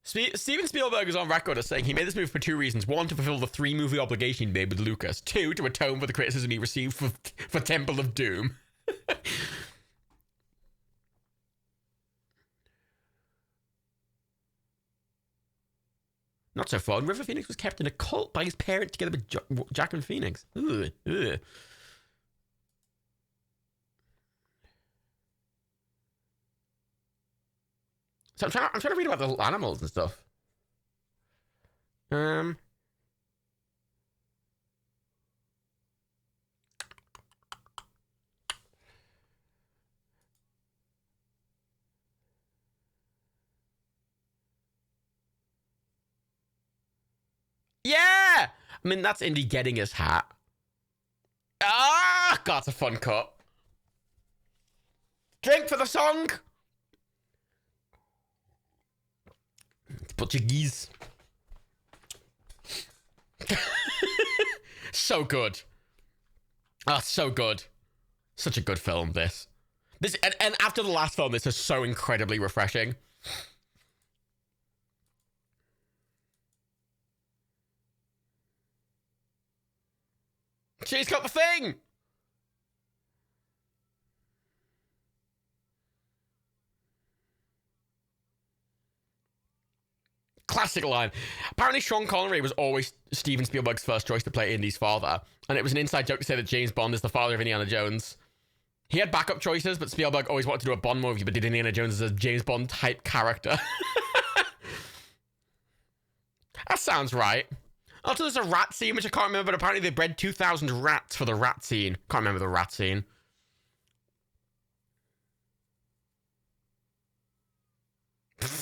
Steven Spielberg is on record as saying he made this movie for two reasons. One, to fulfill the 3-movie obligation he made with Lucas. Two, to atone for the criticism he received for Temple of Doom. Not so fun. River Phoenix was kept in a cult by his parents together with Jack and Phoenix. Ugh, ugh. So I'm trying to read about the animals and stuff. Yeah! I mean, that's Indy getting his hat. Ah! God, it's a fun cut. Drink for the song! It's Portuguese. So good. Oh, so good. Such a good film, this. And after the last film, this is so incredibly refreshing. She's got the thing! Classic line. Apparently, Sean Connery was always Steven Spielberg's first choice to play Indy's father, and it was an inside joke to say that James Bond is the father of Indiana Jones. He had backup choices, but Spielberg always wanted to do a Bond movie, but did Indiana Jones as a James Bond type character. That sounds right. Also, there's a rat scene, which I can't remember, but apparently they bred 2,000 rats for the rat scene. Can't remember the rat scene.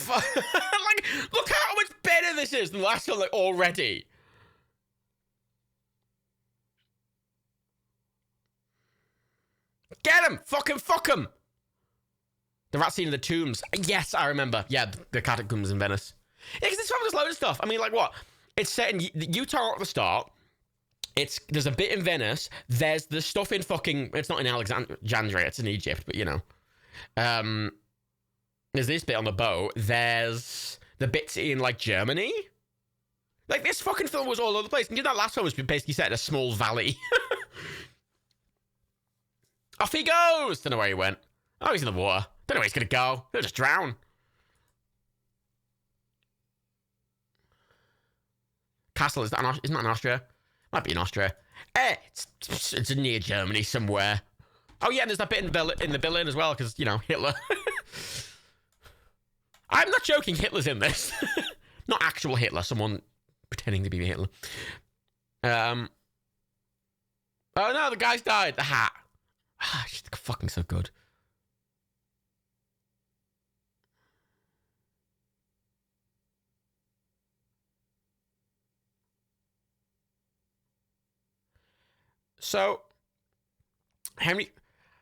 Like, look how much better this is than the last one, like, already. Get him! Fuck him! The rat scene in the tombs. Yes, I remember. Yeah, the catacombs in Venice. Yeah, because this film has loads of stuff. I mean, like, what? It's set in Utah at the start. There's a bit in Venice. There's the stuff in fucking... It's not in Alexandria. It's in Egypt, but, you know. There's this bit on the boat. There's the bits in, like, Germany. Like, this fucking film was all over the place. And that last one was basically set in a small valley. Off he goes! Don't know where he went. Oh, he's in the water. Don't know where he's gonna go. He'll just drown. Castle, isn't that in Austria? Might be in Austria. It's near Germany somewhere. Oh yeah, and there's that bit in the Berlin as well, because, you know, Hitler. I'm not joking, Hitler's in this. Not actual Hitler, someone pretending to be Hitler. Oh no, the guy's died. The hat. Ah, she's fucking so good. So,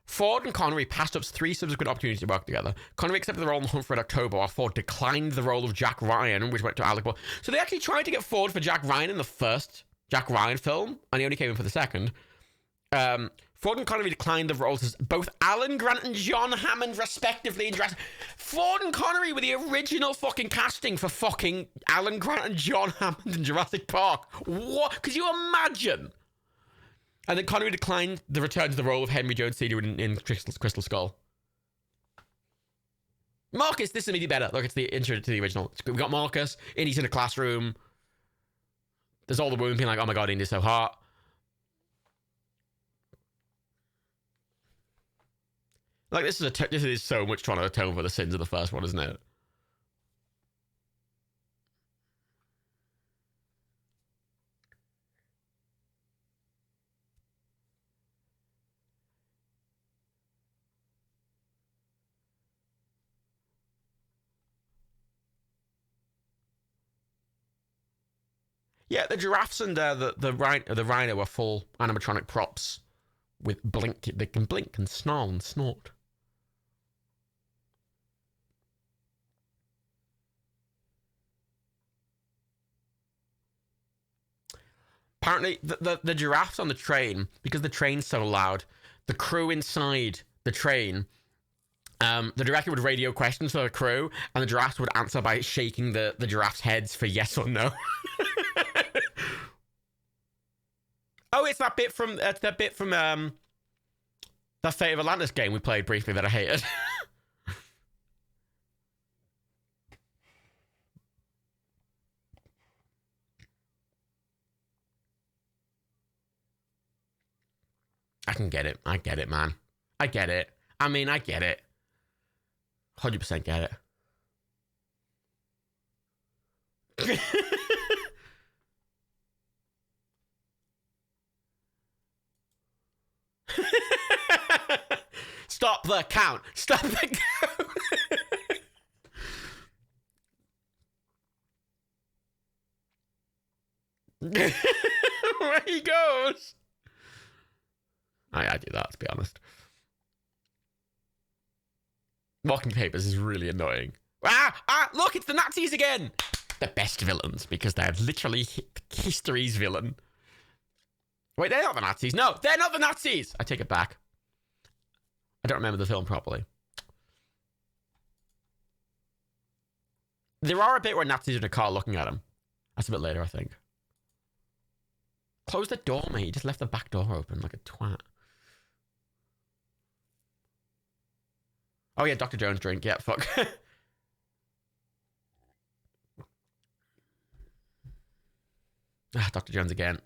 Ford and Connery passed up 3 subsequent opportunities to work together. Connery accepted the role in The Hunt for Red October, while Ford declined the role of Jack Ryan, which went to Alec Baldwin. So they actually tried to get Ford for Jack Ryan in the first Jack Ryan film, and he only came in for the second. Ford and Connery declined the roles as both Alan Grant and John Hammond, respectively, in Jurassic... Ford and Connery were the original fucking casting for fucking Alan Grant and John Hammond in Jurassic Park. What? Could you imagine? And then Connery declined the return to the role of Henry Jones Sr. in Crystal Skull. Marcus, this is maybe better. Look, it's the intro to the original. We've got Marcus, Indy's in a classroom. There's all the women being like, oh my god, Indy's so hot. Like, this is so much trying to atone for the sins of the first one, isn't it? Yeah, the giraffes and the rhino are full animatronic props with blink. They can blink and snarl and snort. Apparently, the giraffes on the train, because the train's so loud, the crew inside the train, the director would radio questions for the crew, and the giraffes would answer by shaking the giraffes' heads for yes or no. Oh, it's that bit from that Fate of Atlantis game we played briefly that I hated. I can get it. I get it, man. I get it. I mean, I get it. 100% get it. Stop the count. Stop the count. Where he goes. I do that, to be honest. Walking papers is really annoying. Look, it's the Nazis again. The best villains, because they're literally history's villain. Wait, they're not the Nazis. No, they're not the Nazis. I take it back. I don't remember the film properly. There are a bit where Nazis are in a car looking at him. That's a bit later, I think. Close the door, mate. You just left the back door open like a twat. Oh, yeah, Dr. Jones drink. Yeah, fuck. Dr. Jones again.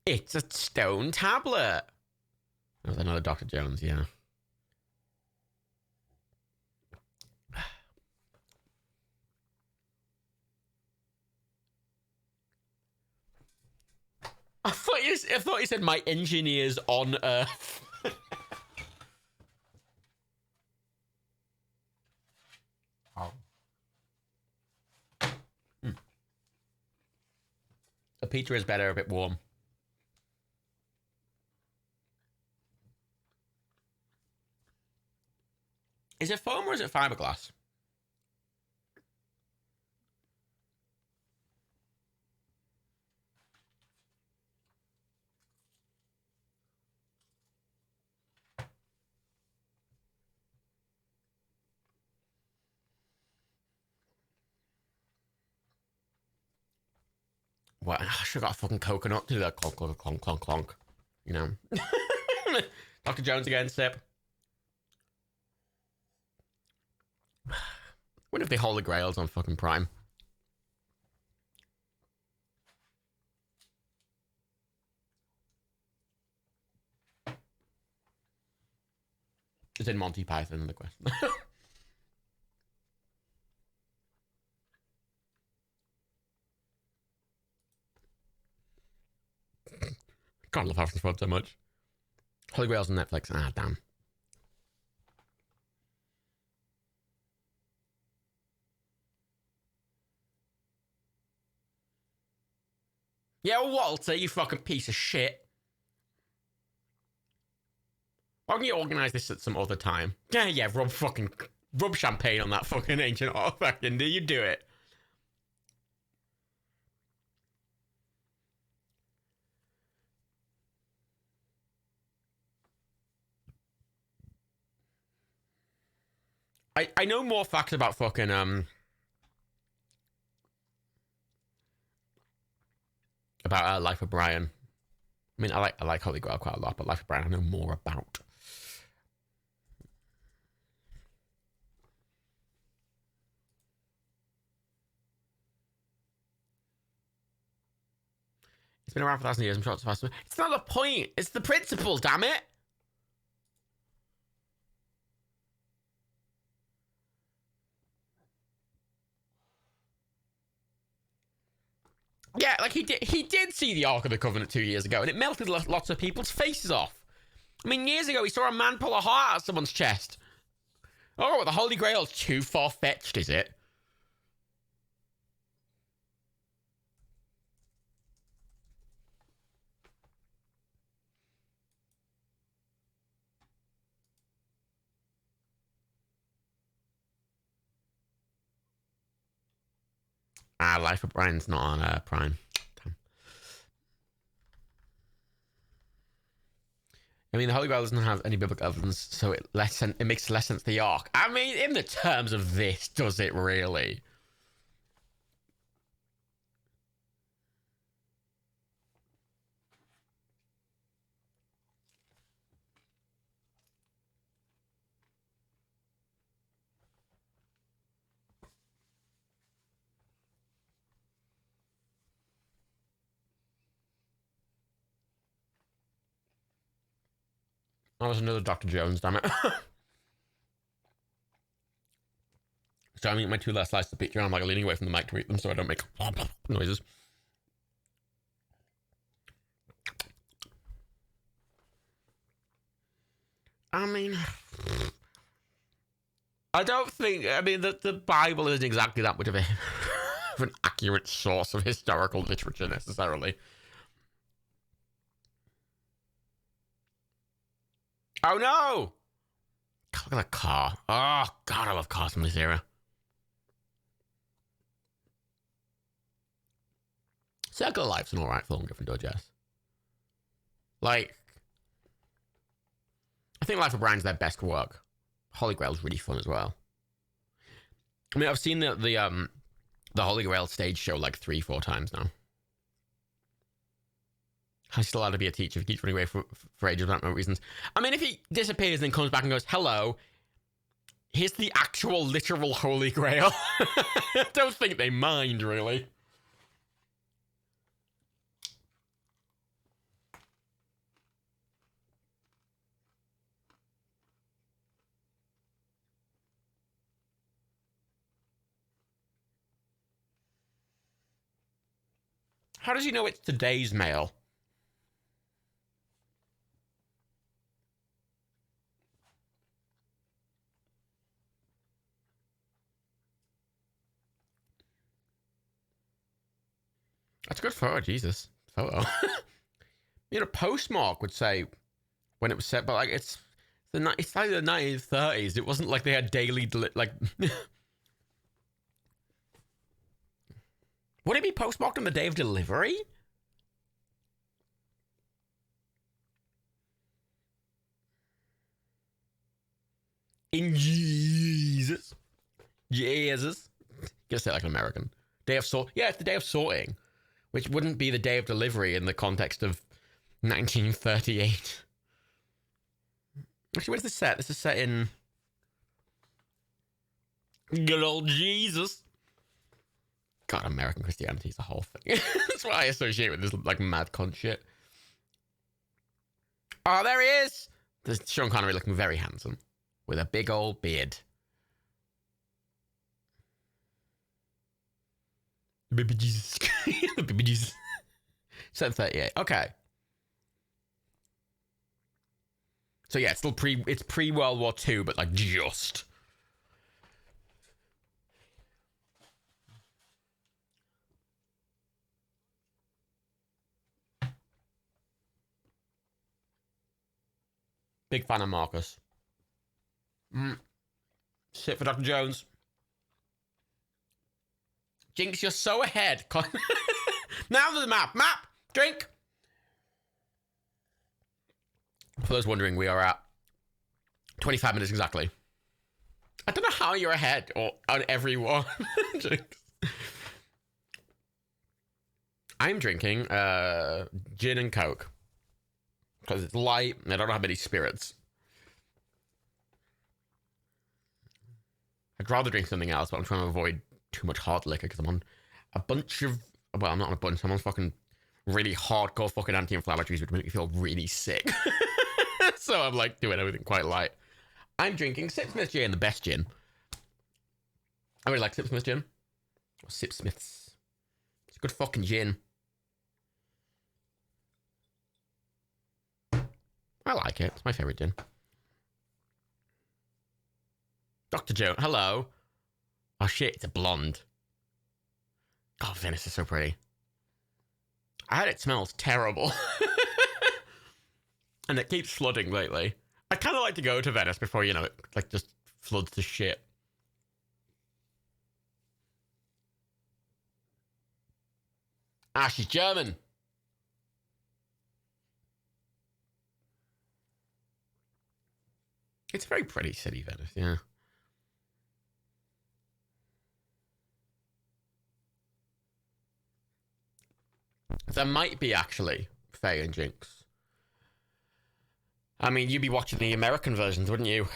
It's a stone tablet. That was another Dr. Jones, yeah. I thought you said my engineers on Earth. Oh. A pizza is better a bit warm. Is it foam or is it fiberglass? What? I should have got a fucking coconut to do that clonk, clonk, clonk, clonk, clonk. You know. Dr. Jones again, sip. What if the Holy Grail's on fucking Prime? It's in Monty Python, the question. Can't love Harrison Ford so much. Holy Grail's on Netflix. Ah, damn. Yeah, Walter, you fucking piece of shit. Why don't you organise this at some other time? Yeah, rub champagne on that fucking ancient artifact, and do you do it? I know more facts about fucking about Life of Brian. I mean, I like Holy Grail quite a lot, but Life of Brian I know more about. It's been around for 1,000 years. I'm sure it's faster. It's not the point. It's the principle, damn it. Yeah, like he did see the Ark of the Covenant 2 years ago, and it melted lots of people's faces off. I mean, years ago, he saw a man pull a heart out of someone's chest. Oh, well, the Holy Grail's too far-fetched, is it? Life of Brian's not on Prime. Damn. I mean, the Holy Grail doesn't have any biblical evidence, so it makes less sense the Ark. I mean, in the terms of this, does it really? That was another Dr. Jones, damn it. So I'm eating my 2 last slices of pizza, and I'm like leaning away from the mic to eat them so I don't make noises. I mean, I don't think, the Bible isn't exactly that much of an accurate source of historical literature necessarily. Oh no! God, look at that car. Oh god, I love cars from this era. Circle of Life's an alright film, Gryffindor Jess. Like, I think Life of Brian's their best work. Holy Grail's really fun as well. I mean, I've seen the Holy Grail stage show like 3-4 times now. I'm still allowed to be a teacher if he keeps running away for ages without no reasons. I mean, if he disappears and then comes back and goes, hello, here's the actual literal Holy Grail. I don't think they mind, really. How does he know it's today's mail? That's a good photo, Jesus. Photo. You know, postmark would say when it was set, but like it's like the 1930s. It wasn't like they had daily like. Would it be postmarked on the day of delivery? In Jesus. Jesus. Gonna say it like an American. Day of sort. Yeah, it's the day of sorting, which wouldn't be the day of delivery in the context of 1938. Actually, where's this set? This is set in good old Jesus. God, American Christianity is a whole thing. That's what I associate with this like mad cunt shit. Oh, there he is. There's Sean Connery looking very handsome with a big old beard. Baby Jesus. Baby Jesus. 738. Okay. So yeah, it's still pre World War II, but like just. Big fan of Marcus. Sit for Dr. Jones. Jinx, you're so ahead. Now to the map. Map! Drink! For those wondering, we are at 25 minutes exactly. I don't know how you're ahead or on everyone. Jinx. I'm drinking gin and coke because it's light and I don't have any spirits. I'd rather drink something else, but I'm trying to avoid too much hard liquor because I'm on a bunch of... Well, I'm not on a bunch. I'm on fucking really hardcore fucking anti-inflammatories, which make me feel really sick. So I'm like doing everything quite light. I'm drinking Sipsmith gin, the best gin. I really like Sipsmith gin. Or Sipsmiths. It's a good fucking gin. I like it. It's my favourite gin. Dr. Joe, hello. Oh shit, it's a blonde. God, Venice is so pretty. I heard it smells terrible. And it keeps flooding lately. I kind of like to go to Venice before, you know, it like just floods to shit. Ah, she's German. It's a very pretty city, Venice, yeah. There might be, actually, Faye and Jinx. I mean, you'd be watching the American versions, wouldn't you?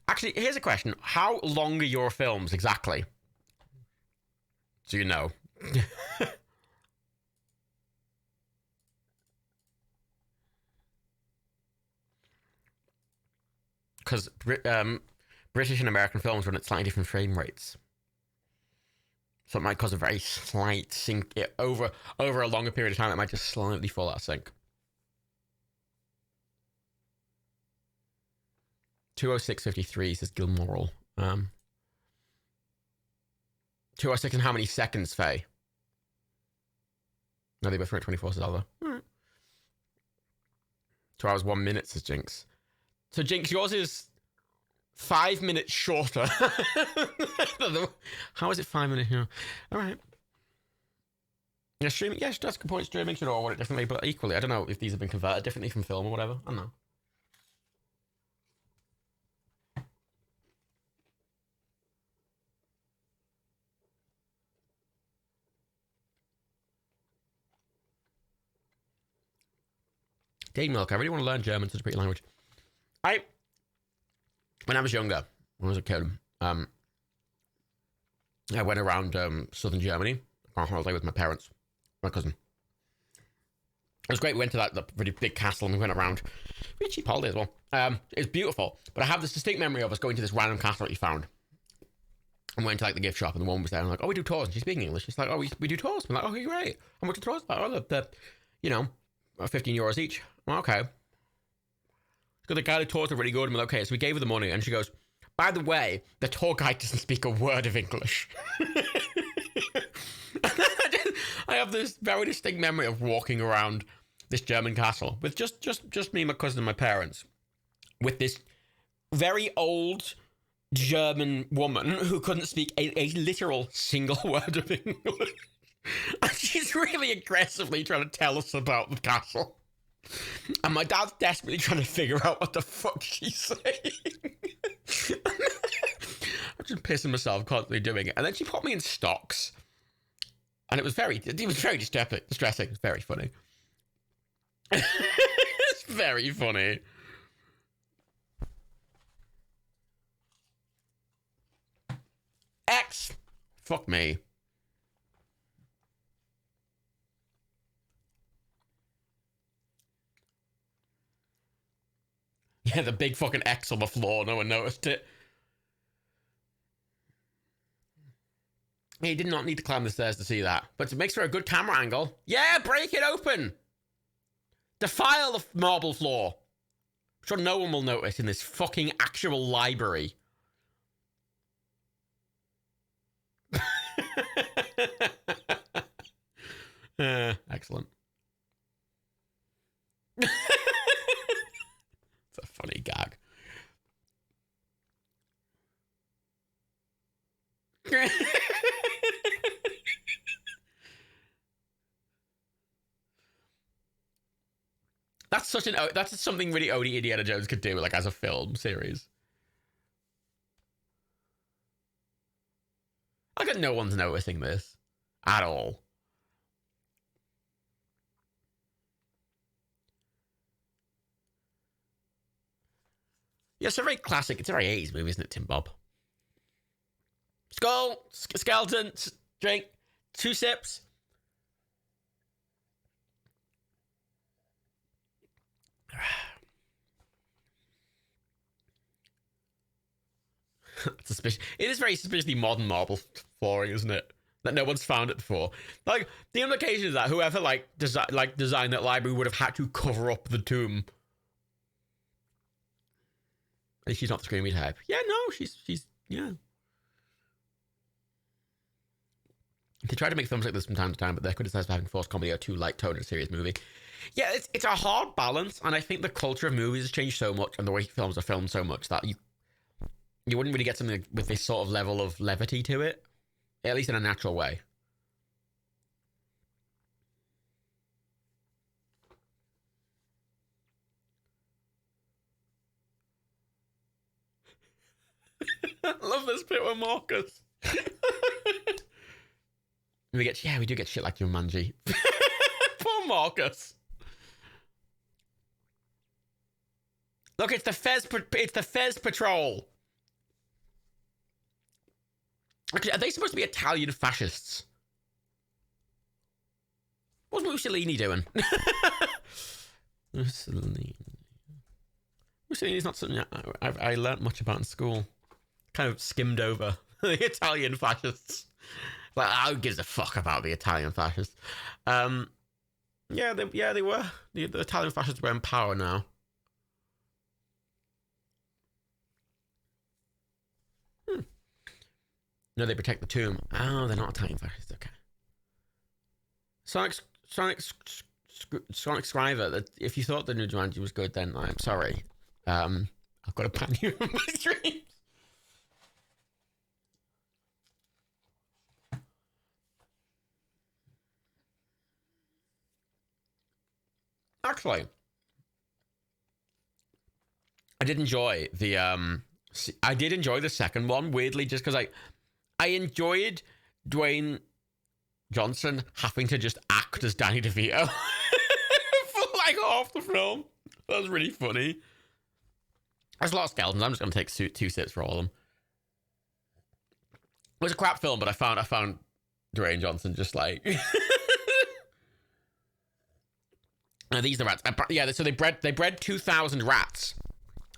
Actually, here's a question. How long are your films, exactly? Do you know? Because British and American films run at slightly different frame rates. So it might cause a very slight sync. Over a longer period of time, it might just slightly fall out of sync. 206.53 says Gilmoral. 206 and how many seconds, Faye? No, they both run at 24, says Alva. Alright. 2 hours, 1 minute, says Jinx. So, Jinx, yours is 5 minutes shorter. How is it 5 minutes here? Alright. Yeah, streaming, yeah, that's a good point. Streaming should all want it differently, but equally, I don't know if these have been converted differently from film or whatever. I don't know. Dane Milk, I really want to learn German. It's such a pretty language. When I was younger, when I was a kid, I went around southern Germany on holiday with my parents, my cousin. It was great. We went to that really big castle and we went around. Really cheap holiday as well. It was beautiful. But I have this distinct memory of us going to this random castle that we found. And went to like the gift shop and the woman was there and I'm like, oh, we do tours. And she's speaking English. She's like, oh, we do tours. I'm like, okay, great. How much are tours? Like, oh, you know, 15 euros each. I'm like, okay. So the guided tours are really good. I'm like, okay. So we gave her the money and she goes, by the way, the tour guide doesn't speak a word of English. I have this very distinct memory of walking around this German castle with just me, my cousin, and my parents, with this very old German woman who couldn't speak a literal single word of English. And she's really aggressively trying to tell us about the castle. And my dad's desperately trying to figure out what the fuck she's saying. I'm just pissing myself constantly doing it. And then she put me in stocks. And it was very distressing. It's very funny. It's very funny. X. Fuck me. Yeah, the big fucking X on the floor. No one noticed it. He did not need to climb the stairs to see that. But it makes for a good camera angle. Yeah, break it open. Defile the marble floor. I'm sure no one will notice in this fucking actual library. Excellent. It's a funny gag. That's something really only Indiana Jones could do, like as a film series. I got no one's noticing this at all. Yeah, it's a very classic. It's a very 80s movie, isn't it, Tim Bob? Skull, skeleton, drink, 2 sips. Suspicious. It is very suspiciously modern marble flooring, isn't it? That no one's found it before. Like, the implication is that whoever designed that library would have had to cover up the tomb. And she's not the screamy type. Yeah, no, she's yeah. They try to make films like this from time to time, but they're criticized for having forced comedy or too light-toned in a serious movie. Yeah, it's a hard balance, and I think the culture of movies has changed so much, and the way films are filmed so much that you wouldn't really get something with this sort of level of levity to it, at least in a natural way. I love this bit with Marcus. we do get shit like Jumanji. Poor Marcus. Look, it's the Fez Patrol. Actually, are they supposed to be Italian fascists? What's Mussolini doing? Mussolini's not something I learnt much about in school. Kind of skimmed over the Italian fascists. Like, who gives a fuck about the Italian fascists? They were. The Italian fascists were in power now. No, they protect the tomb. Oh, they're not Italian fascists. Okay. Sonic Scriver. That if you thought the new Jumanji was good, then I'm sorry. I've got to ban you from my streams. Actually, I did enjoy the second one, weirdly, just because I enjoyed Dwayne Johnson having to just act as Danny DeVito for like half the film. That was really funny. There's a lot of skeletons. I'm just gonna take 2 sips for all of them. It was a crap film, but I found Dwayne Johnson just like. These are the rats. Yeah, so they bred 2,000 rats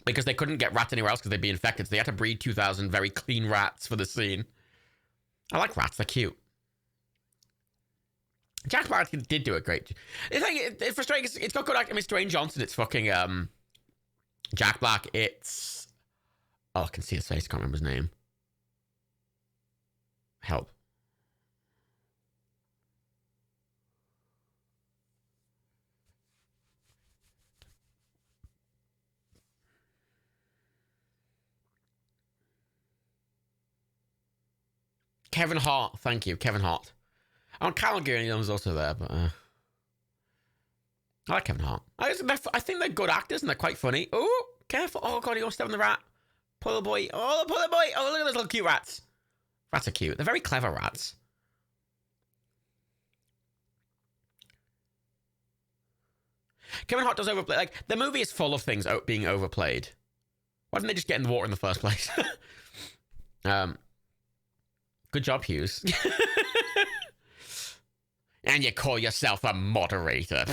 because they couldn't get rats anywhere else because they'd be infected. So they had to breed 2,000 very clean rats for the scene. I like rats. They're cute. Jack Black did do a great. It's frustrating. It's got good acting. I mean, it's Dwayne Johnson. It's fucking Jack Black. It's I can see his face. Can't remember his name. Help. Kevin Hart, thank you, Kevin Hart. Callum Gurney was also there, but I like Kevin Hart. I think they're good actors and they're quite funny. Oh, careful! Oh god, he almost stepped on the rat. Pull the boy! Oh, pull the boy! Oh, look at those little cute rats. Rats are cute. They're very clever rats. Kevin Hart does overplay. Like the movie is full of things being overplayed. Why didn't they just get in the water in the first place? Good job, Hughes. And you call yourself a moderator.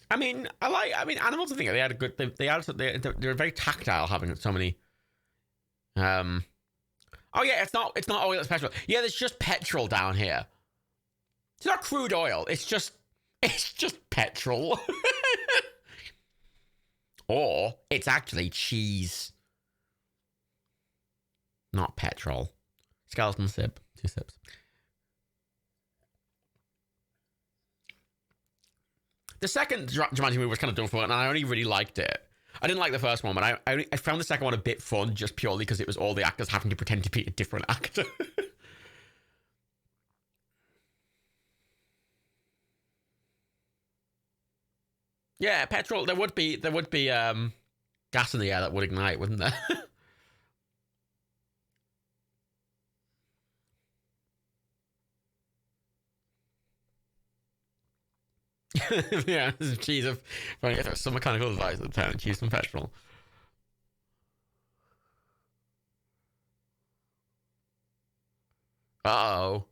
I mean, animals. I think they had a good. They're very tactile, having so many. Oh yeah, it's not oil. It's petrol. Yeah, there's just petrol down here. It's not crude oil. It's just petrol. Or it's actually cheese. Not petrol. Skeleton sip. 2 sips. The second Jumanji movie was kind of done for, and I only really liked it. I didn't like the first one, but I found the second one a bit fun just purely because it was all the actors having to pretend to be a different actor. Yeah, petrol. There would be gas in the air that would ignite, wouldn't there? Yeah, this is cheese of some mechanical device at the town. Choose some petrol. Uh-oh.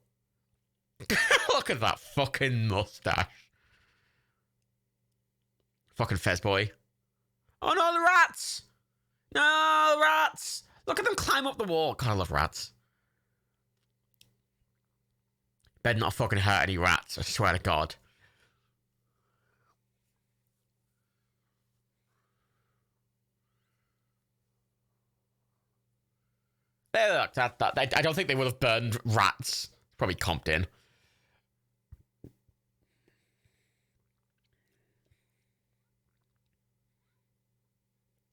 Look at that fucking mustache. Fucking Fez boy. Oh no, the rats! No, the rats! Look at them climb up the wall. God, I love rats. Better not fucking hurt any rats, I swear to God. There, look, I don't think they would have burned rats. Probably comped in.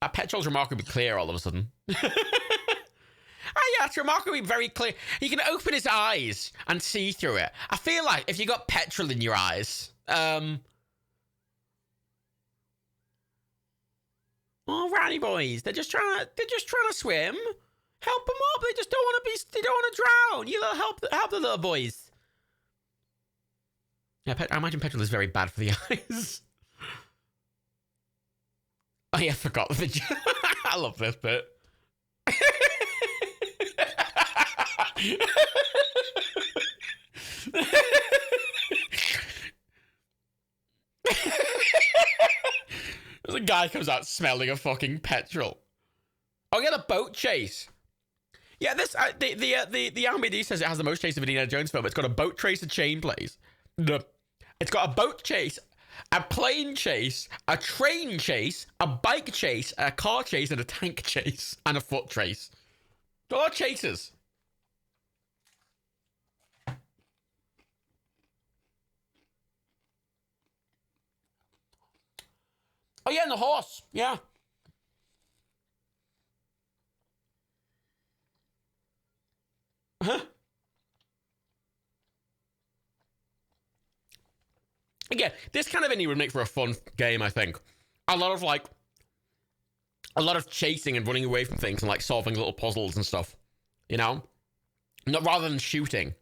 That petrol's remarkably clear all of a sudden. Oh yeah, it's remarkably very clear. He can open his eyes and see through it. I feel like if you got petrol in your eyes, oh, Ranny boys, they're just trying to swim. Help them up. They just don't want to be. They don't want to drown. You help the little boys. Yeah, I imagine petrol is very bad for the eyes. Oh yeah, I forgot the. I love this bit. There's a guy comes out smelling of fucking petrol. Oh yeah, the boat chase. Yeah, this the IMDb says it has the most chase of an Indiana Jones film. It's got a boat chase, a chain chase. It's got a boat chase, a plane chase, a train chase, a bike chase, a car chase, and a tank chase, and a foot chase. There are chases. Oh yeah, and the horse. Yeah. Huh? Again, this kind of indie would make for a fun game, I think. A lot of chasing and running away from things and like solving little puzzles and stuff. You know? Not rather than shooting.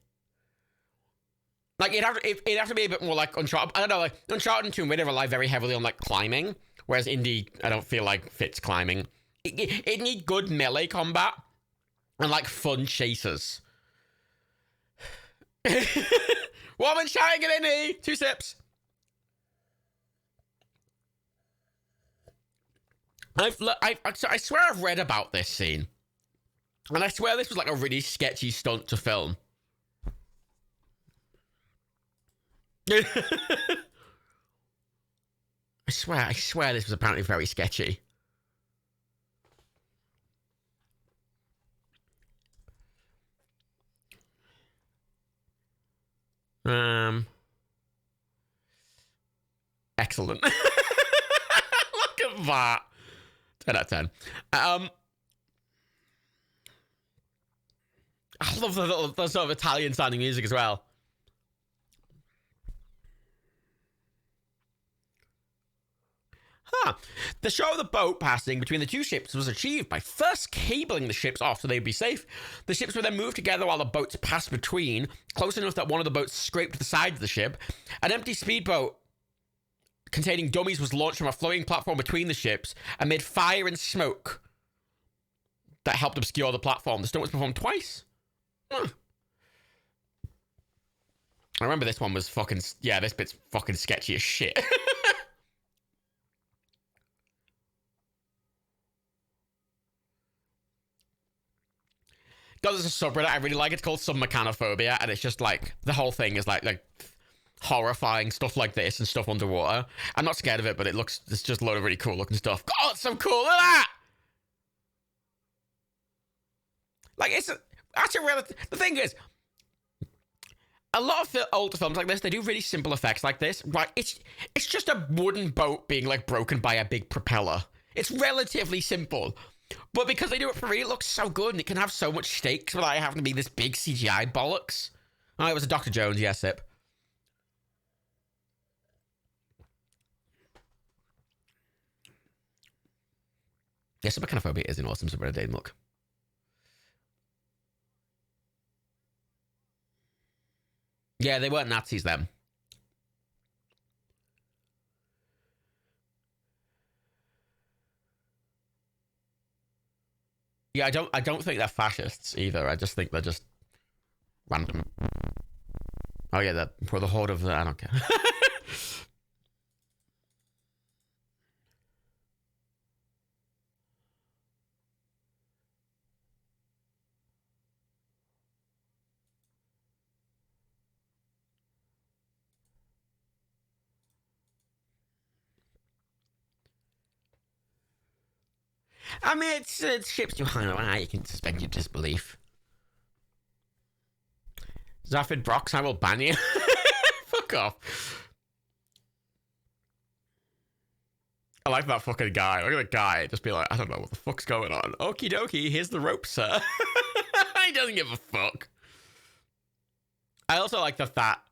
Like it'd have to be a bit more like Uncharted. I don't know, like Uncharted and Tomb Raider rely very heavily on like climbing, whereas Indie I don't feel like fits climbing. It need good melee combat and like fun chases. Woman shouting at Indie. 2 sips. I swear I've read about this scene, and I swear this was like a really sketchy stunt to film. I swear this was apparently very sketchy. Excellent. Look at that. 10 out of 10. I love the sort of Italian sounding music as well. The show of the boat passing between the 2 ships was achieved by first cabling the ships off so they'd be safe. The ships were then moved together while the boats passed between, close enough that one of the boats scraped the side of the ship. An empty speedboat containing dummies was launched from a floating platform between the ships amid fire and smoke that helped obscure the platform. The stunt was performed twice. I remember this one was fucking... Yeah, this bit's fucking sketchy as shit. There's a subreddit I really like. It's called Submechanophobia, and it's just like the whole thing is like horrifying stuff like this and stuff underwater. I'm not scared of it, but it's just a load of really cool looking stuff. Oh, it's so cool! Look at that! Like the thing is, a lot of older films like this, they do really simple effects like this. Right? It's just a wooden boat being like broken by a big propeller. It's relatively simple. But because they do it for free, it looks so good and it can have so much stakes without having to be this big CGI bollocks. Oh, it was a Dr. Jones, yes, sip. Yeah, Submechanophobia is an awesome subreddit, look. Yeah, they weren't Nazis then. Yeah, I don't think they're fascists either. I just think they're just random. Oh yeah, that for the horde of the. I don't care. I mean, it's ships you hang around. You can suspend your disbelief. Zafid Brox, I will ban you. Fuck off. I like that fucking guy. Look at the guy. Just be like, I don't know what the fuck's going on. Okie dokie, here's the rope, sir. He doesn't give a fuck. I also like that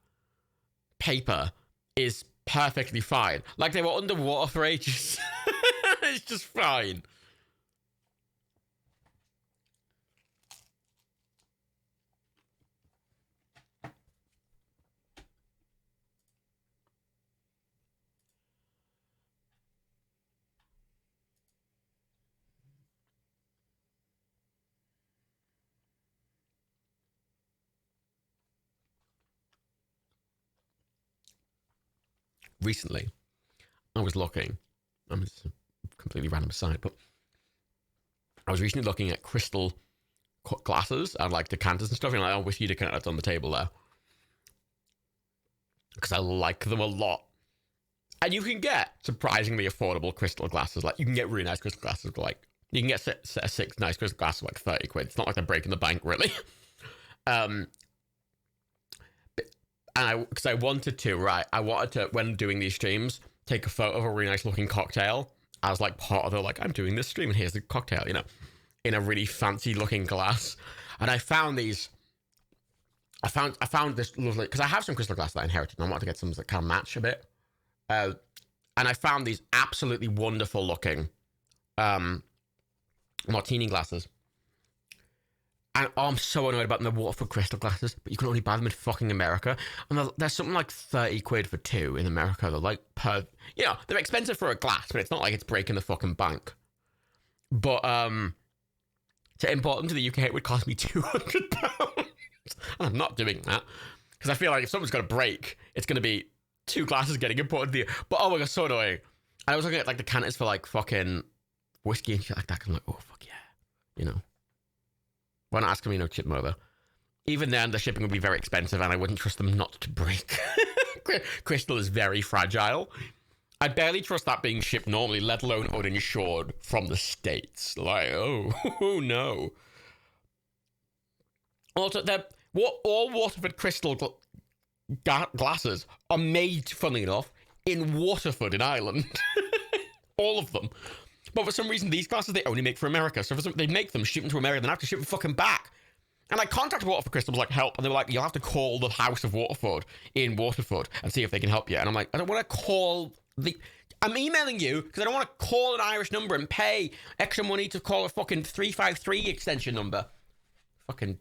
paper is perfectly fine. Like, they were underwater for ages. It's just fine. Recently, I was looking. I mean, it's a completely random aside, but I was recently looking at crystal glasses and like decanters and stuff, and like, oh, whiskey decanters on the table there because I like them a lot. And you can get surprisingly affordable crystal glasses. Like, you can get really nice crystal glasses. Like, you can get six nice crystal glasses for like 30 quid. It's not like they're breaking the bank, really. And because I wanted to, when doing these streams, take a photo of a really nice looking cocktail as like part of the, like, I'm doing this stream and here's the cocktail, you know, in a really fancy looking glass. And I found these, I found this lovely, because I have some crystal glass that I inherited and I wanted to get some that kind of match a bit. And I found these absolutely wonderful looking martini glasses. And I'm so annoyed about them. They're Waterford crystal glasses, but you can only buy them in fucking America. And they're something like 30 quid for two in America. They're like you know, they're expensive for a glass, but it's not like it's breaking the fucking bank. But to import them to the UK, it would cost me £200. And I'm not doing that. Because I feel like if something's going to break, it's going to be two glasses getting imported to the... But oh my god, so annoying. I was looking at like the canters for like fucking whiskey and shit like that. I'm like, oh fuck yeah. You know. Why not ask me no ship over? Even then, the shipping would be very expensive and I wouldn't trust them not to break. Crystal is very fragile. I barely trust that being shipped normally, let alone uninsured from the States. Like, oh no. Also, all Waterford crystal glasses are made, funnily enough, in Waterford in Ireland. All of them. But for some reason, these glasses, they only make for America. So they make them, ship them to America, then have to ship them fucking back. And I contacted Waterford Crystal, was like, help. And they were like, you'll have to call the House of Waterford in Waterford and see if they can help you. And I'm like, I don't want to call the... I'm emailing you because I don't want to call an Irish number and pay extra money to call a fucking 353 extension number. Fucking...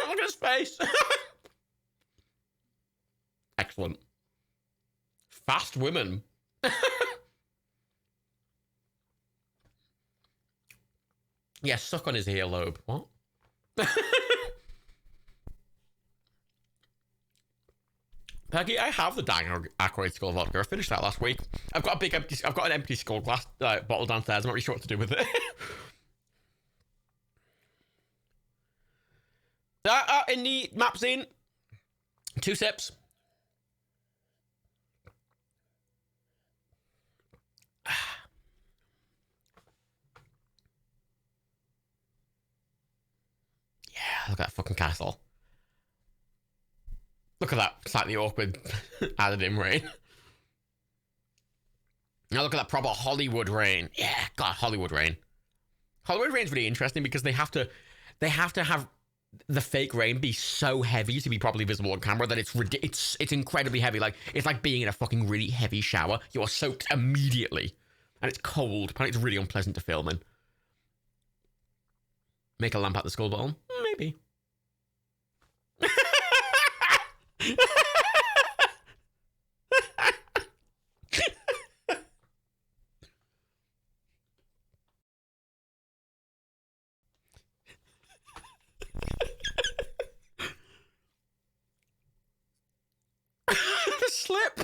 Look at his face. Excellent. Fast women. Yeah, suck on his earlobe. What? Peggy, I have the Daniel Aykroyd Skull vodka. I finished that last week. I've got an empty skull glass bottle downstairs. I'm not really sure what to do with it. In the map scene, 2 sips. Yeah, look at that fucking castle. Look at that slightly awkward added in rain. Now look at that proper Hollywood rain. Yeah, God, Hollywood rain. Hollywood rain's really interesting because they have to have the fake rain be so heavy to be properly visible on camera that it's incredibly heavy. Like, it's like being in a fucking really heavy shower. You are soaked immediately. And it's cold. Apparently it's really unpleasant to film in. Make a lamp out the skull bottle? Maybe. The slip.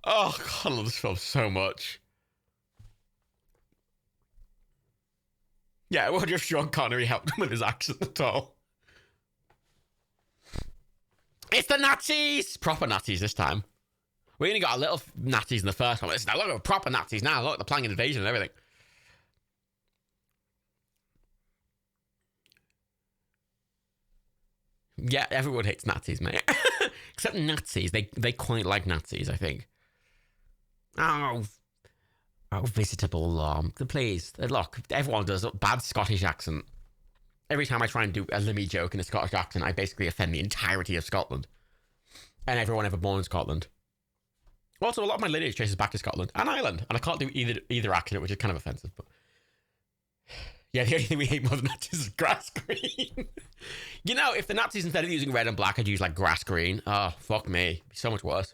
Oh, God, I love this film so much. Yeah, I wonder if Sean Connery helped him with his accent at all. It's the Nazis! Proper Nazis this time. We only got a little Nazis in the first one. Listen, look at proper Nazis now. Look, they're planning an invasion and everything. Yeah, everyone hates Nazis, mate. Except Nazis. They quite like Nazis, I think. Oh, visitable. Please, look, everyone does a bad Scottish accent. Every time I try and do a Limmy joke in a Scottish accent, I basically offend the entirety of Scotland. And everyone ever born in Scotland. Also, a lot of my lineage traces back to Scotland and Ireland. And I can't do either accent, which is kind of offensive. But yeah, the only thing we hate more than Nazis is grass green. You know, if the Nazis, instead of using red and black, had used like grass green. Oh, fuck me. It'd be so much worse.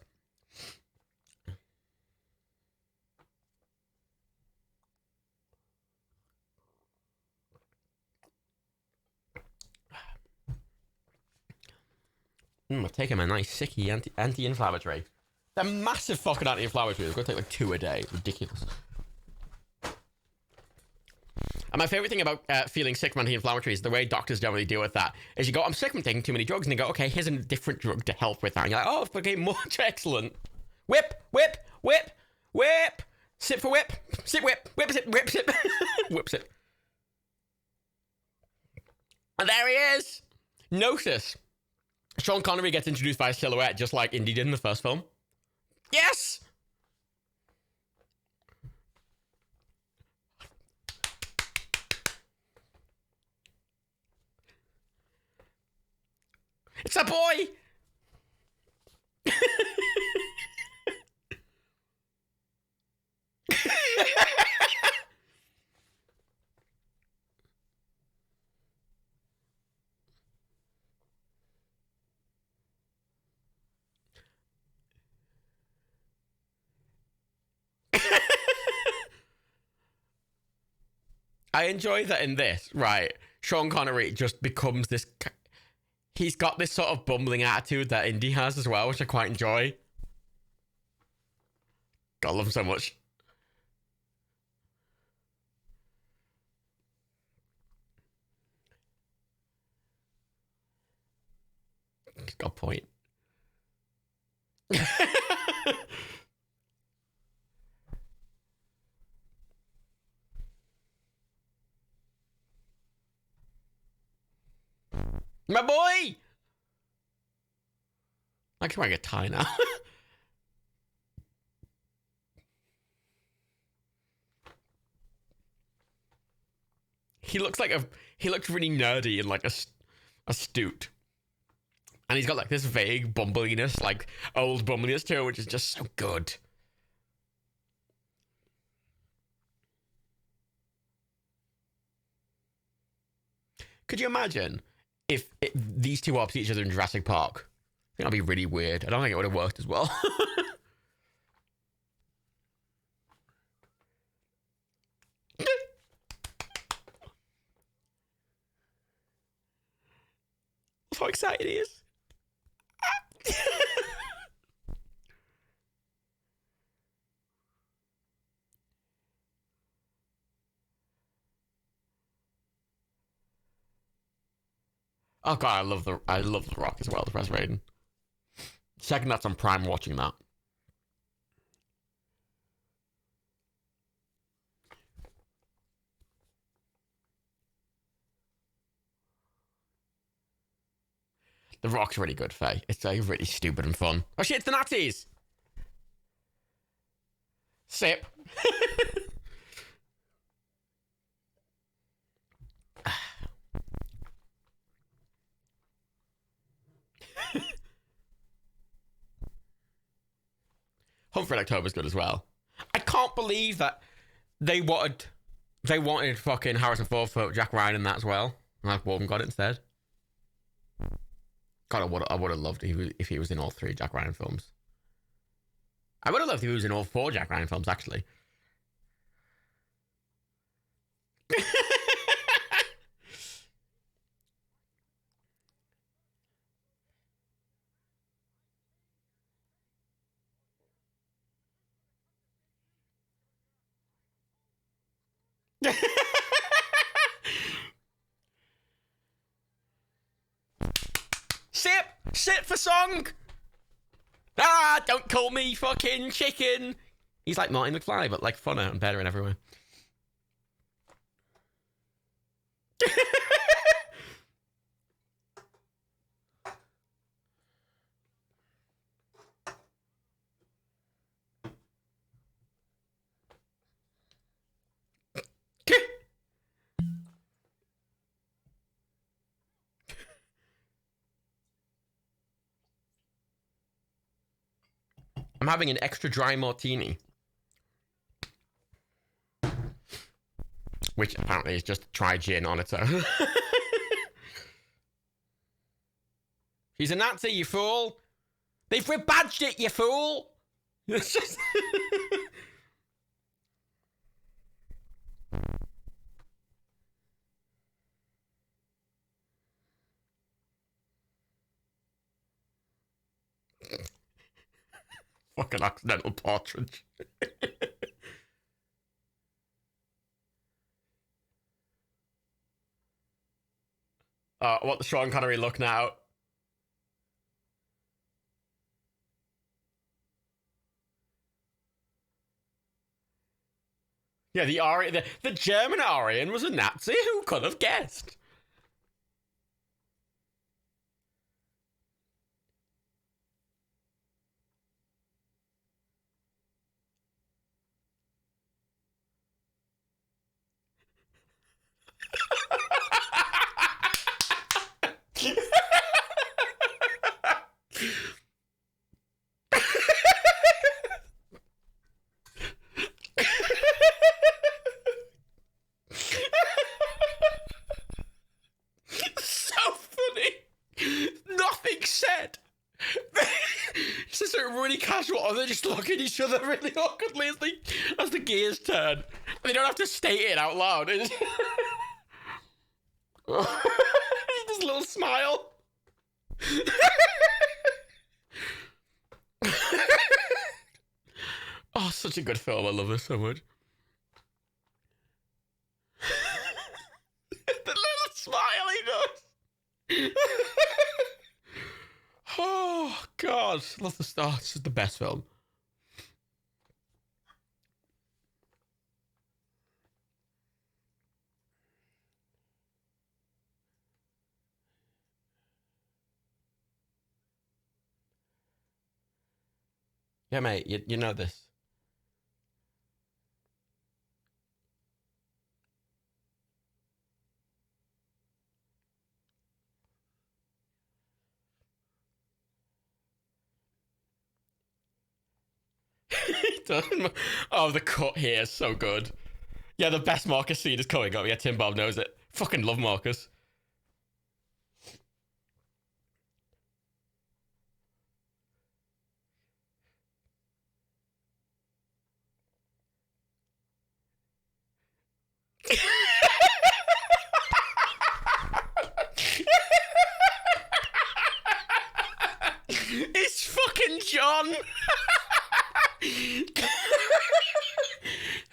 I've taken my nice sicky anti-inflammatory. They're massive fucking anti-inflammatory. They're going to take like 2 a day. Ridiculous. And my favorite thing about feeling sick from anti-inflammatory is the way doctors generally deal with that. Is you go, I'm sick from taking too many drugs, and they go, okay, here's a different drug to help with that. And you're like, oh, okay, much excellent. Whip, whip, whip, whip. Sip for whip. Sip, whip, whip, sip, whip, sip. Whip, sip. And there he is. Notice. Sean Connery gets introduced by a silhouette just like Indy did in the first film. Yes! It's a boy! I enjoy that in this, right? Sean Connery just becomes this... He's got this sort of bumbling attitude that Indy has as well, which I quite enjoy. God, I love him so much. He's got a point. My boy! I can wear a tie now. He looks really nerdy and like astute. And he's got like this vague bumbliness, like old bumbliness to it, which is just so good. Could you imagine if these two were opposite each other in Jurassic Park? I think that'd be really weird. I don't think it would have worked as well. How excited he is. Oh god, I love the Rock as well, the Res Raiden. Second that's on Prime watching that. The Rock's really good, Faye. It's really stupid and fun. Oh shit, it's the Nazis! Sip. Humphrey in October is good as well. I can't believe that they wanted fucking Harrison Ford for Jack Ryan in that as well. Like Warden got it instead. God, I would have loved if he was in all 3 Jack Ryan films. I would have loved if he was in all 4 Jack Ryan films, actually. Sit for song. Ah, don't call me fucking chicken. He's like Marty McFly, but like funner and better in every way. I'm having an extra dry martini. Which apparently is just dry gin on its own. He's a Nazi, you fool. They've rebadged it, you fool. It's just... Fucking accidental partridge. What the Sean Connery look now? Yeah, the German Aryan was a Nazi. Who could have guessed? So funny. Nothing said. It's just like really casual, and they just look at each other really awkwardly as the gears turn. And they don't have to state it out loud. It's just a little smile. Oh, such a good film. I love this so much. The little smile he does. Oh, God. Love the start. This is the best film. Yeah, mate. You know this. Oh, the cut here is so good. Yeah, the best Marcus scene is coming up. Yeah, Tim Bob knows it. Fucking love Marcus. It's fucking John.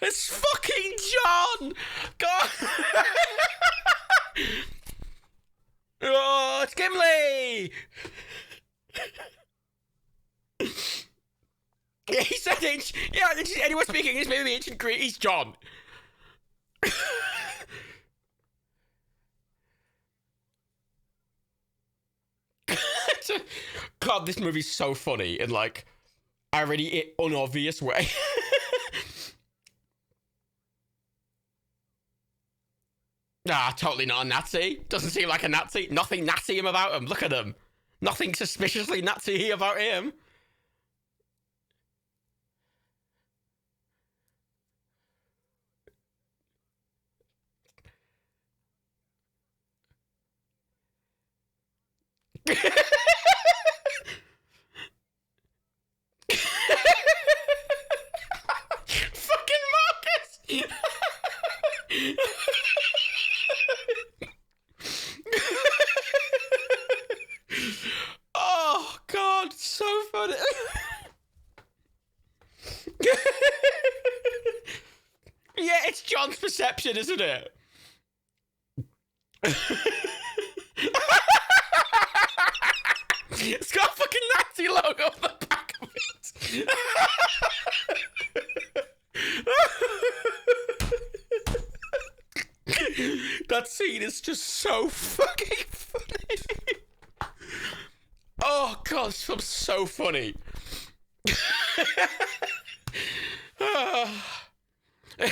It's fucking John. God. Oh, it's Gimli. Yeah, he said it. Yeah, anyone speaking English, maybe ancient Greek. He's John. God, this movie's so funny in like a really unobvious way. Nah, totally not a Nazi. Doesn't seem like a Nazi. Nothing Nazi about him. Look at him. Nothing suspiciously Nazi about him. Fucking Marcus! Oh God, so funny. Yeah, it's John's perception, isn't it? It's got a fucking Nazi logo on the back of it. That scene is just so fucking funny. Oh God, this film's so funny.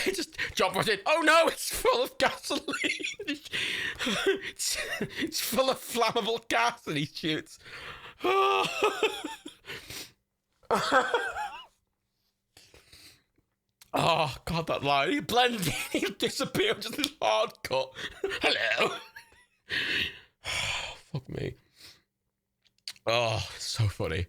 Just John brought in. Oh no, it's full of gasoline. It's full of flammable gas, and he shoots. Oh God, that line. He blended in, he disappeared, just this hard cut. Hello. Fuck me. Oh, so funny.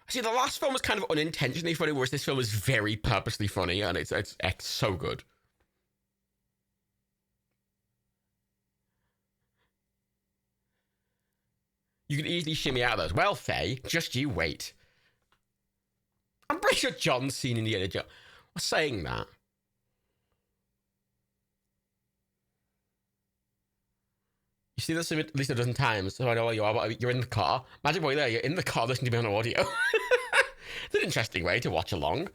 See, the last film was kind of unintentionally funny, whereas this film is very purposely funny, and it's so good. You can easily shimmy out of those. Well, Faye, just you wait. I'm pretty sure John's seen Indiana Jones. I'm saying that. You see this at least a dozen times, so I know where you are, but you're in the car. Imagine while you're there, you're in the car listening to me on audio. It's an interesting way to watch along.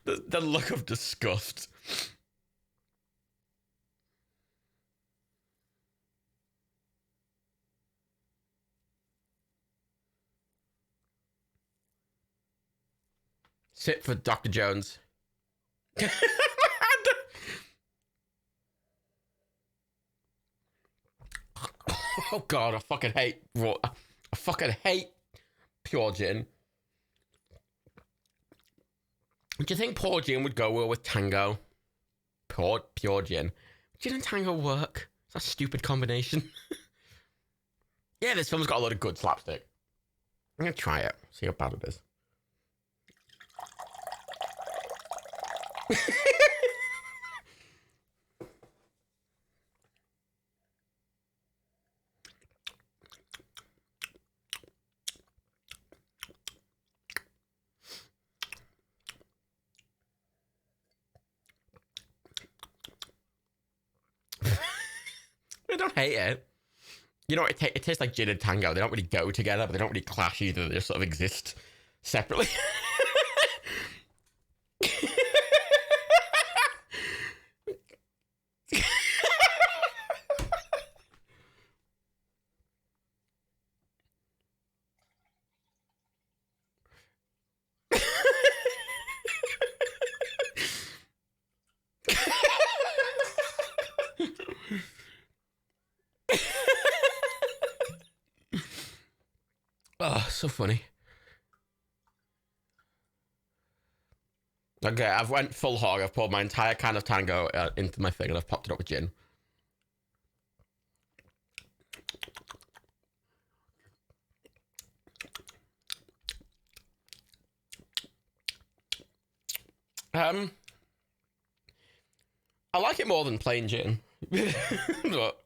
The look of disgust. Sit for Dr. Jones. Oh God, I fucking hate pure gin. Do you think pure gin would go well with tango? Pure gin. Gin and tango work. It's a stupid combination. Yeah, this film's got a lot of good slapstick. I'm gonna try it. See how bad it is. I don't hate it. You know, it tastes like gin and tango. They don't really go together, but they don't really clash either. They just sort of exist separately. Oh, so funny. Okay, I've went full hog. I've poured my entire can of tango into my thing, and I've popped it up with gin. I like it more than plain gin. But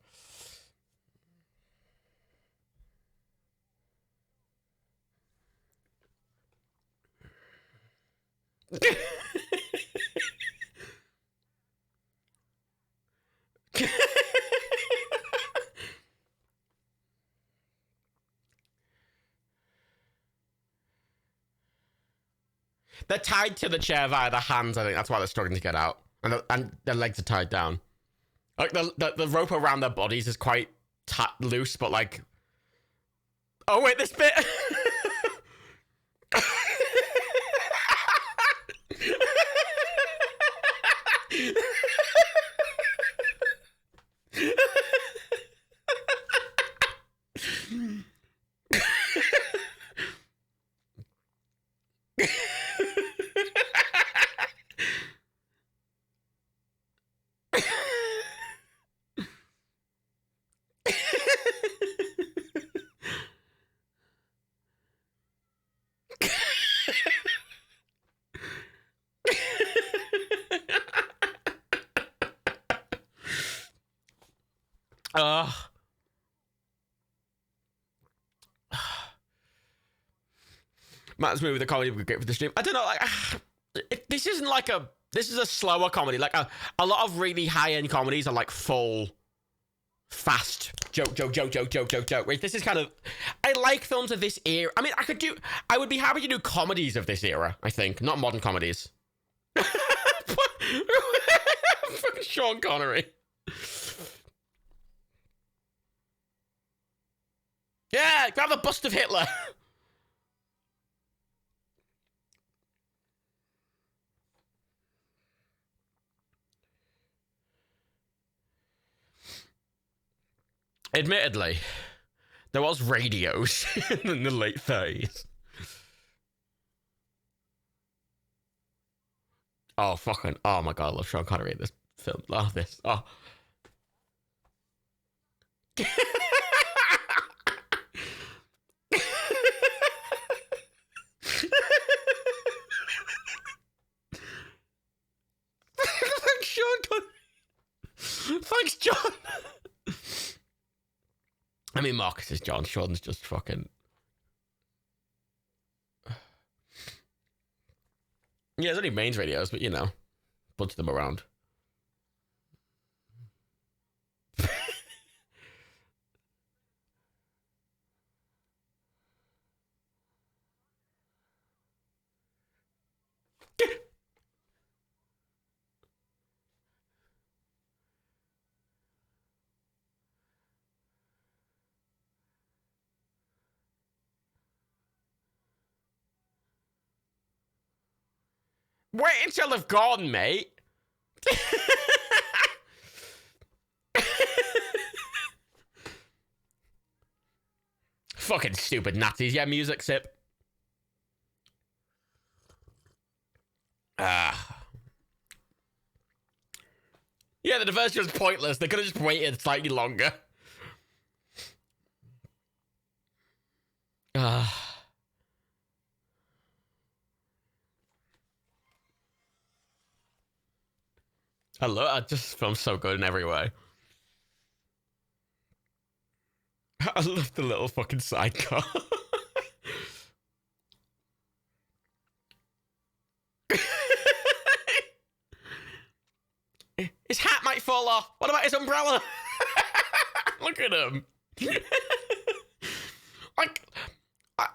They're tied to the chair via the hands. I think that's why they're struggling to get out, and their legs are tied down. Like the rope around their bodies is quite loose, but like, oh wait, this bit. Matt's movie, the comedy would be great for the stream. I don't know, like, this isn't like this is a slower comedy. Like, a lot of really high-end comedies are like full, fast, joke. Wait, this is kind of, I like films of this era. I mean, I would be happy to do comedies of this era, I think, not modern comedies. Fucking Sean Connery. Yeah, grab the bust of Hitler. Admittedly, there was radios in the late 30s. Oh, fucking, oh my god, I love Sean Connery in this film. Love this. Oh. Thanks, Sean Connery. Thanks, John. I mean, Marcus is John. Sean's just fucking... Yeah, there's only mains radios, but you know, bunch of them around. Wait until they've gone, mate. Fucking stupid Nazis. Yeah, music sip. Yeah, the diversion was pointless. They could have just waited slightly longer. I just feel so good in every way. I love the little fucking sidecar. His hat might fall off. What about his umbrella? Look at him. Like,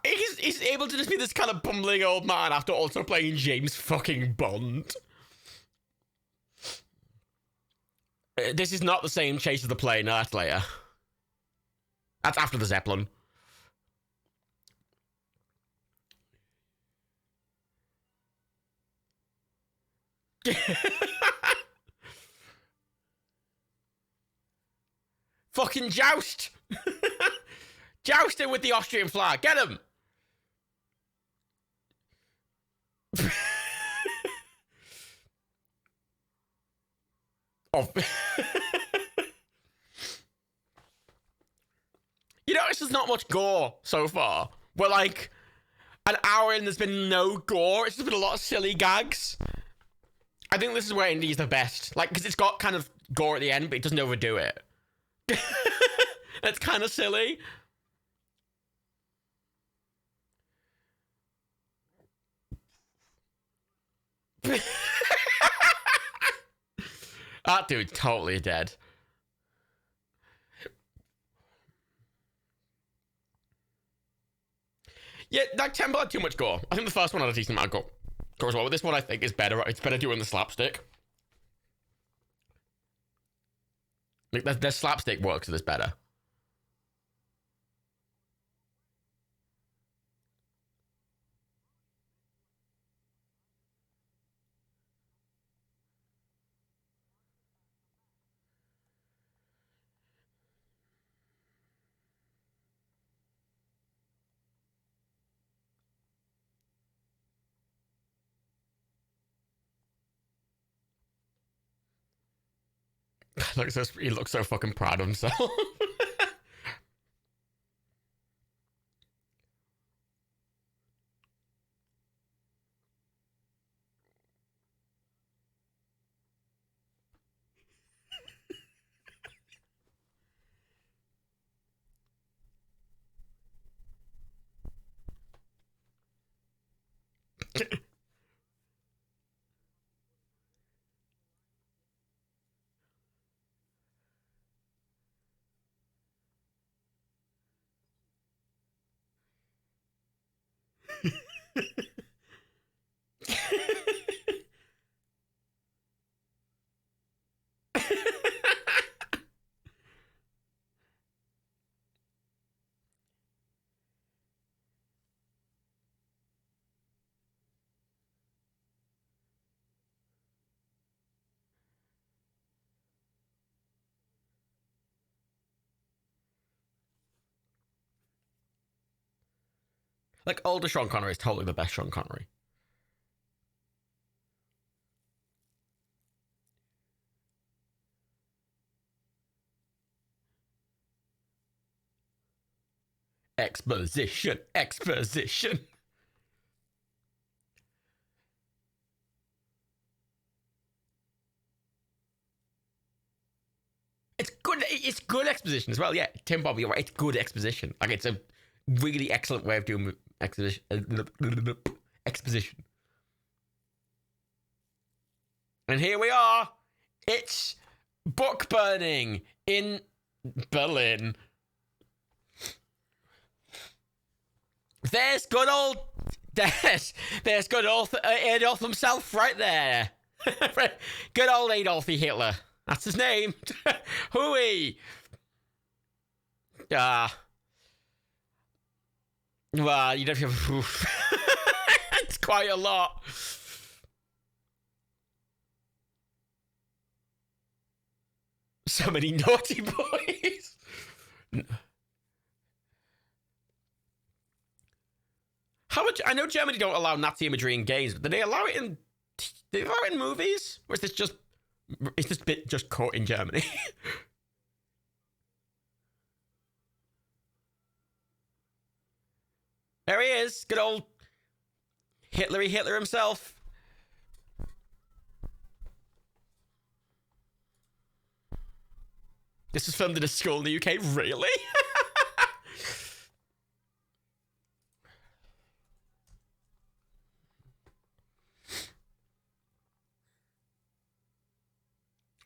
he's able to just be this kind of bumbling old man after also playing James fucking Bond. This is not the same chase of the plane. No, that's later. That's after the Zeppelin. Fucking joust. Jousting with the Austrian flag. Get him. Oh. You notice there's not much gore so far. We're like an hour in, there's been no gore. It's just been a lot of silly gags. I think this is where Indie's the best. Like, because it's got kind of gore at the end, but it doesn't overdo it. It's kind of silly. That dude's totally dead. Yeah, that temple had too much gore. I think the first one had a decent amount of gore. Goes well with this one. I think is better. It's better doing the slapstick. Like the slapstick works. So this better. He looks so fucking proud of himself. Like older Sean Connery is totally the best Sean Connery. Exposition, exposition. It's good. It's good exposition as well. Yeah, Tim Bobby, you're right. It's good exposition. Like it's a really excellent way of doing exposition. Exposition. And here we are. It's book burning in Berlin. There's good old there's good old Adolf himself right there. Good old Adolf Hitler. That's his name. Hooey. Well, you don't have it's quite a lot. So many naughty boys. How much? I know Germany don't allow Nazi imagery in games, but do they allow it in? Do they allow it in movies, or is this bit just caught in Germany? There he is, good old Hitler himself. This was filmed in a school in the UK, really?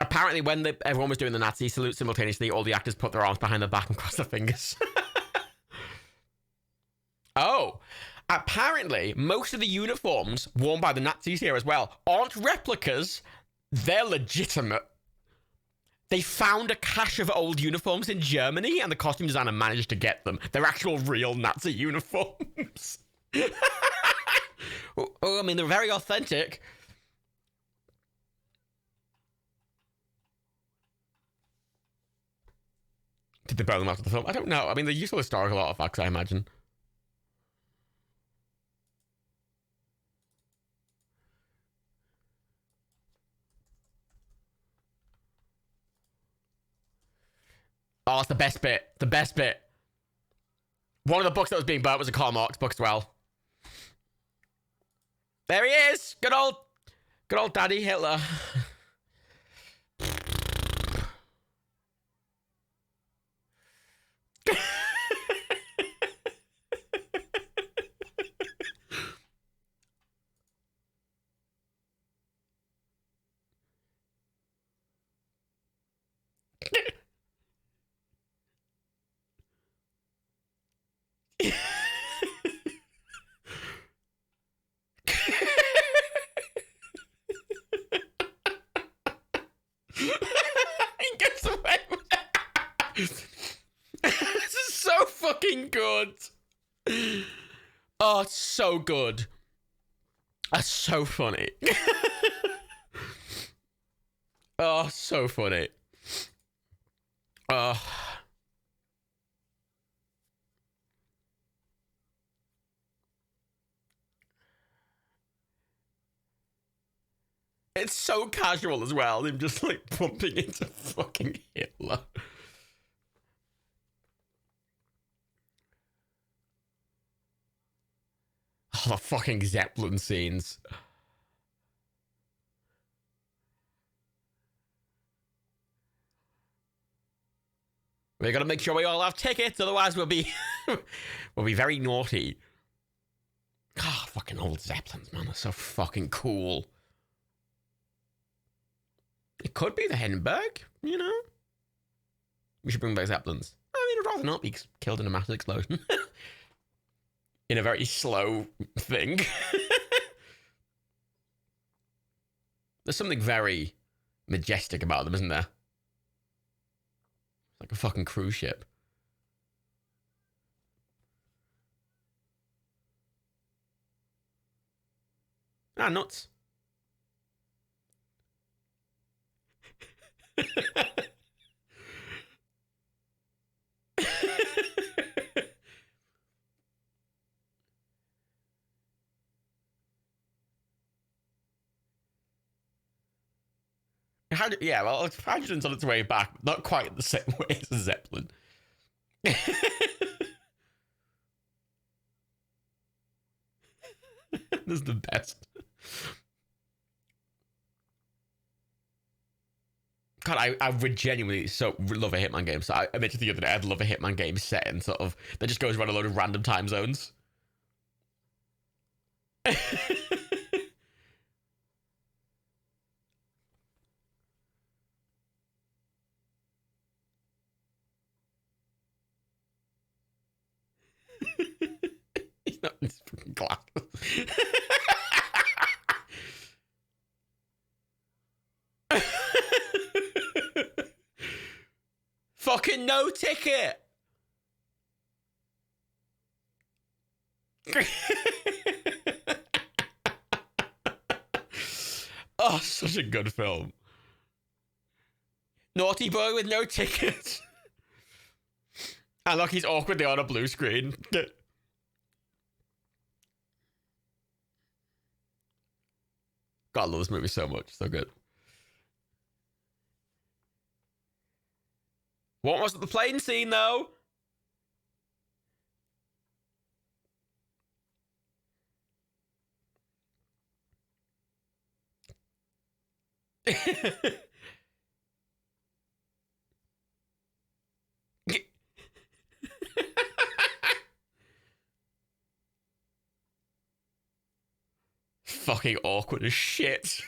Apparently, when everyone was doing the Nazi salute simultaneously, all the actors put their arms behind their back and crossed their fingers. Oh, apparently, most of the uniforms worn by the Nazis here as well aren't replicas, they're legitimate. They found a cache of old uniforms in Germany, and the costume designer managed to get them. They're actual real Nazi uniforms. Oh, I mean, they're very authentic. Did they burn them after the film? I don't know. I mean, they're useful historical artifacts, I imagine. Oh, it's the best bit. The best bit. One of the books that was being burnt was a Karl Marx book as well. There he is. Good old Daddy Hitler. fucking good. Oh, it's so good. That's so funny. Oh, so funny. Oh. It's so casual as well, him just like bumping into fucking Hitler. Oh, the fucking Zeppelin scenes. We gotta make sure we all have tickets, otherwise we'll be we'll be very naughty. God, fucking old Zeppelins, man, they're so fucking cool. It could be the Hindenburg, you know? We should bring back Zeppelins. I mean, I'd rather not be killed in a massive explosion. In a very slow thing. There's something very majestic about them, isn't there? Like a fucking cruise ship. Ah, nuts. Yeah, well, hydrogen's on its way back, but not quite the same way as a Zeppelin. This is the best. God, I would genuinely love a Hitman game. So I mentioned the other day, I'd love a Hitman game set in sort of that just goes around a load of random time zones. He's not in his fucking glasses. Fucking no ticket. Oh, such a good film. Naughty boy with no ticket. And look, he's awkwardly on a blue screen. God, I love this movie so much. So good. What was the plane scene, though? Fucking awkward as shit.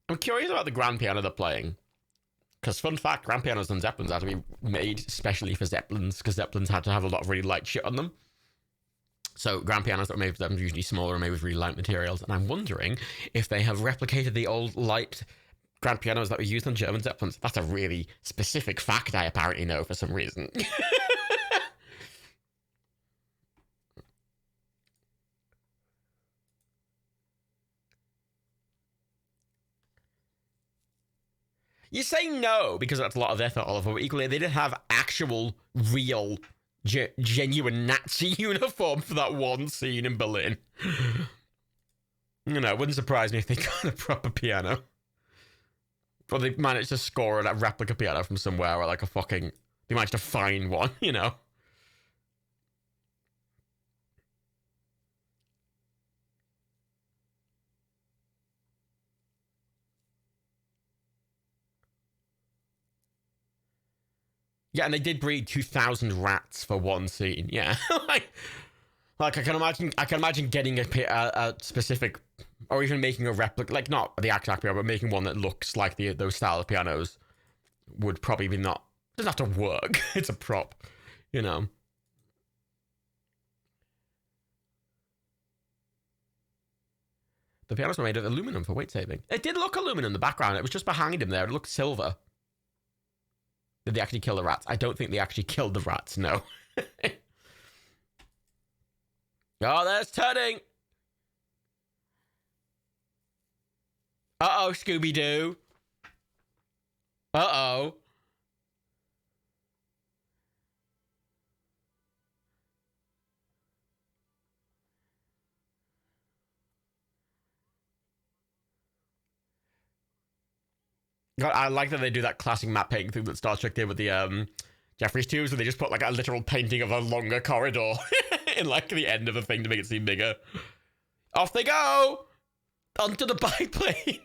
I'm curious about the grand piano they're playing. Because, fun fact, grand pianos and Zeppelins had to be made specially for Zeppelins, because Zeppelins had to have a lot of really light shit on them. So, grand pianos that were made for them usually smaller and made with really light materials. And I'm wondering if they have replicated the old light grand pianos that were used on German Zeppelins. That's a really specific fact I apparently know for some reason. You say no because that's a lot of effort, Oliver, but equally they did have actual, real, genuine Nazi uniform for that one scene in Berlin. You know, it wouldn't surprise me if they got a proper piano. Or they managed to score a replica piano from somewhere, or like a fucking... They managed to find one, you know? Yeah, and they did breed 2,000 rats for one scene. Yeah, like I can imagine getting a specific, or even making a replica, like not the exact piano, but making one that looks like those style of pianos would probably be not Doesn't have to work. It's a prop, you know. The pianos were made of aluminum for weight saving. It did look aluminum in the background. It was just behind him there. It looked silver. Did they actually kill the rats? I don't think they actually killed the rats, no. Oh, there's turning. Uh-oh, Scooby-Doo. Uh-oh. God, I like that they do that classic map painting thing that Star Trek did with the Jeffries tubes, where they just put like a literal painting of a longer corridor in like the end of the thing to make it seem bigger. Off they go! Onto the biplane!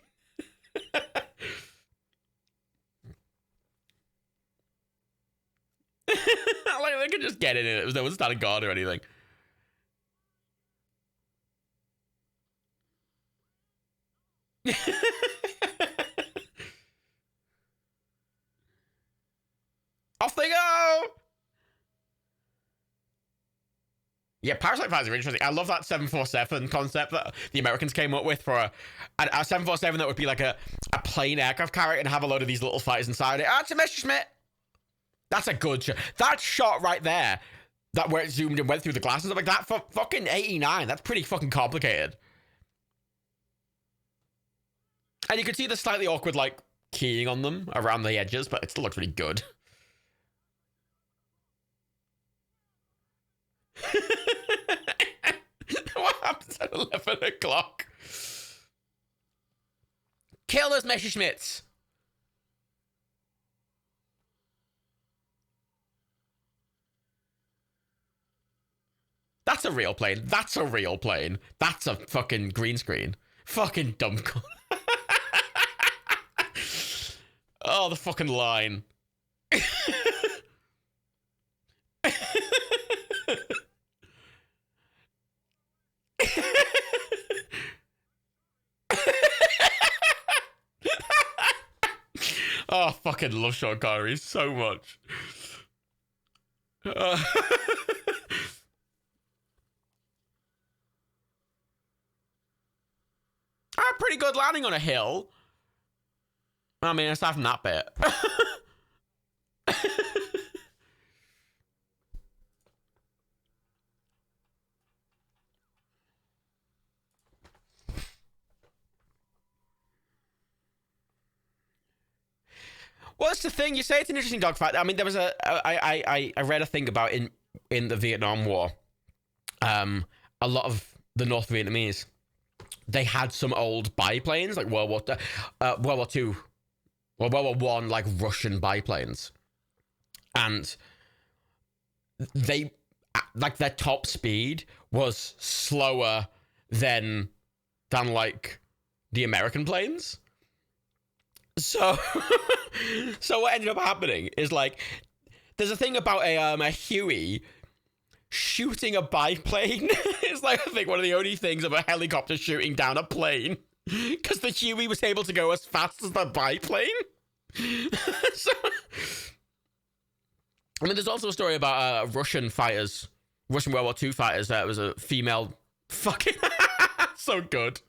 Like they could just get in it. No one started guard or anything. Off they go! Yeah, parasite fighters are interesting. I love that 747 concept that the Americans came up with for a 747 that would be like a plain aircraft carrier and have a load of these little fighters inside it. Ah, it's a Messerschmitt. That's a good shot. That shot right there, that where it zoomed and went through the glasses, like that for fucking 89. That's pretty fucking complicated. And you could see the slightly awkward, like, keying on them around the edges, but it still looks really good. What happens at 11 o'clock? Kill those Messerschmitts! That's a real plane. That's a real plane. That's a fucking green screen. Fucking dumb. Oh, the fucking line. Oh, fucking love Sean Connery so much. Pretty good landing on a hill. I mean, aside from that bit. Well, that's the thing. You say it's an interesting dogfight. I mean, there was I read a thing about in the Vietnam War. A lot of the North Vietnamese, they had some old biplanes, like World War II, or World War I, like Russian biplanes, and they, like, their top speed was slower than like the American planes. So, so what ended up happening is, like, there's a thing about a Huey shooting a biplane. It's like, I think one of the only things of a helicopter shooting down a plane, because the Huey was able to go as fast as the biplane. So, I mean, there's also a story about Russian fighters, Russian World War II fighters. That was a female. Fucking so good.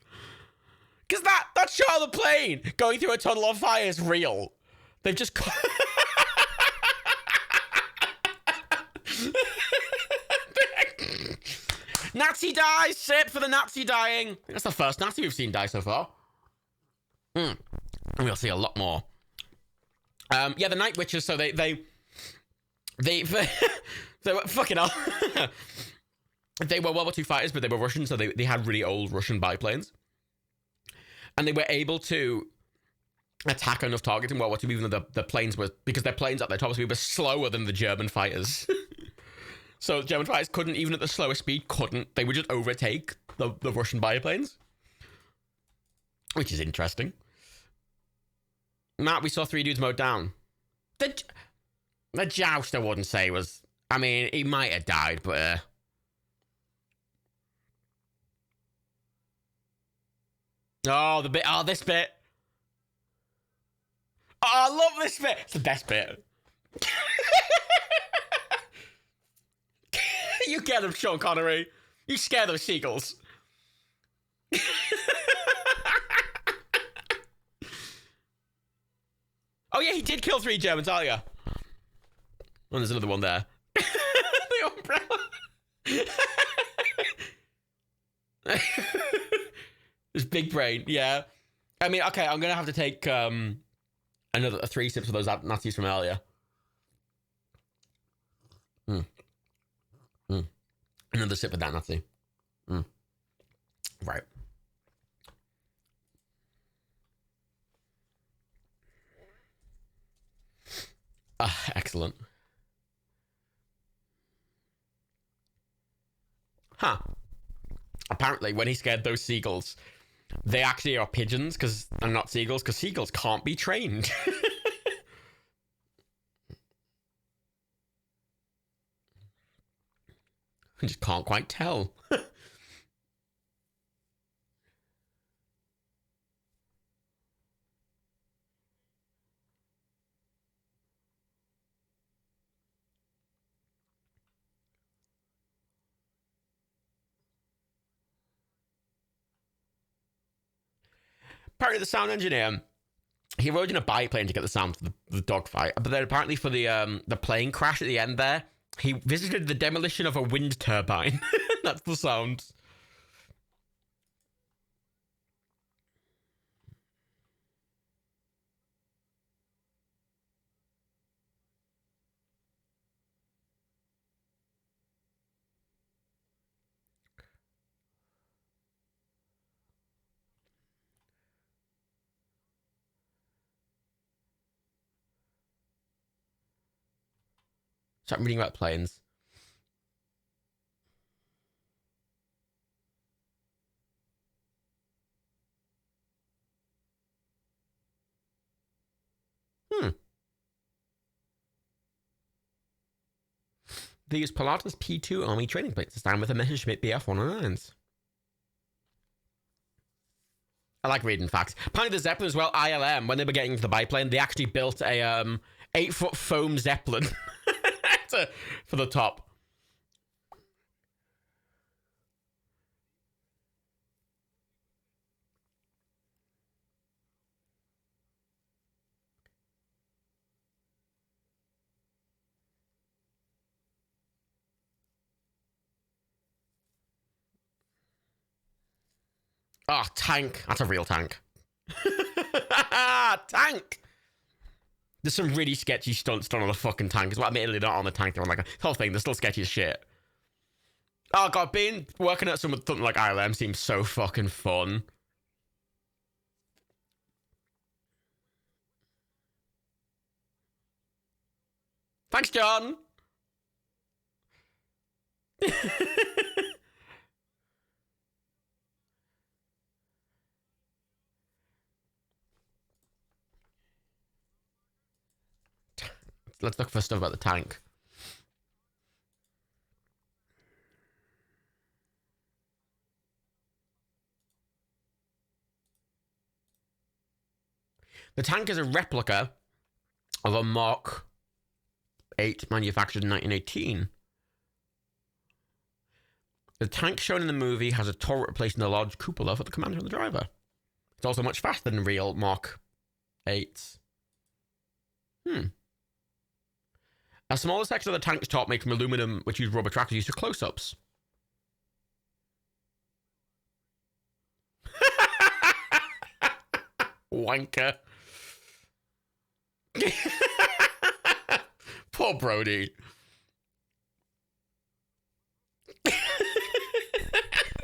Because that shot of the plane going through a tunnel on fire is real. They've just. Nazi dies! Sip for the Nazi dying! That's the first Nazi we've seen die so far. And we'll see a lot more. Yeah, the Night Witches, so they were fucking hell. They were World War II fighters, but they were Russian, so they had really old Russian biplanes. And they were able to attack enough targets in World War II, even though the planes were, because their planes at their top speed were slower than the German fighters. So German fighters couldn't, even at the slower speed, they would just overtake the Russian biplanes. Which is interesting. Matt, we saw 3 dudes mowed down. The joust, I wouldn't say was, I mean, he might have died, but oh, this bit. Oh, I love this bit. It's the best bit. You get him, Sean Connery. You scare those seagulls. Oh yeah, he did kill 3 Germans, oh yeah. Oh, there's another one there. The umbrella. This big brain, yeah. I mean, okay, I'm gonna have to take another 3 sips of those Nazis from earlier. Another sip of that Nazi. Right. Excellent. Huh. Apparently, when he scared those seagulls, they actually are pigeons because they're not seagulls, because seagulls can't be trained. I just can't quite tell. Apparently, the sound engineer, he rode in a biplane to get the sound for the dogfight, but then apparently for the plane crash at the end there, he visited the demolition of a wind turbine. That's the sound. So I'm reading about planes. They use Pilatus P2 Army training planes to stand with a Messerschmitt BF-109s. I like reading facts. Apparently the Zeppelin as well, ILM, when they were getting into the biplane, they actually built a 8-foot foam Zeppelin for the top. Oh, tank. That's a real tank. Tank! There's some really sketchy stunts done on the fucking tank. Well, admittedly, not on the tank. They're on like a whole thing. They're still sketchy as shit. Oh, God, working at something like ILM seems so fucking fun. Thanks, John. Let's look for stuff about the tank. The tank is a replica of a Mark 8 manufactured in 1918. The tank shown in the movie has a turret replacing the large cupola for the commander and the driver. It's also much faster than real Mark 8s. A smaller section of the tank's top made from aluminum, which used rubber tracks used for close-ups. Wanker. Poor Brody.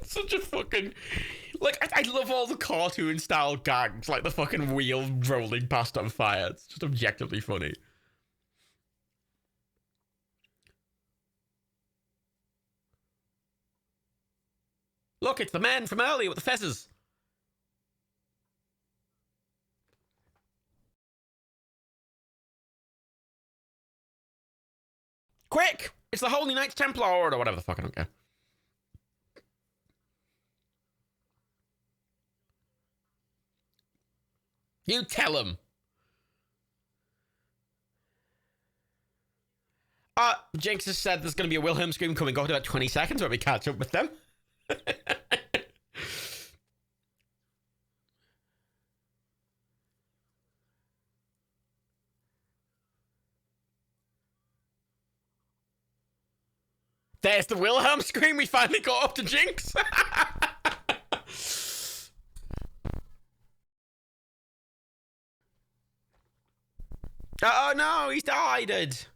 Such a fucking... Like, I love all the cartoon-style gags, like the fucking wheel rolling past on fire. It's just objectively funny. Look, it's the man from earlier with the fezzes. Quick! It's the Holy Knights Templar Order, whatever the fuck, I don't care. You tell him. Jinx has said there's going to be a Wilhelm scream coming up in about 20 seconds when we catch up with them. There's the Wilhelm scream. We finally got up to Jinx. Oh no, he's died. He's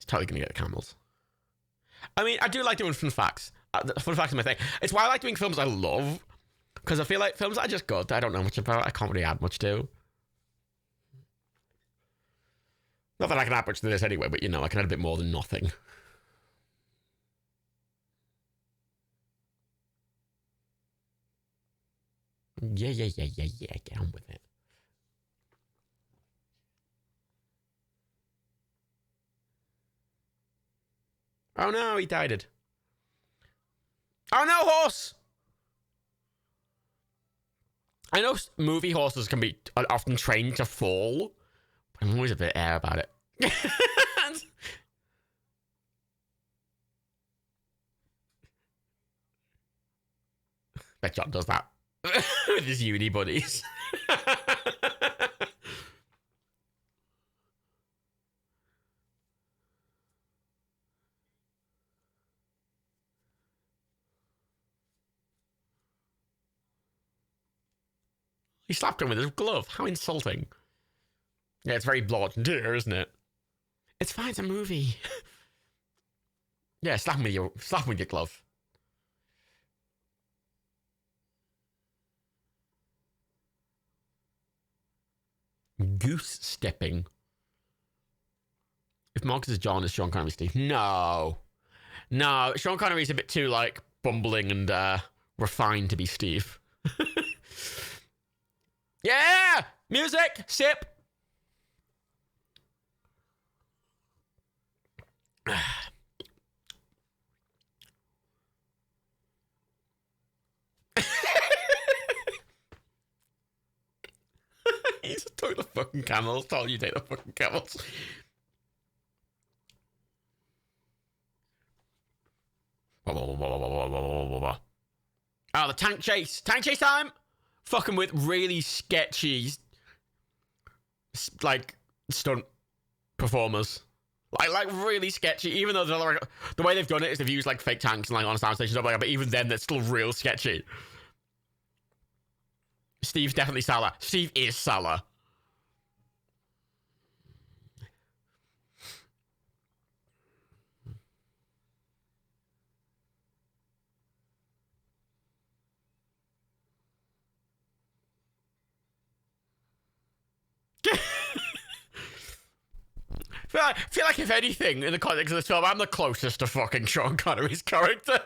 totally gonna get the camels. I mean, I do like doing fun facts. Fun facts is my thing. It's why I like doing films I love. Because I feel like films I just got, I don't know much about, I can't really add much to. Not that I can add much to this anyway, but you know, I can add a bit more than nothing. Yeah. Get on with it. Oh no, he died. Oh no, horse! I know movie horses can be often trained to fall, but I'm always a bit air about it. Bet John does that with his uni buddies. He slapped him with his glove. How insulting. Yeah, it's very blood and tear, isn't it? It's fine, it's a movie. Yeah, slap him with your glove. Goose stepping. If Marcus is John, is Sean Connery Steve? No. No, Sean Connery's a bit too, like, bumbling and refined to be Steve. Yeah! Music! Sip! He just took the fucking camels. Told you take the fucking camels. Oh, the tank chase. Tank chase time! Fucking with really sketchy, like, stunt performers. Like really sketchy, even though the way they've done it is they've used, like, fake tanks and, like, on a sound station, but even then, that's still real sketchy. Steve's definitely Salah. Steve is Salah. I feel like if anything, in the context of this film, I'm the closest to fucking Sean Connery's character.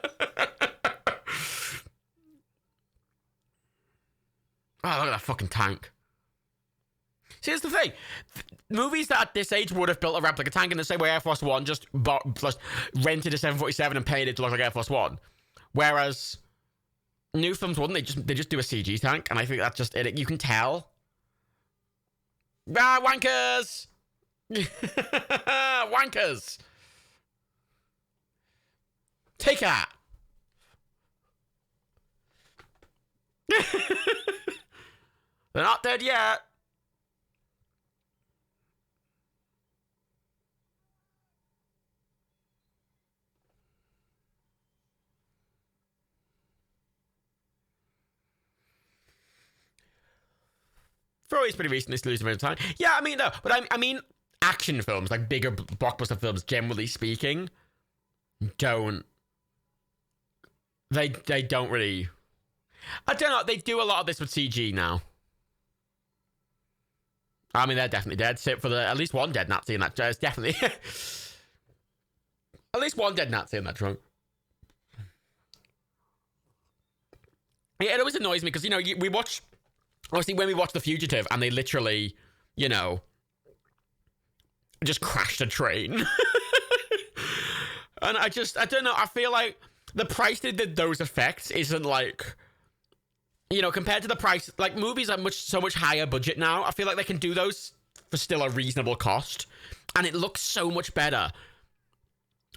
Oh, look at that fucking tank. See, here's the thing. Movies that at this age would have built a replica tank in the same way Air Force One just rented a 747 and painted it to look like Air Force One. Whereas new films wouldn't. They just do a CG tank, and I think that's just it. You can tell. Ah, wankers! Wankers! Take that! They're not dead yet. Froy's pretty recently losing a bit of time. Yeah, I mean, no, but I mean, action films, like bigger blockbuster films, generally speaking, don't. They don't really. I don't know. They do a lot of this with CG now. I mean, they're definitely dead. Except for at least one dead Nazi in that. It's definitely at least one dead Nazi in that trunk. Yeah, it always annoys me because we watch. Obviously, when we watch The Fugitive, and they literally, just crashed a train. And I don't know. I feel like the price they did those effects isn't like you know, compared to the price, like movies are so much higher budget now. I feel like they can do those for still a reasonable cost, and it looks so much better.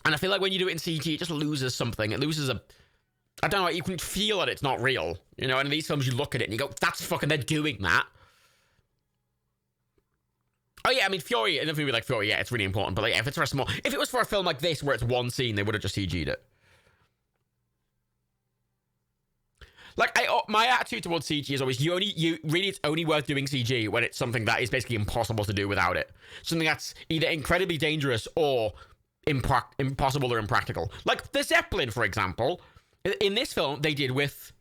And I feel like when you do it in CG, it just loses something. It loses I don't know, you can feel that it's not real. You know, and in these films, you look at it and you go, that's fucking, they're doing that. Oh yeah, I mean, Fury, in a movie like Fury, yeah, it's really important. But like, if it was for a film like this where it's one scene, they would have just CG'd it. Like, my attitude towards CG is always, it's only worth doing CG when it's something that is basically impossible to do without it. Something that's either incredibly dangerous or impossible or impractical. Like the Zeppelin, for example, in this film, they did with,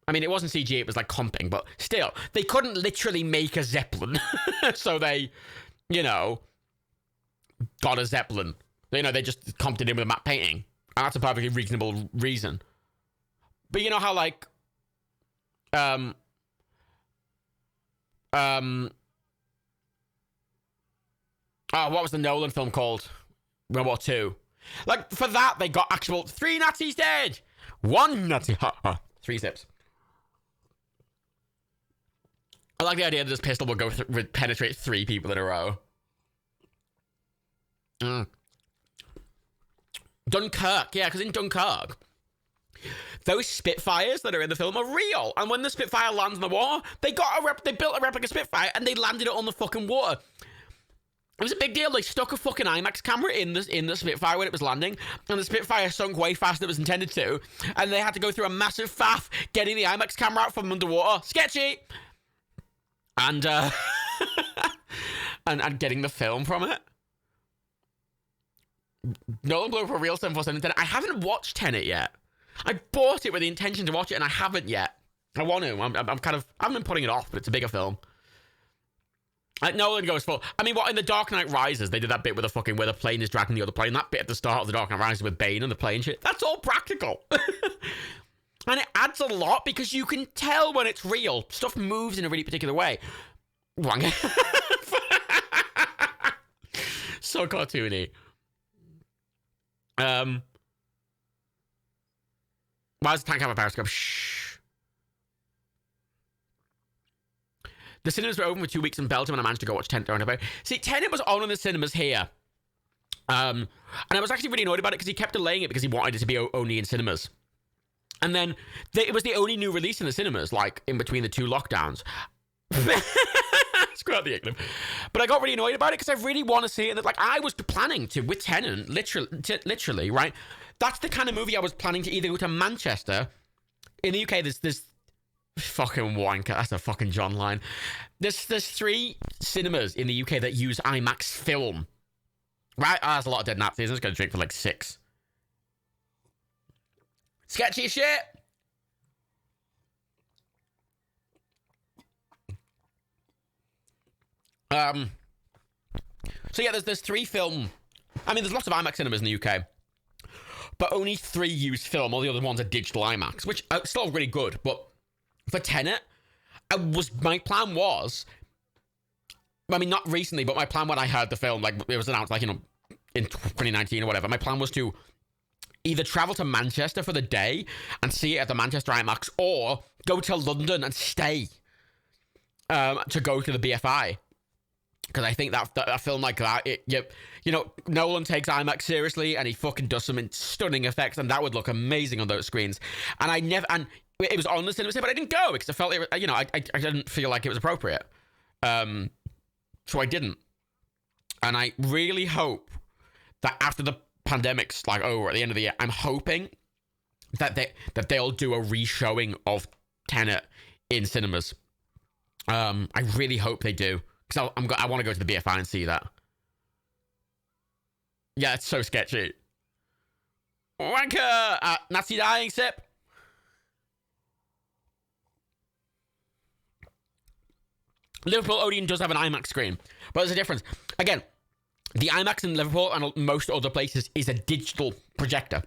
I mean, it wasn't CG, it was like comping, but still, they couldn't literally make a Zeppelin. So they, you know, got a Zeppelin. You know, they just comped it in with a matte painting. And that's a perfectly reasonable reason. But you know how, like, what was the Nolan film called? World War II. Like, for that, they got actual 3 Nazis dead! 1 Nazi, 3 zips. I like the idea that this pistol would penetrate 3 people in a row. Dunkirk, yeah, because in Dunkirk, those Spitfires that are in the film are real. And when the Spitfire lands in the water, they built a replica Spitfire and they landed it on the fucking water. It was a big deal. They stuck a fucking IMAX camera in the Spitfire when it was landing, and the Spitfire sunk way faster than it was intended to, and they had to go through a massive faff getting the IMAX camera out from underwater. Sketchy! And, and getting the film from it. Nolan blew up a real 747 Tenet. I haven't watched Tenet yet. I bought it with the intention to watch it, and I haven't yet. I want to. I'm kind of, I haven't been putting it off, but it's a bigger film. Nolan goes full. I mean, what in The Dark Knight Rises, they did that bit with where the plane is dragging the other plane. That bit at the start of The Dark Knight Rises with Bane and the plane shit. That's all practical. And it adds a lot because you can tell when it's real. Stuff moves in a really particular way. So cartoony. Why does the tank have a periscope? Shh. The cinemas were open for 2 weeks in Belgium, and I managed to go watch Tenet. See, Tenet was on in the cinemas here. And I was actually really annoyed about it because he kept delaying it because he wanted it to be only in cinemas. And then it was the only new release in the cinemas, like in between the 2 lockdowns. Screw out the England. But I got really annoyed about it because I really want to see it. Like, I was planning to, with Tenet, literally, right? That's the kind of movie I was planning to either go to Manchester. In the UK, there's fucking wanker. That's a fucking John line. There's 3 cinemas in the UK that use IMAX film. Right? That's a lot of dead Nazis. I'm just going to drink for like 6. Sketchy as shit. So yeah, there's 3 film. I mean, there's lots of IMAX cinemas in the UK, but only 3 use film. All the other ones are digital IMAX, which are still really good. But for Tenet, my plan was, I mean, not recently, but my plan when I heard the film, like it was announced, like, you know, in 2019 or whatever. My plan was to either travel to Manchester for the day and see it at the Manchester IMAX, or go to London and stay to go to the BFI. Because I think that a film like that, you know, Nolan takes IMAX seriously, and he fucking does some stunning effects, and that would look amazing on those screens. And it was on the cinema, but I didn't go because I felt it, you know, I didn't feel like it was appropriate. So I didn't. And I really hope that after the pandemic's like over at the end of the year, I'm hoping that they'll do a re-showing of Tenet in cinemas. I really hope they do. Because I want to go to the BFI and see that. Yeah, it's so sketchy. Wanker! Nazi dying sip. Liverpool Odeon does have an IMAX screen, but there's a difference. Again, the IMAX in Liverpool and most other places is a digital projector.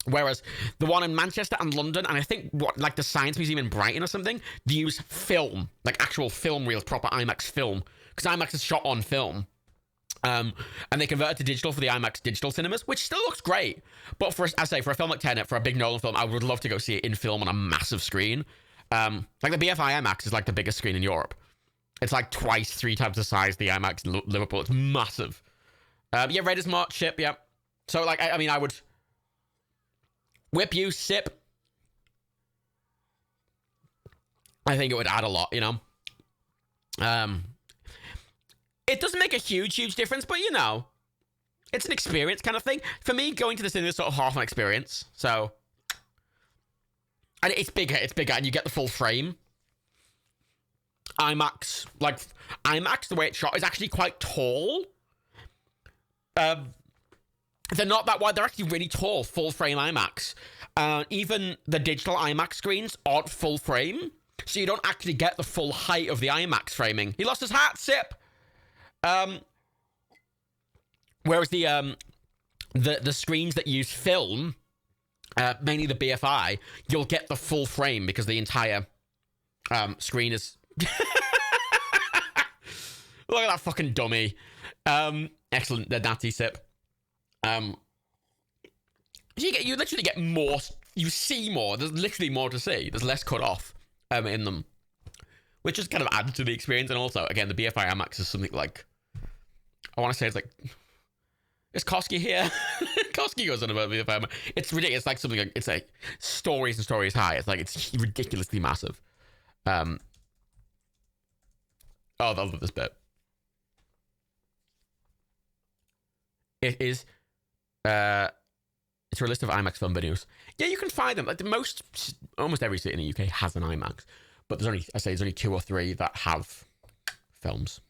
Whereas the one in Manchester and London, and I think like the Science Museum in Brighton or something, they use film, like actual film reels, proper IMAX film, because IMAX is shot on film. And they convert it to digital for the IMAX digital cinemas, which still looks great. But for a film like Tenet, for a big Nolan film, I would love to go see it in film on a massive screen. Like the BFI IMAX is like the biggest screen in Europe. It's like twice, 3 times the size of the IMAX in Liverpool. It's massive. Yeah, Red is March, ship, yeah. So, like, I mean, I would whip you, sip. I think it would add a lot, you know. It doesn't make a huge difference, but, you know, it's an experience kind of thing. For me, going to the cinema is sort of half an experience, so. And it's bigger, and you get the full frame. IMAX, the way it's shot is actually quite tall. They're not that wide. They're actually really tall, full frame IMAX. Even the digital IMAX screens aren't full frame, so you don't actually get the full height of the IMAX framing. He lost his hat, sip. Whereas the screens that use film, mainly the BFI, you'll get the full frame because the entire screen is. Look at that fucking dummy. Excellent, the natty sip. You literally get more. You see more. There's literally more to see. There's less cut off in them, which just kind of adds to the experience. And also, again, the BFI IMAX is something like, I want to say it's like, is Koski here? Koski goes on about BFI IMAX. It's ridiculous. It's like something like, it's like stories and stories high. It's like, it's ridiculously massive. Oh, I love this bit. It is, it's a list of IMAX film venues. Yeah, you can find them. Like almost every city in the UK has an IMAX, but there's only 2 or 3 that have films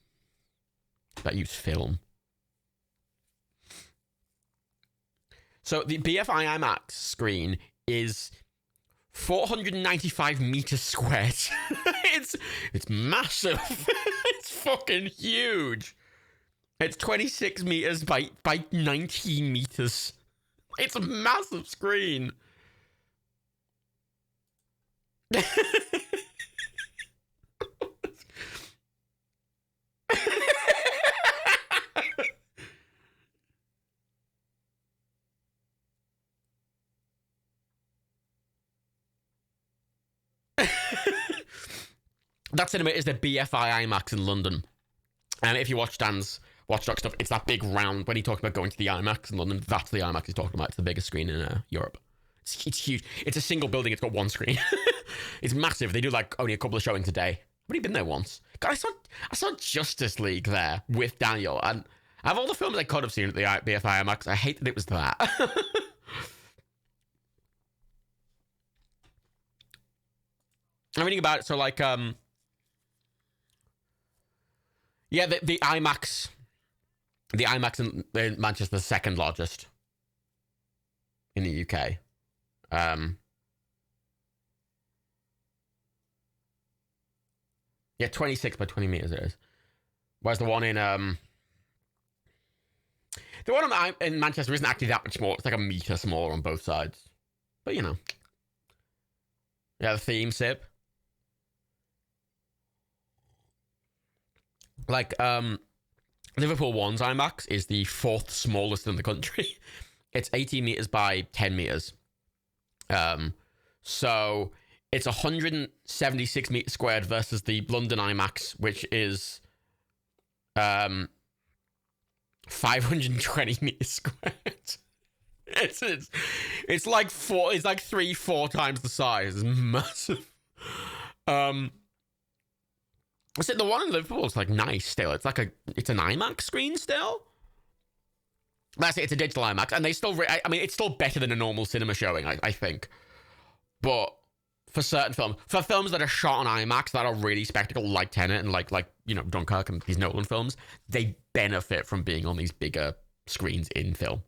that use film. So the BFI IMAX screen is 495 meters squared. It's massive. It's fucking huge. It's 26 meters by 19 meters. It's a massive screen. That cinema is the BFI IMAX in London. And if you watch Dan's Watchdog stuff, it's that big round, when he talks about going to the IMAX in London, that's the IMAX he's talking about. It's the biggest screen in Europe. It's huge. It's a single building. It's got one screen. It's massive. They do like only a couple of showings a day. I've only been there once. God, I saw Justice League there with Daniel, and out of all the films I could have seen at the BFI IMAX, I hate that it was that. I'm reading about it, so like, yeah, the IMAX in Manchester, the second largest in the UK. Yeah, 26 by 20 meters it is. Whereas the one in Manchester isn't actually that much smaller. It's like a meter smaller on both sides. But you know. Yeah, the theme sip. Like, Liverpool 1's IMAX is the 4th smallest in the country. It's 18 meters by 10 meters. So it's 176 meters squared versus the London IMAX, which is 520 meters squared. It's like 3-4 times the size. It's massive. The one in Liverpool is like nice still. It's an IMAX screen still. That's it. It's a digital IMAX, and they still. I mean, it's still better than a normal cinema showing. I think, but for certain films, that are shot on IMAX that are really spectacle, like Tenet and like Dunkirk and these Nolan films, they benefit from being on these bigger screens in film.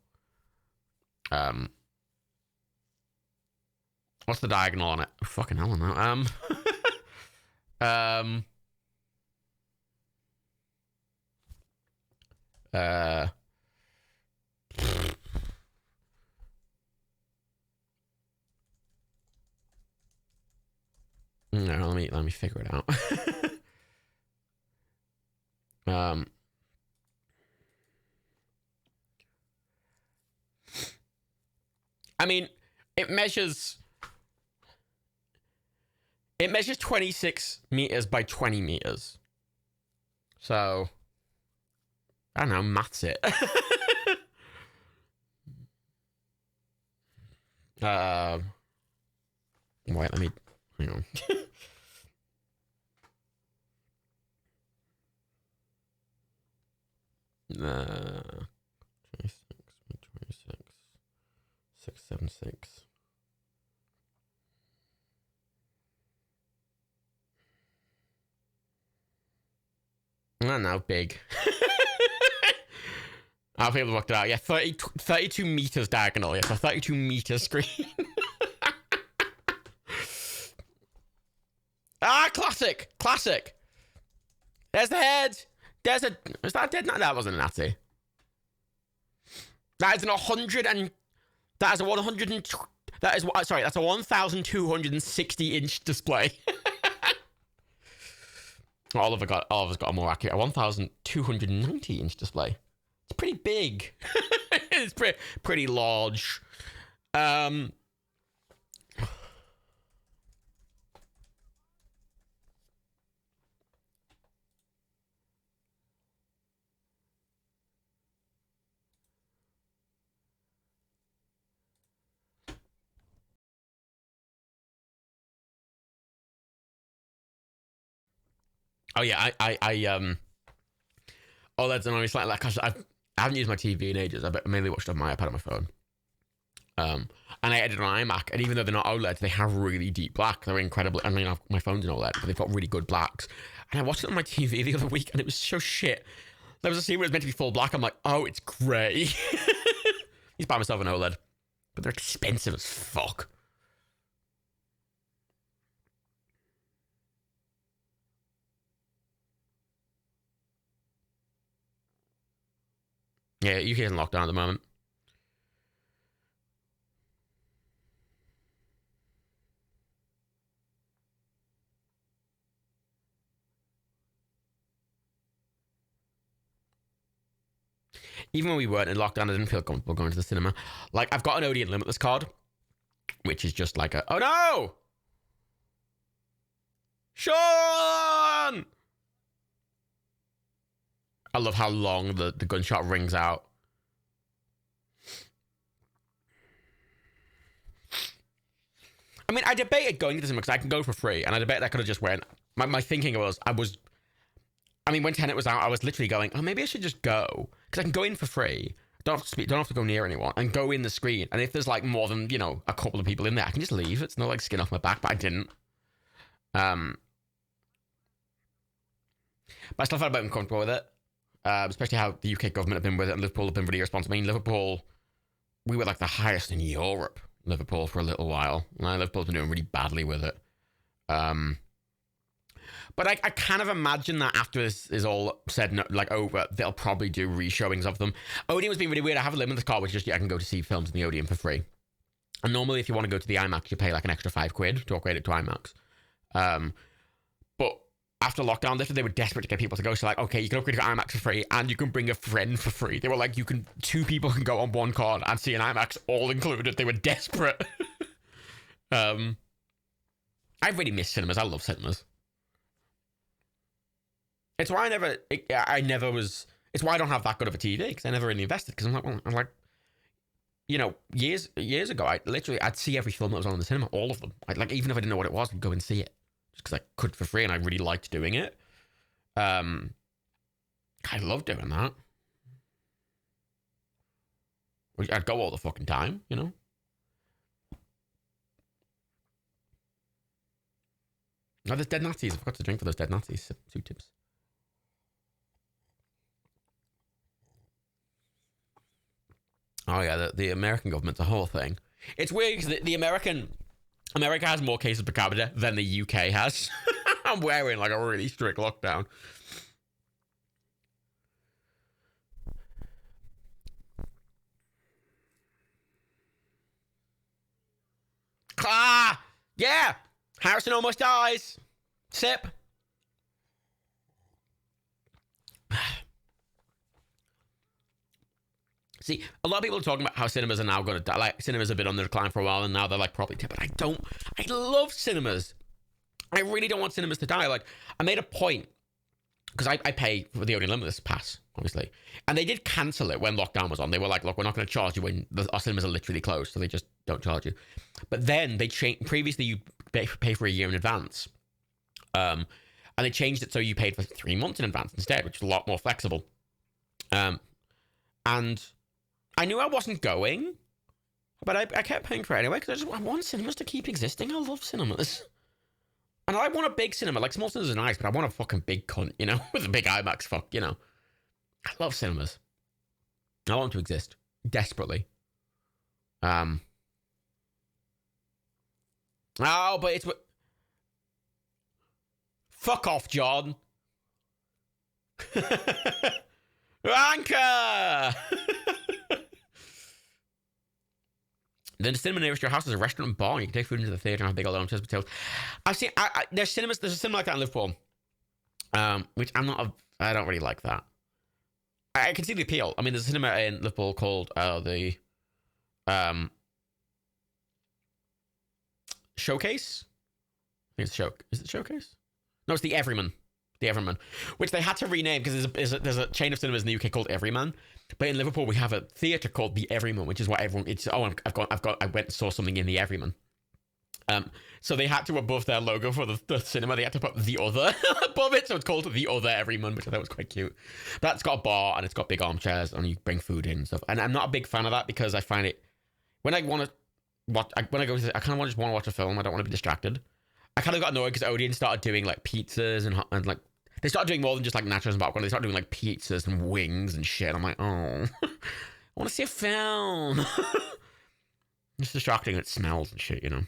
What's the diagonal on it? Oh, fucking hell, on that. No, let me figure it out. I mean, it measures. It measures 26 meters by 20 meters. So, I don't know, maths it. Wait, let me, hang on. 26, 676. I don't know, big. I'll be able to work it out. Yeah, 32 meters diagonal. Yeah, so 32 meter screen. Ah, classic. Classic. There's the head. There's a... Is that dead? No, that wasn't a Nazi. That is an 100 and... That is a 100 and... That is... Sorry, that's a 1,260 inch display. Oliver's got a more accurate... A 1,290 inch display. It's pretty big. It's pretty large. Oh yeah, OLEDs and obviously like I haven't used my TV in ages. I mainly watched on my iPad on my phone. And I edited on iMac, and even though they're not OLEDs, they have really deep black. They're incredible. I mean, my phone's an OLED, but they've got really good blacks. And I watched it on my TV the other week, and it was so shit. There was a scene where it was meant to be full black. I'm like, oh, it's grey. He's buy myself an OLED, but they're expensive as fuck. Yeah, UK is in lockdown at the moment. Even when we weren't in lockdown, I didn't feel comfortable going to the cinema. Like, I've got an Odeon Limitless card, which is just like a... Oh, no! Sean! I love how long the gunshot rings out. I mean, I debated going to the cinema because I can go for free, and I debated I could have just went. My thinking was, I mean, when Tenet was out, I was literally going, oh, maybe I should just go because I can go in for free. Don't have to go near anyone and go in the screen. And if there's like more than, you know, a couple of people in there, I can just leave. It's not like skin off my back, but I didn't. But I still felt a bit uncomfortable with it. Especially how the UK government have been with it, and Liverpool have been really responsible. I mean, Liverpool, we were like the highest in Europe, Liverpool, for a little while. And Liverpool's been doing really badly with it. But I kind of imagine that after this is all said, like over, they'll probably do re-showings of them. Odeon has been really weird. I have a limited card, which is just, I can go to see films in the Odeon for free. And normally, if you want to go to the IMAX, you pay like an extra £5 to upgrade it to IMAX. But after lockdown, they were desperate to get people to go. So like, okay, you can upgrade to IMAX for free, and you can bring a friend for free. They were like, two people can go on one card and see an IMAX, all included. They were desperate. I really miss cinemas. I love cinemas. It's why I never was. It's why I don't have that good of a TV, because I never really invested. Because I'm like, you know, years ago, I'd see every film that was on in the cinema, all of them. Like, even if I didn't know what it was, I'd go and see it just because I could for free, and I really liked doing it. I love doing that. I'd go all the fucking time, you know. No, there's dead Nazis. I forgot to drink for those dead Nazis. 2 tips. Oh yeah, the American government's a whole thing. It's weird because America has more cases per capita than the UK has. I'm wearing like a really strict lockdown. Ah, yeah. Harrison almost dies. Sip. See, a lot of people are talking about how cinemas are now going to die. Like, cinemas have been on the decline for a while, and now they're like probably dead. But I love cinemas. I really don't want cinemas to die. Like, I made a point, because I pay for the Odeon Limitless pass, obviously. And they did cancel it when lockdown was on. They were like, look, we're not going to charge you when our cinemas are literally closed. So they just don't charge you. But then they changed. Previously, you pay for a year in advance. And they changed it so you paid for 3 months in advance instead, which is a lot more flexible. And I knew I wasn't going, but I kept paying for it anyway, because I want cinemas to keep existing. I love cinemas. And I want a big cinema. Like, small cinemas are nice, but I want a fucking big cunt, you know? With a big IMAX, fuck, you know? I love cinemas. I want them to exist. Desperately. Oh, but it's... Fuck off, John. Anchor! Then the cinema nearest your house is a restaurant and bar. You can take food into the theatre and have big old chairs with tables. I've seen... there's cinemas... There's a cinema like that in Liverpool. Which I'm not... I don't really like that. I can see the appeal. I mean, there's a cinema in Liverpool called the... Showcase? I think it's Is it Showcase? No, it's the Everyman. The Everyman. Which they had to rename because there's a chain of cinemas in the UK called Everyman. But in Liverpool, we have a theatre called the Everyman, which is what everyone... It's, oh, I went and saw something in the Everyman. So they had to, above their logo for the cinema, they had to put the other above it. So it's called the Other Everyman, which I thought was quite cute. But it's got a bar and it's got big armchairs and you bring food in and stuff. And I'm not a big fan of that because I find it... When I want to watch... I kind of just want to watch a film. I don't want to be distracted. I kind of got annoyed because Odeon started doing like pizzas and like... They started doing more than just like nachos and popcorn. They started doing like pizzas and wings and shit. I'm like, oh, I want to see a film. It's distracting. It smells and shit, you know.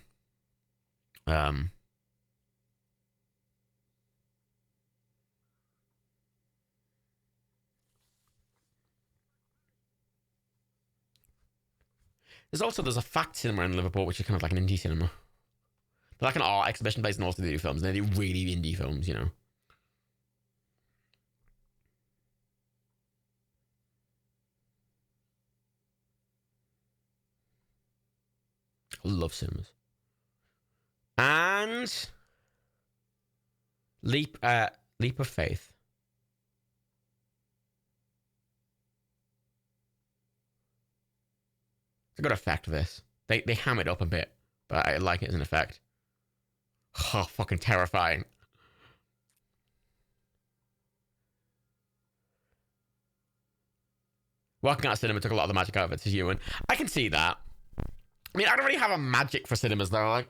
There's a fact cinema in Liverpool, which is kind of like an indie cinema. They're like an art exhibition place and also they do films. And they do really indie films, you know. I love cinemas. And Leap of Faith. It's a good effect, this. They ham it up a bit, but I like it as an effect. Oh, fucking terrifying. Working at cinema took a lot of the magic out of it to you, and I can see that. I mean, I don't really have a magic for cinemas, though. Like,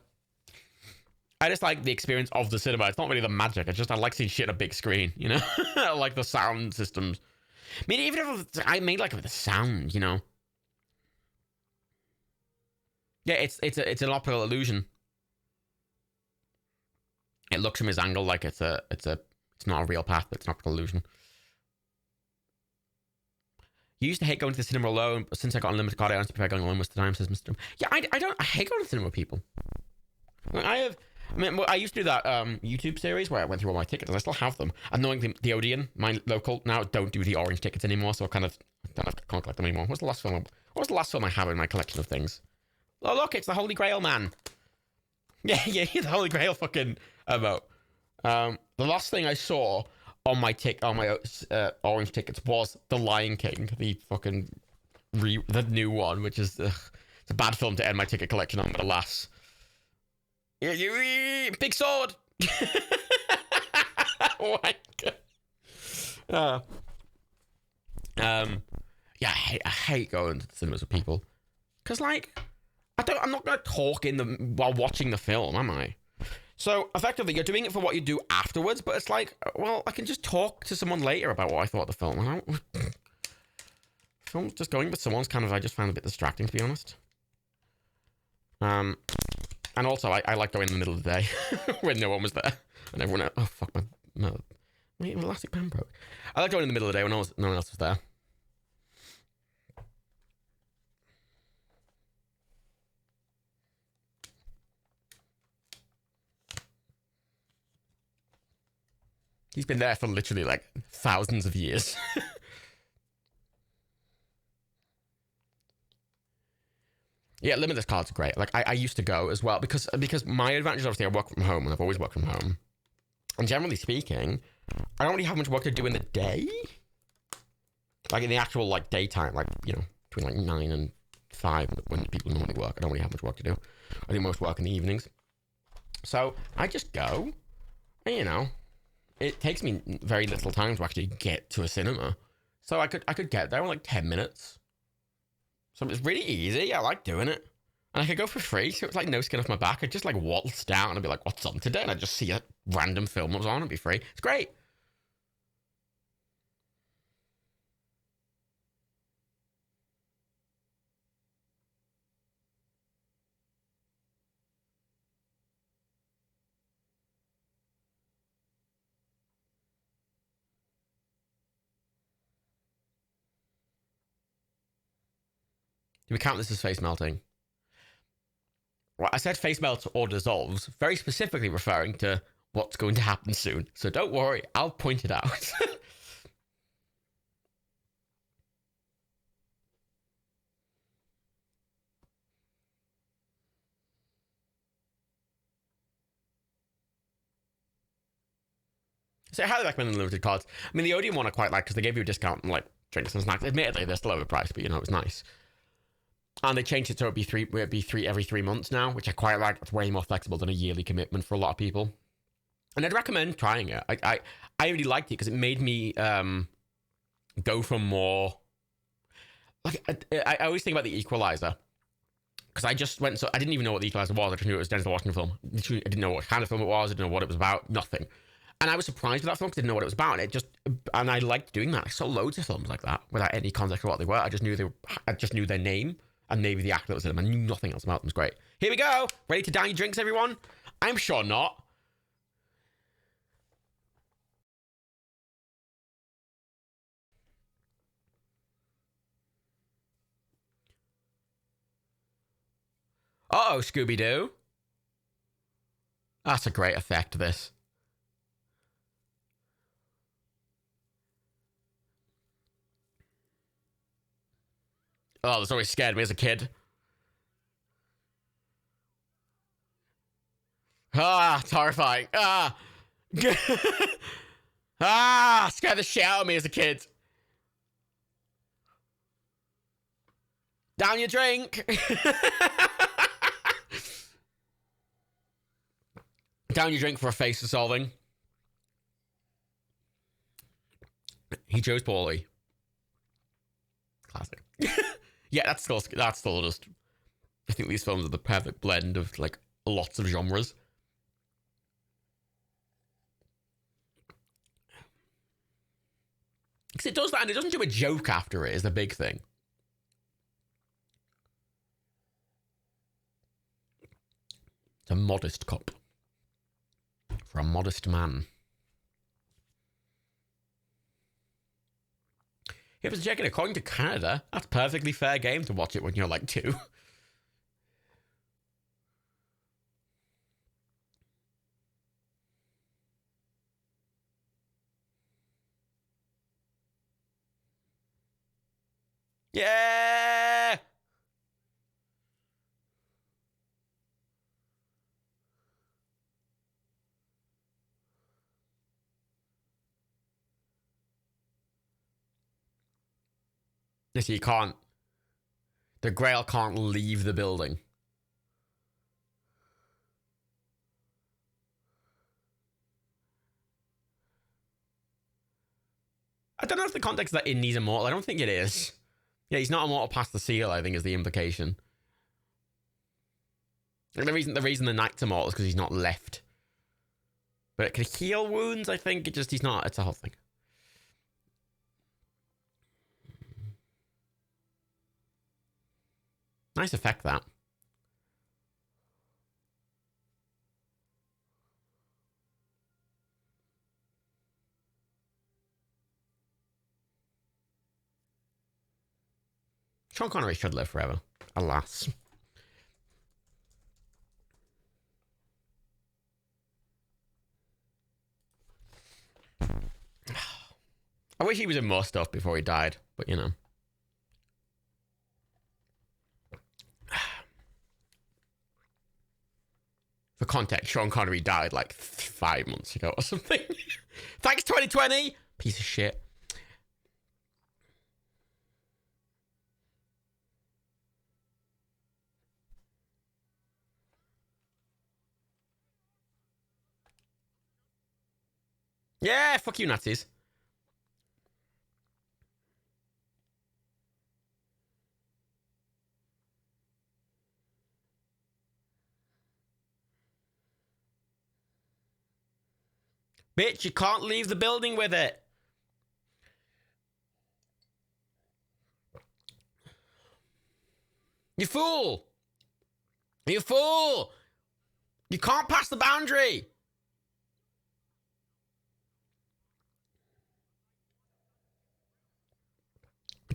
I just like the experience of the cinema. It's not really the magic. It's just I like seeing shit on a big screen, you know? I like the sound systems. I mean, even if I made like the sound, you know? Yeah, it's an optical illusion. It looks from his angle like it's not a real path, but it's an optical illusion. You used to hate going to the cinema alone, but since I got unlimited card, I honestly prefer going alone most of the time, says Mr. Yeah, I hate going to the cinema with people. I used to do that YouTube series where I went through all my tickets, and I still have them. And knowing the Odeon, my local, now don't do the orange tickets anymore, so I can't collect them anymore. What was the last film I have in my collection of things? Oh, look, it's the Holy Grail man. Yeah, the Holy Grail fucking emote. The last thing I saw on my orange tickets was The Lion King, the fucking the new one, which is it's a bad film to end my ticket collection on, but alas. Big sword. Oh my god. Yeah, I hate going to the cinemas with people, cause like I'm not gonna talk while watching the film, am I? So, effectively, you're doing it for what you do afterwards, but it's like, well, I can just talk to someone later about what I thought of the film. Film just going with someone's kind of, I just found a bit distracting, to be honest. And also, I like going in the middle of the day when no one was there. And everyone, oh, fuck, my elastic band broke. I like going in the middle of the day when no one else was there. He's been there for literally like thousands of years. Yeah, limitless cards are great. Like I used to go as well because my advantage is obviously I work from home and I've always worked from home. And generally speaking, I don't really have much work to do in the day. Like in the actual like daytime, like between like 9 and 5 when people normally work. I don't really have much work to do. I do most work in the evenings. So I just go, and it takes me very little time to actually get to a cinema. So I could get there in like 10 minutes. So it's really easy. I like doing it. And I could go for free, so it's like no skin off my back. I'd just like waltz down and I'd be like, what's on today? And I'd just see a random film that was on and be free. It's great. Do we count this as face melting? Well, I said face melts or dissolves, very specifically referring to what's going to happen soon. So don't worry, I'll point it out. So I highly recommend the unlimited cards. I mean, the Odeon one I quite like because they gave you a discount on like drinks and snacks. Admittedly, they're still overpriced, but it was nice. And they changed it so it'd be three every 3 months now, which I quite like. It's way more flexible than a yearly commitment for a lot of people. And I'd recommend trying it. I really liked it because it made me go from more. Like I always think about the Equalizer because I just went. So I didn't even know what the Equalizer was. I just knew it was Denzel Washington film. I didn't know what kind of film it was. I didn't know what it was about. Nothing. And I was surprised with that film because I didn't know what it was about. And I liked doing that. I saw loads of films like that without any context of what they were. I just knew their name and maybe the actor that was in them. I knew nothing else about them. It was great. Here we go. Ready to down your drinks, everyone? I'm sure not. Uh-oh, Scooby-Doo. That's a great effect, this. Oh, this always scared me as a kid. Ah, it's horrifying. Ah. Ah, scared the shit out of me as a kid. Down your drink. Down your drink for a face of solving. He chose poorly. Classic. Yeah, that's still just. I think these films are the perfect blend of like lots of genres. Because it does that, and it doesn't do a joke after it. Is the big thing. It's a modest cup for a modest man. If it's checking, according to Canada, that's perfectly fair game to watch it when you're like 2. Yeah! Yes, you can't. The Grail can't leave the building. I don't know if the context that Indy's immortal. I don't think it is. Yeah, he's not immortal past the seal, I think, is the implication. The reason the Knight's immortal is because he's not left. But it can heal wounds, I think. He's not. It's a whole thing. Nice effect, that. Sean Connery should live forever. Alas. I wish he was in more stuff before he died, but For context, Sean Connery died like 5 months ago or something. Thanks, 2020. Piece of shit. Yeah, fuck you, Nazis. Bitch, you can't leave the building with it. You fool. You fool. You can't pass the boundary.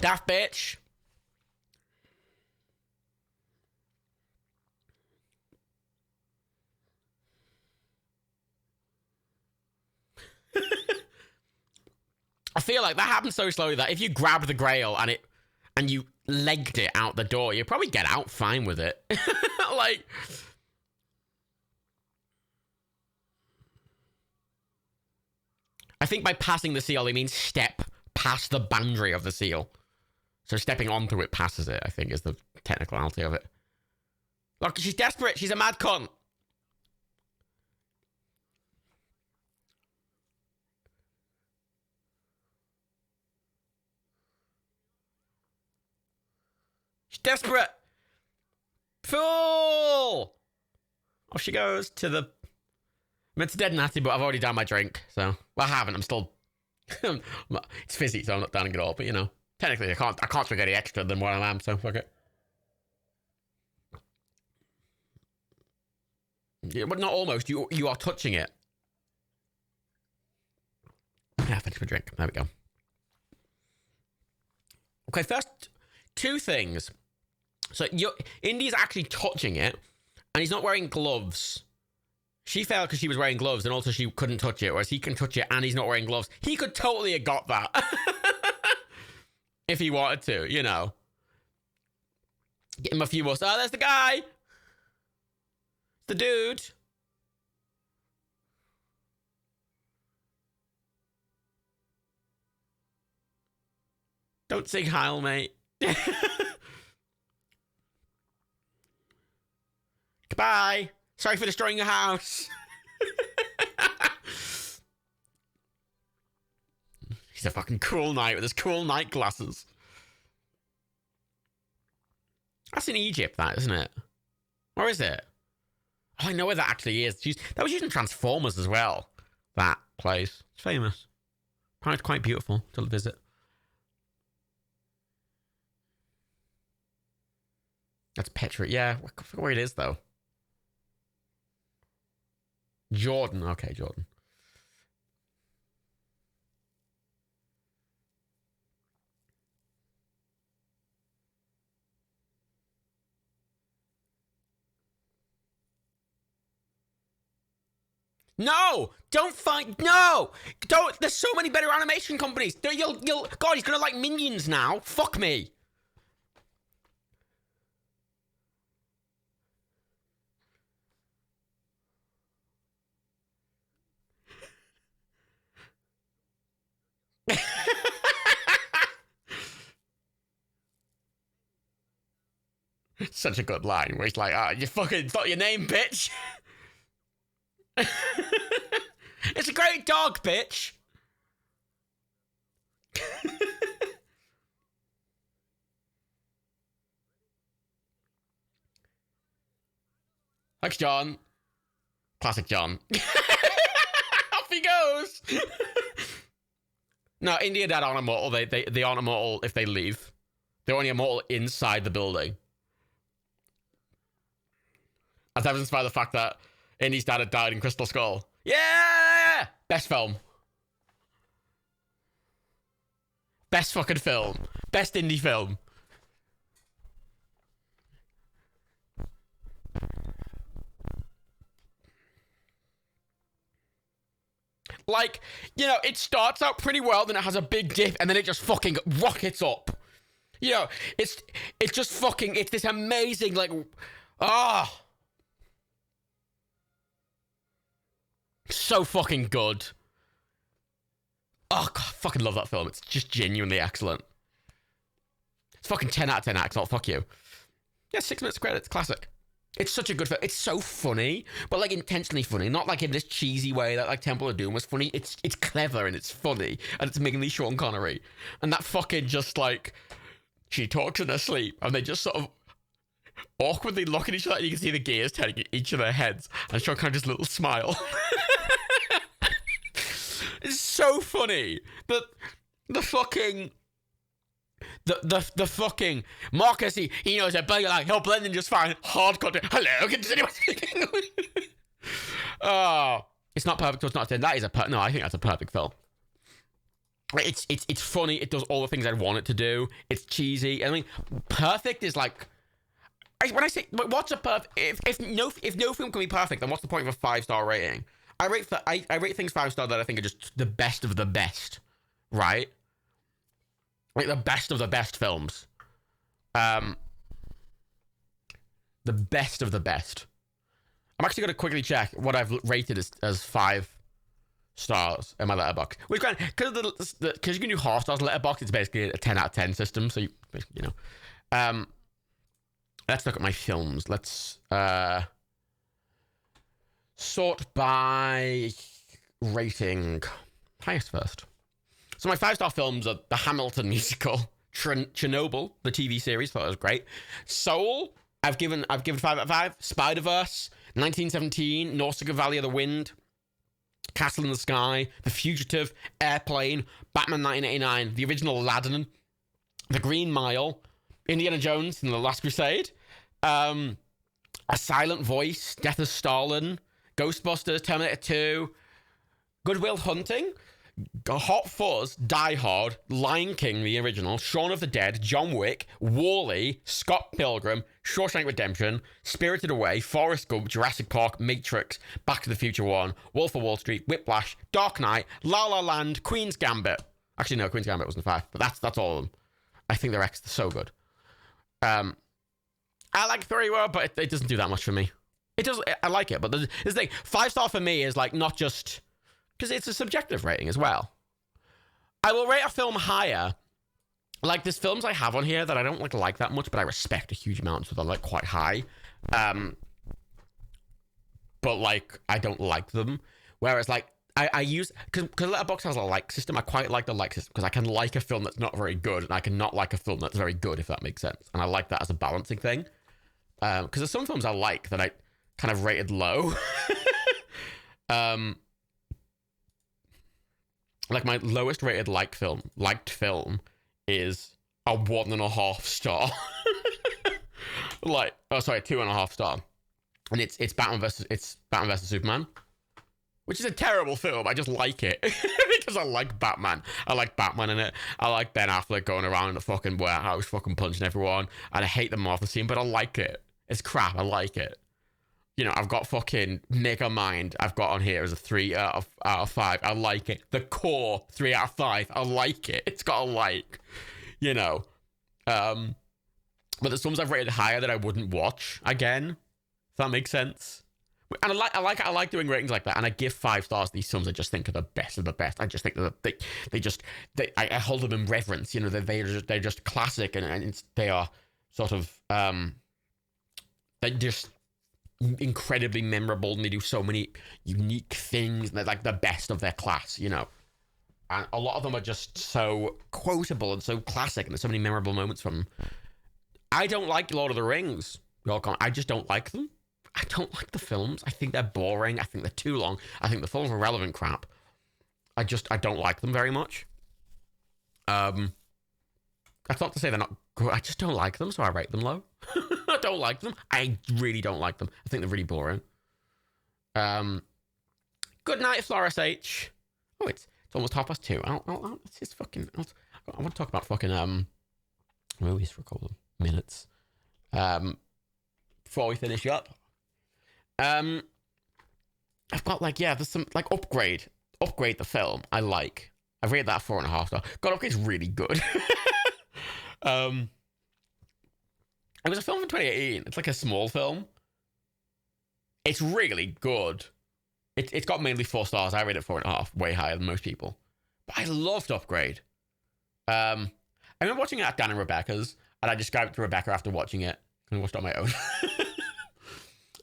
Daft bitch. I feel like that happens so slowly that if you grab the grail and you legged it out the door, you'll probably get out fine with it. Like, I think by passing the seal, they mean step past the boundary of the seal. So stepping onto it passes it, I think, is the technicality of it. Look, she's desperate. She's a mad cunt. She's desperate. Fool! Off she goes to the... I mean, it's dead nasty, but I've already done my drink, so... Well, I haven't. I'm still... It's fizzy, so I'm not downing it all, but, you know. Technically, I can't drink any extra than what I am, so fuck it. Yeah, but not almost. You are touching it. Yeah, finish my drink. There we go. Okay, first, 2 things. So, Indy's actually touching it, and he's not wearing gloves. She failed because she was wearing gloves, and also she couldn't touch it, whereas he can touch it, and he's not wearing gloves. He could totally have got that. If he wanted to, you know. Get him a few more. Oh, there's the guy. The dude. Don't sing Heil, mate. Goodbye. Sorry for destroying your house. He's a fucking cool knight with his cool knight glasses. That's in Egypt, that, isn't it? Or is it? Oh, I know where that actually is. That was using Transformers as well. That place. It's famous. Apparently it's quite beautiful to visit. That's Petra. Yeah, I forget where it is, though. Jordan. Okay, Jordan. No! Don't fight! No! Don't! There's so many better animation companies. You'll. God, he's gonna like Minions now. Fuck me. Such a good line where he's like, you fucking thought your name, bitch. It's a great dog, bitch. Thanks, John. Classic John. Off he goes. No, India Dad aren't immortal. They aren't immortal if they leave. They're only immortal inside the building. As evidenced by the fact that Indy's dad had died in Crystal Skull. Yeah! Best film. Best fucking film. Best indie film. Like, you know, it starts out pretty well, then it has a big dip, and then it just fucking rockets up. You know, it's just fucking, it's this amazing, like, So fucking good. Oh, God, I fucking love that film. It's just genuinely excellent. It's fucking 10 out of 10 acts. Oh, fuck you. Yeah, 6 minutes of credits. Classic. It's such a good film. It's so funny, but like intentionally funny. Not like in this cheesy way that like Temple of Doom was funny. It's clever and it's funny. And it's mainly Sean Connery. And that fucking just like, she talks in her sleep and they just sort of awkwardly look at each other and you can see the gears turning each of their heads. And Sean Connery's little smile. It's so funny. The fucking Marcus, he knows that but like he'll blend in just fine. Hardcore. Hello, can anyone speaking? Oh, it's not perfect. It's not 10. That is no. I think that's a perfect film. It's funny. It does all the things I'd want it to do. It's cheesy. I mean, perfect is like when I say what's a perfect. If no film can be perfect, then what's the point of a 5-star rating? I rate things 5-star that I think are just the best of the best, right? Like the best of the best films. The best of the best. I'm actually going to quickly check what I've rated as 5 stars in my letterbox. Which, because you can do half stars letterbox, it's basically a 10 out of 10 system. So you know. Let's look at my films. Let's sort by rating. Highest first. So my 5-star films are the Hamilton musical, Chernobyl, the TV series, thought it was great. Soul, I've given 5 out of 5. Spider-Verse, 1917, Nausicaa Valley of the Wind, Castle in the Sky, The Fugitive, Airplane, Batman 1989, the original Aladdin, The Green Mile, Indiana Jones and the Last Crusade, A Silent Voice, Death of Stalin, Ghostbusters, Terminator 2, Good Will Hunting, Hot Fuzz, Die Hard, Lion King, the original, Shaun of the Dead, John Wick, WALL-E, Scott Pilgrim, Shawshank Redemption, Spirited Away, Forrest Gump, Jurassic Park, Matrix, Back to the Future 1, Wolf of Wall Street, Whiplash, Dark Knight, La La Land, Queen's Gambit. Actually, no, Queen's Gambit wasn't 5, but that's all of them. I think they're so good. I like very well, but it doesn't do that much for me. It does. I like it, but the thing, 5-star for me is like not just because it's a subjective rating as well. I will rate a film higher. Like there's films I have on here that I don't like that much, but I respect a huge amount, so they're like quite high. But like I don't like them. Whereas like I use because Letterboxd has a like system. I quite like the like system because I can like a film that's not very good, and I can not like a film that's very good, if that makes sense. And I like that as a balancing thing. Because there's some films I like that I kind of rated low. Like my lowest rated liked film is a 1.5 star. Like, oh sorry, 2.5 star, and it's Batman versus Superman, which is a terrible film. I just like it because I like Batman. I like Batman in it. I like Ben Affleck going around in the fucking warehouse, fucking punching everyone, and I hate the Marvel scene, but I like it. It's crap. I like it. You know, I've got fucking Mega Mind. I've got on here as a 3 out of 5. I like it. The Core 3 out of 5. I like it. It's got a like. You know, but there's films I've rated higher that I wouldn't watch again. If that makes sense. And I like doing ratings like that. And I give 5 stars to these films I just think are the best of the best. I just think that I hold them in reverence. You know, they're just classic, and they are sort of they're just incredibly memorable, and they do so many unique things, and they're like the best of their class, you know. And a lot of them are just so quotable and so classic, and there's so many memorable moments from them. I don't like Lord of the Rings. I just don't like them. I don't like the films. I think they're boring. I think they're too long. I think the films are relevant crap. I don't like them very much. That's not to say they're not good. I just don't like them, so I rate them low. I don't like them. I really don't like them. I think they're really boring. Good night, Flores H. Oh, it's almost 2:30. It's just fucking. I want to talk about fucking movies for a couple of minutes. Before we finish up. I've got there's some Upgrade the film. I like. I've rated that 4.5 star. God, Upgrade's really good. It was a film from 2018. It's like a small film. It's really good. It's got mainly 4 stars. I rate it 4.5, way higher than most people. But I loved Upgrade. I remember watching it at Dan and Rebecca's, and I described it to Rebecca after watching it. I watched it on my own.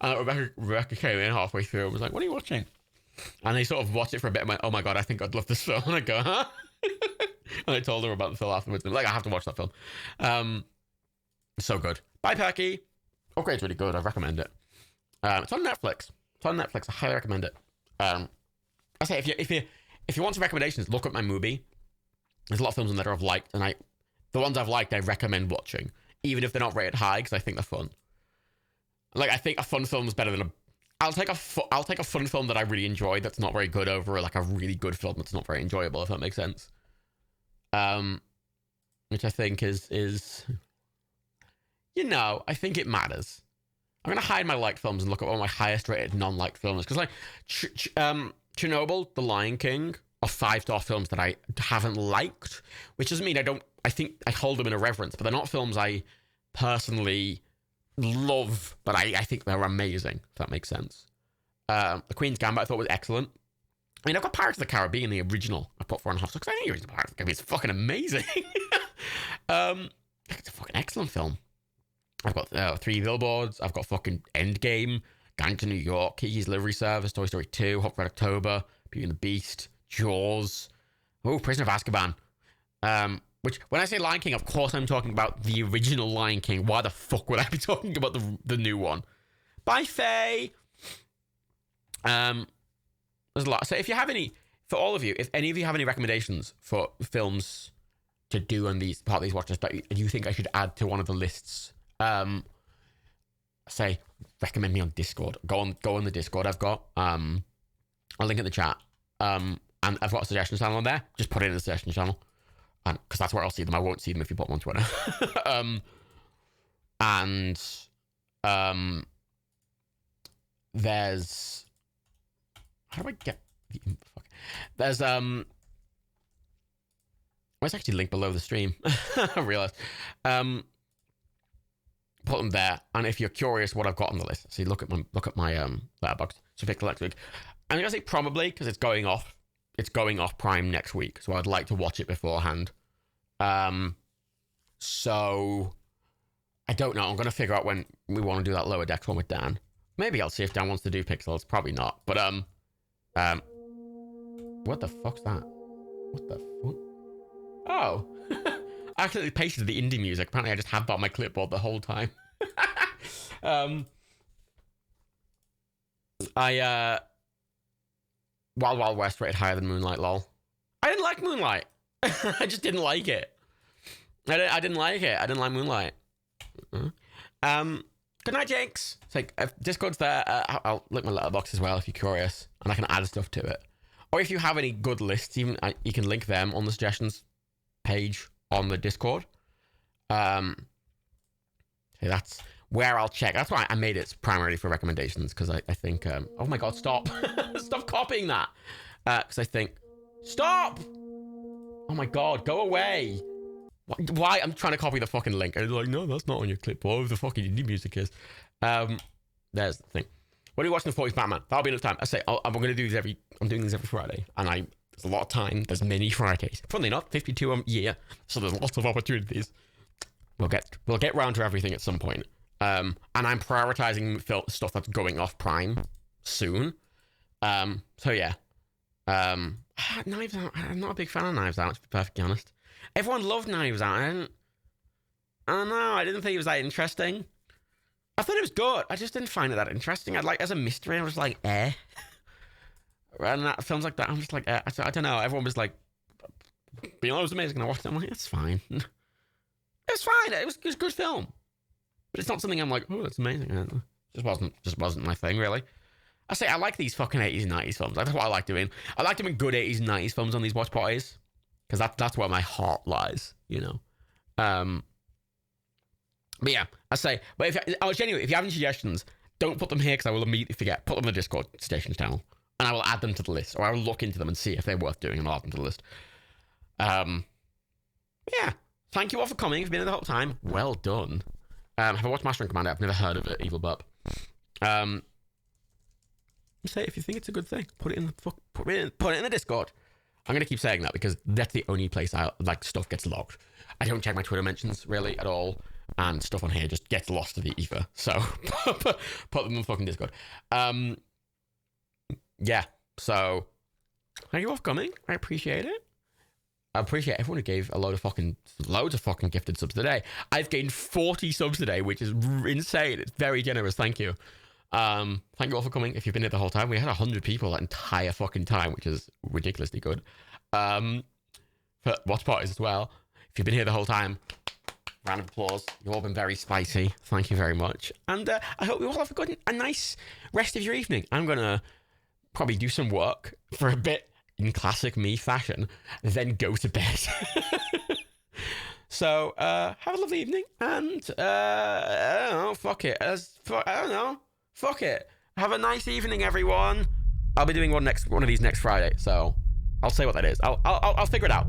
And Rebecca came in halfway through and was like, "What are you watching?" And I sort of watched it for a bit and went, "Oh my god, I think I'd love this film." And I go, "Huh?" And I told her about the film afterwards. And like, I have to watch that film. It's so good. Bye, Perky. Upgrade's really good. I recommend it. It's on Netflix. I highly recommend it. I say if you want some recommendations, look at my movie. There's a lot of films on there I've liked, and the ones I've liked, I recommend watching, even if they're not rated high, because I think they're fun. Like, I think a fun film is better than I'll take a fun film that I really enjoy that's not very good over like a really good film that's not very enjoyable, if that makes sense. Which I think is I think it matters. I'm gonna hide my liked films and look at all my highest rated non-liked films, because like Chernobyl, The Lion King are 5-star films that I haven't liked, which doesn't mean I think I hold them in a reverence, but they're not films I personally love, but I think they're amazing, if that makes sense. The Queen's Gambit I thought was excellent. I mean, I've got Pirates of the Caribbean, the original. I put 4.5 because I know Pirates of the Caribbean. It's fucking amazing. It's a fucking excellent film. I've got 3 Billboards. I've got fucking Endgame, Gang to New York, Kiki's Delivery Service, Toy Story 2, Hot Red October, Beauty and the Beast, Jaws. Oh, Prisoner of Azkaban. Which, when I say Lion King, of course I'm talking about the original Lion King. Why the fuck would I be talking about the new one? Bye, Faye. There's a lot. So if you have any, for all of you, if any of you have any recommendations for films to do on these part of these watches that you think I should add to one of the lists, say recommend me on Discord. Go on the Discord I've got. I'll link in the chat. And I've got a suggestion channel on there. Just put it in the suggestion channel. Because that's where I'll see them. I won't see them if you put them on Twitter. There's... How do I get... Fuck. There's... Well, it's actually linked below the stream. I realized. Put them there. And if you're curious what I've got on the list, see, look at my letterbox. So pick the next week. I'm going to say probably, because it's going off. It's going off Prime next week. So I'd like to watch it beforehand. So I don't know. I'm going to figure out when we want to do that Lower Decks one with Dan. Maybe I'll see if Dan wants to do Pixels. Probably not. But, what the fuck's that? What the fuck? Oh. I accidentally pasted the indie music. Apparently I just had that on my clipboard the whole time. Wild Wild West rated higher than Moonlight, lol. I didn't like Moonlight. I just didn't like it. I didn't like it. I didn't like Moonlight. Good night, Jinx. It's like, Discord's there. I'll link my letterbox as well if you're curious, and I can add stuff to it. Or if you have any good lists, even you can link them on the suggestions page on the Discord. So that's where I'll check. That's why I made it primarily for recommendations, because I think... oh my god, stop. Stop copying that. Because I think... Stop! Oh my god, go away. Why? I'm trying to copy the fucking link. And it's like, no, that's not on your clipboard. The fucking indie music is. There's the thing. When are you watching the 40s Batman? That'll be enough time. I say, I'm going to do these I'm doing these every Friday. And there's a lot of time. There's many Fridays. Funnily enough, 52 a year. So there's lots of opportunities. We'll get round to everything at some point. And I'm prioritizing stuff that's going off Prime soon. So yeah. Knives Out. I'm not a big fan of Knives Out, to be perfectly honest. Everyone loved Knives Out. I don't know. I didn't think it was that interesting. I thought it was good. I just didn't find it that interesting. As a mystery, I was like, eh. And films like that, I'm just like, eh. I don't know. Everyone was like, it was amazing. And I watched it. I'm like, it's fine. It's fine. It was a good film. But it's not something I'm like, oh, that's amazing. It just wasn't my thing, really. I like these fucking 80s and 90s films. That's what I like doing. I like doing good 80s and 90s films on these watch parties. Because that's where my heart lies, you know. But yeah, but if you have any suggestions, don't put them here because I will immediately forget. Put them in the Discord Stations channel, and I will add them to the list, or I will look into them and see if they're worth doing, and I'll add them to the list. Yeah, thank you all for coming. You've been here the whole time. Well done. Have I watched Master and Commander? I've never heard of it, Evil Bub. Say if you think it's a good thing, put it in the Discord. I'm gonna keep saying that because that's the only place stuff gets logged. I don't check my Twitter mentions really at all, and stuff on here just gets lost to the ether. So put them in the fucking Discord. Yeah. So thank you all for coming. I appreciate it. I appreciate everyone who gave loads of fucking gifted subs today. I've gained 40 subs today, which is insane. It's very generous. Thank you. Thank you all for coming. If you've been here the whole time, we had 100 people that entire fucking time, which is ridiculously good. For watch parties as well. If you've been here the whole time, round of applause. You've all been very spicy. Thank you very much. And I hope you all have a nice rest of your evening. I'm gonna probably do some work for a bit in classic me fashion, then go to bed. So have a lovely evening, and I don't know, fuck it. I don't know. Fuck it. Have a nice evening, everyone. I'll be doing one of these next Friday, so I'll say what that is. I'll figure it out.